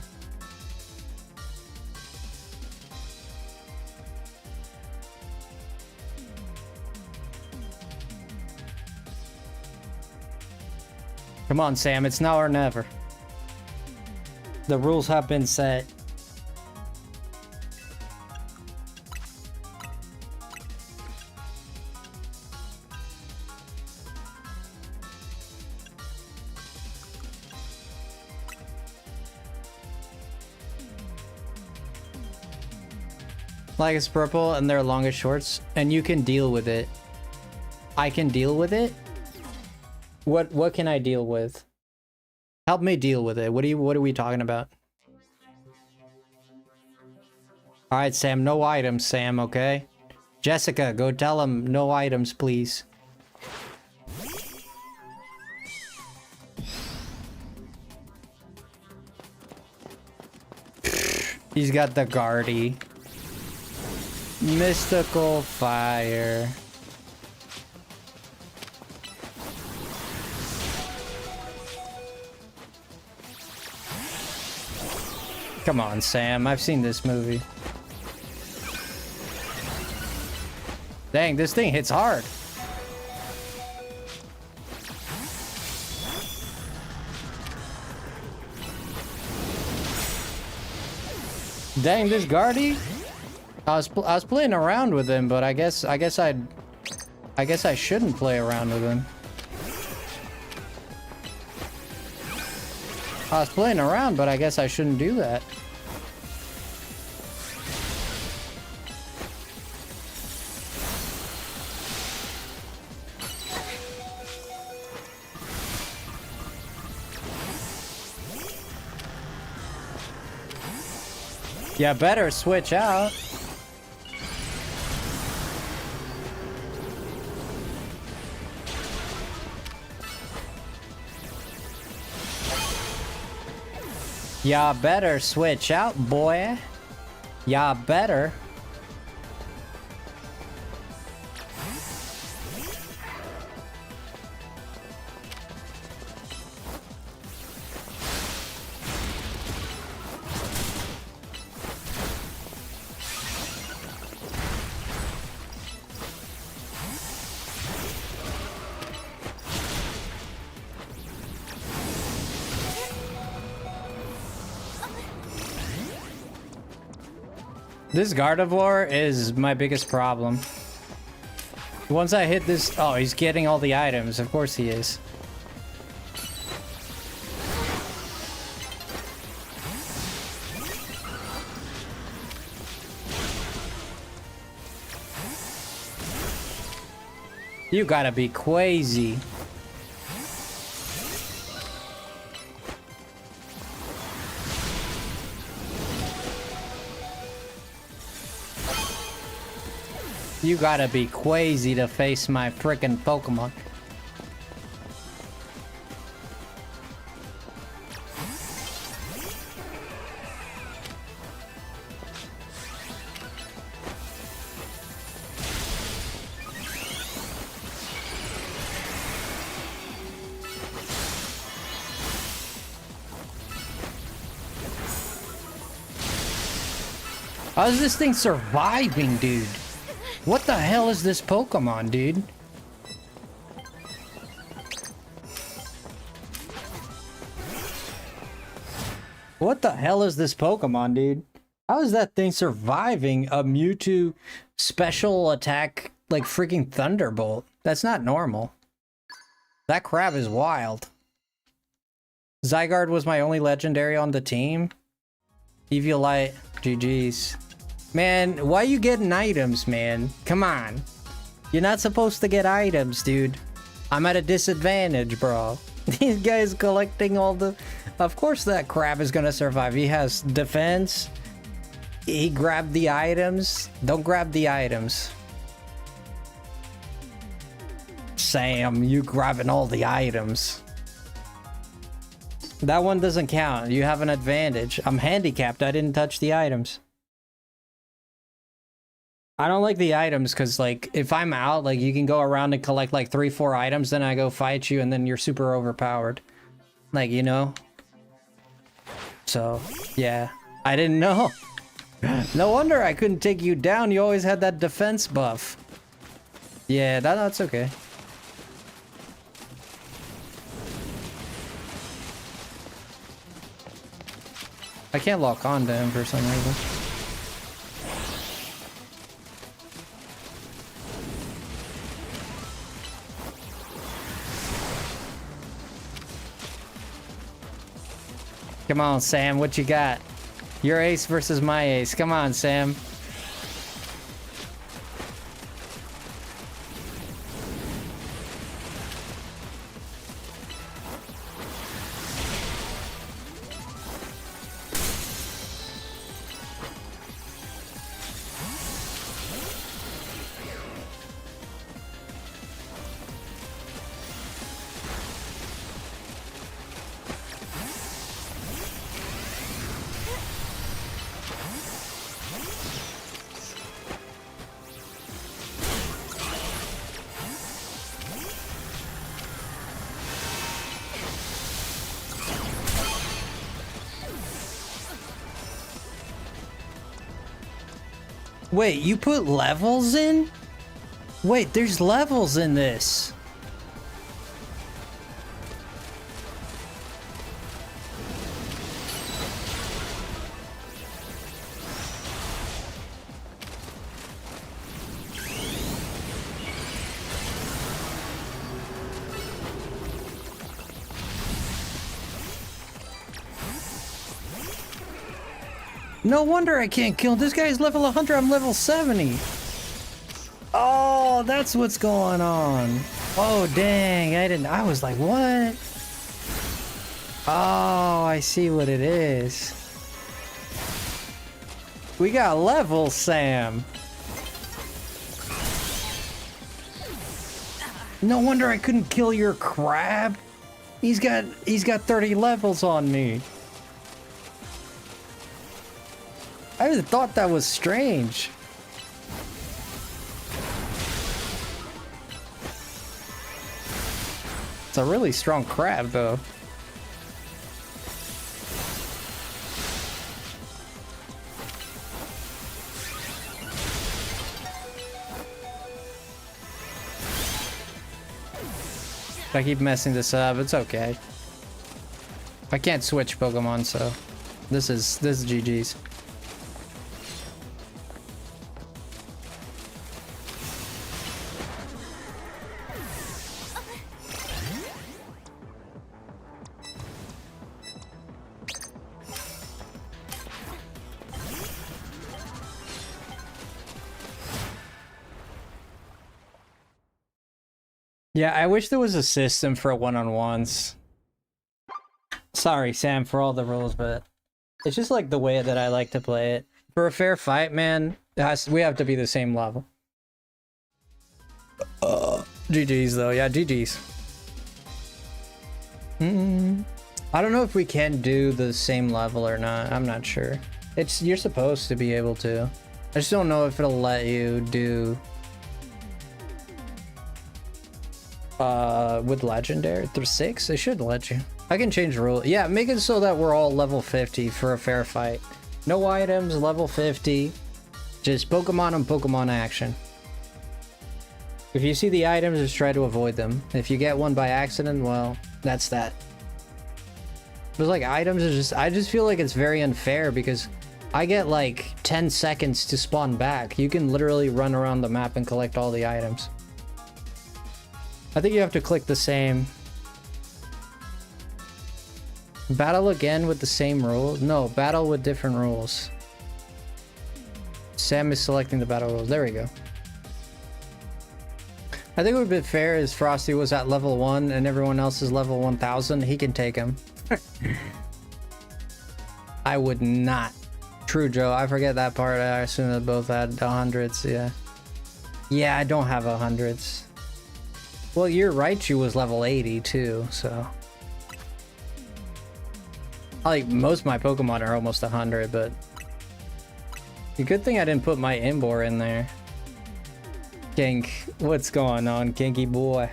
Come on, Sam, it's now or never. The rules have been set. Like it's purple and they're longest shorts, and you can deal with it. I can deal with it? What can I deal with? Help me deal with it. What are we talking about? All right, Sam, no items, Sam, okay? Jessica, go tell him no items, please. He's got the Guardy. Mystical fire. Come on, Sam. I've seen this movie. Dang, this thing hits hard. Dang, this Guardy. I was playing around with him, but I guess I shouldn't play around with him. I was playing around, but I guess I shouldn't do that. You better switch out. Ya better switch out, boy. Ya better. This Gardevoir is my biggest problem. Once I hit this... Oh, he's getting all the items. Of course he is. You gotta be crazy. You gotta be crazy to face my frickin' Pokemon. How is this thing surviving, dude? What the hell is this Pokemon, dude? What the hell is this Pokemon, dude? How is that thing surviving a Mewtwo special attack like freaking Thunderbolt? That's not normal. That crab is wild. Zygarde was my only legendary on the team. Eviolite, GG's. Man, why you getting items, man? Come on. You're not supposed to get items, dude. I'm at a disadvantage, bro. These guys collecting all the... Of course that crab is gonna survive. He has defense. He grabbed the items. Don't grab the items. Sam, you grabbing all the items. That one doesn't count. You have an advantage. I'm handicapped. I didn't touch the items. I don't like the items because, like, if I'm out, like, you can go around and collect, like, 3-4 items, then I go fight you, and then you're super overpowered. Like, you know? So, yeah. I didn't know. No wonder I couldn't take you down. You always had that defense buff. Yeah, that's okay. I can't lock on to him for some reason. Come on, Sam, what you got? Your ace versus my ace. Come on, Sam. Wait, you put levels in? Wait, there's levels in this. No wonder I can't kill him. This guy's level 100, I'm level 70. Oh, that's what's going on. Oh, dang, I was like, what? Oh, I see what it is. We got level Sam. No wonder I couldn't kill your crab. He's got 30 levels on me. I just thought that was strange. It's a really strong crab, though. If I keep messing this up, it's okay. I can't switch Pokemon, so this is GG's. Yeah, I wish there was a system for one-on-ones. Sorry, Sam, for all the rules, but it's just like the way that I like to play it. For a fair fight, man, we have to be the same level. GG's though, yeah, GG's. I don't know if we can do the same level or not. I'm not sure. You're supposed to be able to. I just don't know if it'll let you do with legendary through 6. It should let you. I can change the rule. Yeah, make it so that we're all level 50 for a fair fight. No items, level 50. Just Pokemon and Pokemon action. If you see the items, just try to avoid them. If you get one by accident, well, that's that. But like items is just, I just feel like it's very unfair because I get like 10 seconds to spawn back. You can literally run around the map and collect all the items. I think you have to click the same. Battle again with the same rules? No, battle with different rules. Sam is selecting the battle rules. There we go. I think what would be fair is Frosty was at level 1 and everyone else is level 1000. He can take him. I would not. True, Joe. I forget that part. I assume that both had 100s. Yeah. Yeah, I don't have 100s. Well, you're right. She was level 80 too, so. Like, most of my Pokemon are almost 100, but. The good thing I didn't put my Imbor in there. Kink, what's going on, Kinky boy?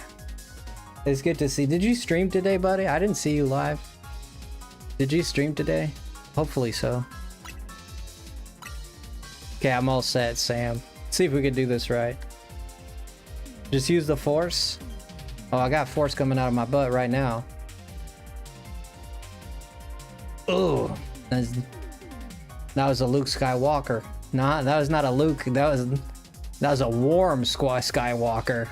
It's good to see. Did you stream today, buddy? I didn't see you live. Did you stream today? Hopefully so. Okay, I'm all set, Sam. Let's see if we can do this right. Just use the force. Oh, I got force coming out of my butt right now. Oh, that was a Luke Skywalker. Nah, that was not a Luke. That was a warm Skywalker.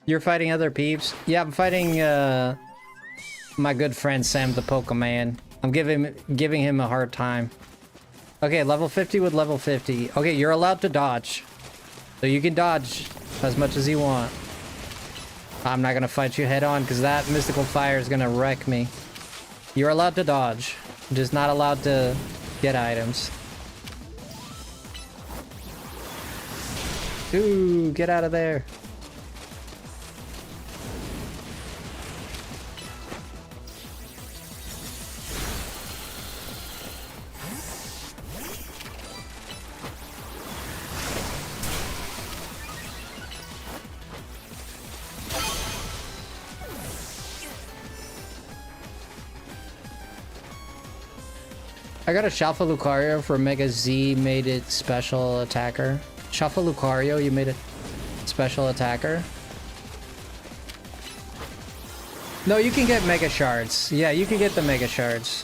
You're fighting other peeps? Yeah, I'm fighting my good friend Sam the Pokemon. I'm giving him a hard time. Okay, level 50 with level 50. Okay, you're allowed to dodge. So you can dodge as much as you want. I'm not gonna fight you head on because that mystical fire is gonna wreck me. You're allowed to dodge. Just not allowed to get items. Ooh, get out of there. I got a Shalfa Lucario for Mega Z made it special attacker. Shalfa Lucario, you made it special attacker. No, you can get Mega Shards. Yeah, you can get the Mega Shards.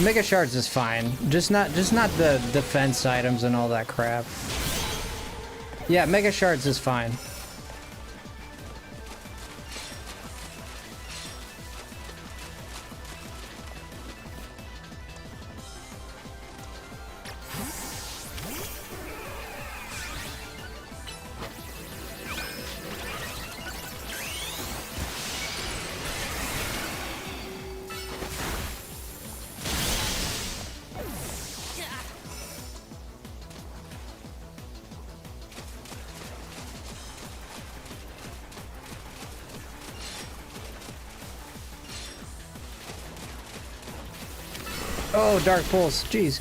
Mega Shards is fine. Just not the defense items and all that crap. Yeah, Mega Shards is fine. Oh, Dark Pulse, jeez.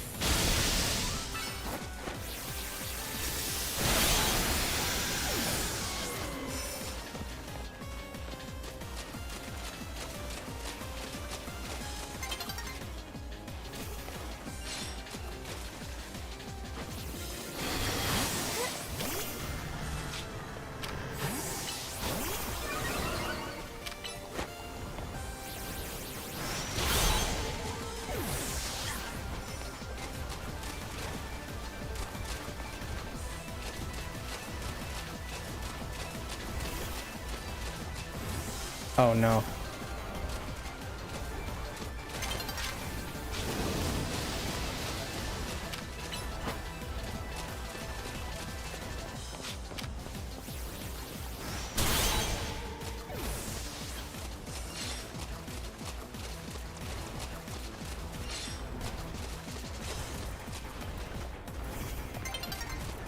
Oh no.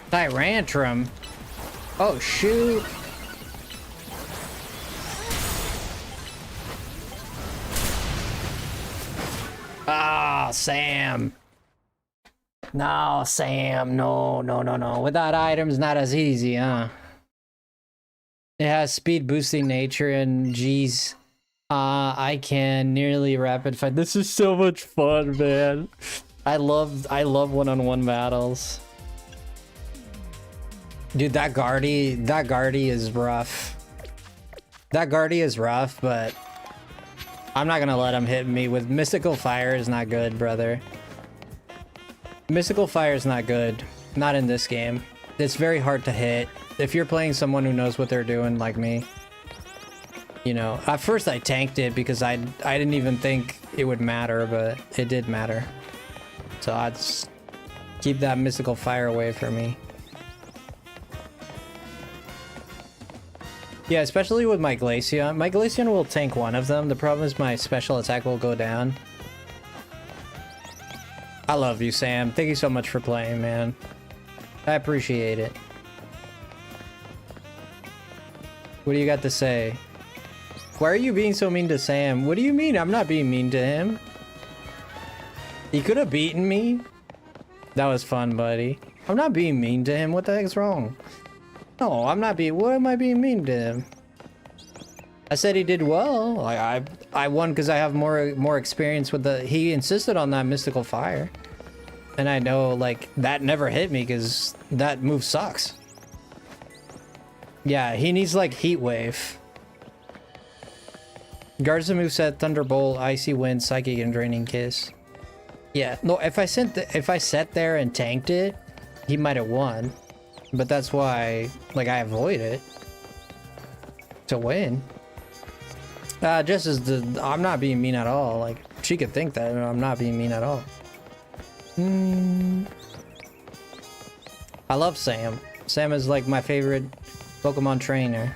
Tyrantrum? Oh shoot. Sam. No, Sam. No. Without items, not as easy, huh? It has speed boosting nature and geez. I can nearly rapid fight. This is so much fun, man. I love one-on-one battles. Dude, that Guardy is rough. That Guardy is rough, but I'm not gonna let him hit me with Mystical Fire is not good, brother. Mystical Fire is not good. Not in this game. It's very hard to hit. If you're playing someone who knows what they're doing, like me. You know, at first I tanked it because I didn't even think it would matter, but it did matter. So I'd just keep that Mystical Fire away from me. Yeah, especially with my Glaceon. My Glaceon will tank one of them. The problem is my special attack will go down. I love you, Sam. Thank you so much for playing, man. I appreciate it. What do you got to say? Why are you being so mean to Sam? What do you mean? I'm not being mean to him. He could have beaten me. That was fun, buddy. I'm not being mean to him. What the heck's wrong? No, I'm not being... What am I being mean to him? I said he did well. Like, I won because I have more experience with the... He insisted on that Mystical Fire. And I know, like, that never hit me because that move sucks. Yeah, he needs, like, Heat Wave. Guards the moveset, Thunderbolt, Icy Wind, Psychic, and Draining Kiss. Yeah, no, if I sat there and tanked it, he might have won. But that's why, like, I avoid it to win. Just as I'm not being mean at all. Like, she could think that I'm not being mean at all. I love Sam. Sam is like my favorite Pokemon trainer.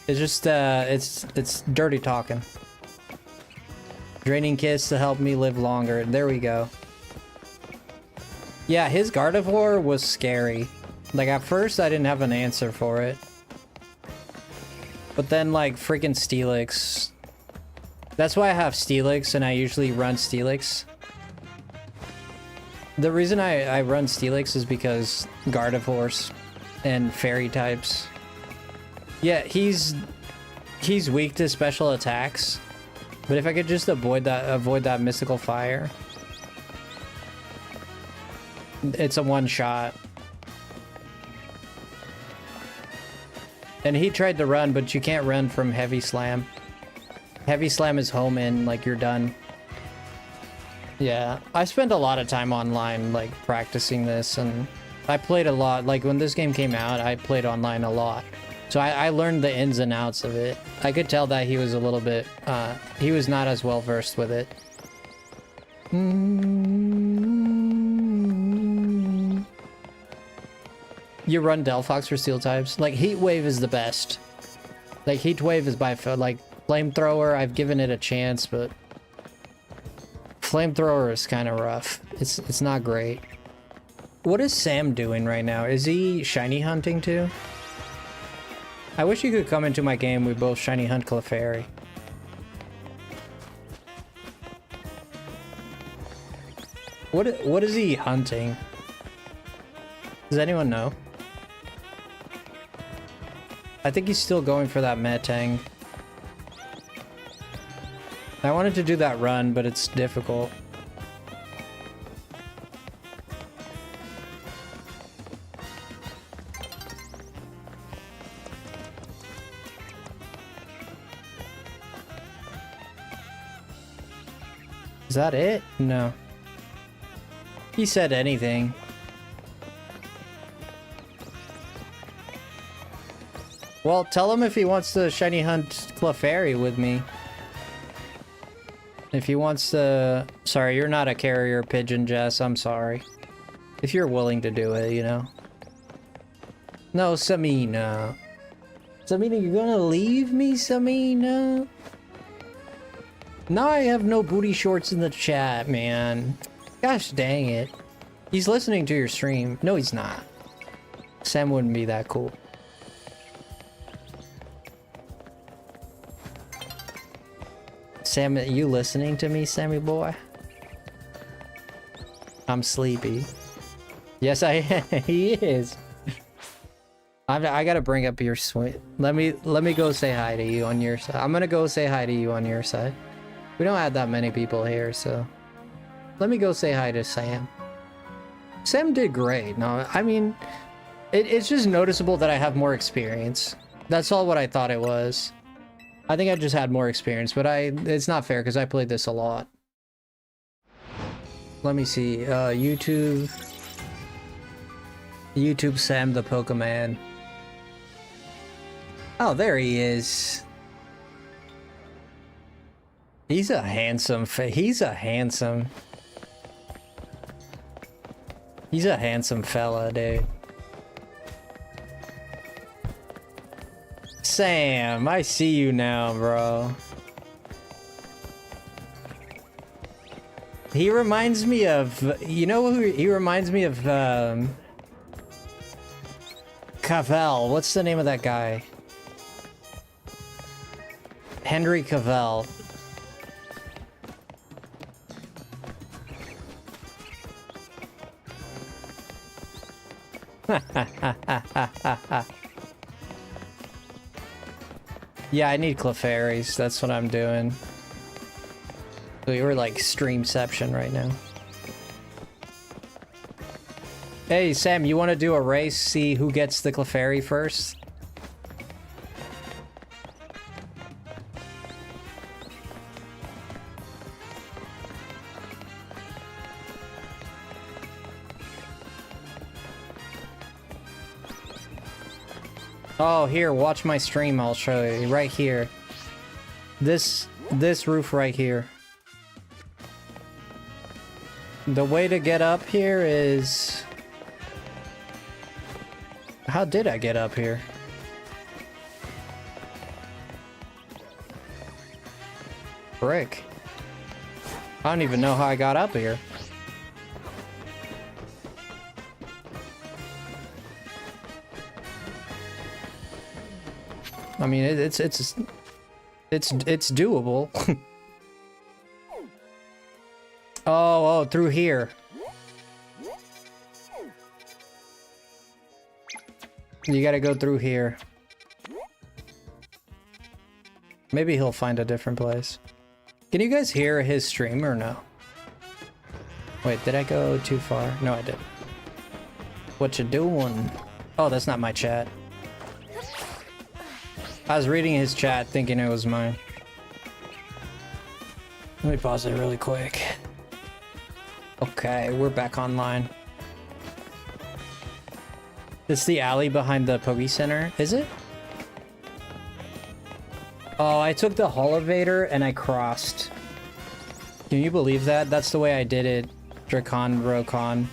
It's just it's dirty talking. Draining Kiss to help me live longer. There we go. Yeah, his Gardevoir was scary. Like, at first I didn't have an answer for it. But then, like, freaking Steelix. That's why I have Steelix and I usually run Steelix. The reason I run Steelix is because Gardevoirs and Fairy types. Yeah, he's He's weak to special attacks, but if I could just avoid that mystical fire, it's a one shot. And he tried to run, but you can't run from Heavy Slam. Heavy Slam is home in, like you're done. Yeah, I spent a lot of time online, like practicing this, and I played a lot. Like when this game came out, I played online a lot. So I learned the ins and outs of it. I could tell that he was a little bit, he was not as well versed with it. You run Delphox for steel types? Like Heat Wave is the best. Like Heat Wave is by far, like Flamethrower, I've given it a chance, but Flamethrower is kind of rough. It's not great. What is Sam doing right now? Is he shiny hunting too? I wish you could come into my game. We both shiny hunt Clefairy. What is he hunting? Does anyone know? I think he's still going for that Metang. I wanted to do that run, but it's difficult. Is that it? No. He said anything. Well, tell him if he wants to shiny hunt Clefairy with me. If he wants to... Sorry, you're not a carrier pigeon, Jess. I'm sorry. If you're willing to do it, you know. No, Samina. Samina, you're gonna leave me, Samina? Now I have no booty shorts in the chat, man. Gosh dang it. He's listening to your stream. No, he's not. Sam wouldn't be that cool. Sam, are you listening to me, Sammy boy? I'm sleepy. Yes, I am. He is. I gotta bring up your swing. Let me go say hi to you on your side. I'm gonna go say hi to you on your side. We don't have that many people here, so let me go say hi to Sam. Sam did great. No, I mean, it's just noticeable that I have more experience. That's all what I thought it was. I think I just had more experience, but it's not fair because I played this a lot. Let me see. YouTube Sam the Pokemon. Oh, there he is. He's a handsome fella, dude. Sam, I see you now, bro. He reminds me of, you know who he reminds me of? Cavell. What's the name of that guy? Henry Cavell. Yeah, I need Clefairies. That's what I'm doing. We were like streamception right now. Hey, Sam, you want to do a race? See who gets the Clefairy first? Oh, here, watch my stream, I'll show you. Right here. This roof right here. The way to get up here is... How did I get up here? Frick. I don't even know how I got up here. I mean, it's doable. Oh, through here. You gotta go through here. Maybe he'll find a different place. Can you guys hear his stream or no? Wait, did I go too far? No, I did. What you doing? Oh, that's not my chat. I was reading his chat thinking it was mine. Let me pause it really quick. Okay, we're back online. It's the alley behind the Poke Center, is it? Oh, I took the Holovator and I crossed. Can you believe that? That's the way I did it. Dracon, Rokon.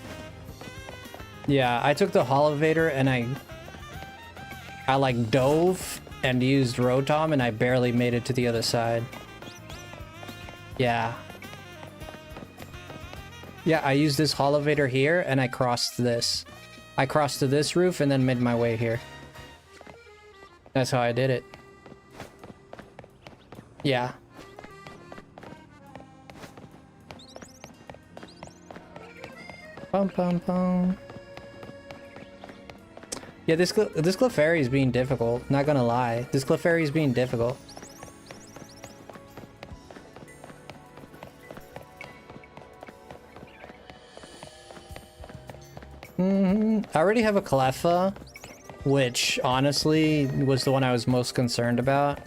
Yeah, I took the Holovator and I like dove and used Rotom and I barely made it to the other side. Yeah. Yeah, I used this Holovator here and I crossed this. I crossed to this roof and then made my way here. That's how I did it. Yeah. Pum pum pum. Yeah, this Clefairy is being difficult. Not gonna lie, this Clefairy is being difficult. I already have a Cleffa, which honestly was the one I was most concerned about.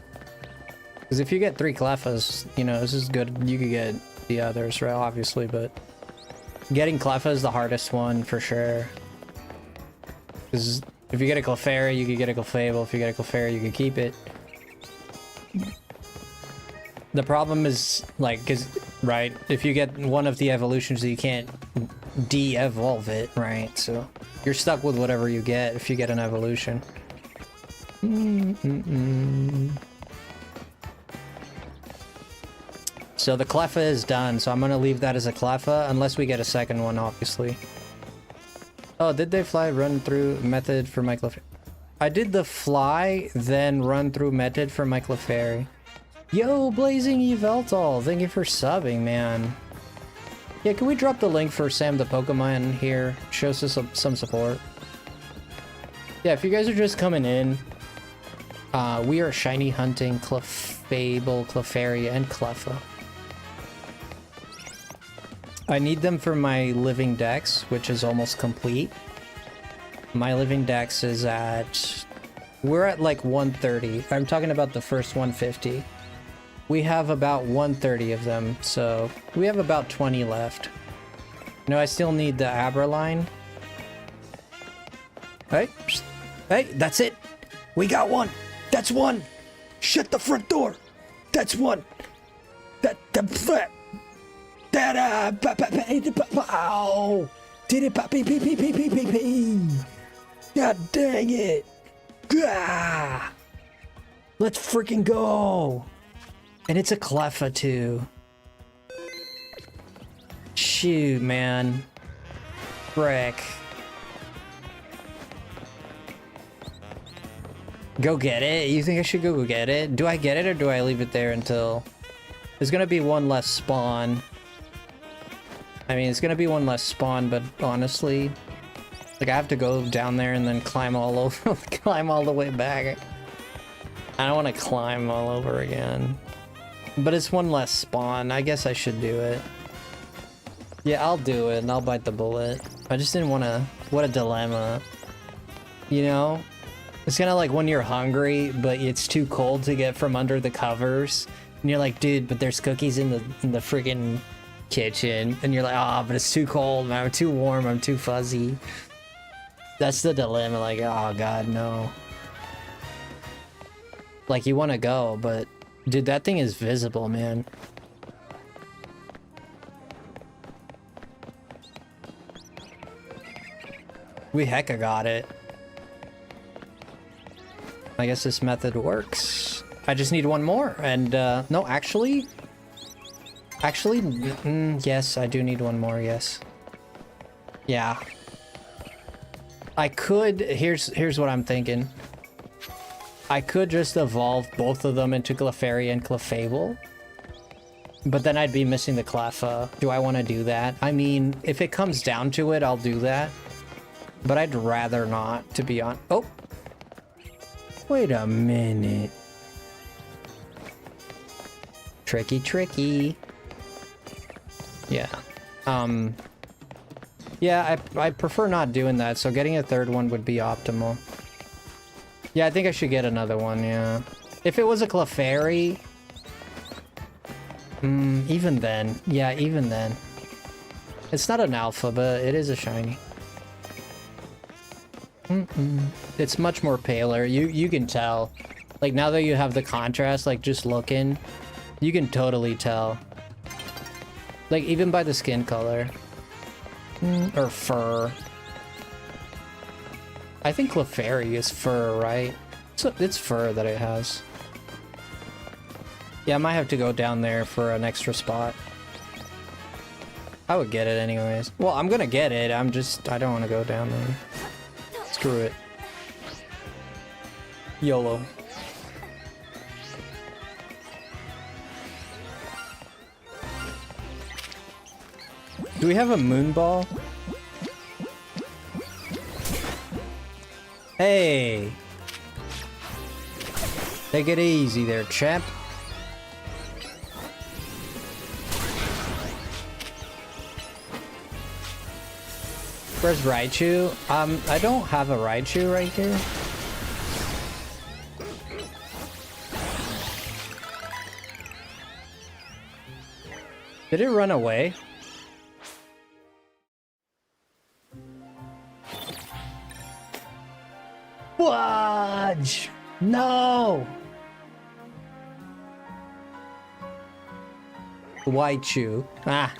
Because if you get 3 Cleffas, you know, this is good. You could get the others, right? Obviously, but getting Cleffa is the hardest one for sure. Because if you get a Clefairy, you could get a Clefable. If you get a Clefairy, you could keep it. The problem is, like, right, if you get one of the evolutions, you can't de-evolve it, right? So you're stuck with whatever you get if you get an evolution. So the Cleffa is done, so I'm gonna leave that as a Cleffa, unless we get a second one, obviously. Oh, did they fly run through method for my Clefairy? I did the fly, then run through method for my Clefairy. Yo, Blazing Yveltal, thank you for subbing, man. Yeah, can we drop the link for Sam the Pokemon here? Shows us some support. Yeah, if you guys are just coming in, we are shiny hunting Clefable, Clefairy, and Cleffa. I need them for my living dex, which is almost complete. My living dex is at... We're at like 130. I'm talking about the first 150. We have about 130 of them, so we have about 20 left. No, I still need the Aberline. Hey, hey, that's it. We got one. That's one. Shut the front door. That's one. Ow! Did it? God dang it! Gah! Let's freaking go! And it's a Cleffa too. Shoot, man. Frick. Go get it? You think I should go get it? Do I get it or do I leave it there until... There's gonna be one less spawn. I mean, it's gonna be one less spawn, but honestly... Like, I have to go down there and then climb all over... climb all the way back. I don't want to climb all over again. But it's one less spawn. I guess I should do it. Yeah, I'll do it and I'll bite the bullet. I just didn't want to... What a dilemma. You know? It's kind of like when you're hungry, but it's too cold to get from under the covers. And you're like, dude, but there's cookies in the friggin' kitchen. And you're like, ah, but it's too cold, man. I'm too warm. I'm too fuzzy. That's the dilemma. Like, oh, God, no. Like, you want to go, but... Dude, that thing is visible, man. We hecka got it. I guess this method works. I just need one more, and, no, actually... Actually, yes, I do need one more, yes. Yeah. I could... Here's what I'm thinking. I could just evolve both of them into Clefairy and Clefable. But then I'd be missing the Cleffa. Do I want to do that? I mean, if it comes down to it, I'll do that. But I'd rather not, to be honest. Oh! Wait a minute. Tricky, tricky. Yeah. Yeah, I prefer not doing that, so getting a third one would be optimal. Yeah, I think I should get another one, yeah. If it was a Clefairy... even then. Yeah, even then. It's not an alpha, but it is a shiny. It's much more paler. You can tell. Like, now that you have the contrast, like, just looking, you can totally tell. Like, even by the skin color. Or fur. I think Clefairy is fur, right? So it's fur that it has. Yeah, I might have to go down there for an extra spot. I would get it anyways. Well, I'm gonna get it. I don't want to go down there. Screw it. YOLO. Do we have a moon ball? Hey! Take it easy there, champ. Where's Raichu? I don't have a Raichu right here. Did it run away? Fudge! No! Raichu. Ah.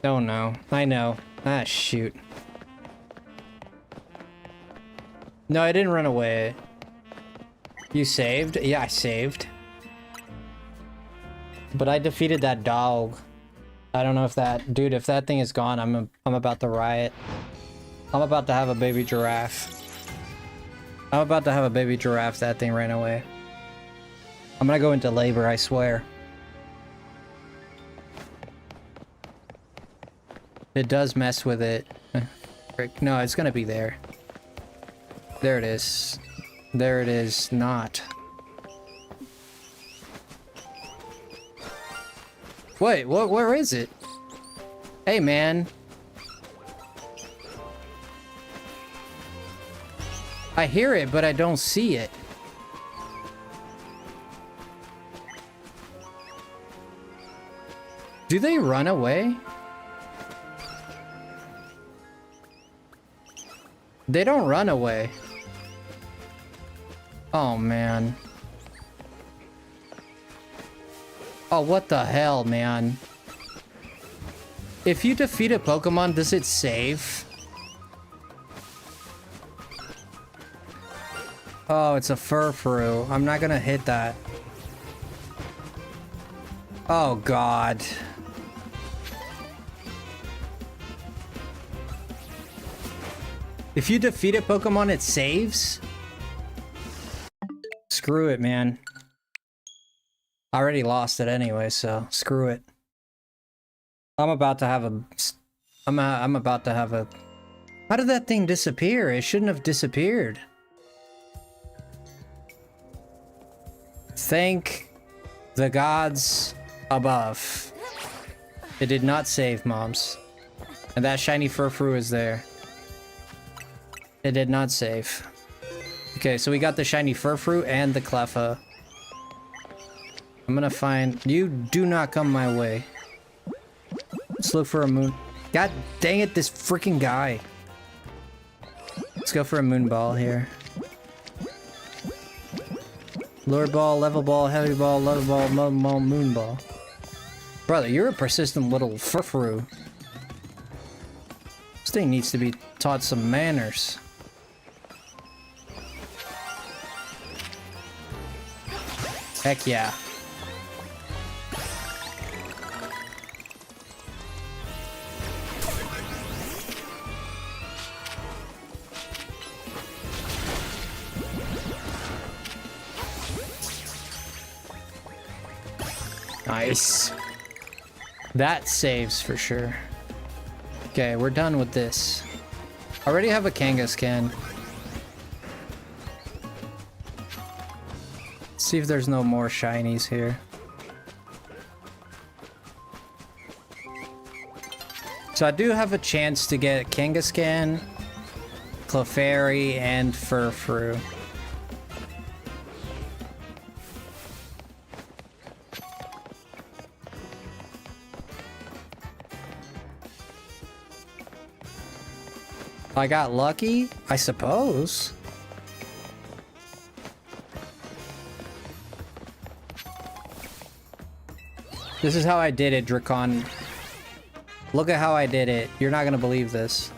Oh no. I know. Ah, shoot. No, I didn't run away. You saved? Yeah, I saved. But I defeated that dog. I don't know if that... Dude, if that thing is gone, I'm about to riot. I'm about to have a baby giraffe. I'm about to have a baby giraffe. That thing ran away. I'm gonna go into labor, I swear. It does mess with it. Frick. No, it's gonna be there. There it is. There it is. Not. Wait, what? Where is it? Hey, man. I hear it, but I don't see it. Do they run away? They don't run away. Oh, man. Oh, what the hell, man? If you defeat a Pokemon, does it save? Oh, it's a Furfrou. I'm not gonna hit that. Oh, God. If you defeat a Pokemon, it saves? Screw it, man. I already lost it anyway, so screw it. I'm about to have a... I'm about to have a... How did that thing disappear? It shouldn't have disappeared. Thank the gods above. It did not save, moms. And that shiny Furfrou is there. It did not save. Okay, so we got the shiny Furfrou and the Cleffa. I'm gonna find... You do not come my way. Let's look for a moon... God dang it, this freaking guy. Let's go for a moon ball here. Lure ball, level ball, heavy ball, level ball, moon ball. Brother, you're a persistent little Furfrou. This thing needs to be taught some manners. Heck yeah. Nice. That saves for sure. Okay, we're done with this. I already have a Kangaskhan. See if there's no more shinies here. So I do have a chance to get Kangaskhan, Clefairy, and Furfrou. I got lucky, I suppose. This is how I did it, Dracon. Look at how I did it. You're not gonna believe this.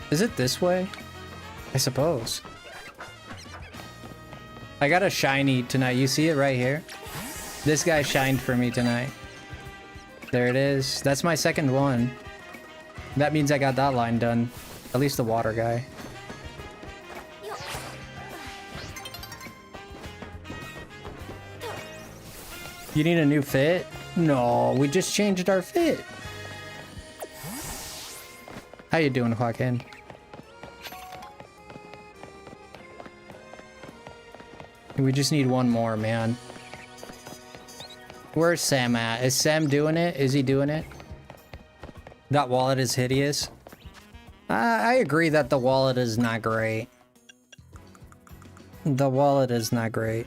Is it this way? I suppose. I got a shiny tonight. You see it right here? This guy shined for me tonight. There it is. That's my second one. That means I got that line done. At least the water guy. You need a new fit? No, we just changed our fit. How you doing, Joaquin? We just need one more, man. Where's Sam at? Is Sam doing it? Is he doing it? That wallet is hideous. I agree that the wallet is not great. The wallet is not great.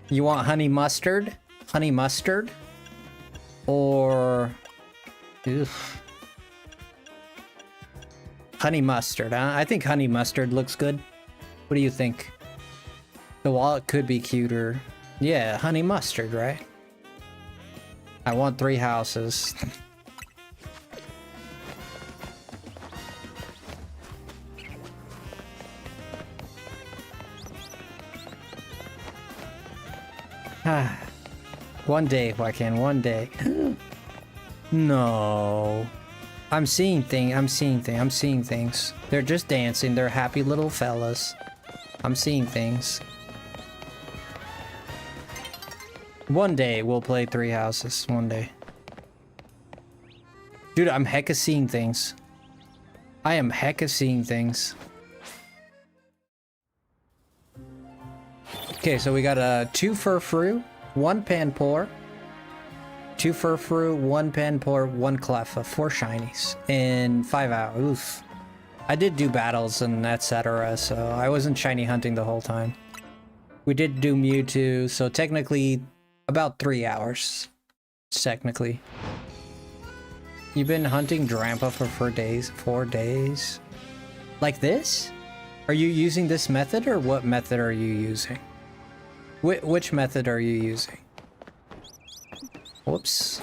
You want honey mustard? Honey mustard? Or... Oof. Honey mustard, huh? I think honey mustard looks good. What do you think? The wallet could be cuter. Yeah, honey mustard, right? I want 3 houses. One day, Joaquin, one day. No. I'm seeing things. They're just dancing. They're happy little fellas. I'm seeing things. One day we'll play 3 houses. One day. Dude, I'm hecka seeing things. I am hecka seeing things. Okay, so we got 2 Furfrou, 1 Panpour, 2 Furfrou, 1 Panpour, 1 Cleffa, 4 shinies in 5 hours. Oof. I did do battles and etc., so I wasn't shiny hunting the whole time. We did do Mewtwo, so technically about 3 hours. Technically. You've been hunting Drampa for 4 days? 4 days? Like this? Are you using this method, or what method are you using? Which method are you using? Whoops.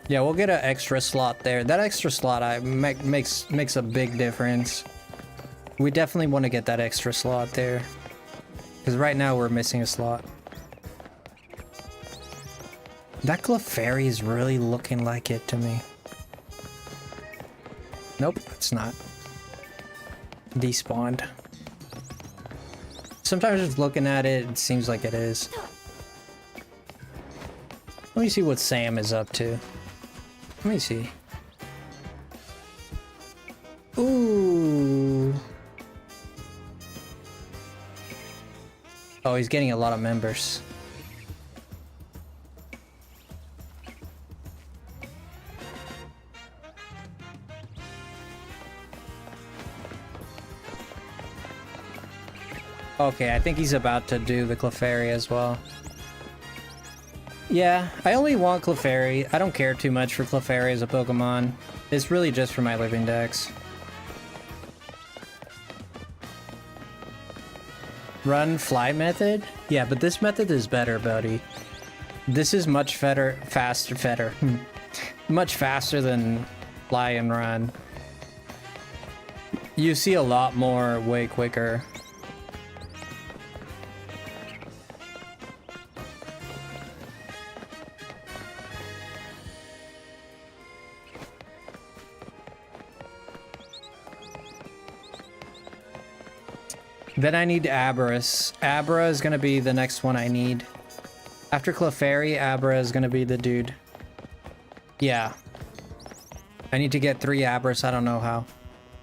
Yeah, we'll get an extra slot there. That extra slot makes a big difference. We definitely want to get that extra slot there. Because right now we're missing a slot. That Clefairy is really looking like it to me. Nope, it's not. Despawned. Sometimes just looking at it, it seems like it is. Let me see what Sam is up to. Let me see. Ooh. Oh, he's getting a lot of members. Okay, I think he's about to do the Clefairy as well. Yeah, I only want Clefairy. I don't care too much for Clefairy as a Pokemon. It's really just for my living dex. Run fly method? Yeah, but this method is better, buddy. This is much faster. Much faster than fly and run. You see a lot more way quicker. Then I need Abras. Abra is gonna be the next one I need. After Clefairy, Abra is gonna be the dude. Yeah. I need to get 3 Abras, I don't know how.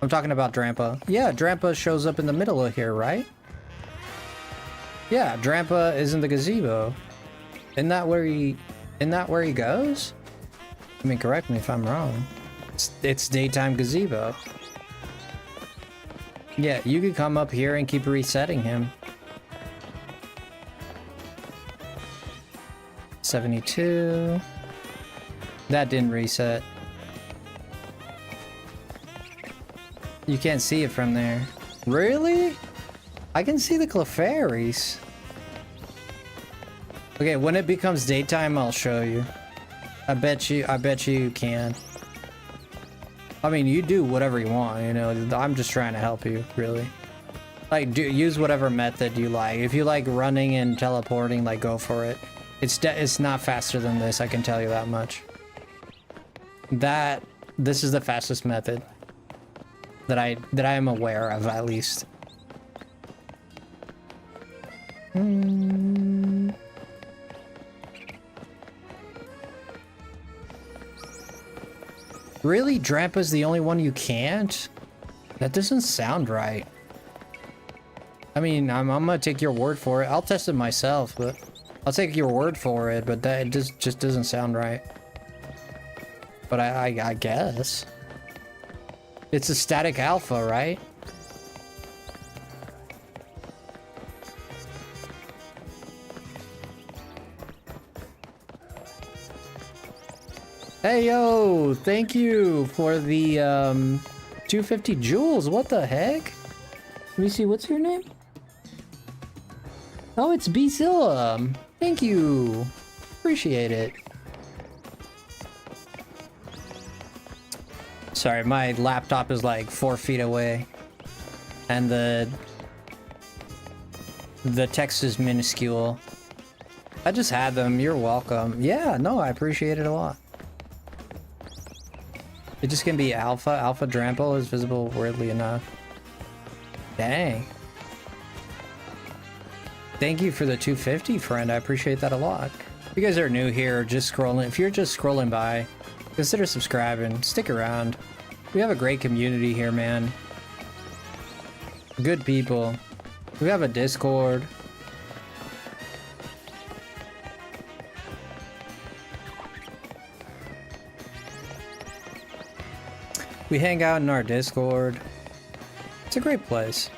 I'm talking about Drampa. Yeah, Drampa shows up in the middle of here, right? Yeah, Drampa is in the gazebo. Isn't that where he goes? I mean, correct me if I'm wrong. It's daytime gazebo. Yeah, you could come up here and keep resetting him. 72. That didn't reset. You can't see it from there. Really? I can see the Clefairies. Okay, when it becomes daytime, I'll show you. I bet you can. I mean, you do whatever you want, you know. I'm just trying to help you, really. Like, use whatever method you like. If you like running and teleporting, like, go for it. It's not faster than this, I can tell you that much. This is the fastest method that I am aware of, at least. Really? Drampa's the only one you can't? That doesn't sound right. I mean, I'm gonna take your word for it. I'll test it myself, but I'll take your word for it, but that just doesn't sound right. But I guess. It's a static alpha, right? Hey, yo, thank you for the 250 jewels. What the heck? Let me see, what's your name? Oh, it's Bzilla. Thank you. Appreciate it. Sorry, my laptop is like 4 feet away. And the text is minuscule. I just had them. You're welcome. Yeah, no, I appreciate it a lot. It just can be alpha. Alpha Drampa is visible weirdly enough. Dang. Thank you for the 250, friend. I appreciate that a lot. If you guys are new here, just scrolling. If you're just scrolling by, consider subscribing. Stick around. We have a great community here, man. Good people. We have a Discord. We hang out in our Discord. It's a great place.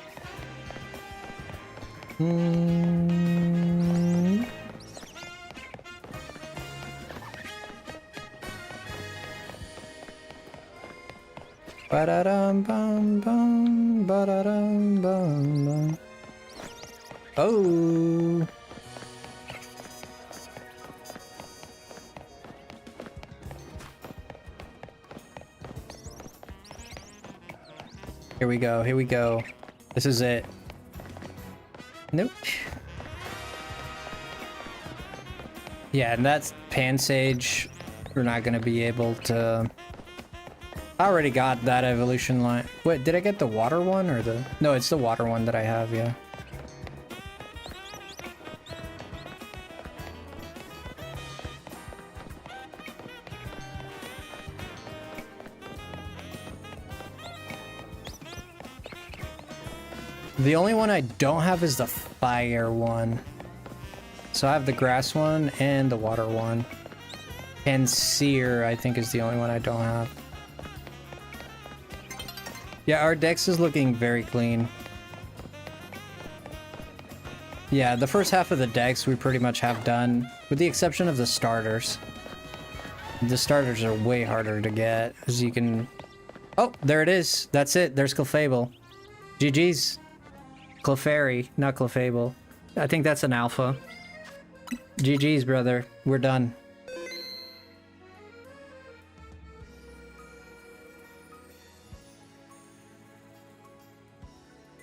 Ba-da-dum bum bum, ba-da-dum bum bum. Oh. Here we go, here we go. This is it. Nope. Yeah, and that's Pansage. We're not gonna be able to... I already got that evolution line. Wait, did I get the water one or the... No, it's the water one that I have, yeah. The only one I don't have is the fire one. So I have the grass one and the water one. And Seer, I think, is the only one I don't have. Yeah, our dex is looking very clean. Yeah, the first half of the dex we pretty much have done, with the exception of the starters. The starters are way harder to get, as you can... Oh, there it is. That's it. There's Clefable. GG's. Clefairy, not Clefable. I think that's an alpha. GG's, brother. We're done.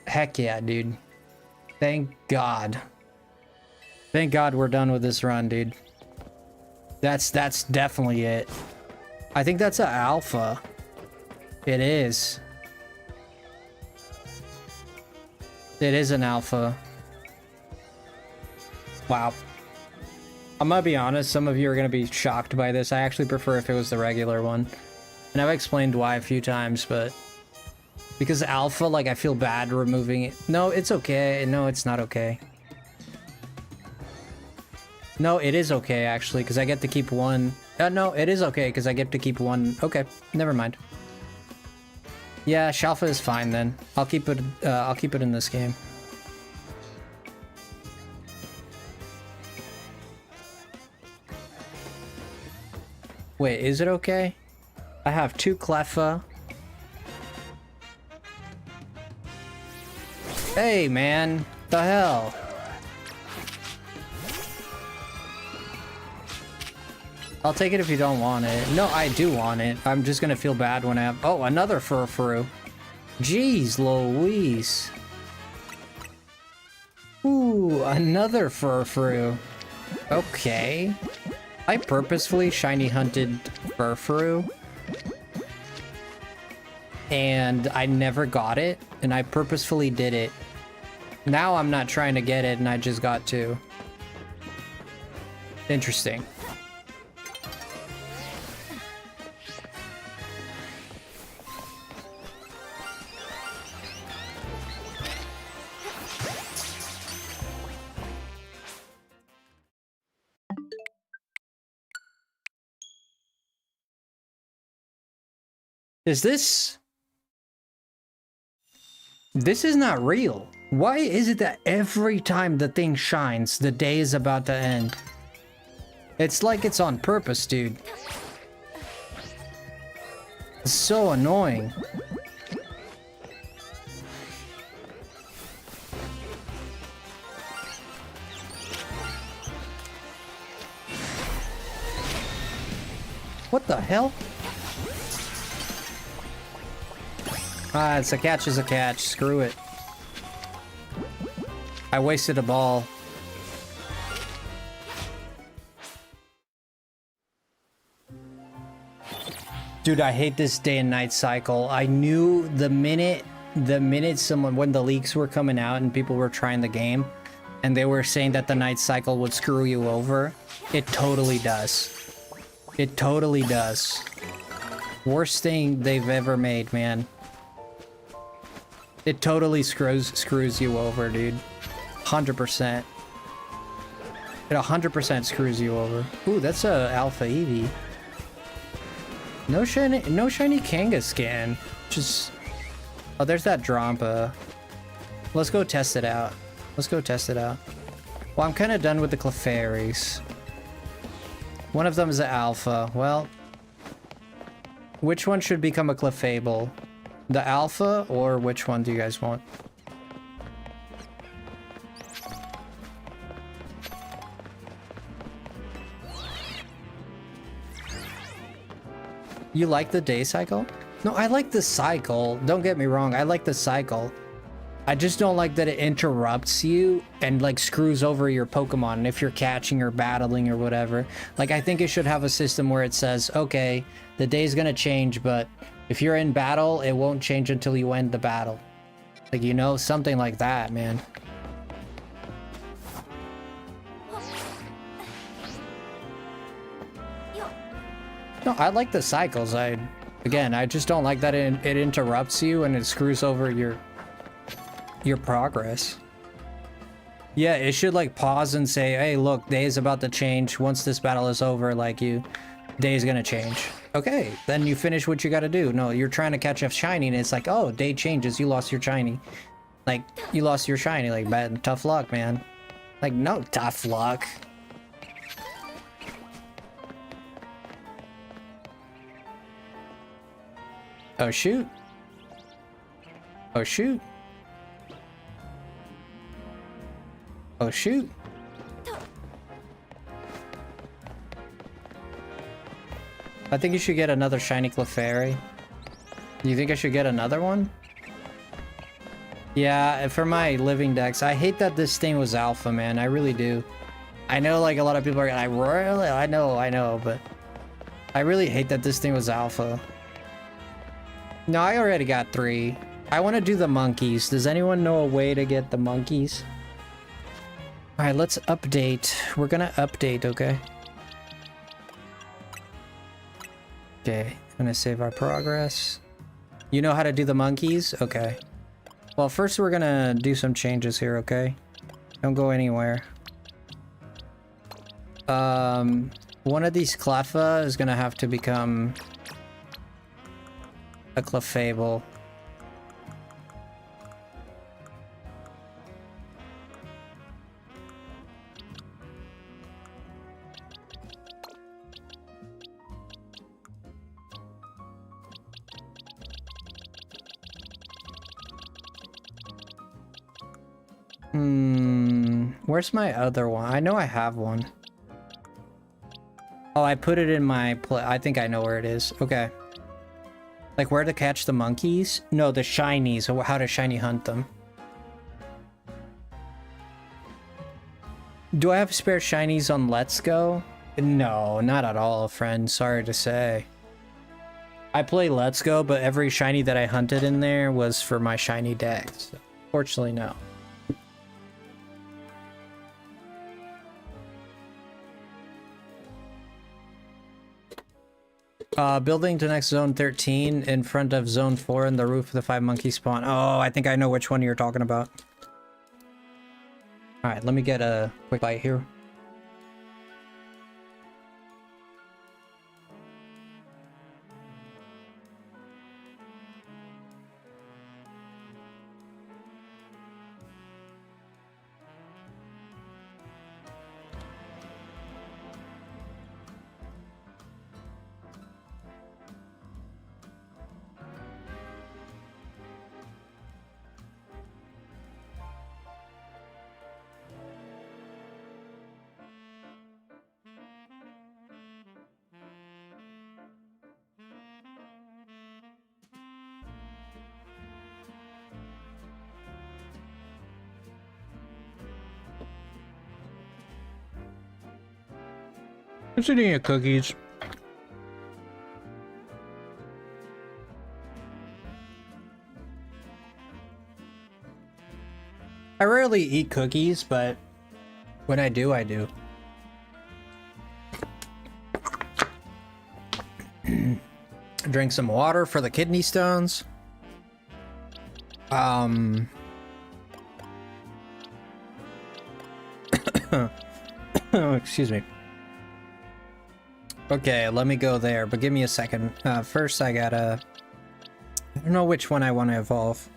Heck yeah, dude. Thank God. Thank God we're done with this run, dude. That's definitely it. I think that's an alpha. It is. It is an alpha. Wow. I'm gonna be honest, some of you are gonna be shocked by this. I actually prefer if it was the regular one. And I've explained why a few times, but... because alpha, like, I feel bad removing it. No, it's okay. No, it's not okay. No, it is okay, actually, because I get to keep one. No, it is okay, because I get to keep one. Okay, never mind. Yeah, Shalfa is fine, then. I'll keep it in this game. Wait, is it okay? I have 2 Cleffa. Hey, man. The hell? I'll take it if you don't want it. No, I do want it. I'm just gonna feel bad when I have... oh, another Furfuru. Jeez Louise. Ooh, another Furfuru. Okay. I purposefully shiny hunted Furfuru. And I never got it. And I purposefully did it. Now I'm not trying to get it and I just got 2. Interesting. Is this... this is not real. Why is it that every time the thing shines, the day is about to end? It's like it's on purpose, dude. It's so annoying. What the hell? Ah, it's a catch is a catch. Screw it. I wasted a ball. Dude, I hate this day and night cycle. I knew the minute someone, when the leaks were coming out and people were trying the game, and they were saying that the night cycle would screw you over, it totally does. It totally does. Worst thing they've ever made, man. It totally screws you over, dude. 100%. It 100% screws you over. Ooh, that's a Alpha Eevee. No shiny Kanga skin. Just... oh, there's that Drampa. Let's go test it out. Let's go test it out. Well, I'm kind of done with the Clefairies. One of them is an Alpha. Well... which one should become a Clefable? The Alpha, or which one do you guys want? You like the day cycle? No, I like the cycle. Don't get me wrong, I like the cycle. I just don't like that it interrupts you and like screws over your Pokemon if you're catching or battling or whatever. Like, I think it should have a system where it says, okay, the day's gonna change, but if you're in battle, it won't change until you end the battle. Like, you know, something like that, man. No, I like the cycles. Again, I just don't like that it interrupts you and it screws over your progress. Yeah, it should like pause and say, hey, look, day is about to change. Once this battle is over, like day is gonna change. Okay, then you finish what you gotta do. No, you're trying to catch a shiny and it's like, oh, day changes, you lost your shiny. Like, you lost your shiny, like, bad, tough luck, man. Like, no tough luck. Oh, shoot. Oh, shoot. Oh, shoot. I think you should get another shiny Clefairy. You think I should get another one? Yeah, for my living decks, I hate that this thing was alpha, man. I really do. I know, like, a lot of people are like, really? I know, but I really hate that this thing was alpha. No, I already got 3. I want to do the monkeys. Does anyone know a way to get the monkeys? All right, let's update. We're gonna update, okay? Okay, I'm gonna save our progress. You know how to do the monkeys? Okay. Well, first we're gonna do some changes here, okay? Don't go anywhere. One of these Cleffa is gonna have to become a Clefable. Where's my other one? I know I have one. Oh, I put it in my I think I know where it is. Okay. Like where to catch the monkeys? No, the shinies. How to shiny hunt them. Do I have spare shinies on Let's Go? No, not at all, friend. Sorry to say. I play Let's Go, but every shiny that I hunted in there was for my shiny decks. So, fortunately, no. Building to next zone 13 in front of zone 4 in the roof of the 5 monkey spawn. Oh, I think I know which one you're talking about. Alright, let me get a quick bite here. I'm just eating cookies. I rarely eat cookies, but when I do, I do. Drink some water for the kidney stones. Excuse me. Okay, let me go there, but give me a second. First, I gotta... I don't know which one I want to evolve.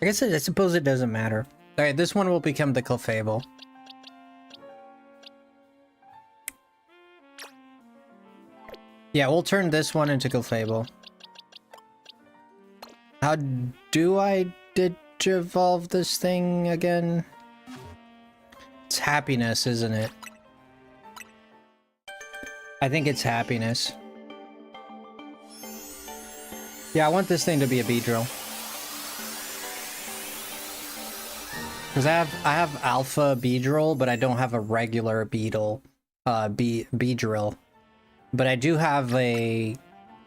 I guess I suppose it doesn't matter. Alright, this one will become the Clefable. Yeah, we'll turn this one into Clefable. How do I digivolve this thing again? It's happiness, isn't it? I think it's happiness. Yeah, I want this thing to be a Beedrill. Because I have Alpha Beedrill, but I don't have a regular Beedrill. But I do have a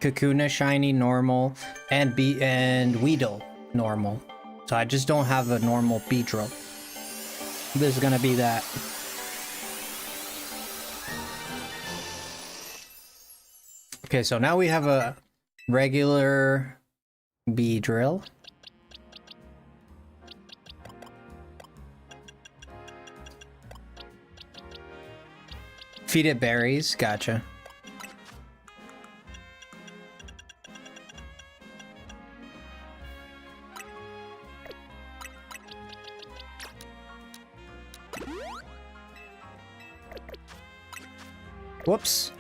Kakuna Shiny normal and Weedle normal. So I just don't have a normal Beedrill. This is gonna be that. Okay, so now we have a regular Beedrill. Feed it berries, gotcha. Whoops.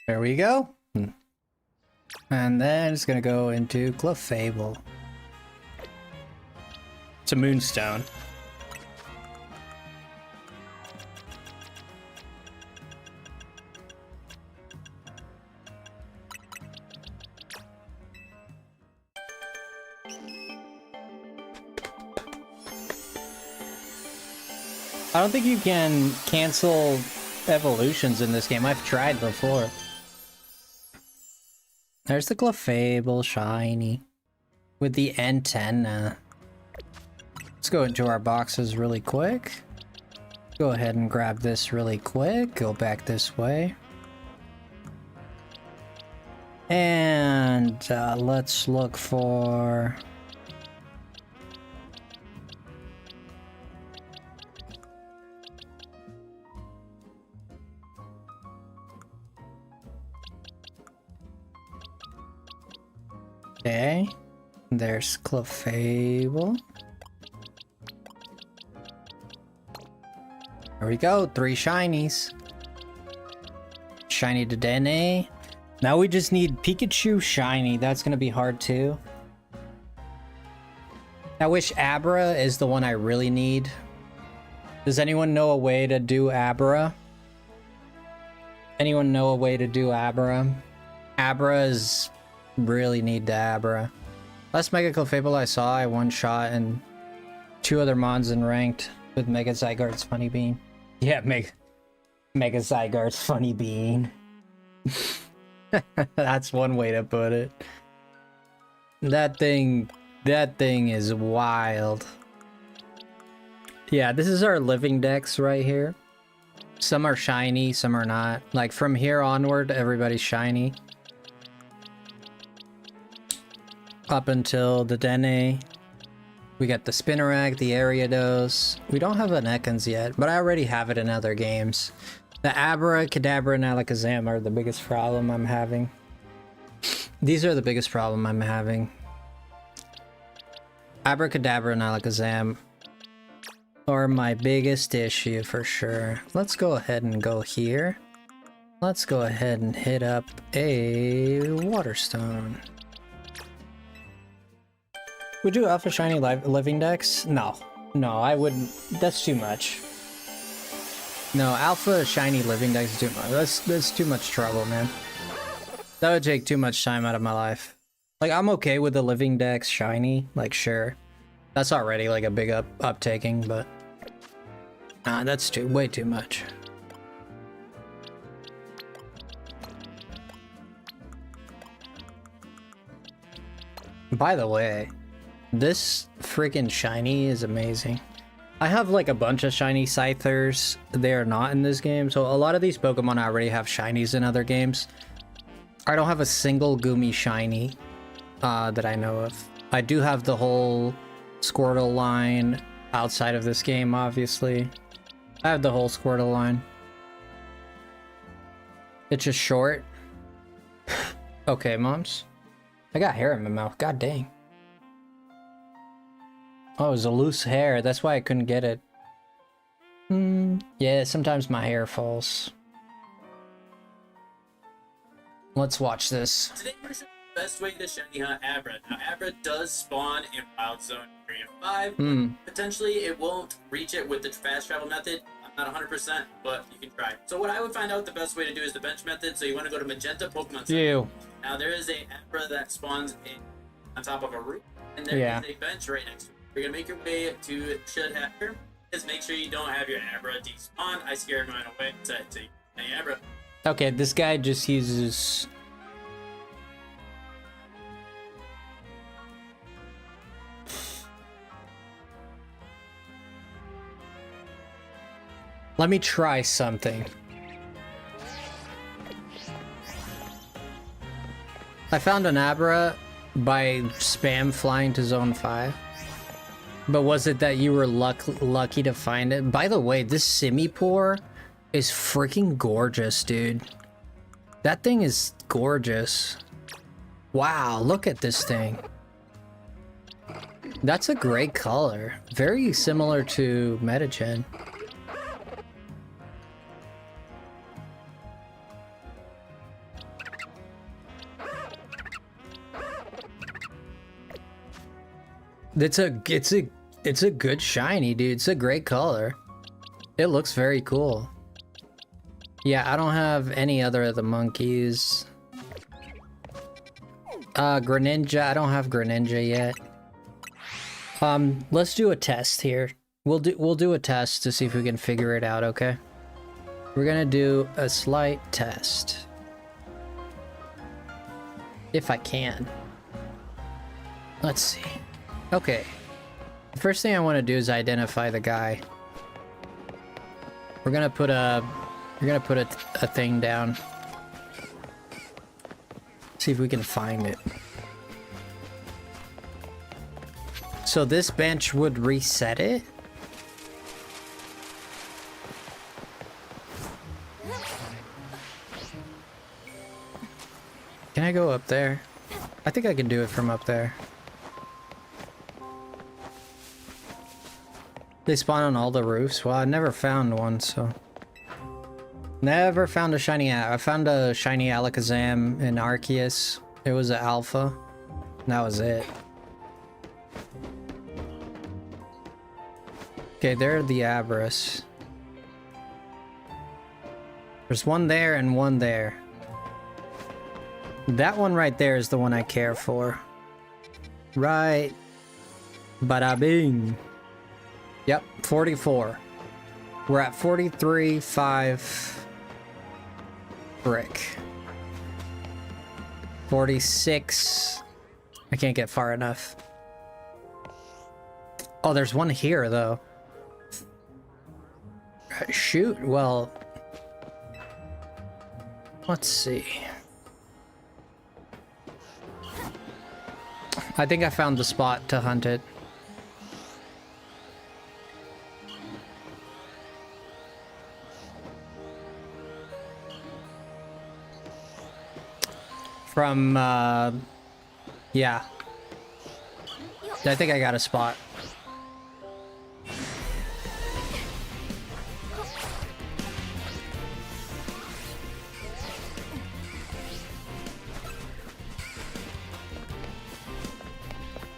There we go. And then it's gonna go into Clefable. It's a Moonstone. I don't think you can cancel evolutions in this game. I've tried before. There's the Clefable shiny with the antenna. Let's go into our boxes really quick. Go ahead and grab this really quick. Go back this way. And let's look for... Okay, there's Clefable. There we go, 3 shinies. Shiny Dedenne. Now we just need Pikachu shiny. That's gonna be hard too. I wish Abra is the one I really need. Does anyone know a way to do Abra? Anyone know a way to do Abra? Abra is... really need the Abra. Last Mega Clefable I saw, I one-shot and 2 other mons in ranked with Mega Zygarde's Funny Bean. Yeah, Mega Zygarde's Funny Bean. That's one way to put it. That thing is wild. Yeah, this is our living dex right here. Some are shiny, some are not. Like from here onward, everybody's shiny. Up until the Dene. We got the Spinarak, the Ariados. We don't have an Ekans yet, but I already have it in other games. The Abra, Kadabra, and Alakazam are the biggest problem I'm having. These are the biggest problem I'm having. Abracadabra and Alakazam are my biggest issue for sure. Let's go ahead and go here. Let's go ahead and hit up a Waterstone. Would you Alpha Shiny Living Dex? No. No, I wouldn't. That's too much. No, Alpha Shiny Living Dex is too much. That's too much trouble, man. That would take too much time out of my life. Like, I'm okay with the Living Dex Shiny. Like, sure. That's already, like, a big uptaking, but... Nah, that's way too much. By the way... this freaking shiny is amazing. I have like a bunch of shiny Scythers. They are not in this game. So a lot of these Pokemon already have shinies in other games. I don't have a single Goomy shiny that I know of. I do have the whole Squirtle line outside of this game, obviously. I have the whole Squirtle line. It's just short. Okay, moms. I got hair in my mouth. God dang. Oh, it was a loose hair. That's why I couldn't get it. Yeah, sometimes my hair falls. Let's watch this. Today we're showing the best way to shiny hunt Abra. Now, Abra does spawn in Wild Zone Area 5. Potentially, it won't reach it with the fast travel method. I'm not 100%, but you can try. So what I would find out the best way to do is the bench method. So you want to go to Magenta Pokemon Center. Ew. Now, there is a Abra that spawns on top of a roof, and there is a bench right next to it. You're gonna make your way to should have here. Just make sure you don't have your Abra despawn. I scared mine away to any Abra. Okay, this guy just uses... Let me try something. I found an Abra by spam flying to Zone 5. But was it that you were lucky to find it? By the way, this Simipour is freaking gorgeous, dude. That thing is gorgeous. Wow, look at this thing. That's a great color. Very similar to Medigen. It's a good shiny, dude. It's a great color. It looks very cool. Yeah, I don't have any other of the monkeys. Greninja, I don't have Greninja yet. Let's do a test here. We'll do a test to see if we can figure it out, okay? We're gonna do a slight test. If I can. Let's see. Okay. The first thing I want to do is identify the guy. We're gonna put a thing down. See if we can find it. So this bench would reset it? Can I go up there? I think I can do it from up there. They spawn on all the roofs? Well, I never found one, so... Never found a shiny... I found a shiny Alakazam in Arceus. It was an alpha. And that was it. Okay, there are the Abras. There's one there and one there. That one right there is the one I care for. Right. Bada bing. Yep, 44. We're at 43, 5. Brick. 46. I can't get far enough. Oh, there's one here, though. Shoot, well... Let's see. I think I found the spot to hunt it. From, yeah. I think I got a spot.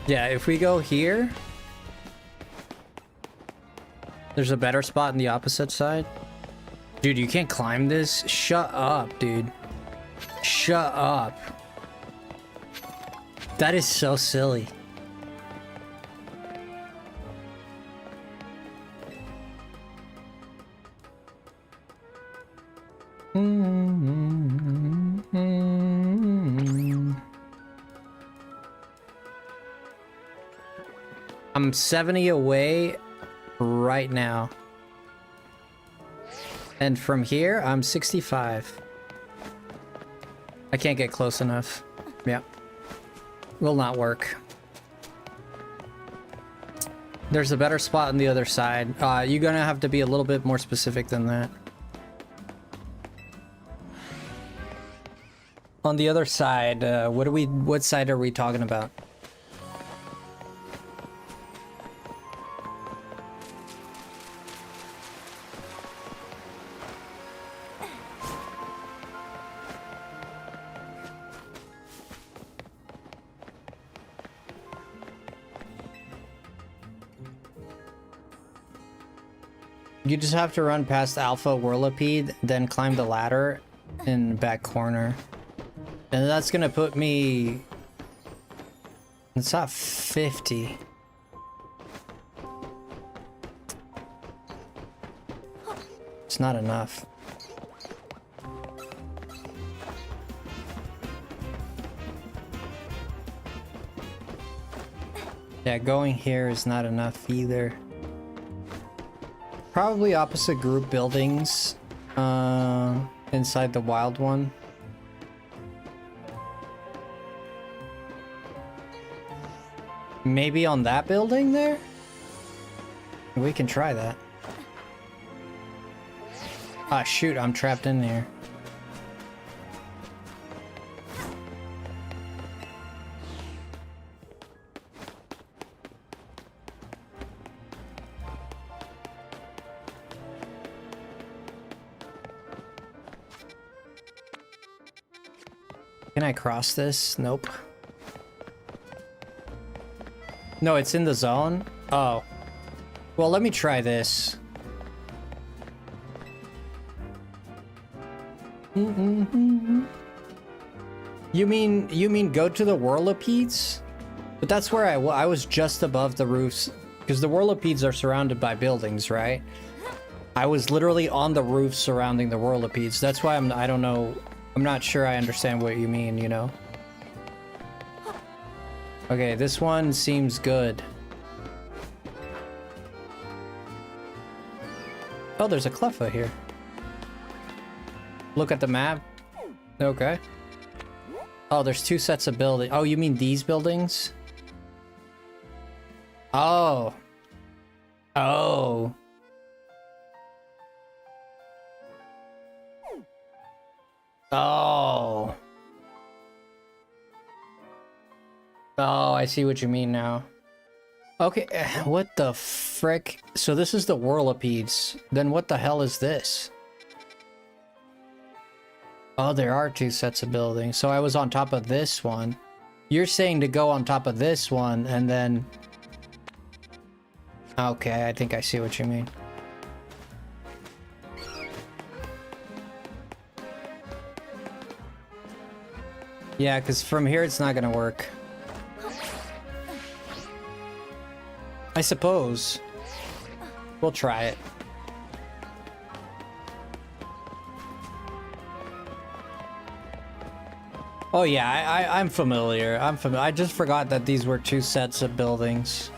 Yeah, if we go here, there's a better spot on the opposite side. Dude, you can't climb this? Shut up, dude. Shut up. That is so silly. I'm 70 away right now. And from here, I'm 65. I can't get close enough. Yeah. Will not work. There's a better spot on the other side. You're gonna have to be a little bit more specific than that. On the other side, what side are we talking about? You just have to run past Alpha Whirlipede, then climb the ladder in the back corner. And that's gonna put me... It's not 50. It's not enough. Yeah, going here is not enough either. Probably opposite group buildings inside the wild one. Maybe on that building there? We can try that. Ah, shoot, I'm trapped in there. Can I cross this? Nope. No, it's in the zone? Oh. Well, let me try this. You mean go to the Whirlipedes? But that's where I was just above the roofs Because the whirlipedes are surrounded by buildings, right? I was literally on the roof surrounding the whirlipedes. That's why I don't know. I'm not sure I understand what you mean, you know? Okay, this one seems good. Oh, there's a Cleffa here. Look at the map. Okay. Oh, there's 2 sets of buildings. Oh, you mean these buildings? Oh. Oh. Oh. Oh, I see what you mean now. Okay, what the frick? So this is the whirlipedes. Then what the hell is this? Oh, there are 2 sets of buildings. So I was on top of this one. You're saying to go on top of this one and then... Okay, I think I see what you mean. Yeah, because from here it's not gonna work. I suppose. We'll try it. Oh yeah, I'm familiar. I just forgot that these were 2 sets of buildings.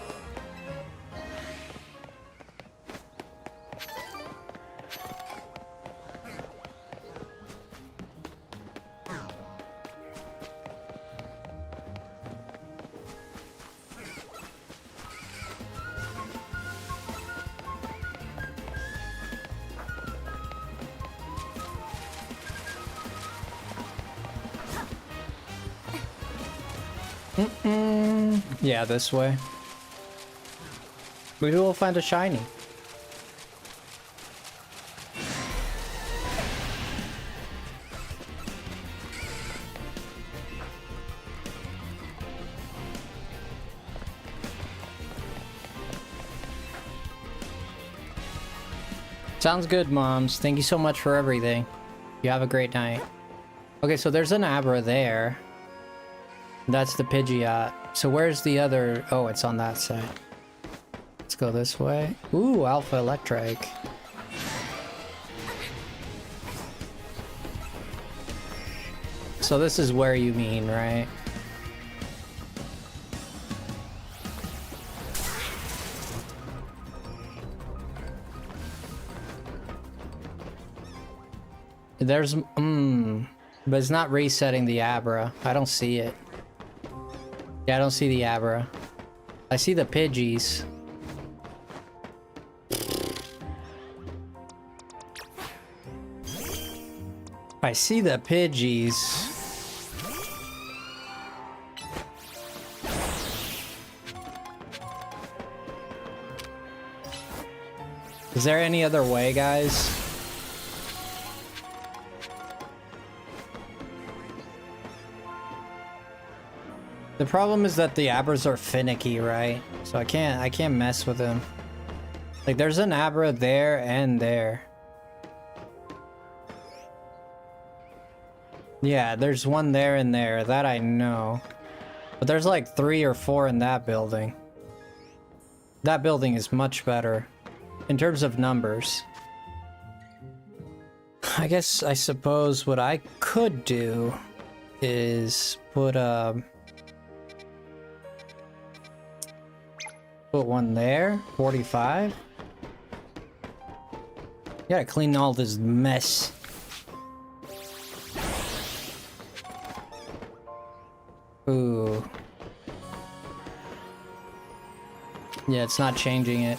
Yeah, this way. Maybe we'll find a shiny. Sounds good, moms. Thank you so much for everything. You have a great night. Okay, so there's an Abra there. That's the Pidgeot. So where's the other... Oh, it's on that side. Let's go this way. Ooh, Alpha Electric. So this is where you mean, right? There's... But it's not resetting the Abra. I don't see it. Yeah, I don't see the Abra. I see the Pidgeys. I see the Pidgeys. Is there any other way, guys? The problem is that the Abras are finicky, right? So I can't mess with them. Like there's an Abra there and there. Yeah, there's one there and there, that I know. But there's like 3 or 4 in that building. That building is much better in terms of numbers. I guess, I suppose what I could do is put one there, 45. Gotta clean all this mess. Ooh. Yeah, it's not changing it.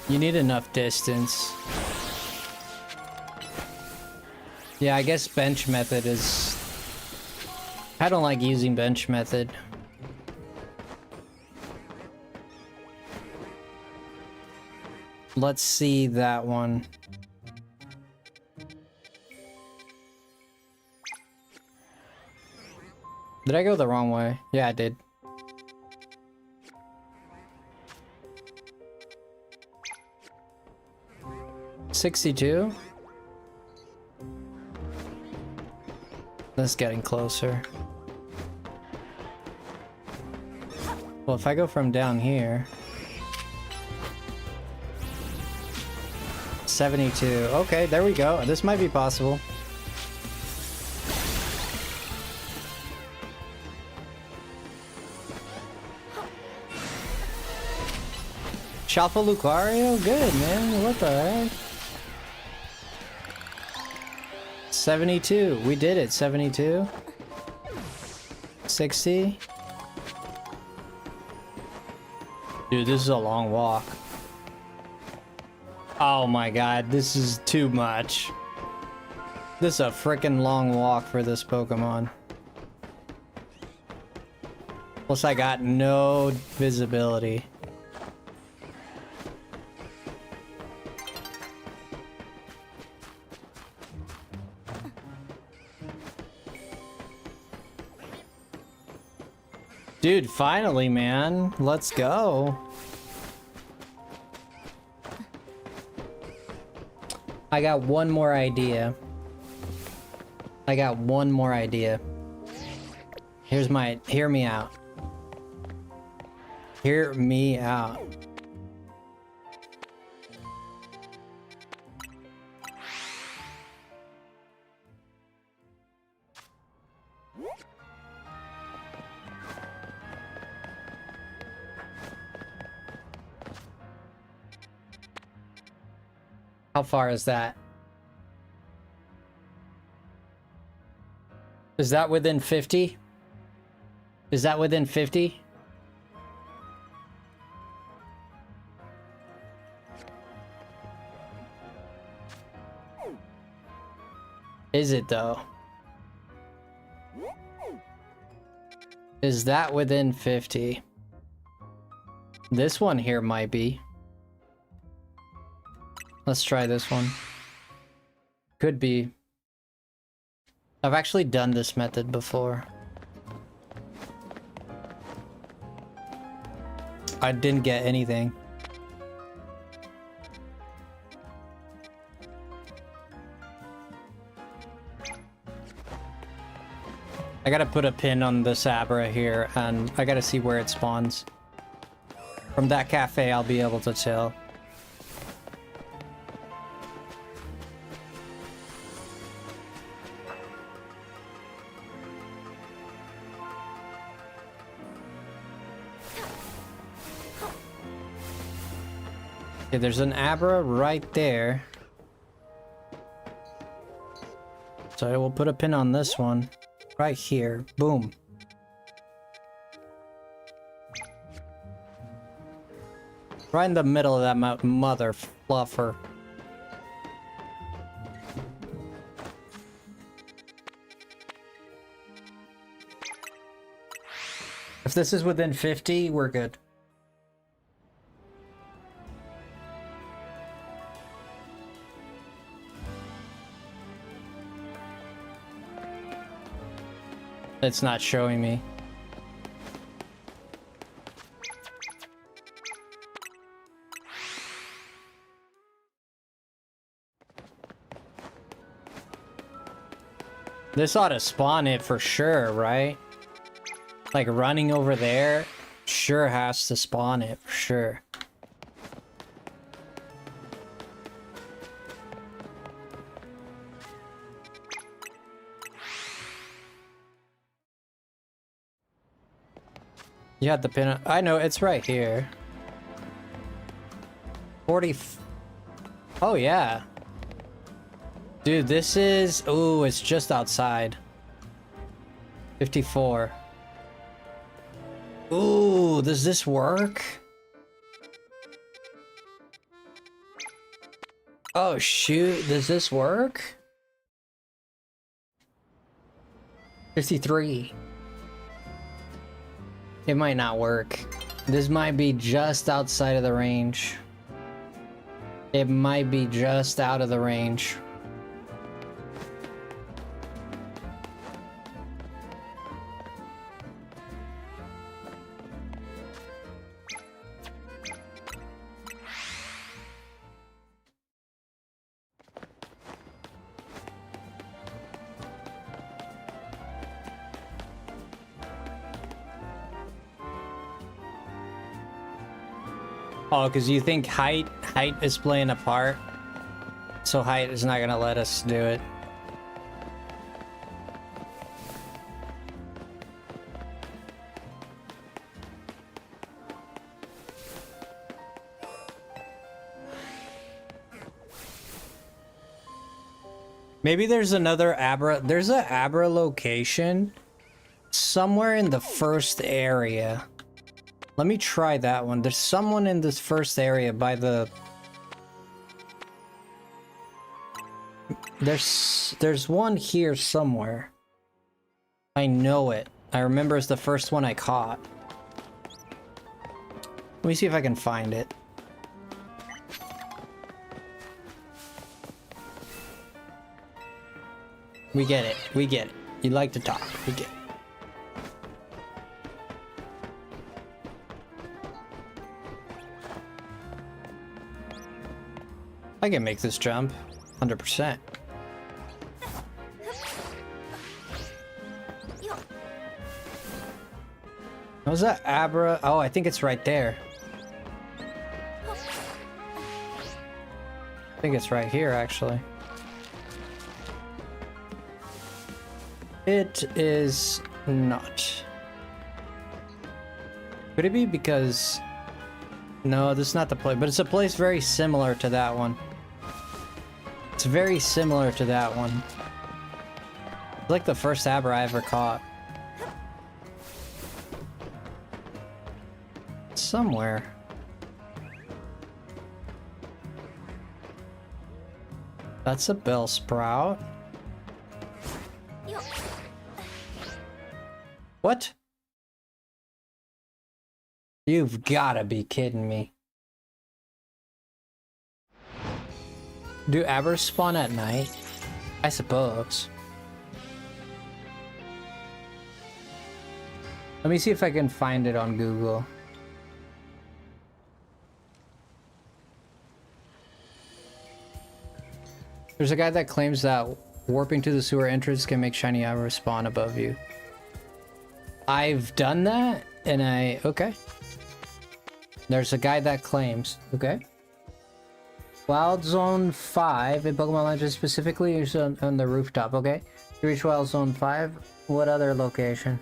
You need enough distance. Yeah, I guess bench method is... I don't like using bench method. Let's see that one. Did I go the wrong way? Yeah, I did. $62? That's getting closer. Well, if I go from down here... 72. Okay, there we go. This might be possible. Chalfa Lucario? Good, man. What the heck? 72. We did it. 72. 60. Dude, this is a long walk. Oh my god, this is too much. This is a freaking long walk for this Pokemon. Plus I got no visibility. Dude, finally, man. Let's go. I got one more idea. I got one more idea. Hear me out. Hear me out. How far is that? Is that within 50? Is that within 50? Is it though? Is that within 50? This one here might be. Let's try this one. Could be. I've actually done this method before. I didn't get anything. I gotta put a pin on this Abra here, and I gotta see where it spawns. From that cafe, I'll be able to tell. Okay, there's an Abra right there. So I will put a pin on this one. Right here. Boom. Right in the middle of that mother fluffer. If this is within 50, we're good. It's not showing me. This ought to spawn it for sure, right? Like running over there sure has to spawn it for sure. You had the pin. I know, it's right here. 40. Oh, yeah. Dude, this is... Ooh, it's just outside. 54. Ooh, does this work? Oh, shoot. Does this work? 53. It might not work. This might be just outside of the range. It might be just out of the range. Oh, because you think height is playing a part, so height is not gonna let us do it. Maybe there's another Abra. There's a Abra location somewhere in the first area. Let me try that one. There's someone in this first area by the... There's one here somewhere. I know it. I remember it's the first one I caught. Let me see if I can find it. We get it. We get it. You like to talk. We get it. I can make this jump. 100%. Was that Abra? Oh, I think it's right there. I think it's right here, actually. It is not. Could it be because... No, this is not the place, but it's a place very similar to that one. It's very similar to that one. It's like the first Abra I ever caught. Somewhere. That's a bell sprout. What? You've gotta be kidding me. Do Abras spawn at night? I suppose. Let me see if I can find it on Google. There's a guy that claims that warping to the sewer entrance can make shiny Abras spawn above you. I've done that, and okay. There's a guy that claims, okay. Wild Zone 5 in Pokemon Legends specifically is on the rooftop, okay? You reach Wild Zone 5, what other location?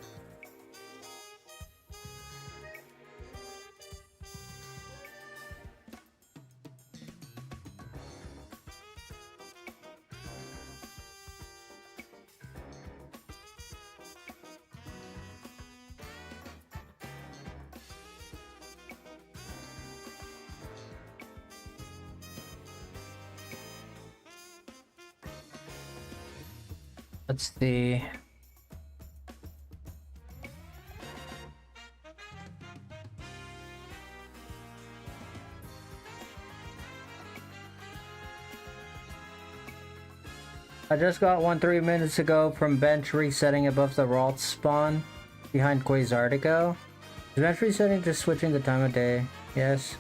Let's see. I just got one 3 minutes ago from bench resetting above the Ralt spawn behind Quasartico. Is bench resetting just switching the time of day? Yes.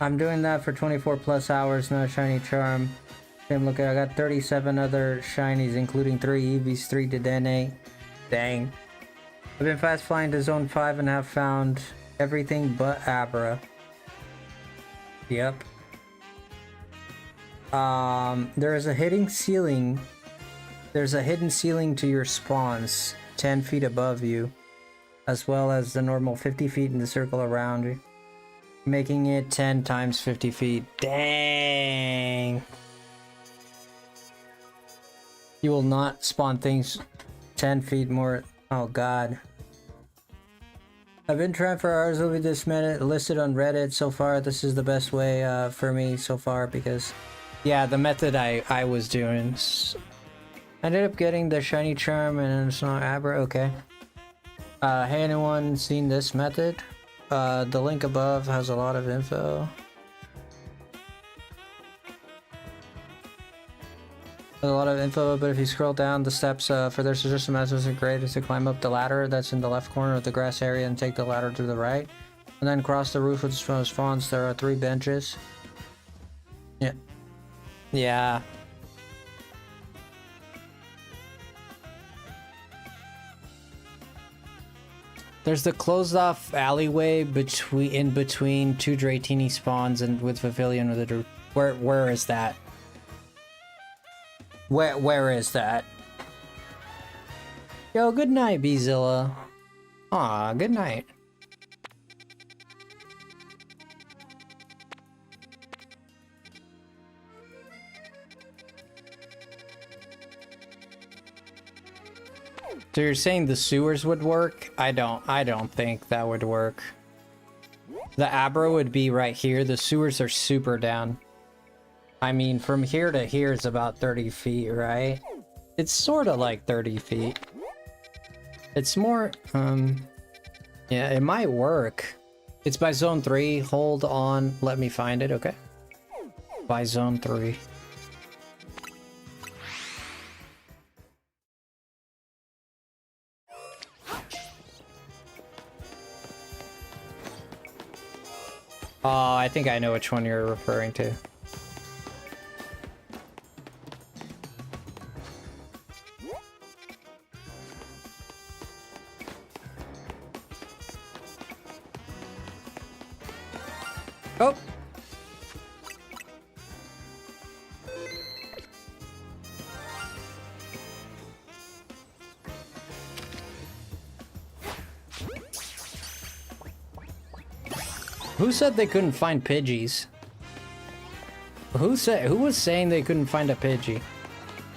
I'm doing that for 24 plus hours, no shiny charm. Same look at, I got 37 other shinies, including 3 Eevees, 3 Dedenne. Dang. I've been fast flying to Zone 5 and have found everything but Abra. Yep. There is a hidden ceiling. There's a hidden ceiling to your spawns, 10 feet above you, as well as the normal 50 feet in the circle around you, making it 10 times 50 feet. Dang. You will not spawn things 10 feet more. Oh god. I've been trying for hours over this minute, listed on Reddit so far. This is the best way for me so far because, yeah, the method I was doing. I ended up getting the shiny charm and it's not Abra. Okay. Hey, anyone seen this method? The link above has a lot of info. A lot of info, but if you scroll down the steps for their suggested methods are great is to climb up the ladder that's in the left corner of the grass area and take the ladder to the right, and then cross the roof with the spawns. There are 3 benches. Yeah. There's the closed off alleyway in between two Dratini spawns and with Pavilion with a... Where is that? Where is that? Yo, good night, Beezilla. Aw, good night. So you're saying the sewers would work? I don't think that would work. The Abra would be right here. The sewers are super down. I mean, from here to here is about 30 feet, right? It's sort of like 30 feet. It's more, yeah, it might work. It's by zone 3. Hold on. Let me find it, okay? By zone 3. Oh, I think I know which one you're referring to. Oh! Who said they couldn't find Pidgeys? Who was saying they couldn't find a Pidgey?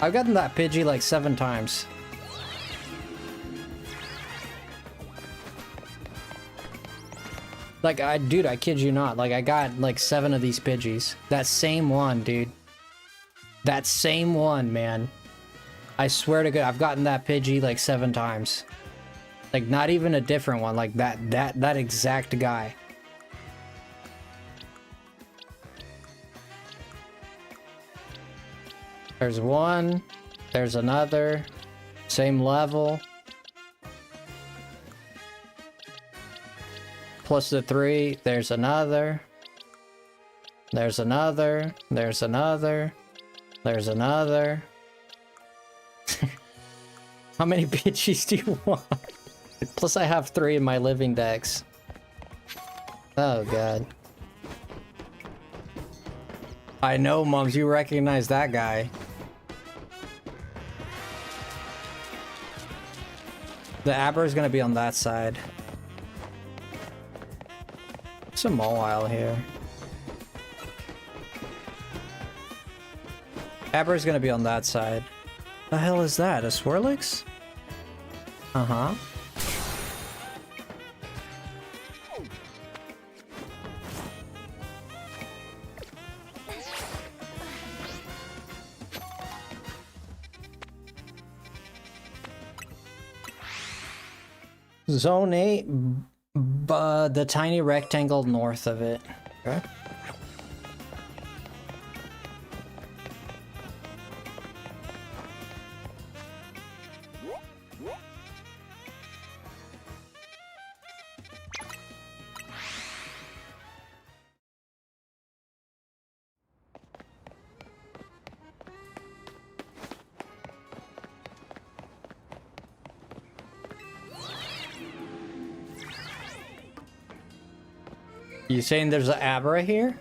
I've gotten that Pidgey like 7 times. Like, dude, I kid you not. Like, I got like 7 of these Pidgeys. That same one, dude. That same one, man. I swear to God, I've gotten that Pidgey like 7 times. Like, not even a different one. Like that exact guy. There's one. There's another. Same level. Plus the 3. There's another. There's another. There's another. There's another. How many Pidgeys do you want? Plus I have 3 in my living decks. Oh god. I know, Mums, you recognize that guy. The Abra is gonna be on that side. There's a Mawile here. Abra is gonna be on that side. The hell is that? A Swirlix? Uh-huh. Zone 8, the tiny rectangle north of it. Okay. You saying there's an Abra here?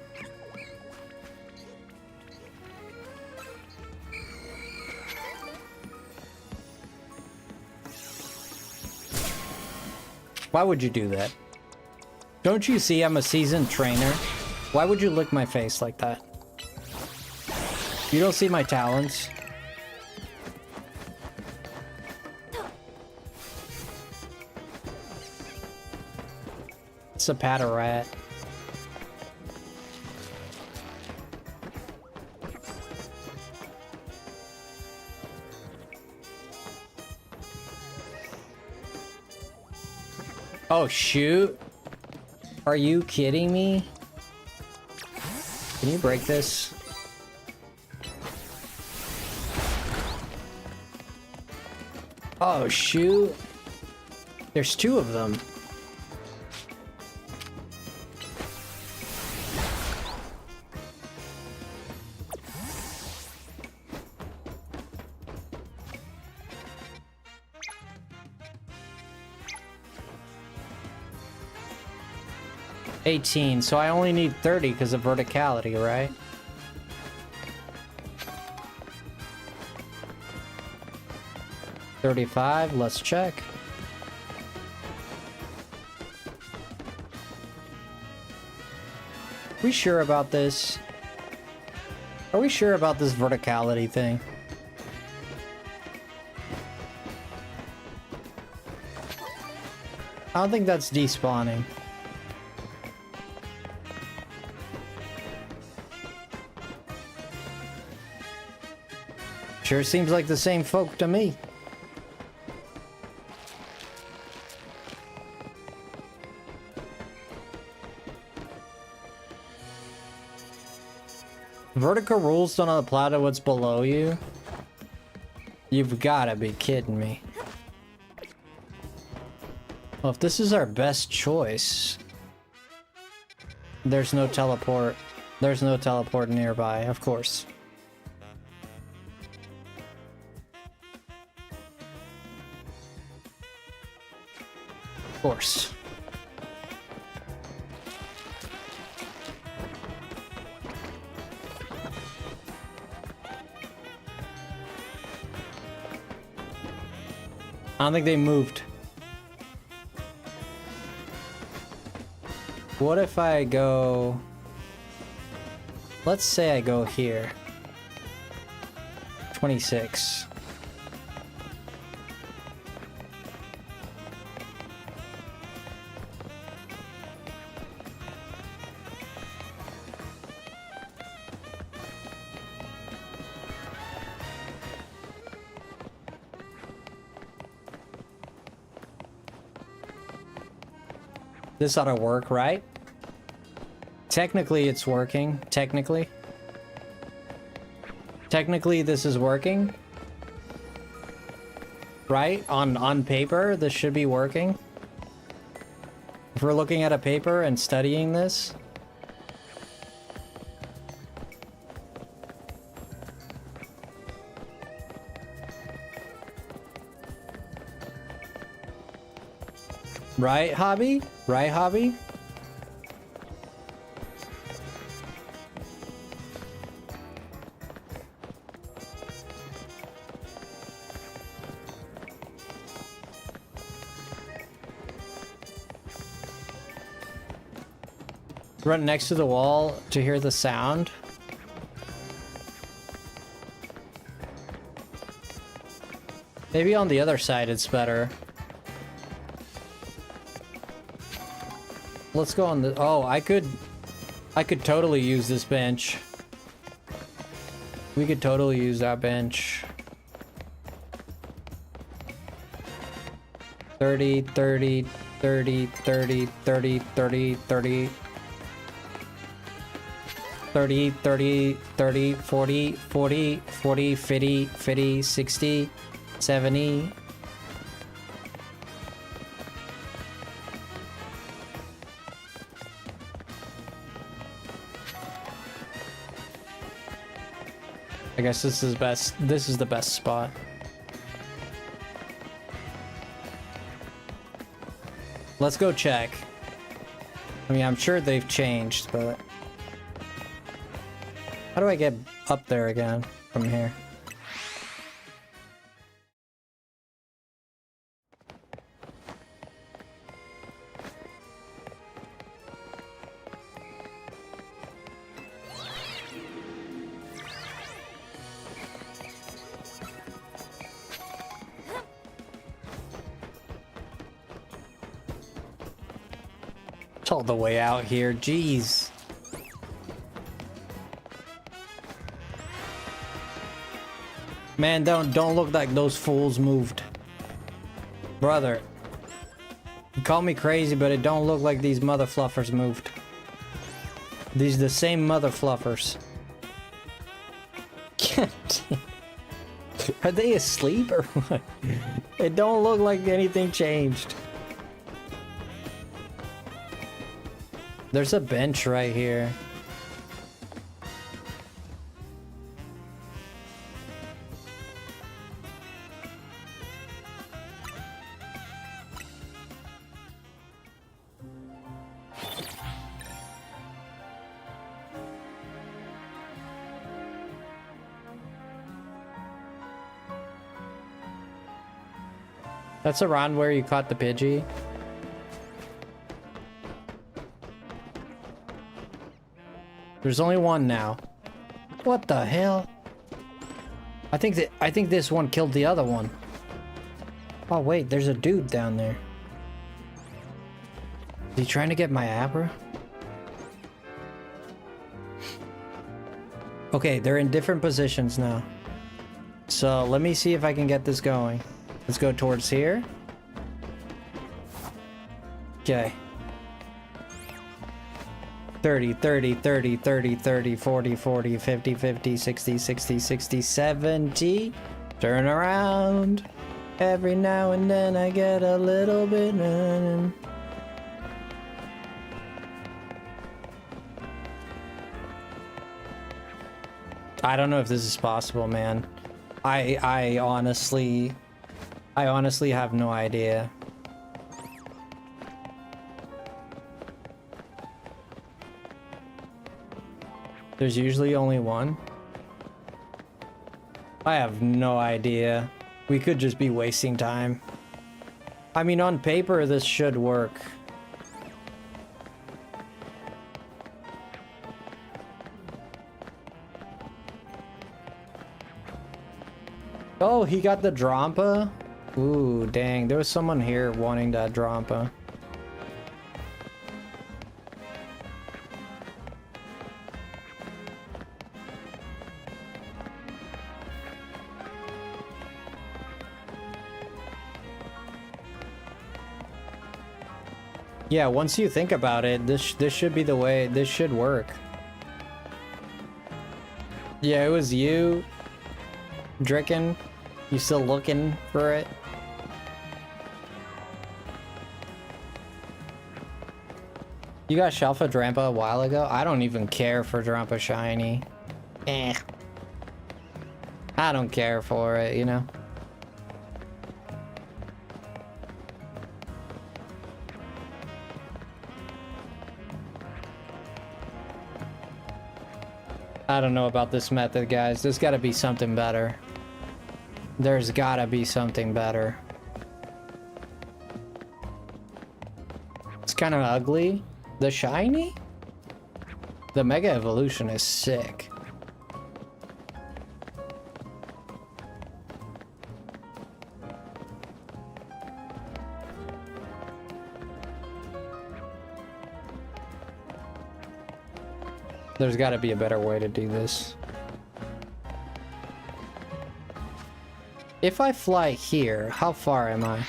Why would you do that? Don't you see I'm a seasoned trainer? Why would you lick my face like that? You don't see my talons? It's a Patarat. Oh, shoot. Are you kidding me? Can you break this? Oh, shoot. There's 2 of them. 18, so I only need 30 because of verticality, right? $35, let's check. Are we sure about this? Are we sure about this verticality thing? I don't think that's despawning. Sure seems like the same folk to me. Vertical rules don't apply to what's below you? You've gotta be kidding me. Well, if this is our best choice... There's no teleport. There's no teleport nearby, of course. Of course. I don't think they moved. What if I go... Let's say I go here. 26. This ought to work, right? Technically, it's working. Technically. Technically, this is working. Right? On paper, this should be working. If we're looking at a paper and studying this. Right, Hobby? Right, Hobby? Run next to the wall to hear the sound. Maybe on the other side it's better. Let's go on the... Oh, I could totally use this bench. We could totally use that bench. 30, 30, 30, 30, 30, 30, 30. 30, 30, 30, 40, 40, 40, 50, 50, 60, 70. I guess this is best. This is the best spot. Let's go check. I mean, I'm sure they've changed, but how do I get up there again from here? It's all the way out here, jeez. Man, don't look like those fools moved. Brother. You call me crazy, but it don't look like these mother fluffers moved. These are the same mother fluffers. Are they asleep or what? It don't look like anything changed. There's a bench right here. That's around where you caught the Pidgey. There's only one now. What the hell? I think this one killed the other one. Oh wait, there's a dude down there. Is he trying to get my Abra? Okay, they're in different positions now. So let me see if I can get this going. Let's go towards here. Okay. 30, 30, 30, 30, 30, 40, 40, 50, 50, 60, 60, 60, 70. Turn around. Every now and then I get a little bit... I don't know if this is possible, man. I honestly have no idea. There's usually only one. I have no idea. We could just be wasting time. I mean, on paper, this should work. Oh, he got the Drampa? Ooh, dang. There was someone here wanting that Drampa. Yeah, once you think about it, this should be the way. This should work. Yeah, it was you, Dricken. You still looking for it? You got Shelfa Drampa a while ago? I don't even care for Drampa Shiny. Eh. I don't care for it, you know? I don't know about this method, guys. There's gotta be something better. There's gotta be something better. It's kind of ugly. The shiny? The Mega Evolution is sick. There's got to be a better way to do this. If I fly here, how far am I?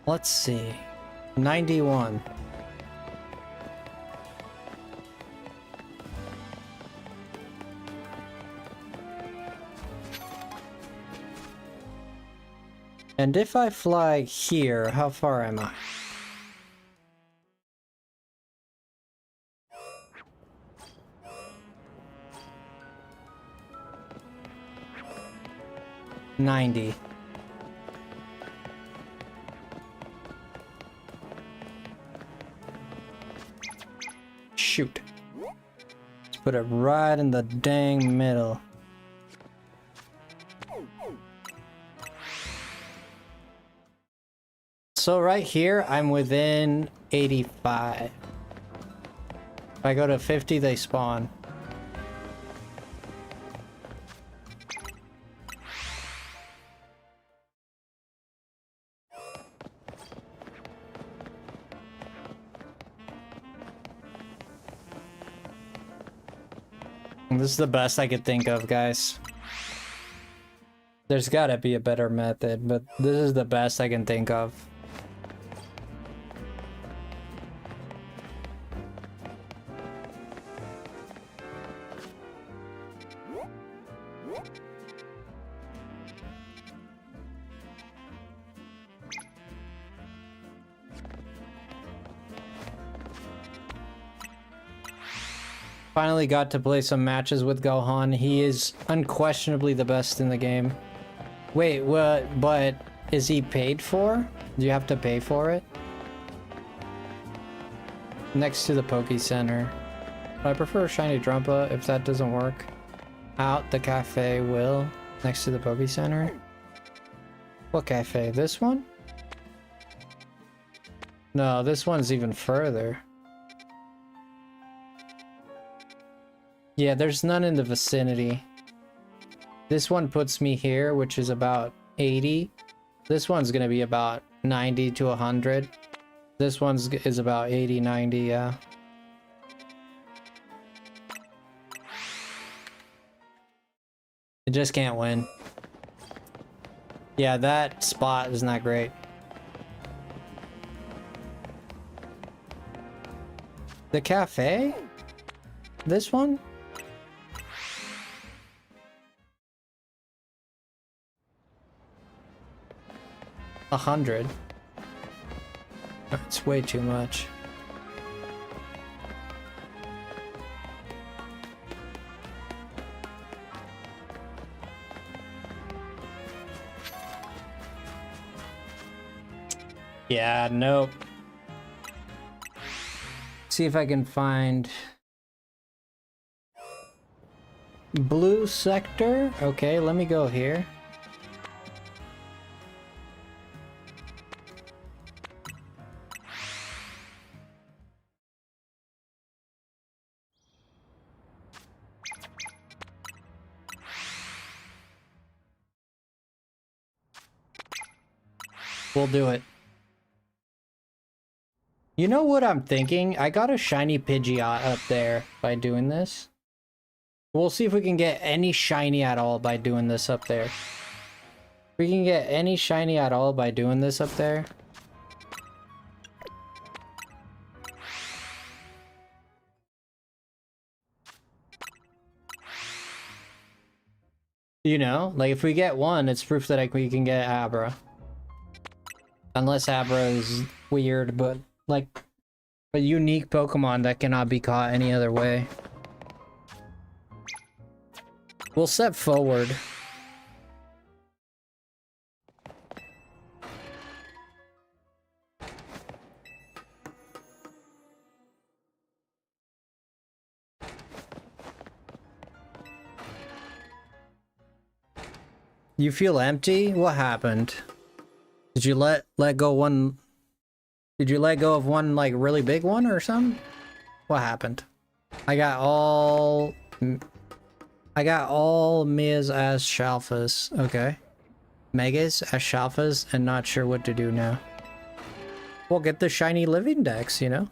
Let's see. 91. And if I fly here, how far am I? $90. Shoot. Let's put it right in the dang middle. So right here, I'm within 85. If I go to 50, they spawn. This is the best I could think of, guys. There's gotta be a better method, but this is the best I can think of. Finally got to play some matches with Gohan. He is unquestionably the best in the game. Wait, what? But is he paid for? Do you have to pay for it? Next to the Poke Center. I prefer Shiny Drampa if that doesn't work. Out the cafe, Will. Next to the Poke Center. What cafe? This one? No, this one's even further. Yeah, there's none in the vicinity. This one puts me here, which is about 80. This one's gonna be about 90 to 100. This one's is about 80, 90, yeah. It just can't win. Yeah, that spot is not great. The cafe? This one? A 100. It's way too much. Yeah, nope. See if I can find blue sector. Okay, let me go here. We'll do it. You know what I'm thinking? I got a shiny Pidgeot up there by doing this. We'll see if we can get any shiny at all by doing this up there. If we can get any shiny at all by doing this up there. You know, like if we get one, it's proof that we can get Abra. Unless Abra is weird, but like a unique Pokemon that cannot be caught any other way. We'll step forward. You feel empty? What happened? Did you let go one? Did you let go of one like really big one or something? What happened? I got all Mia's as Shalfas. Okay. Megas as Shalfas and not sure what to do now. We'll get the shiny living dex, you know?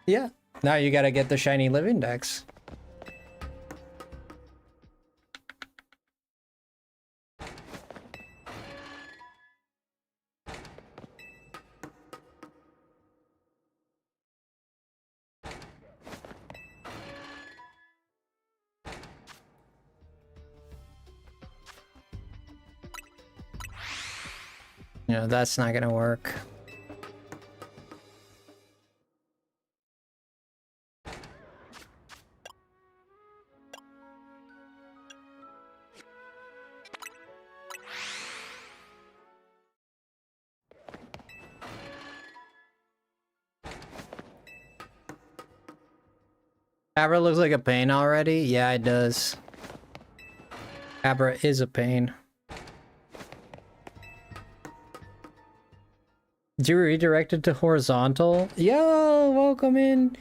Yeah. Now you gotta get the shiny living dex. No, that's not gonna work. Abra looks like a pain already? Yeah, it does. Abra is a pain. You redirected to horizontal? Yo, welcome in.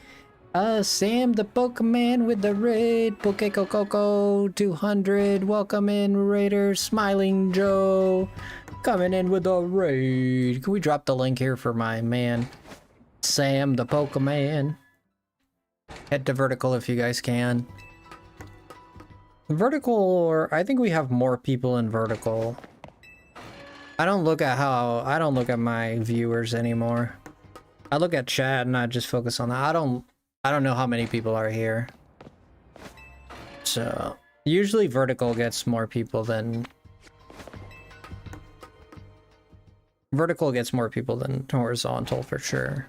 Sam the Pokemon with the raid. Pokecoco 200. Welcome in, Raider. Smiling Joe. Coming in with a raid. Can we drop the link here for my man, Sam the Pokemon? Head to vertical if you guys can. Vertical, or I think we have more people in vertical. I don't look at my viewers anymore. I look at chat and I just focus on that. I don't know how many people are here. So usually vertical gets more people than horizontal for sure.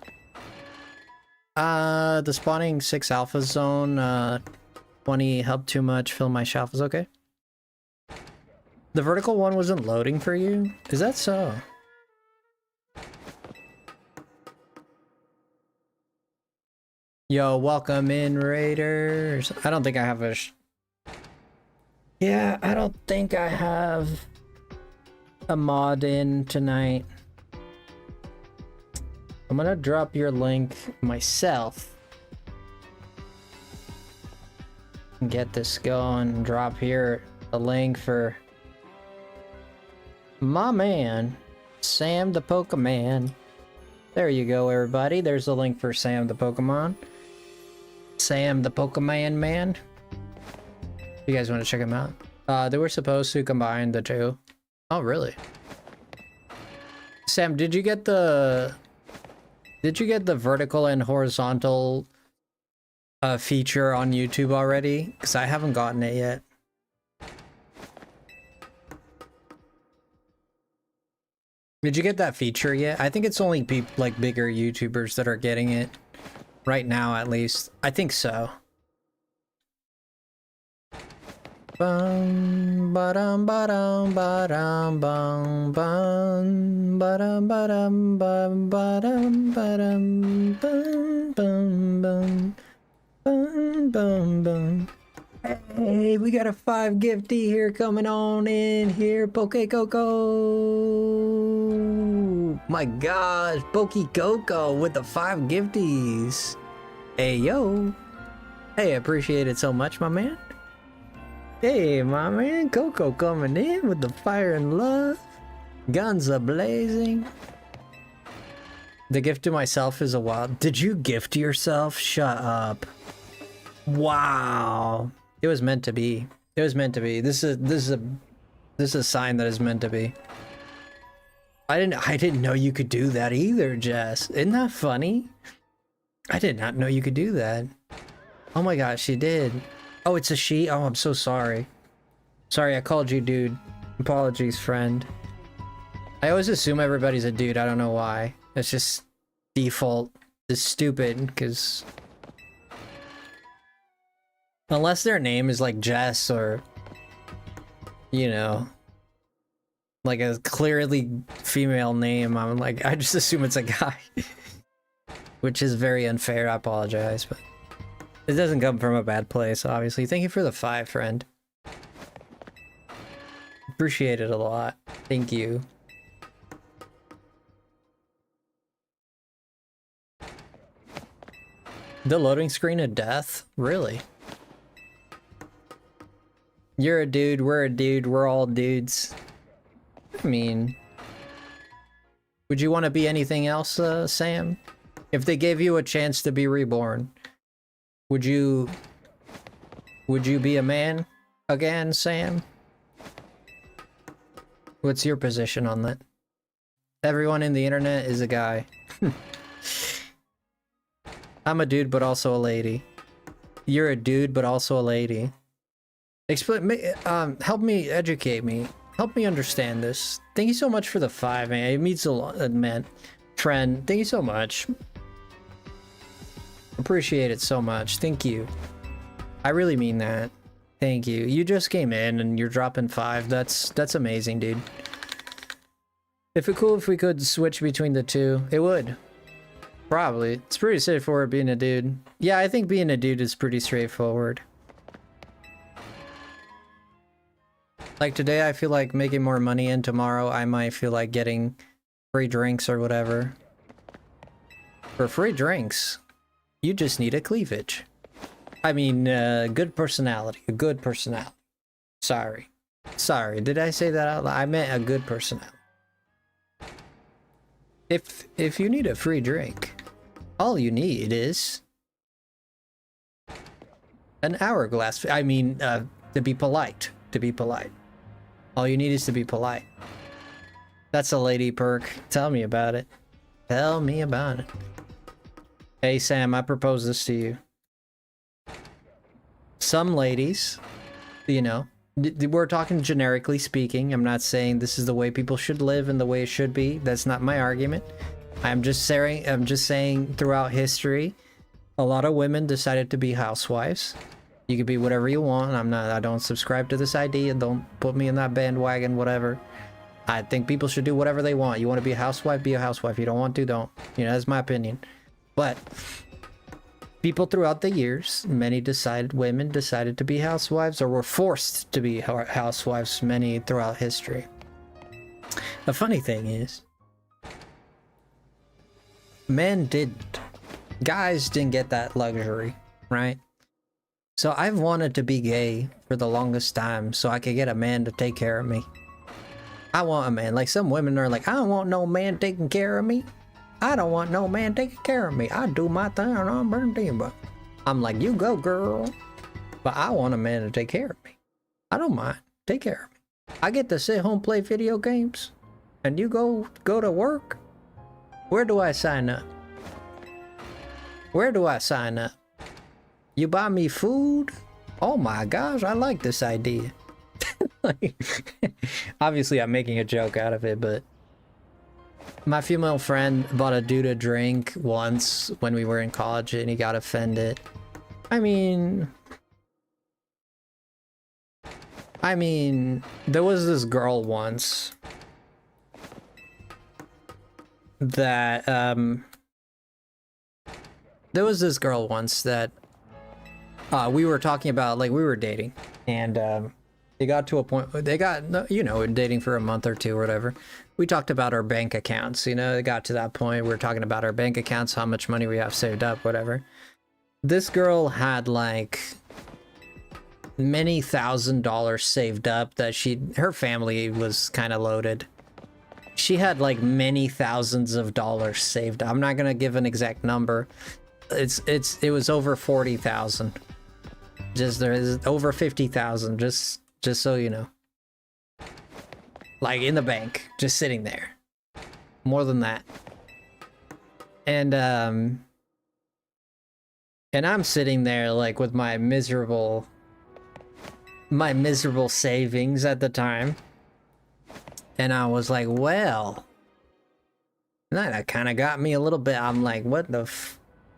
The spawning 6 alpha zone, 20 helped too much, fill my shelf is okay. The vertical one wasn't loading for you? Is that so? Yo, welcome in, Raiders. I don't think I have a... Yeah, I don't think I have a mod in tonight. I'm gonna drop your link myself. Get this going. Drop here a link for my man, Sam the Pokemon. There you go, everybody. There's a link for Sam the Pokemon. Sam the Pokemon man. You guys want to check him out? They were supposed to combine the two. Oh, really? Sam, did you get the vertical and horizontal feature on YouTube already? Because I haven't gotten it yet. Did you get that feature yet? I think it's only like bigger YouTubers that are getting it right now, at least. I think so. Bum ba-dum ba-dum ba-dum bum bum ba-dum ba-dum bum ba-dum ba-dum bum bum bum bum bum bum. Hey, we got a 5 gifty here coming on in here. Poke Coco. My gosh, Poke Coco with the 5 gifties. Hey, yo. Hey, I appreciate it so much, my man. Hey, my man, Coco coming in with the fire and love. Guns a blazing. The gift to myself is a wild. Did you gift yourself? Shut up. Wow. It was meant to be. It was meant to be. This is a sign that is meant to be. I didn't know you could do that either, Jess. Isn't that funny? I did not know you could do that. Oh my gosh, she did. Oh, it's a she? Oh, I'm so sorry. Sorry, I called you dude. Apologies, friend. I always assume everybody's a dude. I don't know why. It's just default. It's stupid, because... Unless their name is like Jess or... You know... Like a clearly female name. I'm like, I just assume it's a guy. Which is very unfair. I apologize, but... It doesn't come from a bad place, obviously. Thank you for the 5, friend. Appreciate it a lot. Thank you. The loading screen of death? Really? You're a dude, we're all dudes. I mean... Would you want to be anything else, Sam? If they gave you a chance to be reborn... Would you be a man again, Sam? What's your position on that? Everyone in the internet is a guy. I'm a dude, but also a lady. You're a dude, but also a lady. Explain, help me, educate me. Help me understand this. Thank you so much for the 5, man. It means a lot, man. Friend, thank you so much. Appreciate it so much. Thank you. I really mean that. Thank you. You just came in and you're dropping 5. That's amazing, dude. If it cool if we could switch between the two, it would. Probably. It's pretty straightforward being a dude. Yeah, I think being a dude is pretty straightforward. Like today, I feel like making more money, and tomorrow I might feel like getting free drinks or whatever. For free drinks, you just need a cleavage. I mean, good personality. A good personality. Sorry. Sorry, did I say that out loud? I meant a good personality. If you need a free drink, all you need is an hourglass. I mean, to be polite. To be polite. All you need is to be polite. That's a lady perk. Tell me about it. Tell me about it. Hey Sam, I propose this to you. Some ladies, you know, we're talking generically speaking. I'm not saying this is the way people should live and the way it should be. That's not my argument. I'm just saying throughout history, a lot of women decided to be housewives. You could be whatever you want. I don't subscribe to this idea. Don't put me in that bandwagon, whatever. I think people should do whatever they want. You want to be a housewife, be a housewife. You don't want to, don't. You know, that's my opinion. But people throughout the years, women decided to be housewives or were forced to be housewives, many throughout history. The funny thing is, men didn't. Guys didn't get that luxury, right? So I've wanted to be gay for the longest time so I could get a man to take care of me. I want a man. Like some women are like, I don't want no man taking care of me. I don't want no man taking care of me. I do my thing and I'm burning, but I'm like, you go, girl. But I want a man to take care of me. I don't mind. Take care of me. I get to sit home, play video games, and you go to work. Where do I sign up? Where do I sign up? You buy me food? Oh my gosh, I like this idea. Obviously, I'm making a joke out of it, but my female friend bought a dude a drink once when we were in college and he got offended. I mean, there was this girl once that, we were talking about, like, we were dating, and, they got to a point, you know, dating for a month or two or whatever. We talked about our bank accounts, you know, it got to that point, we were talking about our bank accounts, how much money we have saved up, whatever. This girl had, like, many $1,000s saved up that her family was kind of loaded. She had, like, many thousands of dollars saved. I'm not gonna give an exact number. It was over 40,000. There is over 50,000, just so you know. Like in the bank, just sitting there. More than that. And I'm sitting there like with my miserable savings at the time. And I was like, well, that kind of got me a little bit. I'm like, what the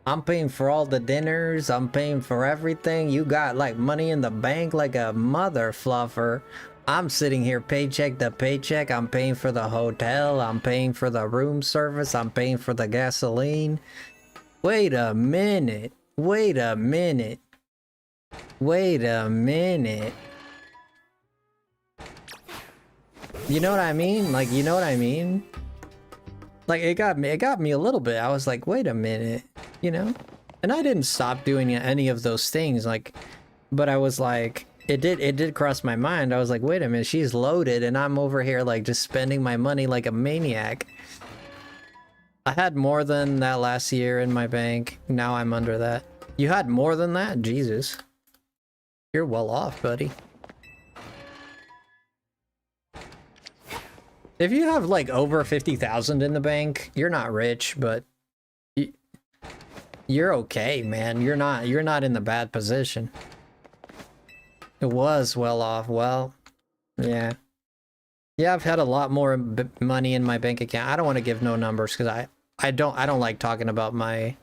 I'm paying for all the dinners, I'm paying for everything. You got like money in the bank like a mother fluffer. I'm sitting here paycheck to paycheck. I'm paying for the hotel, I'm paying for the room service, I'm paying for the gasoline. Wait a minute. Wait a minute. Wait a minute. You know what I mean? Like, you know what I mean? Like, it got me a little bit. I was like, wait a minute, you know? And I didn't stop doing any of those things, like, but I was like, it did cross my mind. I was like, wait a minute, she's loaded and I'm over here like just spending my money like a maniac. I had more than that last year in my bank. Now I'm under that. You had more than that? Jesus. You're well off, buddy. If you have like over 50,000 in the bank, you're not rich, but you're okay, man. You're not in the bad position. It was well off. Well, yeah. Yeah, I've had a lot more money in my bank account. I don't want to give no numbers because I don't like talking about my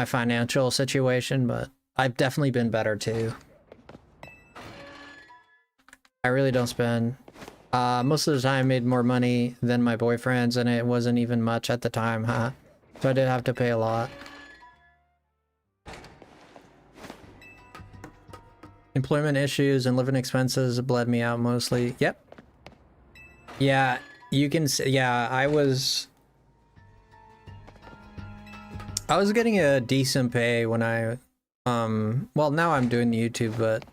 financial situation, but I've definitely been better too. I really don't spend. Most of the time I made more money than my boyfriends, and it wasn't even much at the time, huh? So I did have to pay a lot. Employment issues and living expenses bled me out mostly. Yep. Yeah, you can say, yeah, I was getting a decent pay when I, well, now I'm doing YouTube, but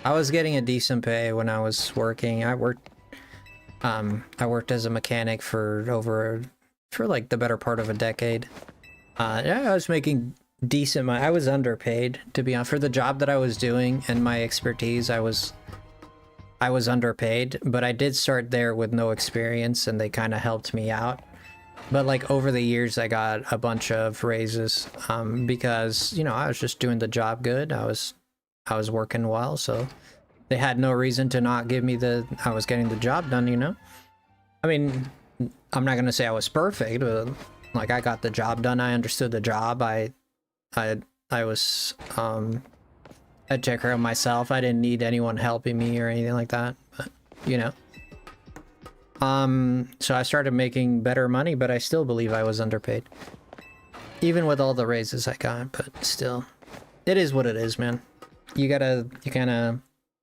I was getting a decent pay when I was working. I worked as a mechanic for like the better part of a decade. Yeah, I was making decent money. I was underpaid, to be honest, for the job that I was doing and my expertise. I was underpaid, but I did start there with no experience and they kind of helped me out. But like over the years, I got a bunch of raises, because, you know, I was just doing the job good. I was working well, so they had no reason to not give me I was getting the job done, you know? I mean, I'm not gonna say I was perfect, but like I got the job done. I understood the job. I was, I'd take care of myself. I didn't need anyone helping me or anything like that, but, you know. So I started making better money, but I still believe I was underpaid. Even with all the raises I got, but still. It is what it is, man. You kind of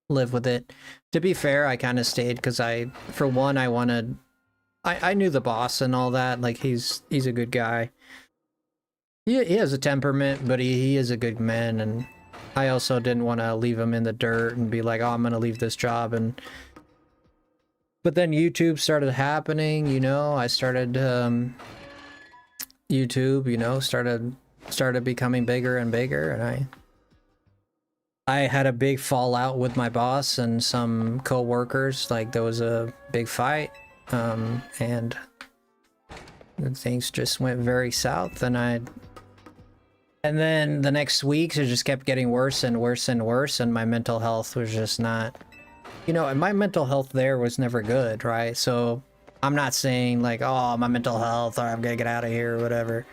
live with it. To be fair, I kind of stayed because for one, I knew the boss and all that. Like, he's a good guy. He has a temperament, but he is a good man, and I also didn't want to leave him in the dirt and be like, oh, I'm gonna leave this job. But then YouTube started happening, you know. I started YouTube, you know, started becoming bigger and bigger, and I had a big fallout with my boss and some co-workers. Like, there was a big fight, and things just went very south, and then the next weeks it just kept getting worse and worse and worse, and my mental health was just not, you know, and my mental health there was never good, right? So I'm not saying like, oh, my mental health, or I'm gonna get out of here or whatever.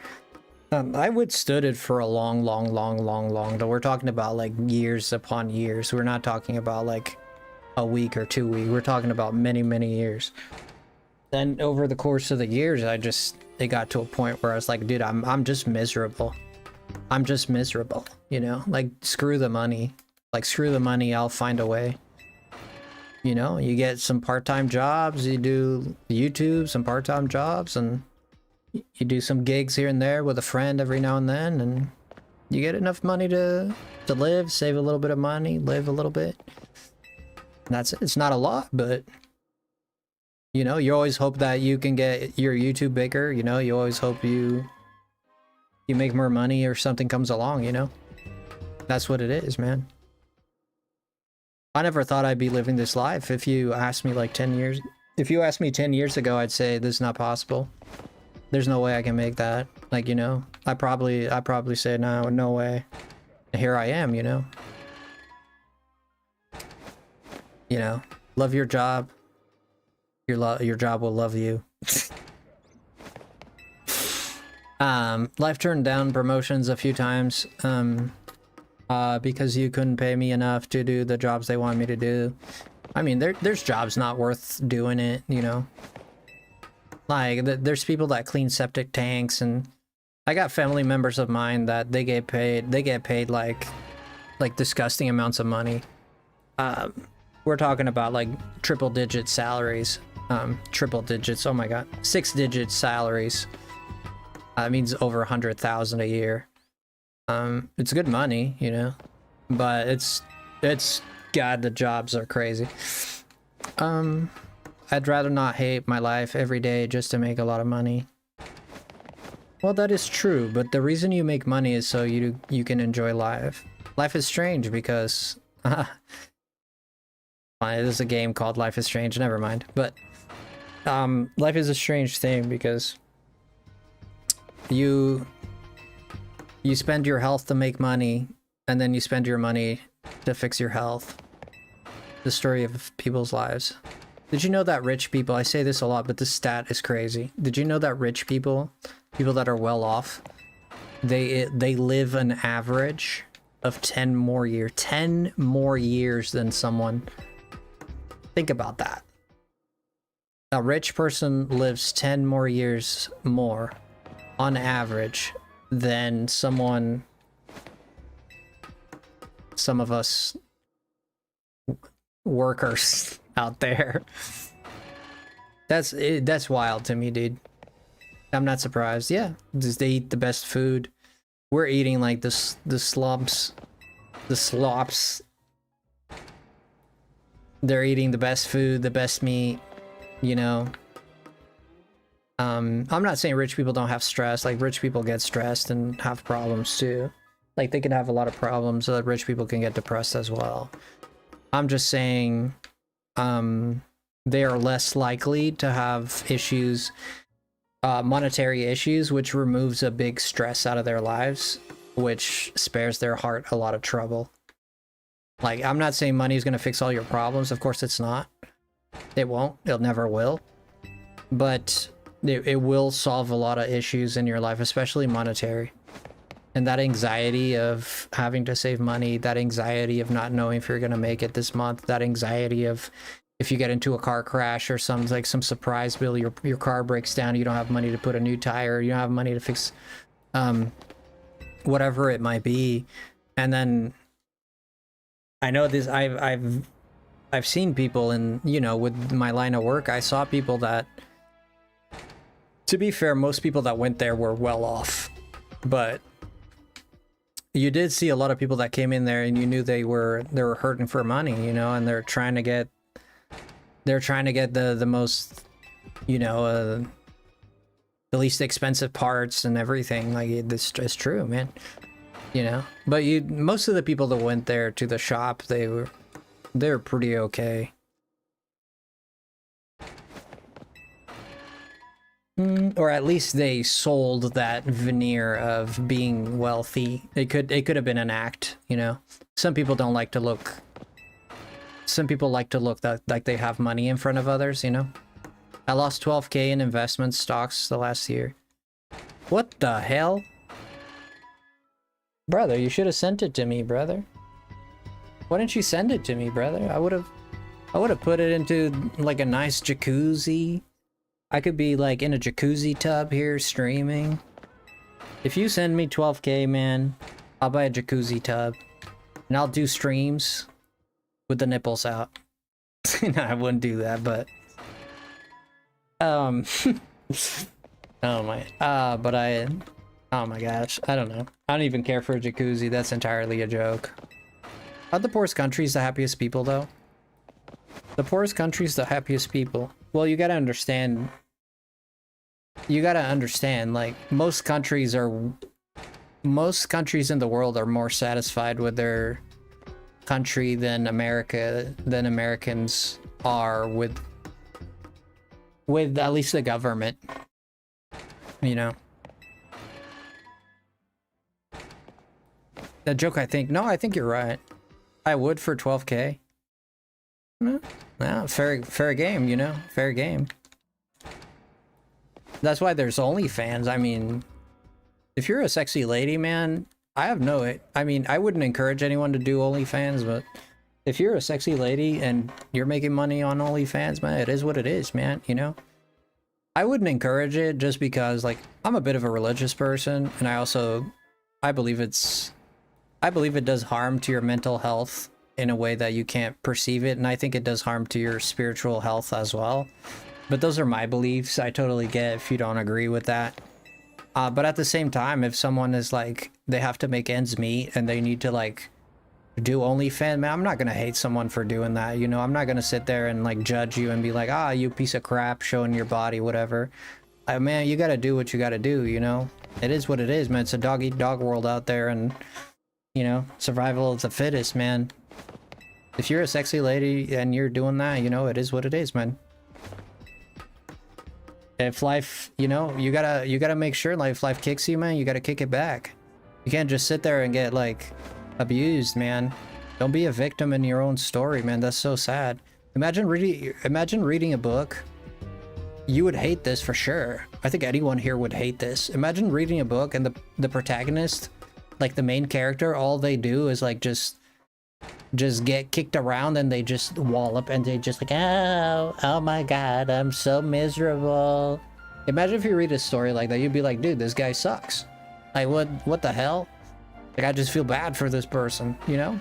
I withstood it for a long. We're talking about like years upon years. We're not talking about like a week or 2 weeks. We're talking about many years. Then over the course of the years, it got to a point where I was like, dude, I'm just miserable. I'm just miserable, you know? Like, screw the money. Like, screw the money, I'll find a way. You know, you get some part-time jobs, you do YouTube, some part-time jobs, and you do some gigs here and there with a friend every now and then, and you get enough money to live, save a little bit of money, live a little bit. And that's it. It's not a lot, but you know, you always hope that you can get your YouTube bigger, you know, you always hope you make more money or something comes along, you know? That's what it is, man. I never thought I'd be living this life. If you asked me like 10 years, if you asked me 10 years ago, I'd say this is not possible. There's no way I can make that. Like, you know, I probably say no way. And here I am, you know? You know, love your job. Your job will love you. Life turned down promotions a few times, because you couldn't pay me enough to do the jobs they want me to do. I mean, there's jobs not worth doing it, you know? Like, there's people that clean septic tanks, and I got family members of mine that they get paid like disgusting amounts of money. We're talking about like triple digit salaries, triple digits, oh my god, 6-digit salaries. That means over 100,000 a year. It's good money, you know, but it's God, the jobs are crazy. I'd rather not hate my life every day just to make a lot of money. Well, that is true, but the reason you make money is so you can enjoy life. Life is strange because there's a game called Life is Strange, never mind. But life is a strange thing because you spend your health to make money, and then you spend your money to fix your health. The story of people's lives. Did you know that rich people, I say this a lot, but this stat is crazy. Did you know that rich people that are well off, they live an average of 10 more years than someone? Think about that. A rich person lives 10 more years more on average than some of us workers out there. That's wild to me, dude. I'm not surprised. Yeah, they eat the best food. We're eating like the slops. They're eating the best food, the best meat, you know. I'm not saying rich people don't have stress. Like, rich people get stressed and have problems too. Like, they can have a lot of problems, so that rich people can get depressed as well. I'm just saying they are less likely to have issues, monetary issues, which removes a big stress out of their lives, which spares their heart a lot of trouble. Like, I'm not saying money is going to fix all your problems. Of course it's not. It won't. It never will. But it will solve a lot of issues in your life, especially monetary. And that anxiety of having to save money, that anxiety of not knowing if you're going to make it this month, that anxiety of if you get into a car crash or some surprise bill, your car breaks down, you don't have money to put a new tire, you don't have money to fix whatever it might be. And then I know this, I've seen people in, you know, with my line of work, I saw people that, to be fair, most people that went there were well off, but you did see a lot of people that came in there and you knew they were hurting for money, you know, and they're trying to get the most, you know, the least expensive parts and everything. Like, this is true, man, you know. But most of the people that went there to the shop, they're pretty okay. Or at least they sold that veneer of being wealthy. It could have been an act, you know. Some people don't like to look. Some people like to look like they have money in front of others, you know. I lost 12K in investment stocks the last year. What the hell? Brother, you should have sent it to me, brother. Why didn't you send it to me, brother? I would have put it into like a nice jacuzzi. I could be like in a jacuzzi tub here streaming. If you send me 12K, man, I'll buy a jacuzzi tub and I'll do streams with the nipples out. No, I wouldn't do that, but oh my oh my gosh, I don't know. I don't even care for a jacuzzi. That's entirely a joke. Are the poorest countries the happiest people, though? The poorest countries the happiest people. Well, you gotta understand, like, most countries in the world are more satisfied with their country than Americans are with at least the government, you know. That joke, I think you're right. I would for 12K. Yeah, fair game, you know, fair game. That's why there's OnlyFans. I mean, if you're a sexy lady, man, I wouldn't encourage anyone to do OnlyFans, but if you're a sexy lady and you're making money on OnlyFans, man, it is what it is, man, you know? I wouldn't encourage it just because, like, I'm a bit of a religious person, and I believe it does harm to your mental health in a way that you can't perceive it, and I think it does harm to your spiritual health as well. But those are my beliefs. I totally get if you don't agree with that. But at the same time, if someone is like, they have to make ends meet and they need to like do OnlyFans, man, I'm not gonna hate someone for doing that, you know. I'm not gonna sit there and like judge you and be like, ah, you piece of crap showing your body, whatever. Man, you gotta do what you gotta do, you know. It is what it is, man. It's a dog eat dog world out there, and you know, survival of the fittest, man. If you're a sexy lady and you're doing that, you know, it is what it is, man. If life, you know, you gotta make sure, like, if life kicks you, man, you gotta kick it back. You can't just sit there and get like abused, man. Don't be a victim in your own story, man. That's so sad. Imagine reading a book. You would hate this for sure. I think anyone here would hate this. Imagine reading a book and the protagonist, like the main character, all they do is like just get kicked around and they just wallop and they just like, oh my god, I'm so miserable. Imagine if you read a story like that, you'd be like, dude, this guy sucks. Like, what the hell? Like, I just feel bad for this person, you know?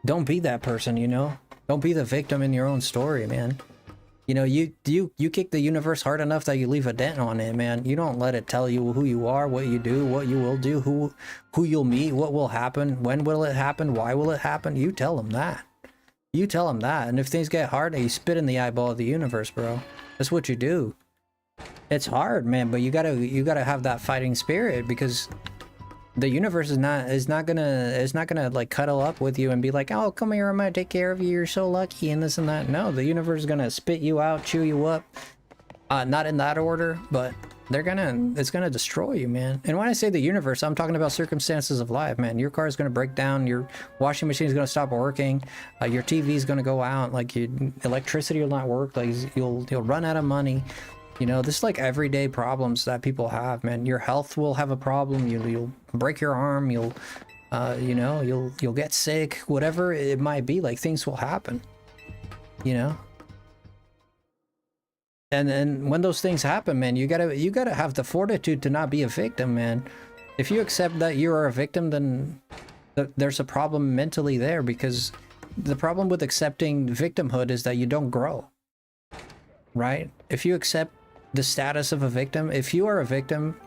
Don't be that person, you know? Don't be the victim in your own story, man. You know, you kick the universe hard enough that you leave a dent on it, man. You don't let it tell you who you are, what you do, what you will do, who you'll meet, what will happen, when will it happen, why will it happen. You tell them that. You tell them that. And if things get hard, you spit in the eyeball of the universe, bro. That's what you do. It's hard, man, but you gotta have that fighting spirit, because the universe is not gonna like cuddle up with you and be like, oh, come here, I'm gonna take care of you, you're so lucky and this and that. No, the universe is gonna spit you out, chew you up. Not in that order, but it's gonna destroy you, man. And when I say the universe, I'm talking about circumstances of life, man. Your car is gonna break down, your washing machine is gonna stop working, your TV is gonna go out, like your electricity will not work, like you'll run out of money. You know, this is like everyday problems that people have, man. Your health will have a problem. You'll break your arm. You'll get sick. Whatever it might be, like, things will happen. You know. And when those things happen, man, you gotta have the fortitude to not be a victim, man. If you accept that you are a victim, then there's a problem mentally there, because the problem with accepting victimhood is that you don't grow, right? If you accept the status of a victim, if you are a victim,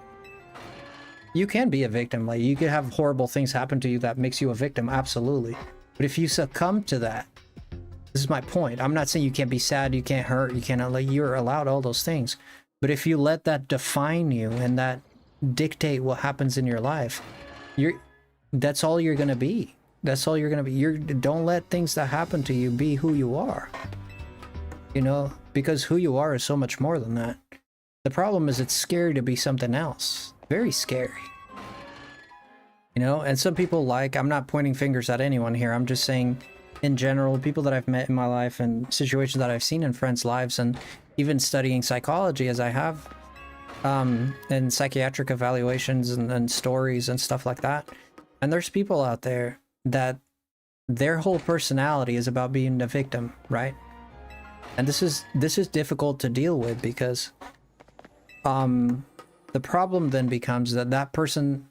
you can be a victim. Like, you could have horrible things happen to you that makes you a victim, absolutely. But if you succumb to that, this is my point. I'm not saying you can't be sad, you can't hurt, you can't, like, you're allowed all those things. But if you let that define you and that dictate what happens in your life, that's all you're gonna be. That's all you're gonna be. Don't let things that happen to you be who you are. You know, because who you are is so much more than that. The problem is it's scary to be something else. Very scary. You know, and some people, like, I'm not pointing fingers at anyone here. I'm just saying, in general, people that I've met in my life and situations that I've seen in friends' lives, and even studying psychology as I have, and psychiatric evaluations and stories and stuff like that. And there's people out there that their whole personality is about being a victim, right? And this is difficult to deal with, because the problem then becomes that person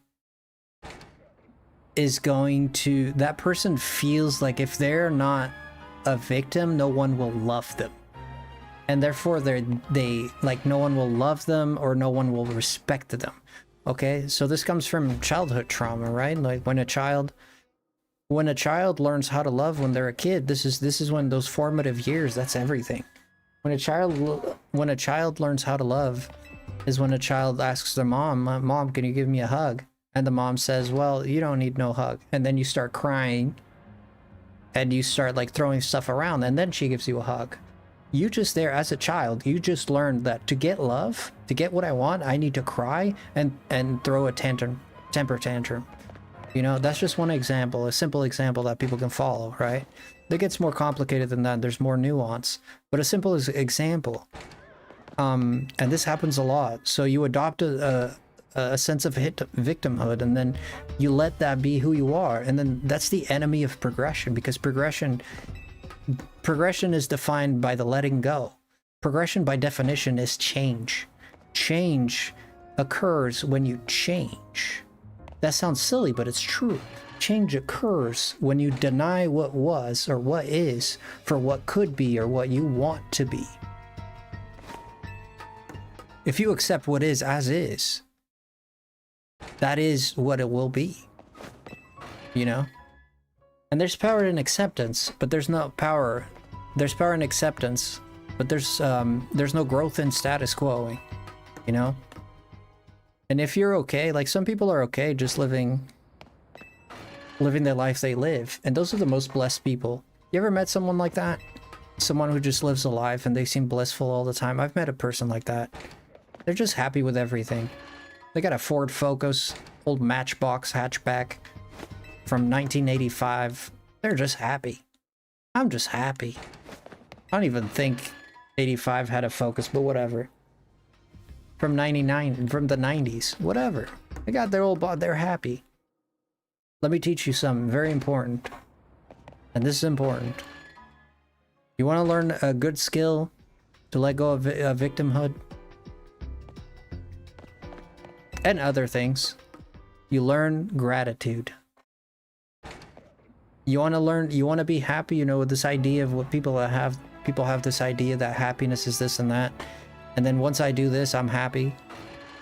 feels like if they're not a victim, no one will love them. And therefore they like, no one will love them, or no one will respect them. Okay, so this comes from childhood trauma, right? Like, when a child learns how to love when they're a kid, this is when those formative years, that's everything. When a child learns how to love is when a child asks their mom, can you give me a hug? And the mom says, well, you don't need no hug. And then you start crying and you start, like, throwing stuff around, and then she gives you a hug. You just there as a child, you just learned that to get love, to get what I want, I need to cry and throw a temper tantrum. You know, that's just one example, a simple example that people can follow, right? It gets more complicated than that. There's more nuance, but a simple example. And this happens a lot. So you adopt a sense of victimhood, and then you let that be who you are. And then that's the enemy of progression, because progression is defined by the letting go. Progression by definition is change. Change occurs when you change. That sounds silly, but it's true. Change occurs when you deny what was or what is for what could be or what you want to be. If you accept what is as is, that is what it will be. You know? And there's power in acceptance, but there's no power. There's power in acceptance, but there's no growth in status quo, you know? And if you're okay, like, some people are okay just living the life they live, and those are the most blessed people. You ever met someone like that? Someone who just lives a life and they seem blissful all the time? I've met a person like that. They're just happy with everything. They got a Ford Focus, old Matchbox hatchback from 1985. They're just happy. I'm just happy. I don't even think 85 had a Focus, but whatever. From 99, from the 90s, whatever. They got their old they're happy. Let me teach you something very important. And this is important. You want to learn a good skill to let go of victimhood? And other things. You learn gratitude. You want to be happy, you know, with this idea of what people have this idea that happiness is this and that. And then once I do this, I'm happy.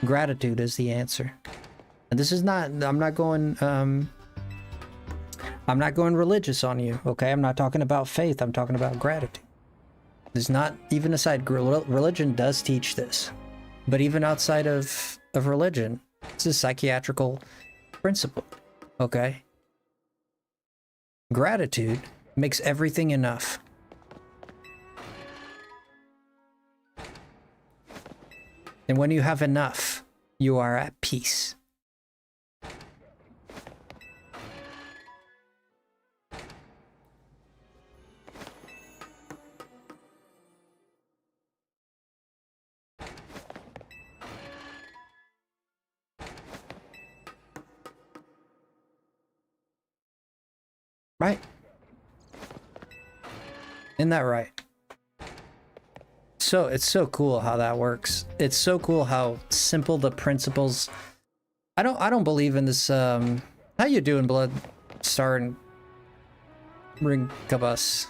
Gratitude is the answer. And this is not, I'm not going religious on you, okay? I'm not talking about faith, I'm talking about gratitude. It's not, even aside, religion does teach this. But even outside of religion, it's a psychiatrical principle, okay? Gratitude makes everything enough. And when you have enough, you are at peace. Right? Isn't that right? So it's so cool how that works. It's so cool how simple the principles. I don't believe in this. How you doing, Blood Star and Incubus?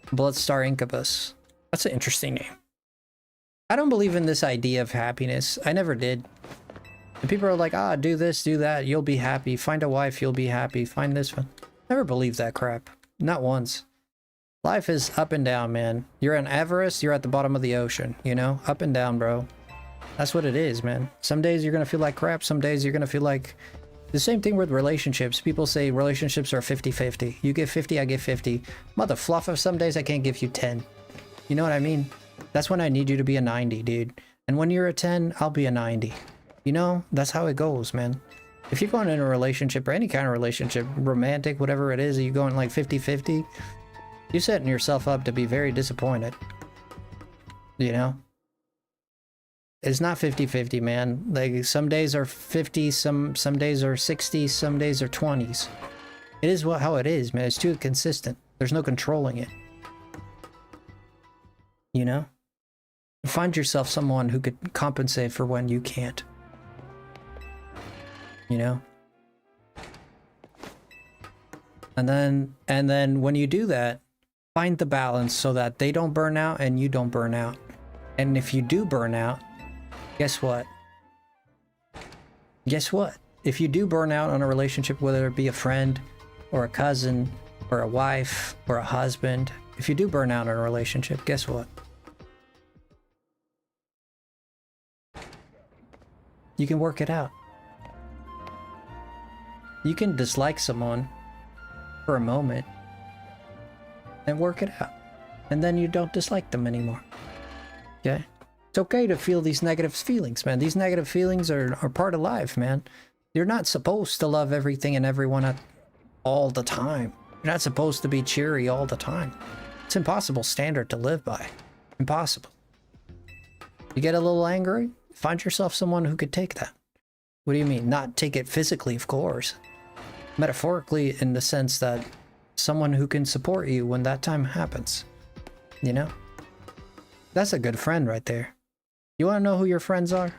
Bloodstar Incubus. That's an interesting name. I don't believe in this idea of happiness. I never did. And people are like, ah, do this, do that, you'll be happy. Find a wife, you'll be happy. Find this one. Never believed that crap. Not once. Life is up and down, man. You're in Everest, you're at the bottom of the ocean, you know? Up and down, bro. That's what it is, man. Some days you're gonna feel like crap, some days you're gonna feel like... The same thing with relationships. People say relationships are 50-50. You give 50, I give 50. Mother fluffer, some days I can't give you 10. You know what I mean? That's when I need you to be a 90, dude. And when you're a 10, I'll be a 90. You know? That's how it goes, man. If you're going in a relationship, or any kind of relationship, romantic, whatever it is, you're going like 50-50, you're setting yourself up to be very disappointed. You know? It's not 50-50, man. Like, some days are 50, some days are 60, some days are 20s. It is how it is, man. It's too consistent. There's no controlling it. You know? Find yourself someone who could compensate for when you can't. You know? And then when you do that, find the balance so that they don't burn out and you don't burn out. And if you do burn out, guess what? Guess what? If you do burn out on a relationship, whether it be a friend or a cousin or a wife or a husband, if you do burn out on a relationship, guess what? You can work it out. You can dislike someone for a moment and work it out. And then you don't dislike them anymore. Okay? It's okay to feel these negative feelings, man. These negative feelings are part of life, man. You're not supposed to love everything and everyone all the time. You're not supposed to be cheery all the time. It's an impossible standard to live by. Impossible. You get a little angry, find yourself someone who could take that. What do you mean? Not take it physically, of course. Metaphorically, in the sense that someone who can support you when that time happens. You know? That's a good friend right there. You want to know who your friends are?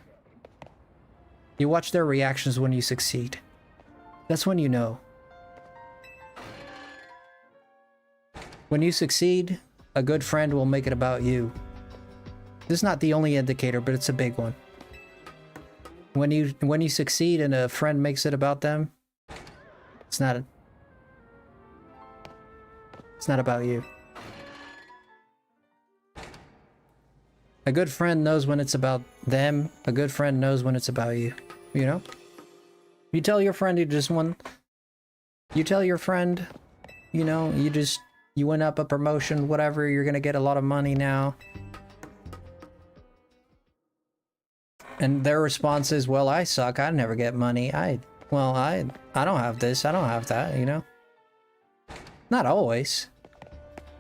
You watch their reactions when you succeed. That's when you know. When you succeed, a good friend will make it about you. This is not the only indicator, but it's a big one. When you succeed and a friend makes it about them, it's not about you. A good friend knows when it's about them. A good friend knows when it's about you. You know? You tell your friend you tell your friend, you know, you went up a promotion, whatever, you're gonna get a lot of money now. And their response is, well, I suck, I never get money. I don't have this, I don't have that, you know? Not always.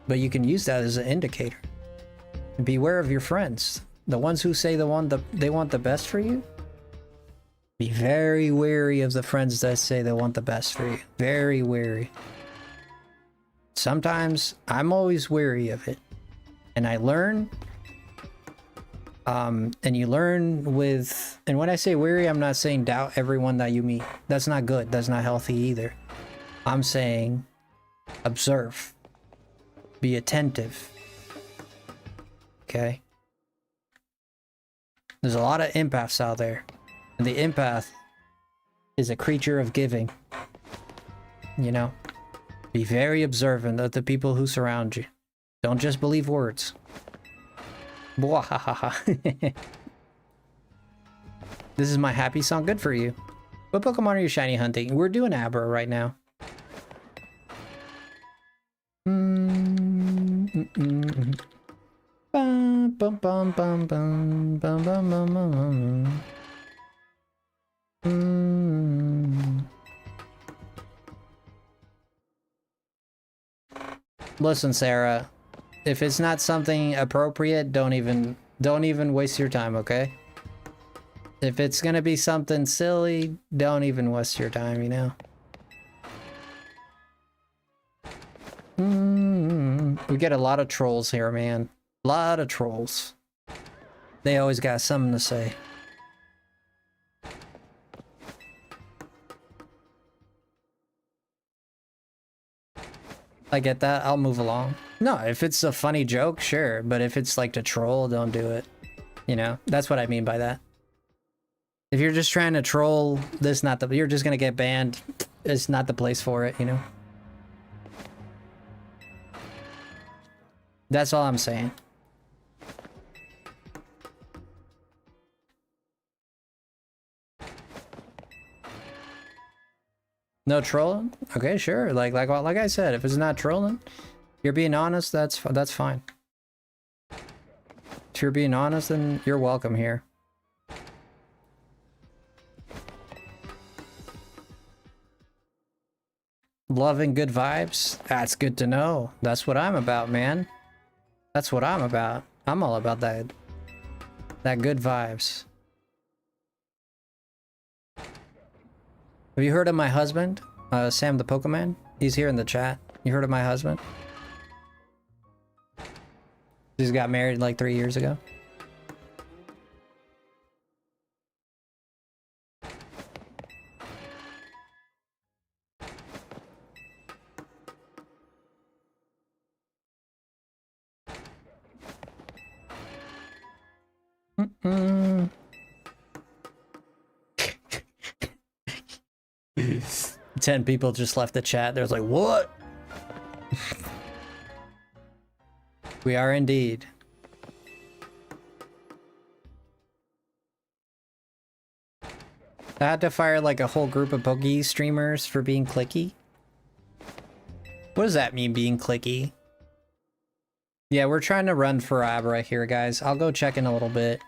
But you can use that as an indicator. Beware of your friends. The ones who say they want the best for you. Be very wary of the friends that say they want the best for you. Very wary. Sometimes I'm always wary of it. And I learn. And you learn with... And when I say wary, I'm not saying doubt everyone that you meet. That's not good. That's not healthy either. I'm saying observe. Be attentive. Okay? There's a lot of empaths out there. And the empath is a creature of giving. You know? Be very observant of the people who surround you. Don't just believe words. This is my happy song. Good for you. What Pokemon are you shiny hunting? We're doing Abra right now. Bum, bum, bum, bum, bum, bum, bum, bum, bum. Listen, Sarah. If it's not something appropriate, don't even waste your time, okay? If it's gonna be something silly, don't even waste your time, you know? We get a lot of trolls here, man. A lot of trolls. They always got something to say. I get that. I'll move along. No, if it's a funny joke, sure. But if it's like to troll, don't do it. You know, that's what I mean by that. If you're just trying to troll, you're just gonna get banned. It's not the place for it, you know? That's all I'm saying. No trolling? Okay, sure. Like I said, if it's not trolling, you're being honest, that's fine. If you're being honest, then you're welcome here. Love and good vibes? That's good to know. That's what I'm about, man. That's what I'm about. I'm all about that good vibes. Have you heard of my husband? Sam the Pokemon? He's here in the chat. You heard of my husband? He's got married like 3 years ago. Mm-mm. 10 people just left the chat. There's like, what? We are indeed. I had to fire like a whole group of Poke streamers for being clicky. What does that mean, being clicky? Yeah, we're trying to run for Abra here, guys. I'll go check in a little bit.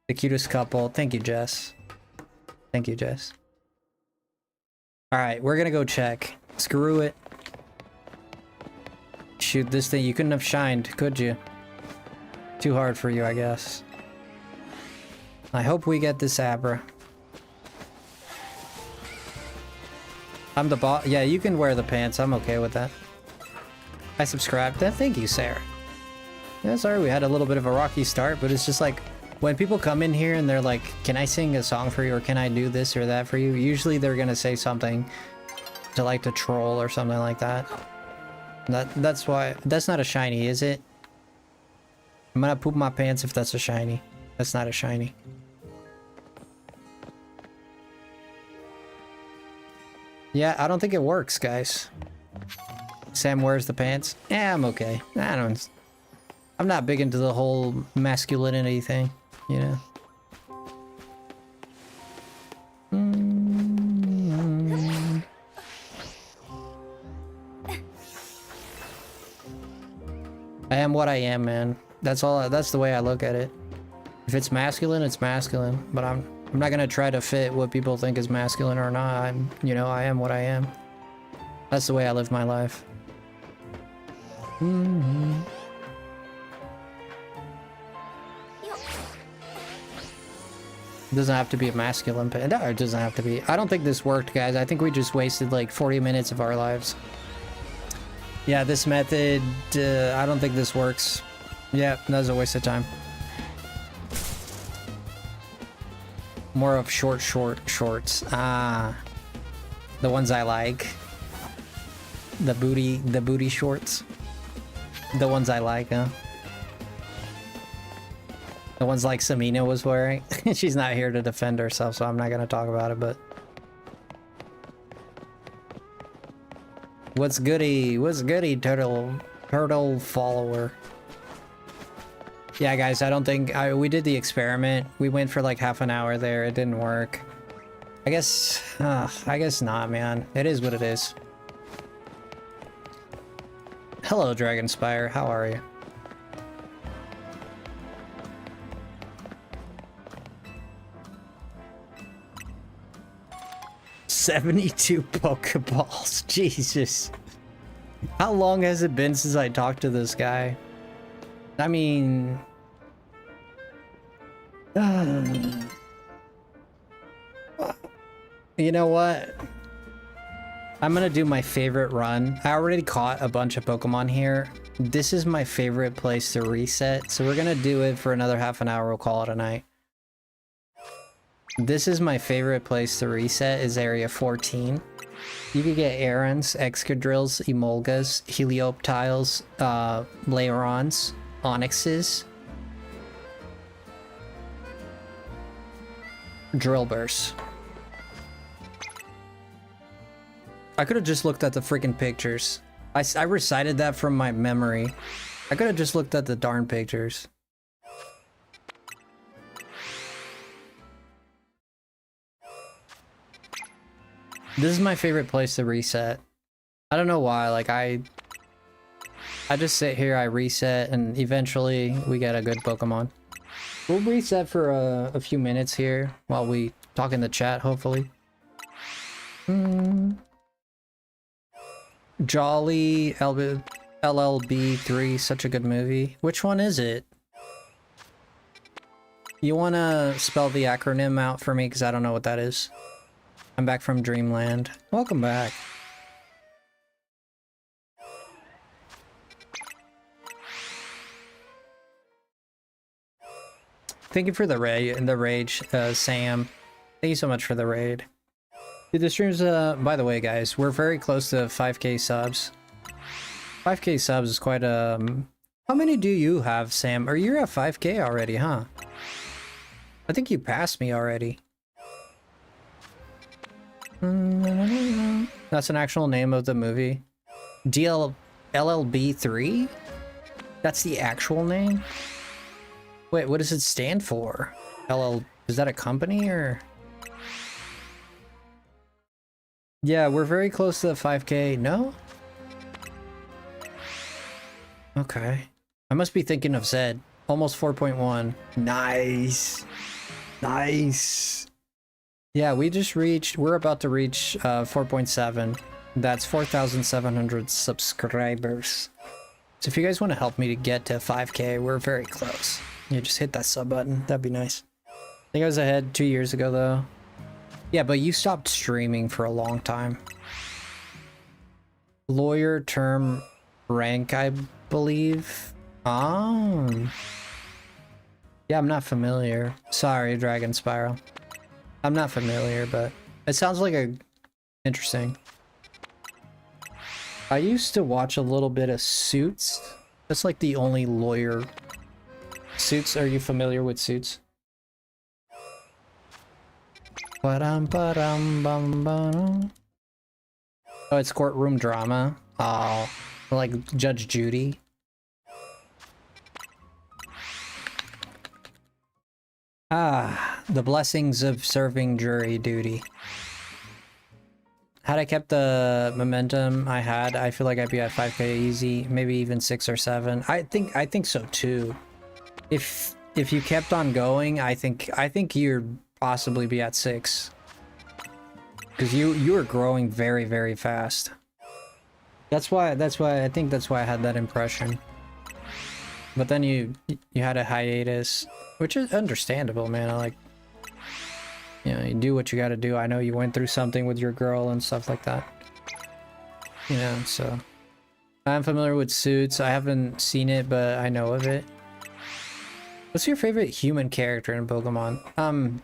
The cutest couple. Thank you, Jess. Thank you, Jess. Alright, we're gonna go check. Screw it. Shoot, this thing, you couldn't have shined, could you? Too hard for you, I guess. I hope we get this Abra. I'm the boss. Yeah, you can wear the pants. I'm okay with that. I subscribed. Thank you, Sarah. Yeah, sorry we had a little bit of a rocky start, but it's just like, when people come in here and they're like, can I sing a song for you, or can I do this or that for you? Usually they're gonna say something to like to troll or something like that. That's why. That's not a shiny, is it? I'm gonna poop my pants if that's a shiny. That's not a shiny. Yeah, I don't think it works, guys. Sam wears the pants. Yeah, I'm okay. I'm not big into the whole masculinity thing, you know. I am what I am, man. That's all. That's the way I look at it. If it's masculine, it's masculine. But I'm not gonna try to fit what people think is masculine or not. You know, I am what I am. That's the way I live my life. It doesn't have to be a masculine pet. No, it doesn't have to be. I don't think this worked, guys. I think we just wasted like 40 minutes of our lives. Yeah, this method, I don't think this works. Yeah, that was a waste of time. More of shorts. Ah. The ones I like. The booty shorts. The ones I like, huh? The ones like Samina was wearing. She's not here to defend herself, so I'm not gonna talk about it, but... What's goody? What's goody, turtle follower? Yeah, guys, I don't think... we did the experiment. We went for like half an hour there. It didn't work. I guess not, man. It is what it is. Hello, Dragonspire. How are you? "72 Pokeballs." Jesus. How long has it been since I talked to this guy? I mean... You know what? I'm gonna do my favorite run. I already caught a bunch of Pokemon here. This is my favorite place to reset, so we're gonna do it for another half an hour. We'll call it a night. This is my favorite place to reset, is Area 14. You could get Errands, Excadrills, Emolgas, Helioptiles, Laerons, Onyxes, Drillburs. I could have just looked at the freaking pictures. I recited that from my memory. I could have just looked at the darn pictures. This is my favorite place to reset. I don't know why, like I just sit here, I reset, and eventually we get a good Pokemon. We'll reset for a few minutes here while we talk in the chat, hopefully. Jolly LLB3, such a good movie. Which one is it? You wanna spell the acronym out for me, because I don't know what that is. I'm back from Dreamland. Welcome back. Thank you for the rage, Sam. Thank you so much for the raid. Dude, the streams, by the way, guys, we're very close to 5k subs. 5k subs is quite how many do you have, Sam? Or you're at 5k already, huh? I think you passed me already. That's an actual name of the movie. LLB3? That's the actual name? Wait, what does it stand for? Is that a company or? Yeah, we're very close to the 5k. No? Okay. I must be thinking of Zed. Almost 4.1. Nice. Nice. Yeah, we're about to reach 4.7. That's 4,700 subscribers. So if you guys want to help me to get to 5k, we're very close. Yeah, just hit that sub button. That'd be nice. I think I was ahead 2 years ago, though. Yeah, but you stopped streaming for a long time. Lawyer term rank, I believe. Yeah, I'm not familiar. Sorry, Dragon Spiral. I'm not familiar, but it sounds like interesting. I used to watch a little bit of Suits. That's like the only lawyer. Suits, are you familiar with Suits? Oh, it's courtroom drama. Oh, like Judge Judy. Ah, the blessings of serving jury duty. Had I kept the momentum I had, I feel like I'd be at 5k easy, maybe even 6 or 7. I think so too. If you kept on going, I think you'd possibly be at 6. Because you were growing very, very fast. That's why I think that's why I had that impression. But then you had a hiatus, which is understandable, man. I like, you know, you do what you got to do. I know you went through something with your girl and stuff like that. You know, so I'm familiar with Suits. I haven't seen it, but I know of it. What's your favorite human character in Pokemon?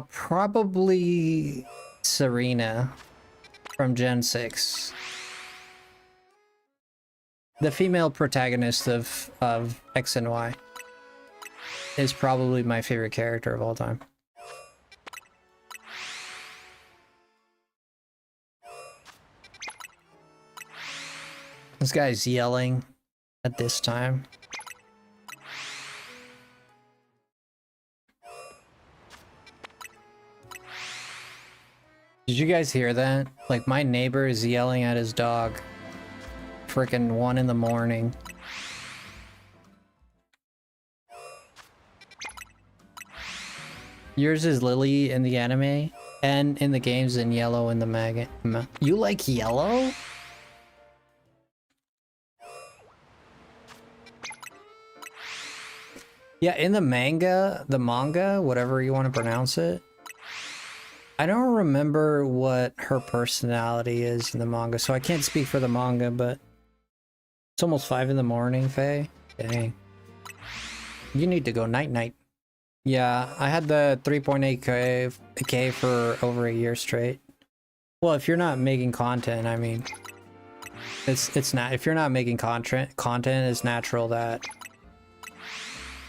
Probably Serena from Gen 6. The female protagonist of X and Y is probably my favorite character of all time. This guy's yelling at this time. Did you guys hear that? Like, my neighbor is yelling at his dog. Frickin' 1 in the morning. Yours is Lily in the anime, and in the games, and Yellow in the manga. You like Yellow? Yeah, in the manga, whatever you want to pronounce it. I don't remember what her personality is in the manga, so I can't speak for the manga, but it's almost 5 in the morning, Faye. Dang. You need to go night-night. Yeah, I had the 3.8K for over a year straight. Well, if you're not making content, I mean, it's not. If you're not making content, it's natural that.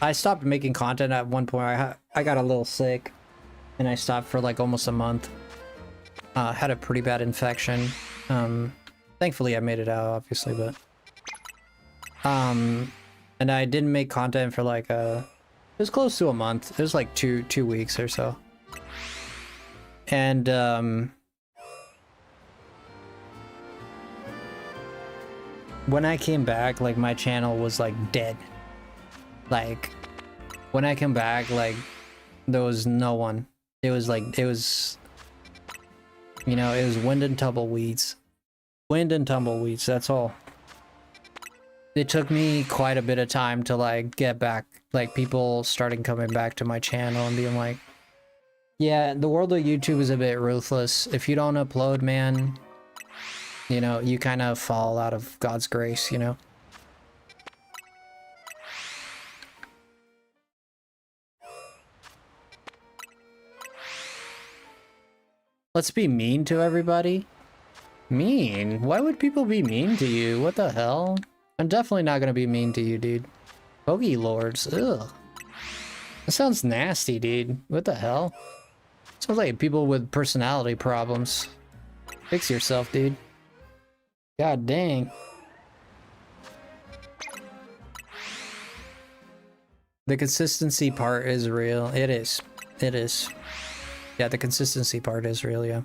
I stopped making content at one point. I got a little sick, and I stopped for like almost a month. Had a pretty bad infection. Thankfully I made it out, obviously, but and I didn't make content for like it was close to a month. It was like two weeks or so. And when I came back, like my channel was like dead. Like when I came back, like there was no one. It was like it was, you know, it was wind and tumbleweeds. Wind and tumbleweeds, that's all. It took me quite a bit of time to like get back, like people starting coming back to my channel and being like, yeah, the world of YouTube is a bit ruthless. If you don't upload, man, you know, you kind of fall out of God's grace, you know? Let's be mean to everybody. Mean? Why would people be mean to you? What the hell? I'm definitely not gonna be mean to you, dude. Bogey lords, ugh. That sounds nasty, dude. What the hell? Sounds like people with personality problems. Fix yourself, dude. God dang. The consistency part is real. It is. It is. Yeah, the consistency part is real, yeah.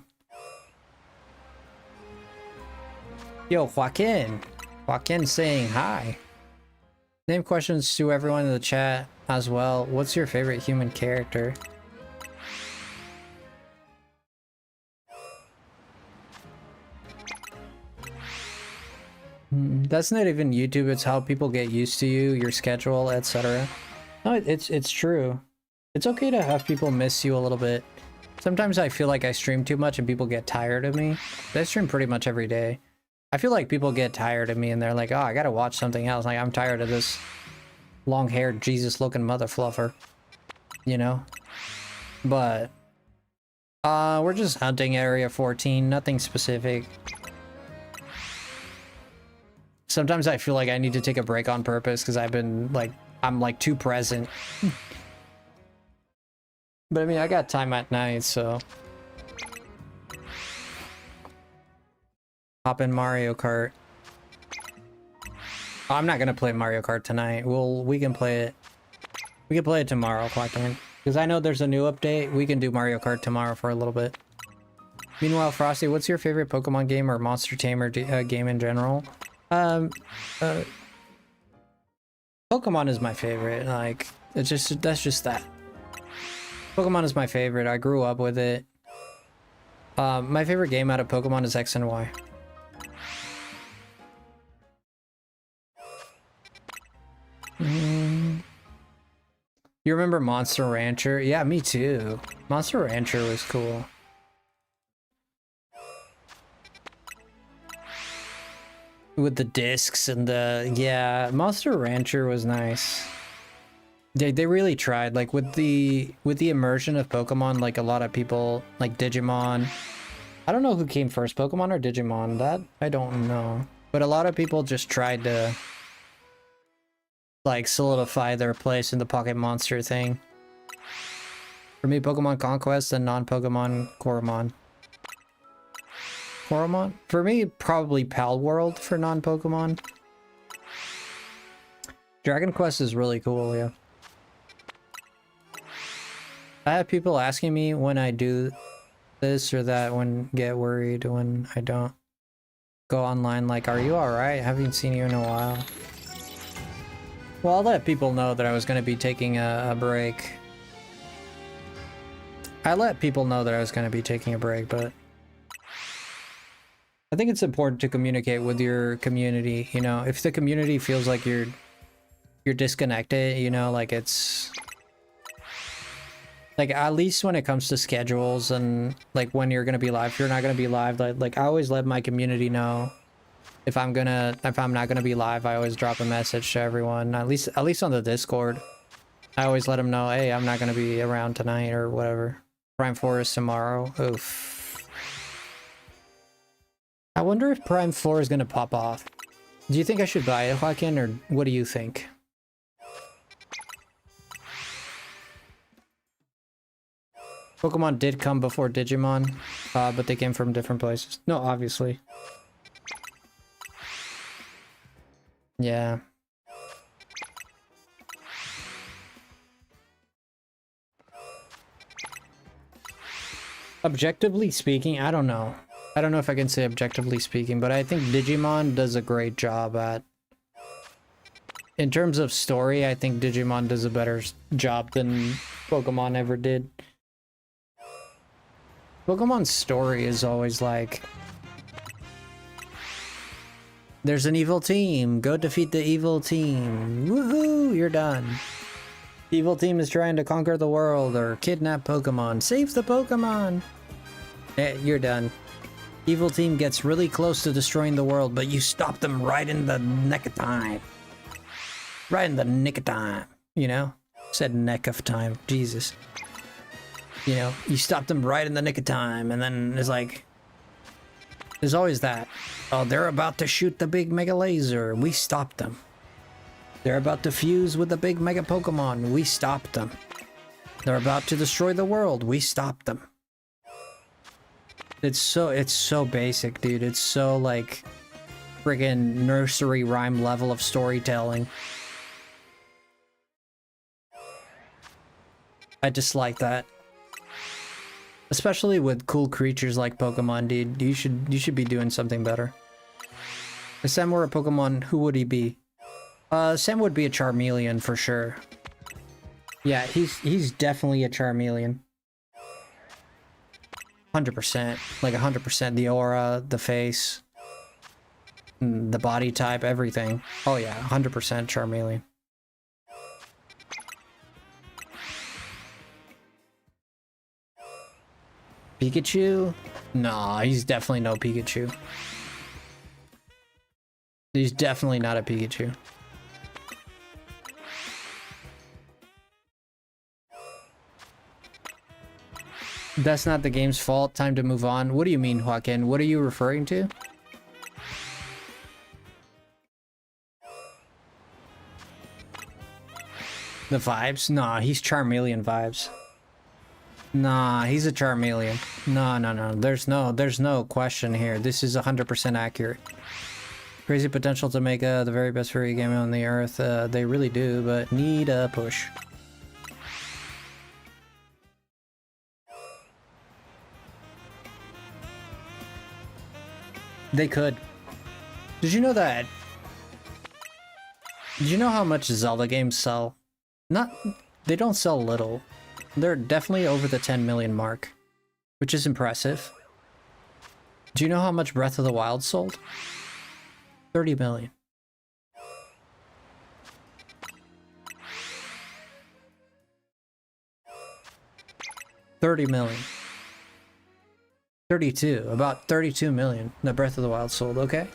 Yo, Joaquin. Joaquin saying hi. Name questions to everyone in the chat as well. What's your favorite human character? That's not even YouTube, it's how people get used to you, your schedule, etc. No, it's true. It's okay to have people miss you a little bit. Sometimes I feel like I stream too much and people get tired of me. I stream pretty much every day. I feel like people get tired of me and they're like, oh, I gotta watch something else. Like, I'm tired of this long-haired Jesus-looking mother fluffer. You know? But we're just hunting Area 14, nothing specific. Sometimes I feel like I need to take a break on purpose because I've been like, I'm like too present. But I mean, I got time at night, so. Hop in Mario Kart. Oh, I'm not gonna play Mario Kart tonight. We can play it. We can play it tomorrow, Quackin. Because I know there's a new update. We can do Mario Kart tomorrow for a little bit. Meanwhile, Frosty, what's your favorite Pokemon game or Monster Tamer game in general? Pokemon is my favorite. Like, it's just, that's just that. Pokemon is my favorite. I grew up with it. My favorite game out of Pokemon is X and Y. You remember Monster Rancher? Yeah, me too. Monster Rancher was cool. With the discs and the... Yeah, Monster Rancher was nice. They really tried. Like, with the immersion of Pokemon, like, a lot of people... Like, Digimon. I don't know who came first, Pokemon or Digimon. That, I don't know. But a lot of people just tried to... like, solidify their place in the Pocket Monster thing. For me, Pokemon Conquest and non-Pokemon Coromon. Coromon? For me, probably Pal World for non-Pokemon. Dragon Quest is really cool, yeah. I have people asking me when I do this or that, when get worried when I don't go online, like, are you alright? Haven't seen you in a while. Well, I'll let people know that I was going to be taking a break. I let people know that I was going to be taking a break, but I think it's important to communicate with your community, you know? If the community feels like you're disconnected, you know, like it's... Like, at least when it comes to schedules and, like, when you're going to be live, if you're not going to be live, like, I always let my community know. If I'm not gonna be live, I always drop a message to everyone, at least on the Discord. I always let him know, hey, I'm not gonna be around tonight or whatever. Prime Forest tomorrow. Oof. I wonder if Prime 4 is gonna pop off. Do you think I should buy it, Joaquin, or what do you think? Pokemon did come before Digimon, but they came from different places. No, obviously. Yeah. Objectively speaking, I don't know. I don't know if I can say objectively speaking, but I think Digimon does a great job at... In terms of story, I think Digimon does a better job than Pokemon ever did. Pokemon's story is always like... There's an evil team. Go defeat the evil team. Woohoo! You're done. Evil team is trying to conquer the world or kidnap Pokemon. Save the Pokemon! You're done. Evil team gets really close to destroying the world, but you stop them right in the neck of time. Right in the nick of time, you know? Said neck of time. Jesus. You know, you stop them right in the nick of time, and then it's like... There's always that. Oh, they're about to shoot the big mega laser. We stopped them. They're about to fuse with the big mega Pokemon. We stopped them. They're about to destroy the world. We stopped them. It's so basic, dude. It's so like friggin' nursery rhyme level of storytelling. I dislike that. Especially with cool creatures like Pokemon, dude. You should be doing something better. If Sam were a Pokemon, who would he be? Sam would be a Charmeleon for sure. Yeah, he's definitely a Charmeleon. 100%. Like 100%. The aura, the face, the body type, everything. Oh yeah, 100% Charmeleon. Pikachu? Nah, he's definitely no Pikachu. He's definitely not a Pikachu. That's not the game's fault. Time to move on. What do you mean, Joaquin? What are you referring to? The vibes? Nah, he's Charmeleon vibes. Nah, he's a Charmeleon. No. There's no question here. This is 100% accurate. Crazy potential to make the very best furry game on the earth. They really do, but need a push. They could. Did you know that? Did you know how much Zelda games sell? They don't sell little. They're definitely over the 10 million mark, which is impressive. Do you know how much Breath of the Wild sold? 30 million. $30 million. 32. About 32 million that Breath of the Wild sold, okay?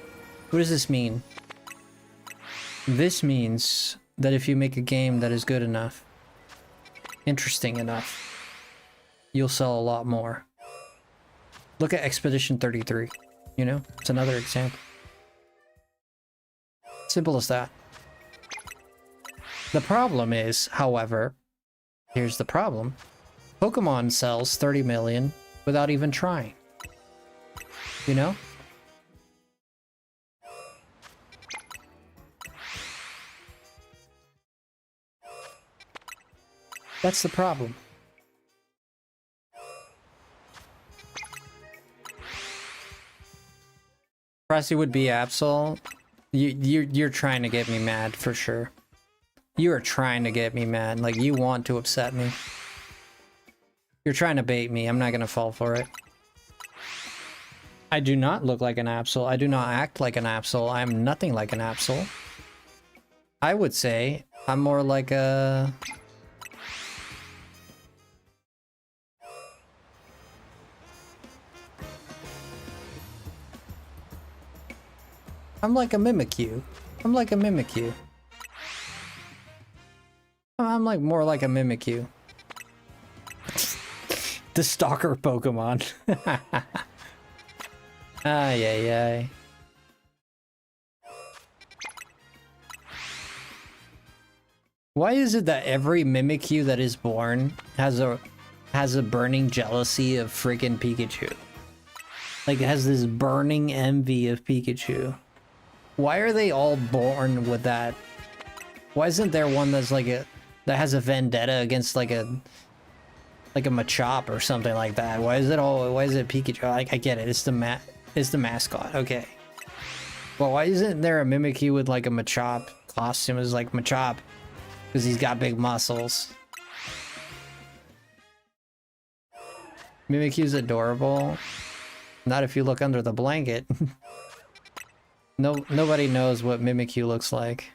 What does this mean? This means that if you make a game that is good enough, interesting enough, you'll sell a lot more. Look at Expedition 33, you know? It's another example. Simple as that. The problem is, however, here's the problem. Pokemon sells 30 million without even trying. You know? That's the problem. Frosty would be Absol. You're trying to get me mad for sure. You are trying to get me mad. Like, you want to upset me. You're trying to bait me. I'm not gonna fall for it. I do not look like an Absol. I do not act like an Absol. I am nothing like an Absol. I would say I'm more like a... I'm like a Mimikyu. I'm like a Mimikyu. I'm I'm like more like a Mimikyu. The stalker Pokemon. Ay, ay, ay. Why is it that every Mimikyu that is born has a burning jealousy of friggin' Pikachu? Like, it has this burning envy of Pikachu. Why are they all born with that? Why isn't there one that's like that has a vendetta against like a Machop or something like that? Why is it Pikachu? I get it. It's the mascot. Okay. Well, why isn't there a Mimikyu with like a Machop costume as like Machop? Because he's got big muscles. Mimikyu's adorable. Not if you look under the blanket. Nobody knows what Mimikyu looks like.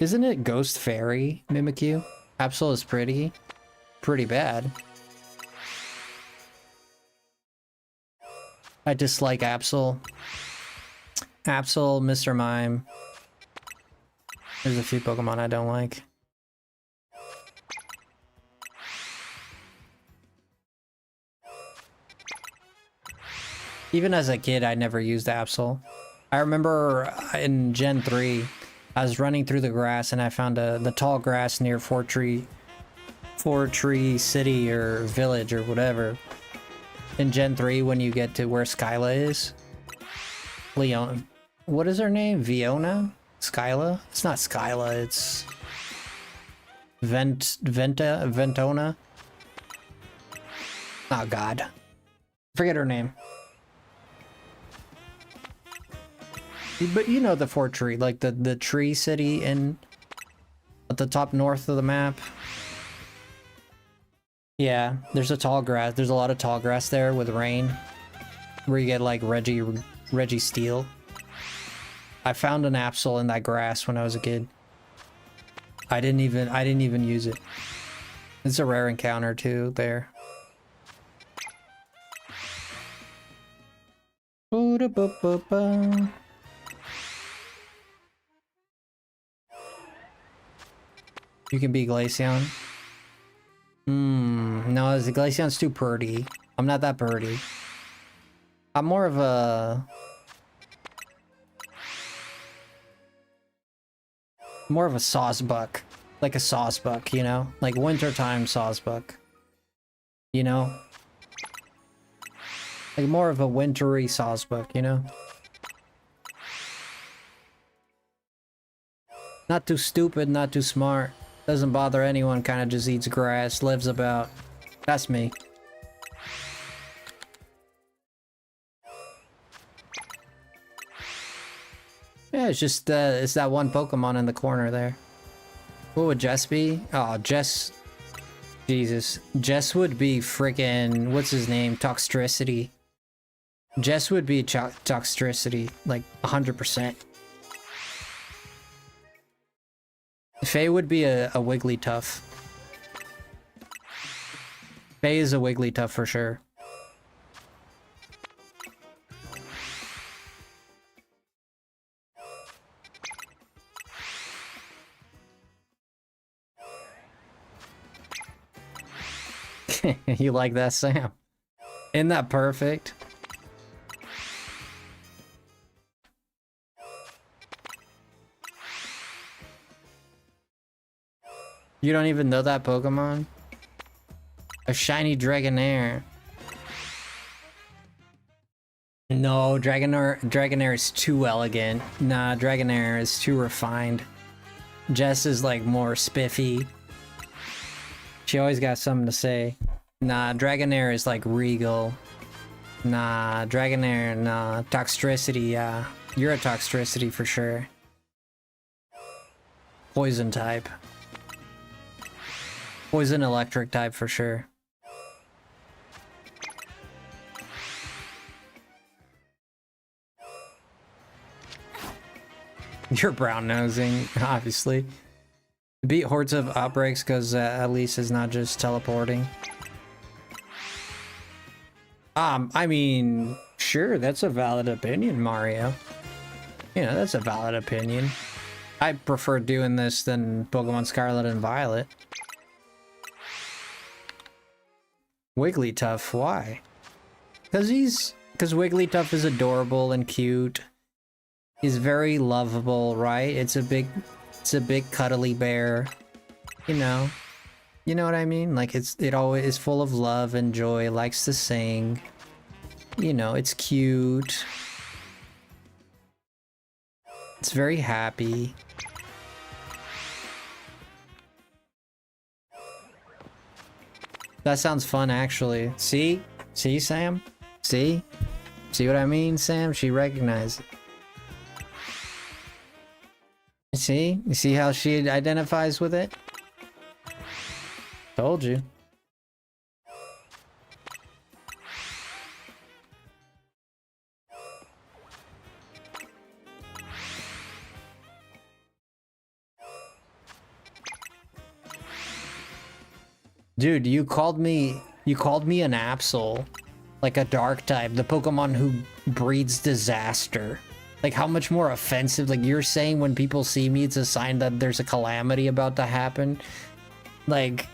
Isn't it Ghost Fairy Mimikyu? Absol is pretty bad. I dislike Absol. Absol, Mr. Mime. There's a few Pokemon I don't like. Even as a kid, I never used Absol. I remember in Gen 3, I was running through the grass and I found the tall grass near Four Tree City or Village or whatever. In Gen 3, when you get to where Skyla is. Leon. What is her name? Viona? Skyla? It's not Skyla, it's... Ventona? Oh god. Forget her name. But you know the Fort Tree, like the tree city in... at the top north of the map. Yeah, there's a tall grass. There's a lot of tall grass there with rain. Where you get like Reggie Steel. I found an Absol in that grass when I was a kid. I didn't even use it. It's a rare encounter too there. You can be Glaceon. No, the Glaceon's too purdy. I'm not that purdy. I'm more of a... Sawsbuck. Like a Sawsbuck, you know? Like wintertime Sawsbuck. You know? Like more of a wintry Sawsbuck, you know? Not too stupid, not too smart. Doesn't bother anyone, kind of just eats grass, lives about. That's me. Yeah, it's just, it's that one Pokemon in the corner there. What would Jess be? Oh, Jess... Jesus. Jess would be frickin'... what's his name? Toxtricity. Jess would be Toxtricity. Like, 100%. Faye would be a Wigglytuff. Faye is a Wigglytuff for sure. You like that, Sam? Isn't that perfect? You don't even know that Pokemon? A shiny Dragonair. No, Dragonair is too elegant. Nah, Dragonair is too refined. Jess is like more spiffy. She always got something to say. Nah, Dragonair is like regal. Nah, Dragonair, nah. Toxtricity, yeah. You're a Toxtricity for sure. Poison type. Poison electric type for sure. You're brown nosing, obviously. Beat hordes of outbreaks because at least it's not just teleporting. I mean, sure, that's a valid opinion, Mario. You know, that's a valid opinion. I prefer doing this than Pokemon Scarlet and Violet. Wigglytuff, why? Because Wigglytuff is adorable and cute. He's very lovable, right? It's a big cuddly bear. You know what I mean? Like it always is full of love and joy, likes to sing. You know, it's cute. It's very happy. That sounds fun, actually. See? See, Sam? See? See what I mean, Sam? She recognized it. See? You see how she identifies with it? Told you. Dude, you called me an Absol. Like a dark type, the Pokemon who breeds disaster. Like, how much more offensive? Like, you're saying when people see me, it's a sign that there's a calamity about to happen? Like,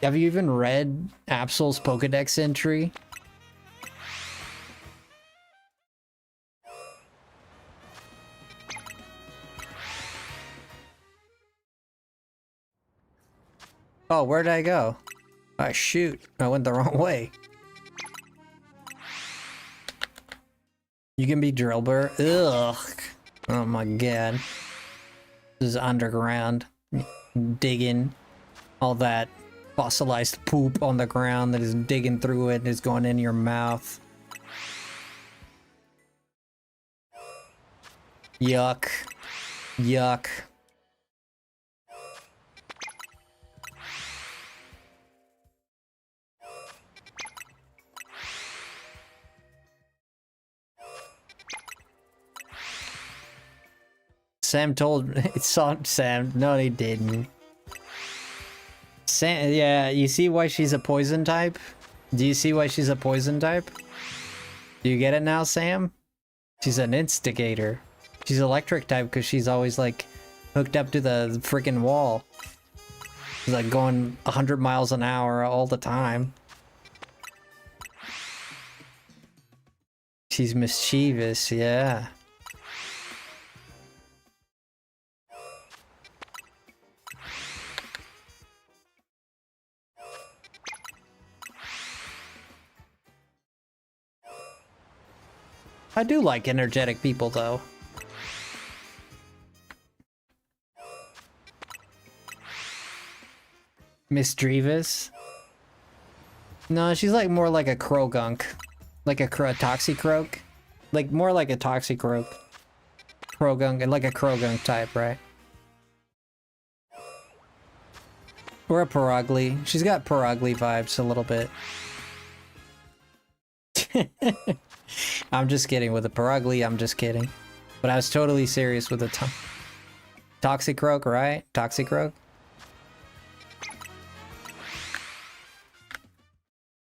have you even read Absol's Pokedex entry? Oh, where did I go? Oh, shoot. I went the wrong way. You can be Drillbur? Ugh. Oh my god. This is underground. Digging. All that fossilized poop on the ground that is digging through it and is going in your mouth. Yuck. Yuck. Sam told it saw Sam. No, he didn't. Sam, yeah, you see why she's a poison type? Do you see why she's a poison type? Do you get it now, Sam? She's an instigator. She's electric type because she's always like hooked up to the freaking wall. She's like going 100 miles an hour all the time. She's mischievous, yeah. I do like energetic people, though. Miss Drevis? No, she's like more like a Krogunk. Like a Toxicroak. Like more like a Toxicroak. Krogunk, and like a Krogunk type, right? Or a Paragly. She's got Paragly vibes a little bit. I'm just kidding with the Paragly, I'm just kidding. But I was totally serious with the Toxicroak, right? Toxicroak?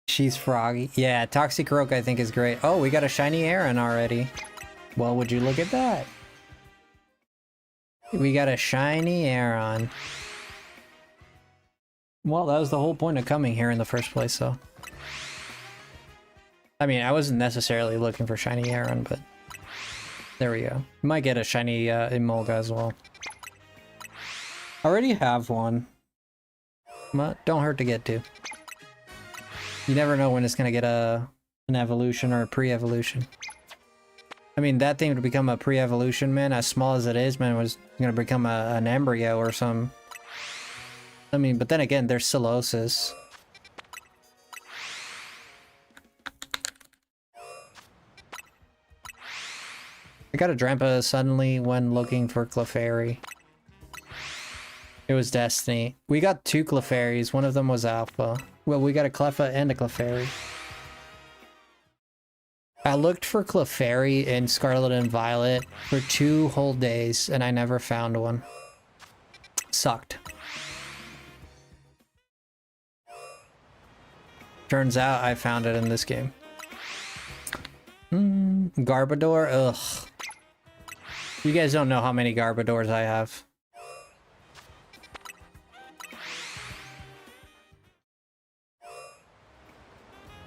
She's froggy. Yeah, Toxicroak I think is great. Oh, we got a shiny Aron already. Well, would you look at that? We got a shiny Aron. Well, that was the whole point of coming here in the first place, so. I mean, I wasn't necessarily looking for shiny Aron, but there we go. We might get a shiny Emolga as well. I already have one. But don't hurt to get to. You never know when it's gonna get an evolution or a pre-evolution. I mean, that thing to become a pre-evolution, man, as small as it is, man, was gonna become an embryo or some. I mean, but then again, there's Solosis. I got a Drampa suddenly when looking for Clefairy. It was Destiny. We got 2 Clefairies, one of them was Alpha. Well, we got a Cleffa and a Clefairy. I looked for Clefairy in Scarlet and Violet for 2 whole days, and I never found one. Sucked. Turns out I found it in this game. Garbodor? Ugh. You guys don't know how many Garbodors I have.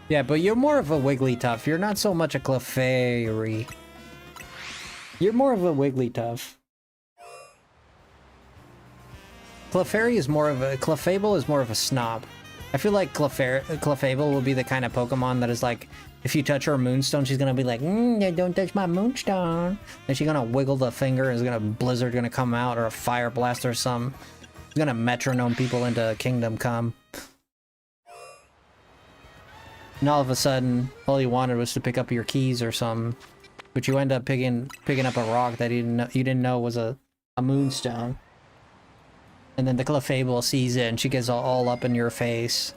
Yeah, but you're more of a Wigglytuff. You're not so much a Clefairy. You're more of a Wigglytuff. Clefairy is more of a... Clefable is more of a snob. I feel like Clefable will be the kind of Pokemon that is like, if you touch her Moonstone, she's gonna be like, don't touch my Moonstone. And she's gonna wiggle the finger, and is gonna Blizzard gonna come out, or a Fire Blast or something. She's gonna metronome people into Kingdom Come. And all of a sudden, all you wanted was to pick up your keys or something. But you end up picking up a rock that you didn't know was a Moonstone. And then the Clefable sees it, and she gets all up in your face,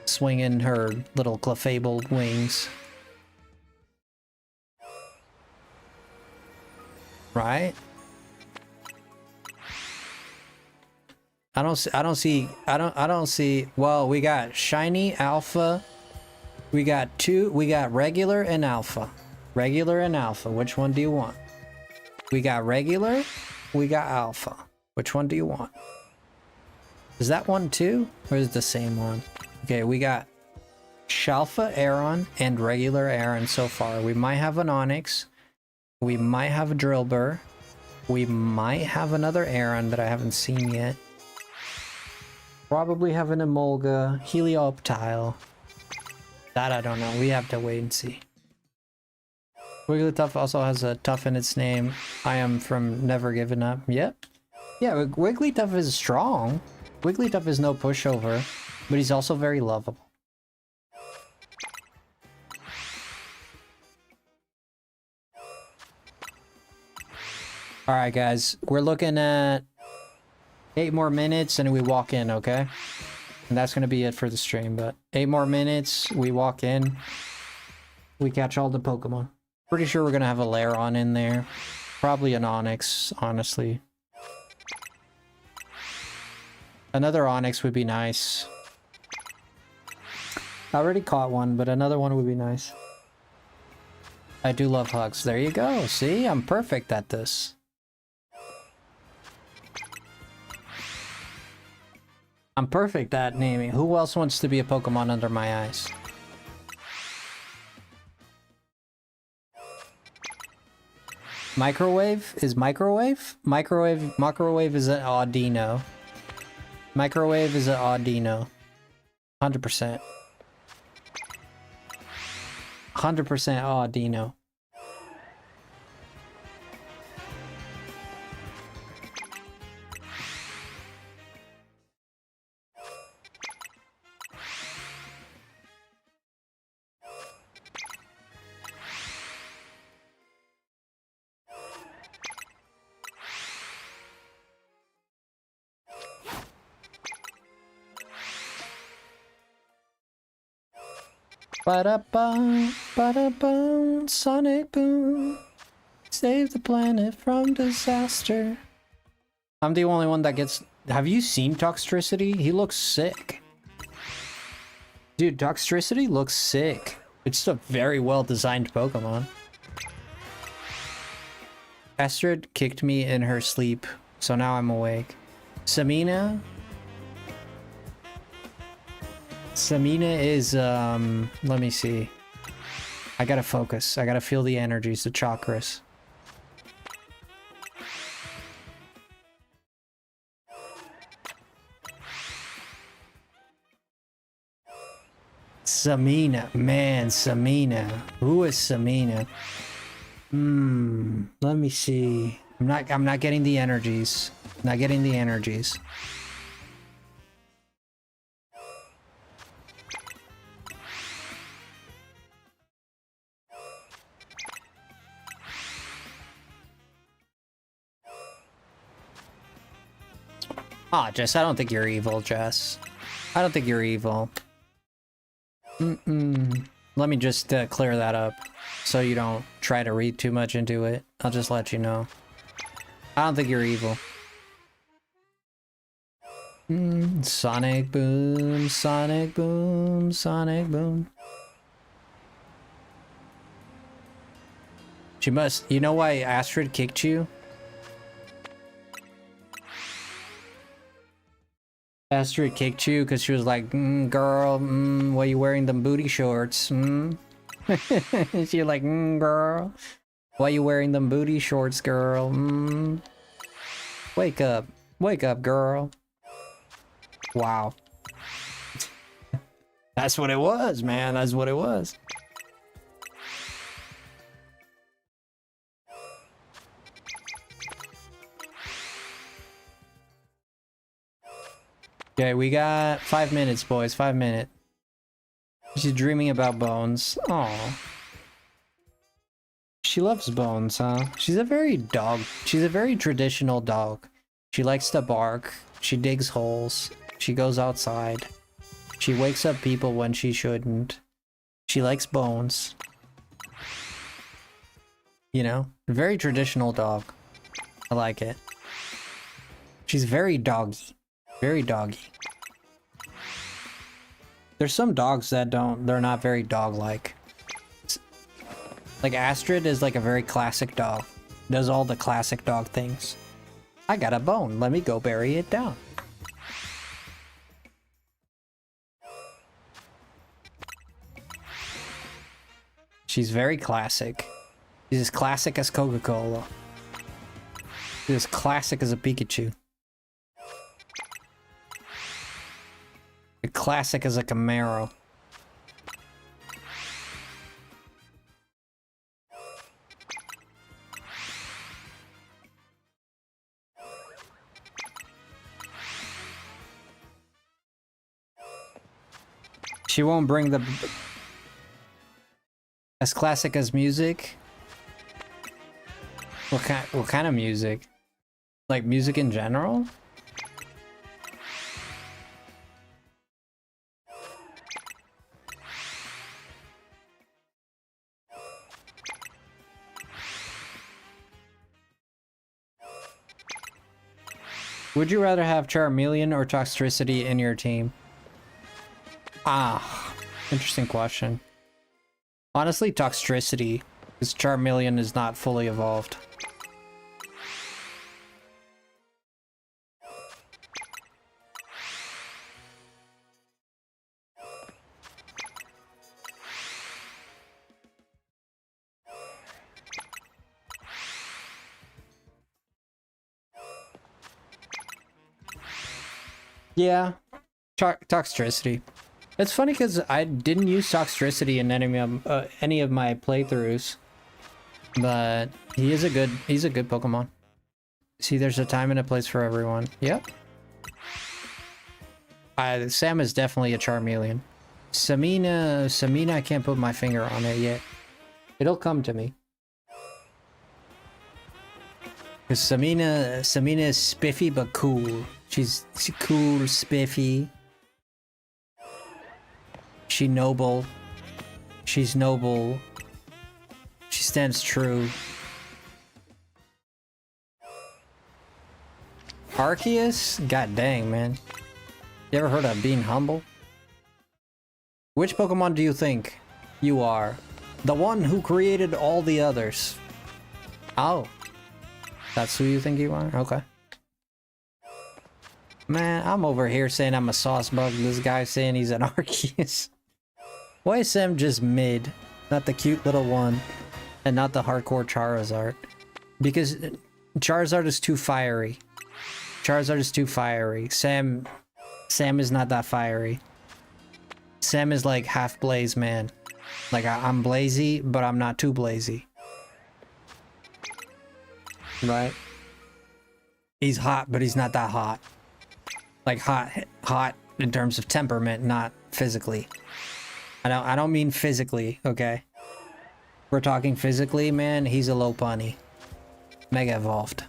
swinging her little Clefable wings. Right? I don't see. Well, we got shiny, alpha. We got regular and alpha. Regular and alpha. Which one do you want? We got regular. We got alpha. Which one do you want? Is that one too? Or is it the same one? Okay, we got Shalfa Aeron and regular Aeron so far. We might have an Onix. We might have a Drillbur. We might have another Aeron that I haven't seen yet. Probably have an Emolga, Helioptile. That I don't know. We have to wait and see. Wigglytuff also has a tough in its name. I am from Never Giving Up. Yep. Yeah, Wigglytuff is strong. Wigglytuff is no pushover, but he's also very lovable. Alright guys, we're looking at 8 more minutes and we walk in, okay? And that's gonna be it for the stream, but 8 more minutes, we walk in, we catch all the Pokemon. Pretty sure we're gonna have a Lairon in there. Probably an Onix, honestly. Another Onix would be nice. I already caught one, but another one would be nice. I do love hugs. There you go. See? I'm perfect at this. I'm perfect at naming. Who else wants to be a Pokemon under my eyes? Microwave? Is Microwave? Microwave is an Audino. Microwave is an Audino. 100%. 100% Audino. Ba-da-bum, ba-da-bum, Sonic Boom. Save the planet from disaster. I'm the only one that gets... Have you seen Toxtricity? He looks sick. Dude, Toxtricity looks sick. It's a very well-designed Pokemon. Astrid kicked me in her sleep, so now I'm awake. Samina is, let me see. I gotta focus. I gotta feel the energies, the chakras. Samina. Man, Samina. Who is Samina? Let me see. I'm not getting the energies. Not getting the energies. Ah, Jess, I don't think you're evil, Jess. I don't think you're evil. Let me just clear that up, so you don't try to read too much into it. I'll just let you know. I don't think you're evil. Sonic Boom, Sonic Boom, Sonic Boom. She must... You know why Astrid kicked you? Astrid kicked you because she was like, girl, why you wearing them booty shorts? She like, girl, why you wearing them booty shorts, girl? Wake up, girl. Wow. That's what it was, man. That's what it was. Okay, we got 5 minutes, boys. 5 minutes. She's dreaming about Bones. Aw. She loves Bones, huh? She's a very traditional dog. She likes to bark. She digs holes. She goes outside. She wakes up people when she shouldn't. She likes Bones. You know? Very traditional dog. I like it. She's very doggy. Very doggy. There's some dogs that they're not very dog-like. Like Astrid is like a very classic dog. Does all the classic dog things. I got a bone, let me go bury it down. She's very classic. She's as classic as Coca-Cola. She's as classic as a Pikachu. Classic as a Camaro. She won't bring the... As classic as music? What kind of music? Like music in general? Would you rather have Charmeleon or Toxtricity in your team? Ah, interesting question. Honestly, Toxtricity, because Charmeleon is not fully evolved. Yeah, Toxtricity. It's funny because I didn't use Toxtricity in any of my playthroughs, but he's a good Pokemon. See, there's a time and a place for everyone. Yep. Sam is definitely a Charmeleon. Samina, I can't put my finger on it yet. It'll come to me. Because Samina is spiffy but cool. She's cool, spiffy. She's noble. She's noble. She stands true. Arceus? God dang, man. You ever heard of being humble? Which Pokemon do you think you are? The one who created all the others. Oh. That's who you think you are? Okay. Man, I'm over here saying I'm a sauce bug. This guy saying he's an Arceus. Why is Sam just mid? Not the cute little one. And not the hardcore Charizard. Because Charizard is too fiery. Charizard is too fiery. Sam is not that fiery. Sam is like half blaze, man. Like I'm blazy, but I'm not too blazy. Right? He's hot, but he's not that hot. Like hot in terms of temperament, not physically. I don't mean physically, okay? We're talking physically, man, he's a low punny. Mega evolved.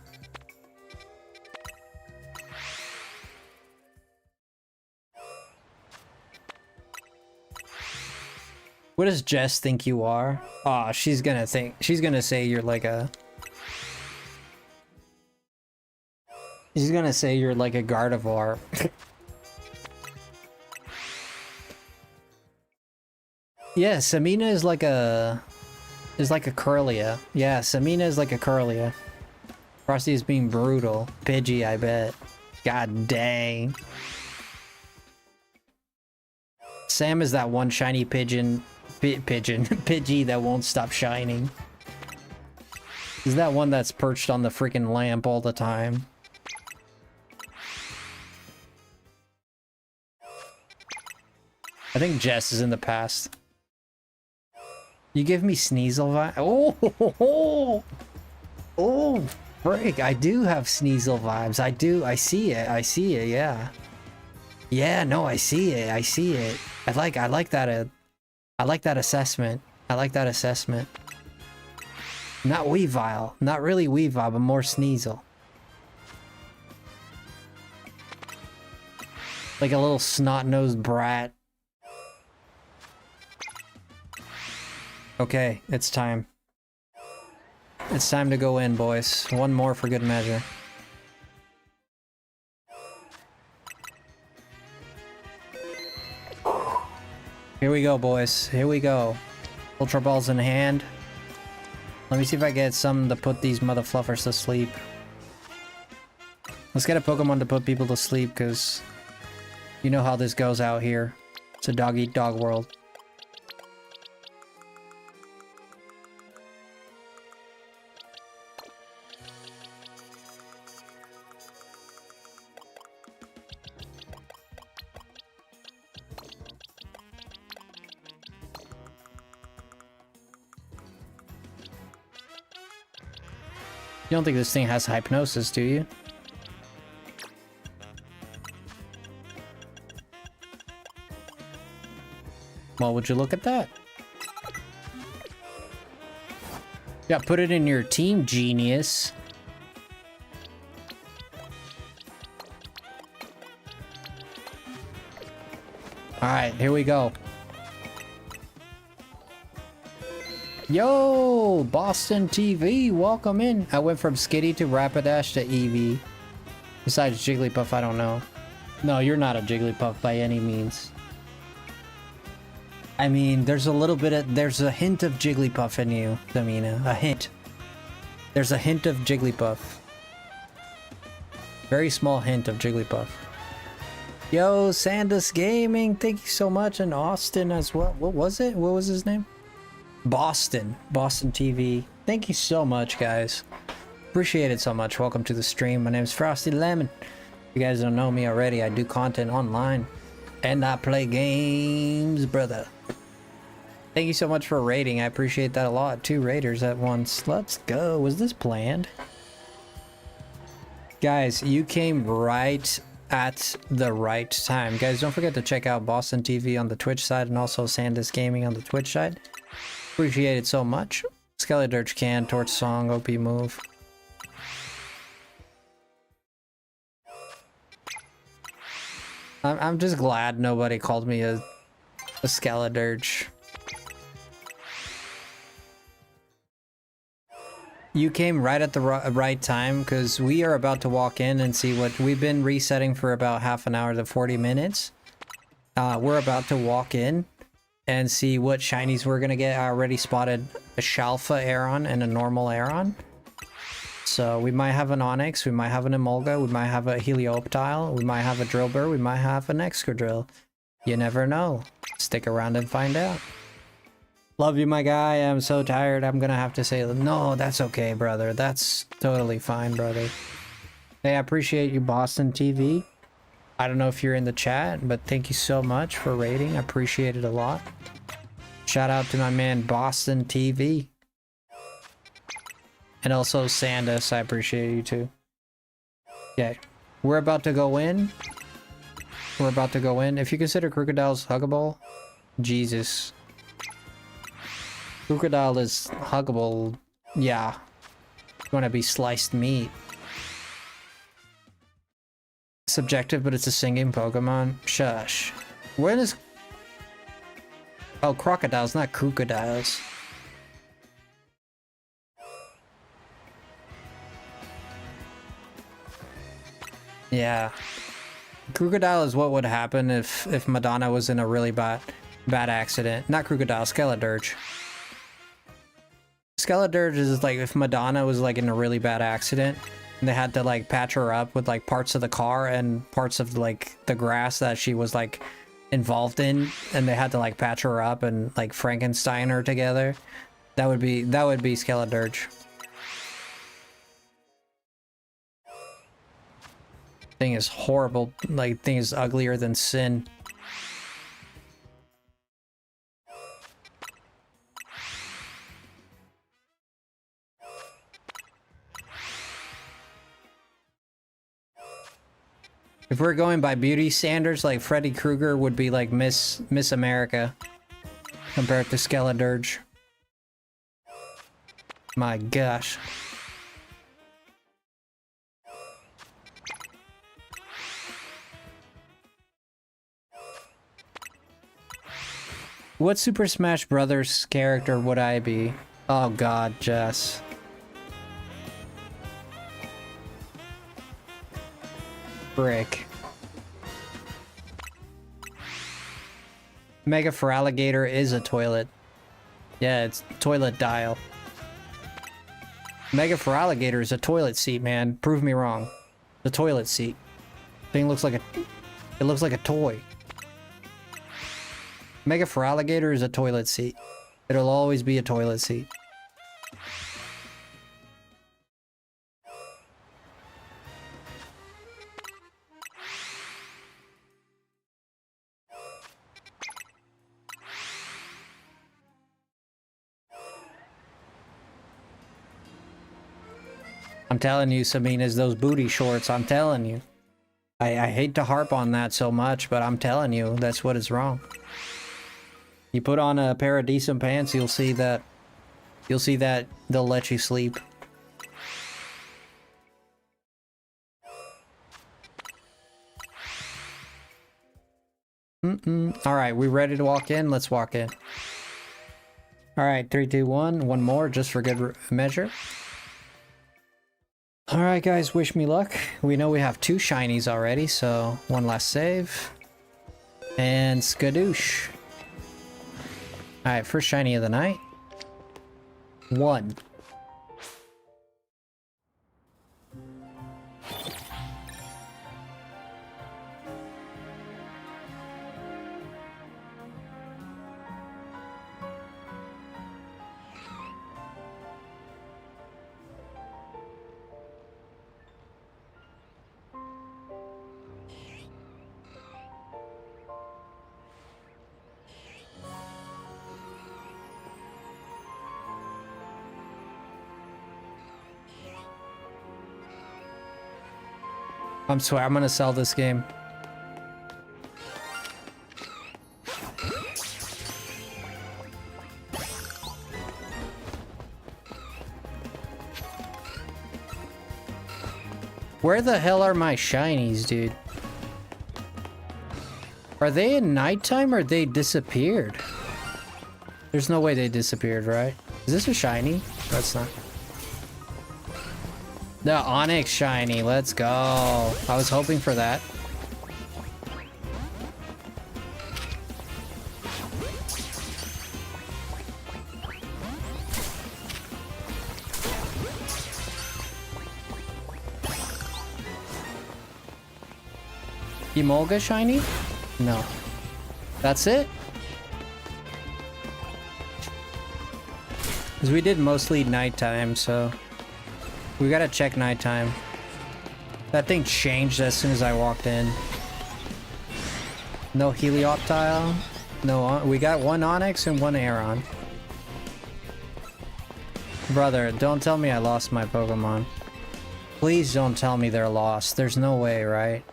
What does Jess think you are? Aw, she's gonna say you're like a... She's gonna say you're like a Gardevoir. Yeah, Samina is like a Curlia. Yeah, Samina is like a Curlia. Frosty is being brutal. Pidgey, I bet. God dang. Sam is that one shiny pigeon, Pidgey that won't stop shining. He's that one that's perched on the freaking lamp all the time. I think Jess is in the past. You give me Sneasel vibe. Oh, frick! I do have Sneasel vibes. I do. I see it. I see it. Yeah. Yeah. No, I see it. I see it. I like that. I like that assessment. I like that assessment. Not Weavile. Not really Weavile, but more Sneasel. Like a little snot-nosed brat. Okay, it's time. It's time to go in, boys. One more for good measure. Here we go, boys. Here we go. Ultra Balls in hand. Let me see if I get some to put these mother fluffers to sleep. Let's get a Pokemon to put people to sleep, because you know how this goes out here. It's a dog-eat-dog world. You don't think this thing has hypnosis, do you? Well, would you look at that? Yeah, put it in your team, genius. Alright, here we go. Yo, Boston TV, welcome in. I went from Skitty to Rapidash to Eevee. Besides Jigglypuff, I don't know. No, you're not a Jigglypuff by any means. I mean, there's a hint of Jigglypuff in you, Damina. A hint. There's a hint of Jigglypuff. Very small hint of Jigglypuff. Yo, Sandus Gaming, thank you so much. And Austin as well. What was it? What was his name? Boston TV. Thank you so much, guys. Appreciate it so much. Welcome to the stream. My name is FrostyLemon. If you guys don't know me already, I do content online and I play games, brother. Thank you so much for rating. I appreciate that a lot. 2 raiders at once. Let's go. Was this planned? Guys, you came right at the right time. Guys, don't forget to check out Boston TV on the Twitch side and also Sandus Gaming on the Twitch side. Appreciate it so much. Skeledirge can, Torch Song, OP move. I'm just glad nobody called me a Skeledirge. You came right at the right time, because we are about to walk in and see what we've been resetting for about half an hour to 40 minutes. We're about to walk in and see what shinies we're gonna get. I already spotted a Shalfa Aeron and a normal Aeron. So we might have an Onix, we might have an Emolga, we might have a Helioptile, we might have a Drillbur, we might have an Excadrill. You never know. Stick around and find out. Love you, my guy. I'm so tired. I'm gonna have to say, no, that's okay, brother. That's totally fine, brother. Hey, I appreciate you, Boston TV. I don't know if you're in the chat, but thank you so much for rating. I appreciate it a lot. Shout out to my man Boston TV. And also Sandus, I appreciate you too. Okay, we're about to go in. We're about to go in. If you consider Crocodile's huggable, Jesus. Crocodile is huggable, yeah. It's gonna be sliced meat. Subjective, but it's a singing Pokemon. Shush. Where is... Oh, crocodiles, not crocodiles. Yeah. Crocodile is what would happen if Madonna was in a really bad accident. Not Crocodile, Skeledirge. Skeledirge is like if Madonna was like in a really bad accident and they had to like patch her up with like parts of the car and parts of like the grass that she was like involved in, and they had to like patch her up and like Frankenstein her together. That would be Skeledirge. Thing is horrible. Like, thing is uglier than sin. If we're going by beauty standards, like Freddy Krueger would be like Miss America compared to Skeledirge. My gosh. What Super Smash Brothers character would I be? Oh god, Jess. Frick. Mega Feraligatr is a toilet. Yeah, it's toilet dial. Mega Feraligatr is a toilet seat, man. Prove me wrong. The toilet seat. Thing looks like a toy. Mega Feraligatr is a toilet seat. It'll always be a toilet seat. I'm telling you, Sabina's those booty shorts, I'm telling you. I hate to harp on that so much, but I'm telling you, that's what is wrong. You put on a pair of decent pants, you'll see that they'll let you sleep. Alright, we ready to walk in? Let's walk in. Alright, 3, 2, 1. One more, just for good measure. Alright guys, wish me luck. We know we have 2 shinies already, so one last save. And skadoosh. Alright, first shiny of the night. 1. I'm gonna sell this game. Where the hell are my shinies, dude? Are they in nighttime or they disappeared? There's no way they disappeared, right? Is this a shiny? That's not. The Onyx shiny, let's go. I was hoping for that. Emolga shiny? No. That's it? Because we did mostly nighttime, so... we gotta check nighttime. That thing changed as soon as I walked in. No Helioptile. No, we got 1 Onyx and 1 Aeron. Brother, don't tell me I lost my Pokemon. Please don't tell me they're lost. There's no way, right?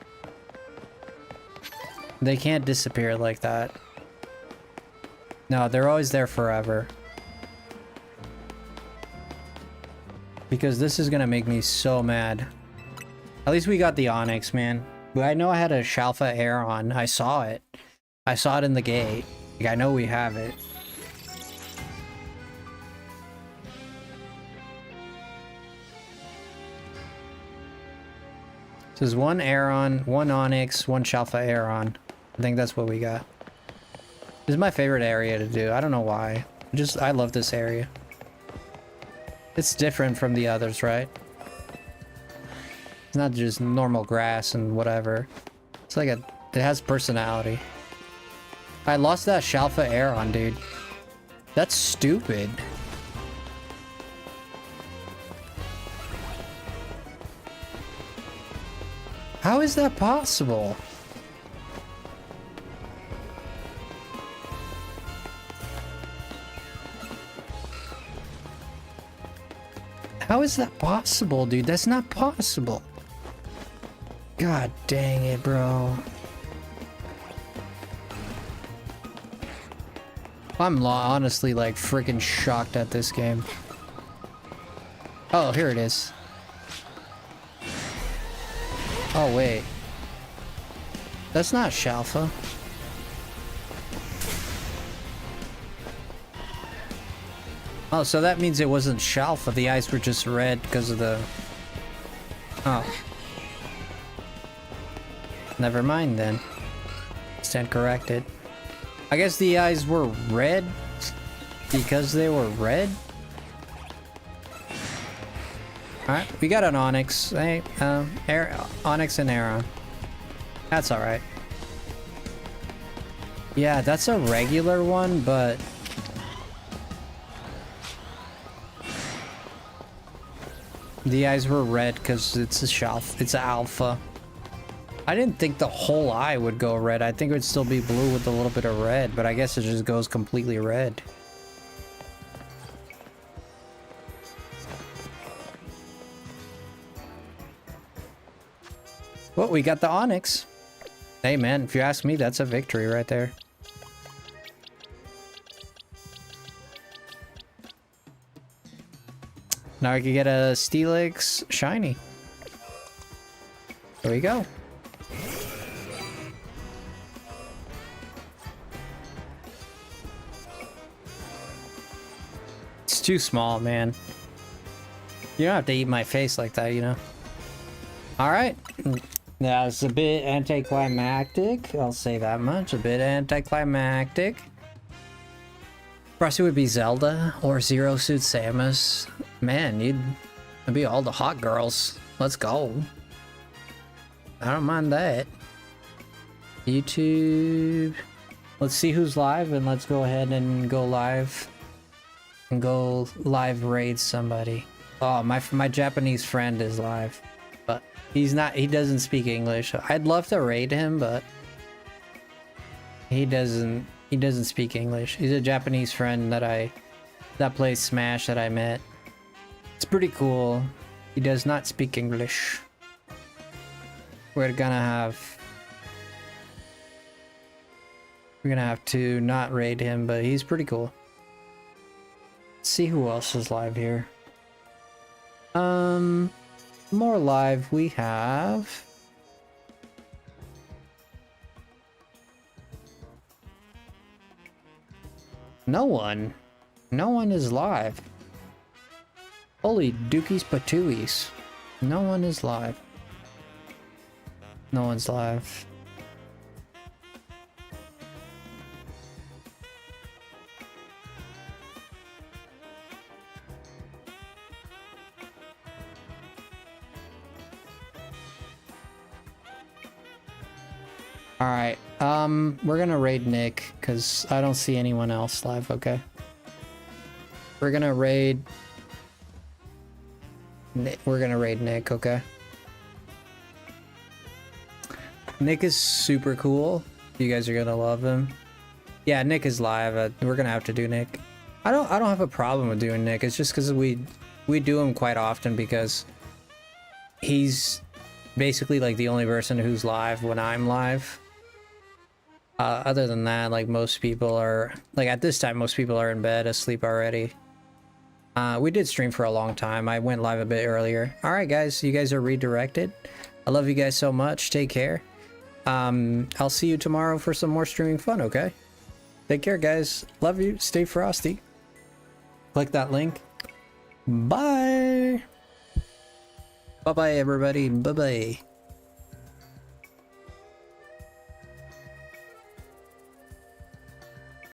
They can't disappear like that. No, they're always there forever. Because this is gonna make me so mad. At least we got the Onyx, man. But I know I had a Shalfa Aeron. I saw it. I saw it in the gate. Like, I know we have it. This is 1 Aeron, 1 Onyx, 1 Shalfa Aeron. I think that's what we got. This is my favorite area to do. I don't know why. I love this area. It's different from the others, right? It's not just normal grass and whatever. It's like it has personality. I lost that Shalfa Aeron, dude. That's stupid. How is that possible? How is that possible, dude? That's not possible. God dang it, bro. I'm honestly like freaking shocked at this game. Oh, here it is. Oh, wait. That's not Shalfa. Oh, so that means it wasn't Shalfa. The eyes were just red because of the... Oh. Never mind then. Stand corrected. I guess the eyes were red because they were red? Alright, we got an Onyx. Hey, Onyx and Aeron. That's alright. Yeah, that's a regular one, but... The eyes were red because it's a alpha. I didn't think the whole eye would go red. I think it would still be blue with a little bit of red, but I guess it just goes completely red. Well, we got the Onyx. Hey man, if you ask me, that's a victory right there. Now I can get a Steelix shiny. There we go. It's too small, man. You don't have to eat my face like that, you know? Alright. That was a bit anticlimactic. I'll say that much. A bit anticlimactic. Frosty would be Zelda or Zero Suit Samus. Man, it'd be all the hot girls. Let's go. I don't mind that. YouTube. Let's see who's live and let's go ahead and go live. And go live raid somebody. Oh, my Japanese friend is live. But he's not, he doesn't speak English. I'd love to raid him, but he doesn't speak English. He's a Japanese friend that plays Smash that I met. It's pretty cool. He does not speak English. We're gonna have to not raid him, but he's pretty cool. Let's see who else is live here. More live we have. No one. No one is live. Holy dookies patooies. No one is live. No one's live. Alright, we're gonna raid Nick, because I don't see anyone else live, okay? We're gonna raid Nick, okay? Nick is super cool. You guys are gonna love him. Yeah, Nick is live. We're gonna have to do Nick. I don't have a problem with doing Nick. It's just because we do him quite often because he's basically like the only person who's live when I'm live. Other than that, like most people are, like at this time, most people are in bed asleep already. We did stream for a long time. I went live a bit earlier. All right, guys, you guys are redirected. I love you guys so much. Take care. I'll see you tomorrow for some more streaming fun, okay? Take care, guys. Love you. Stay frosty. Click that link. Bye. Bye-bye, everybody. Bye-bye.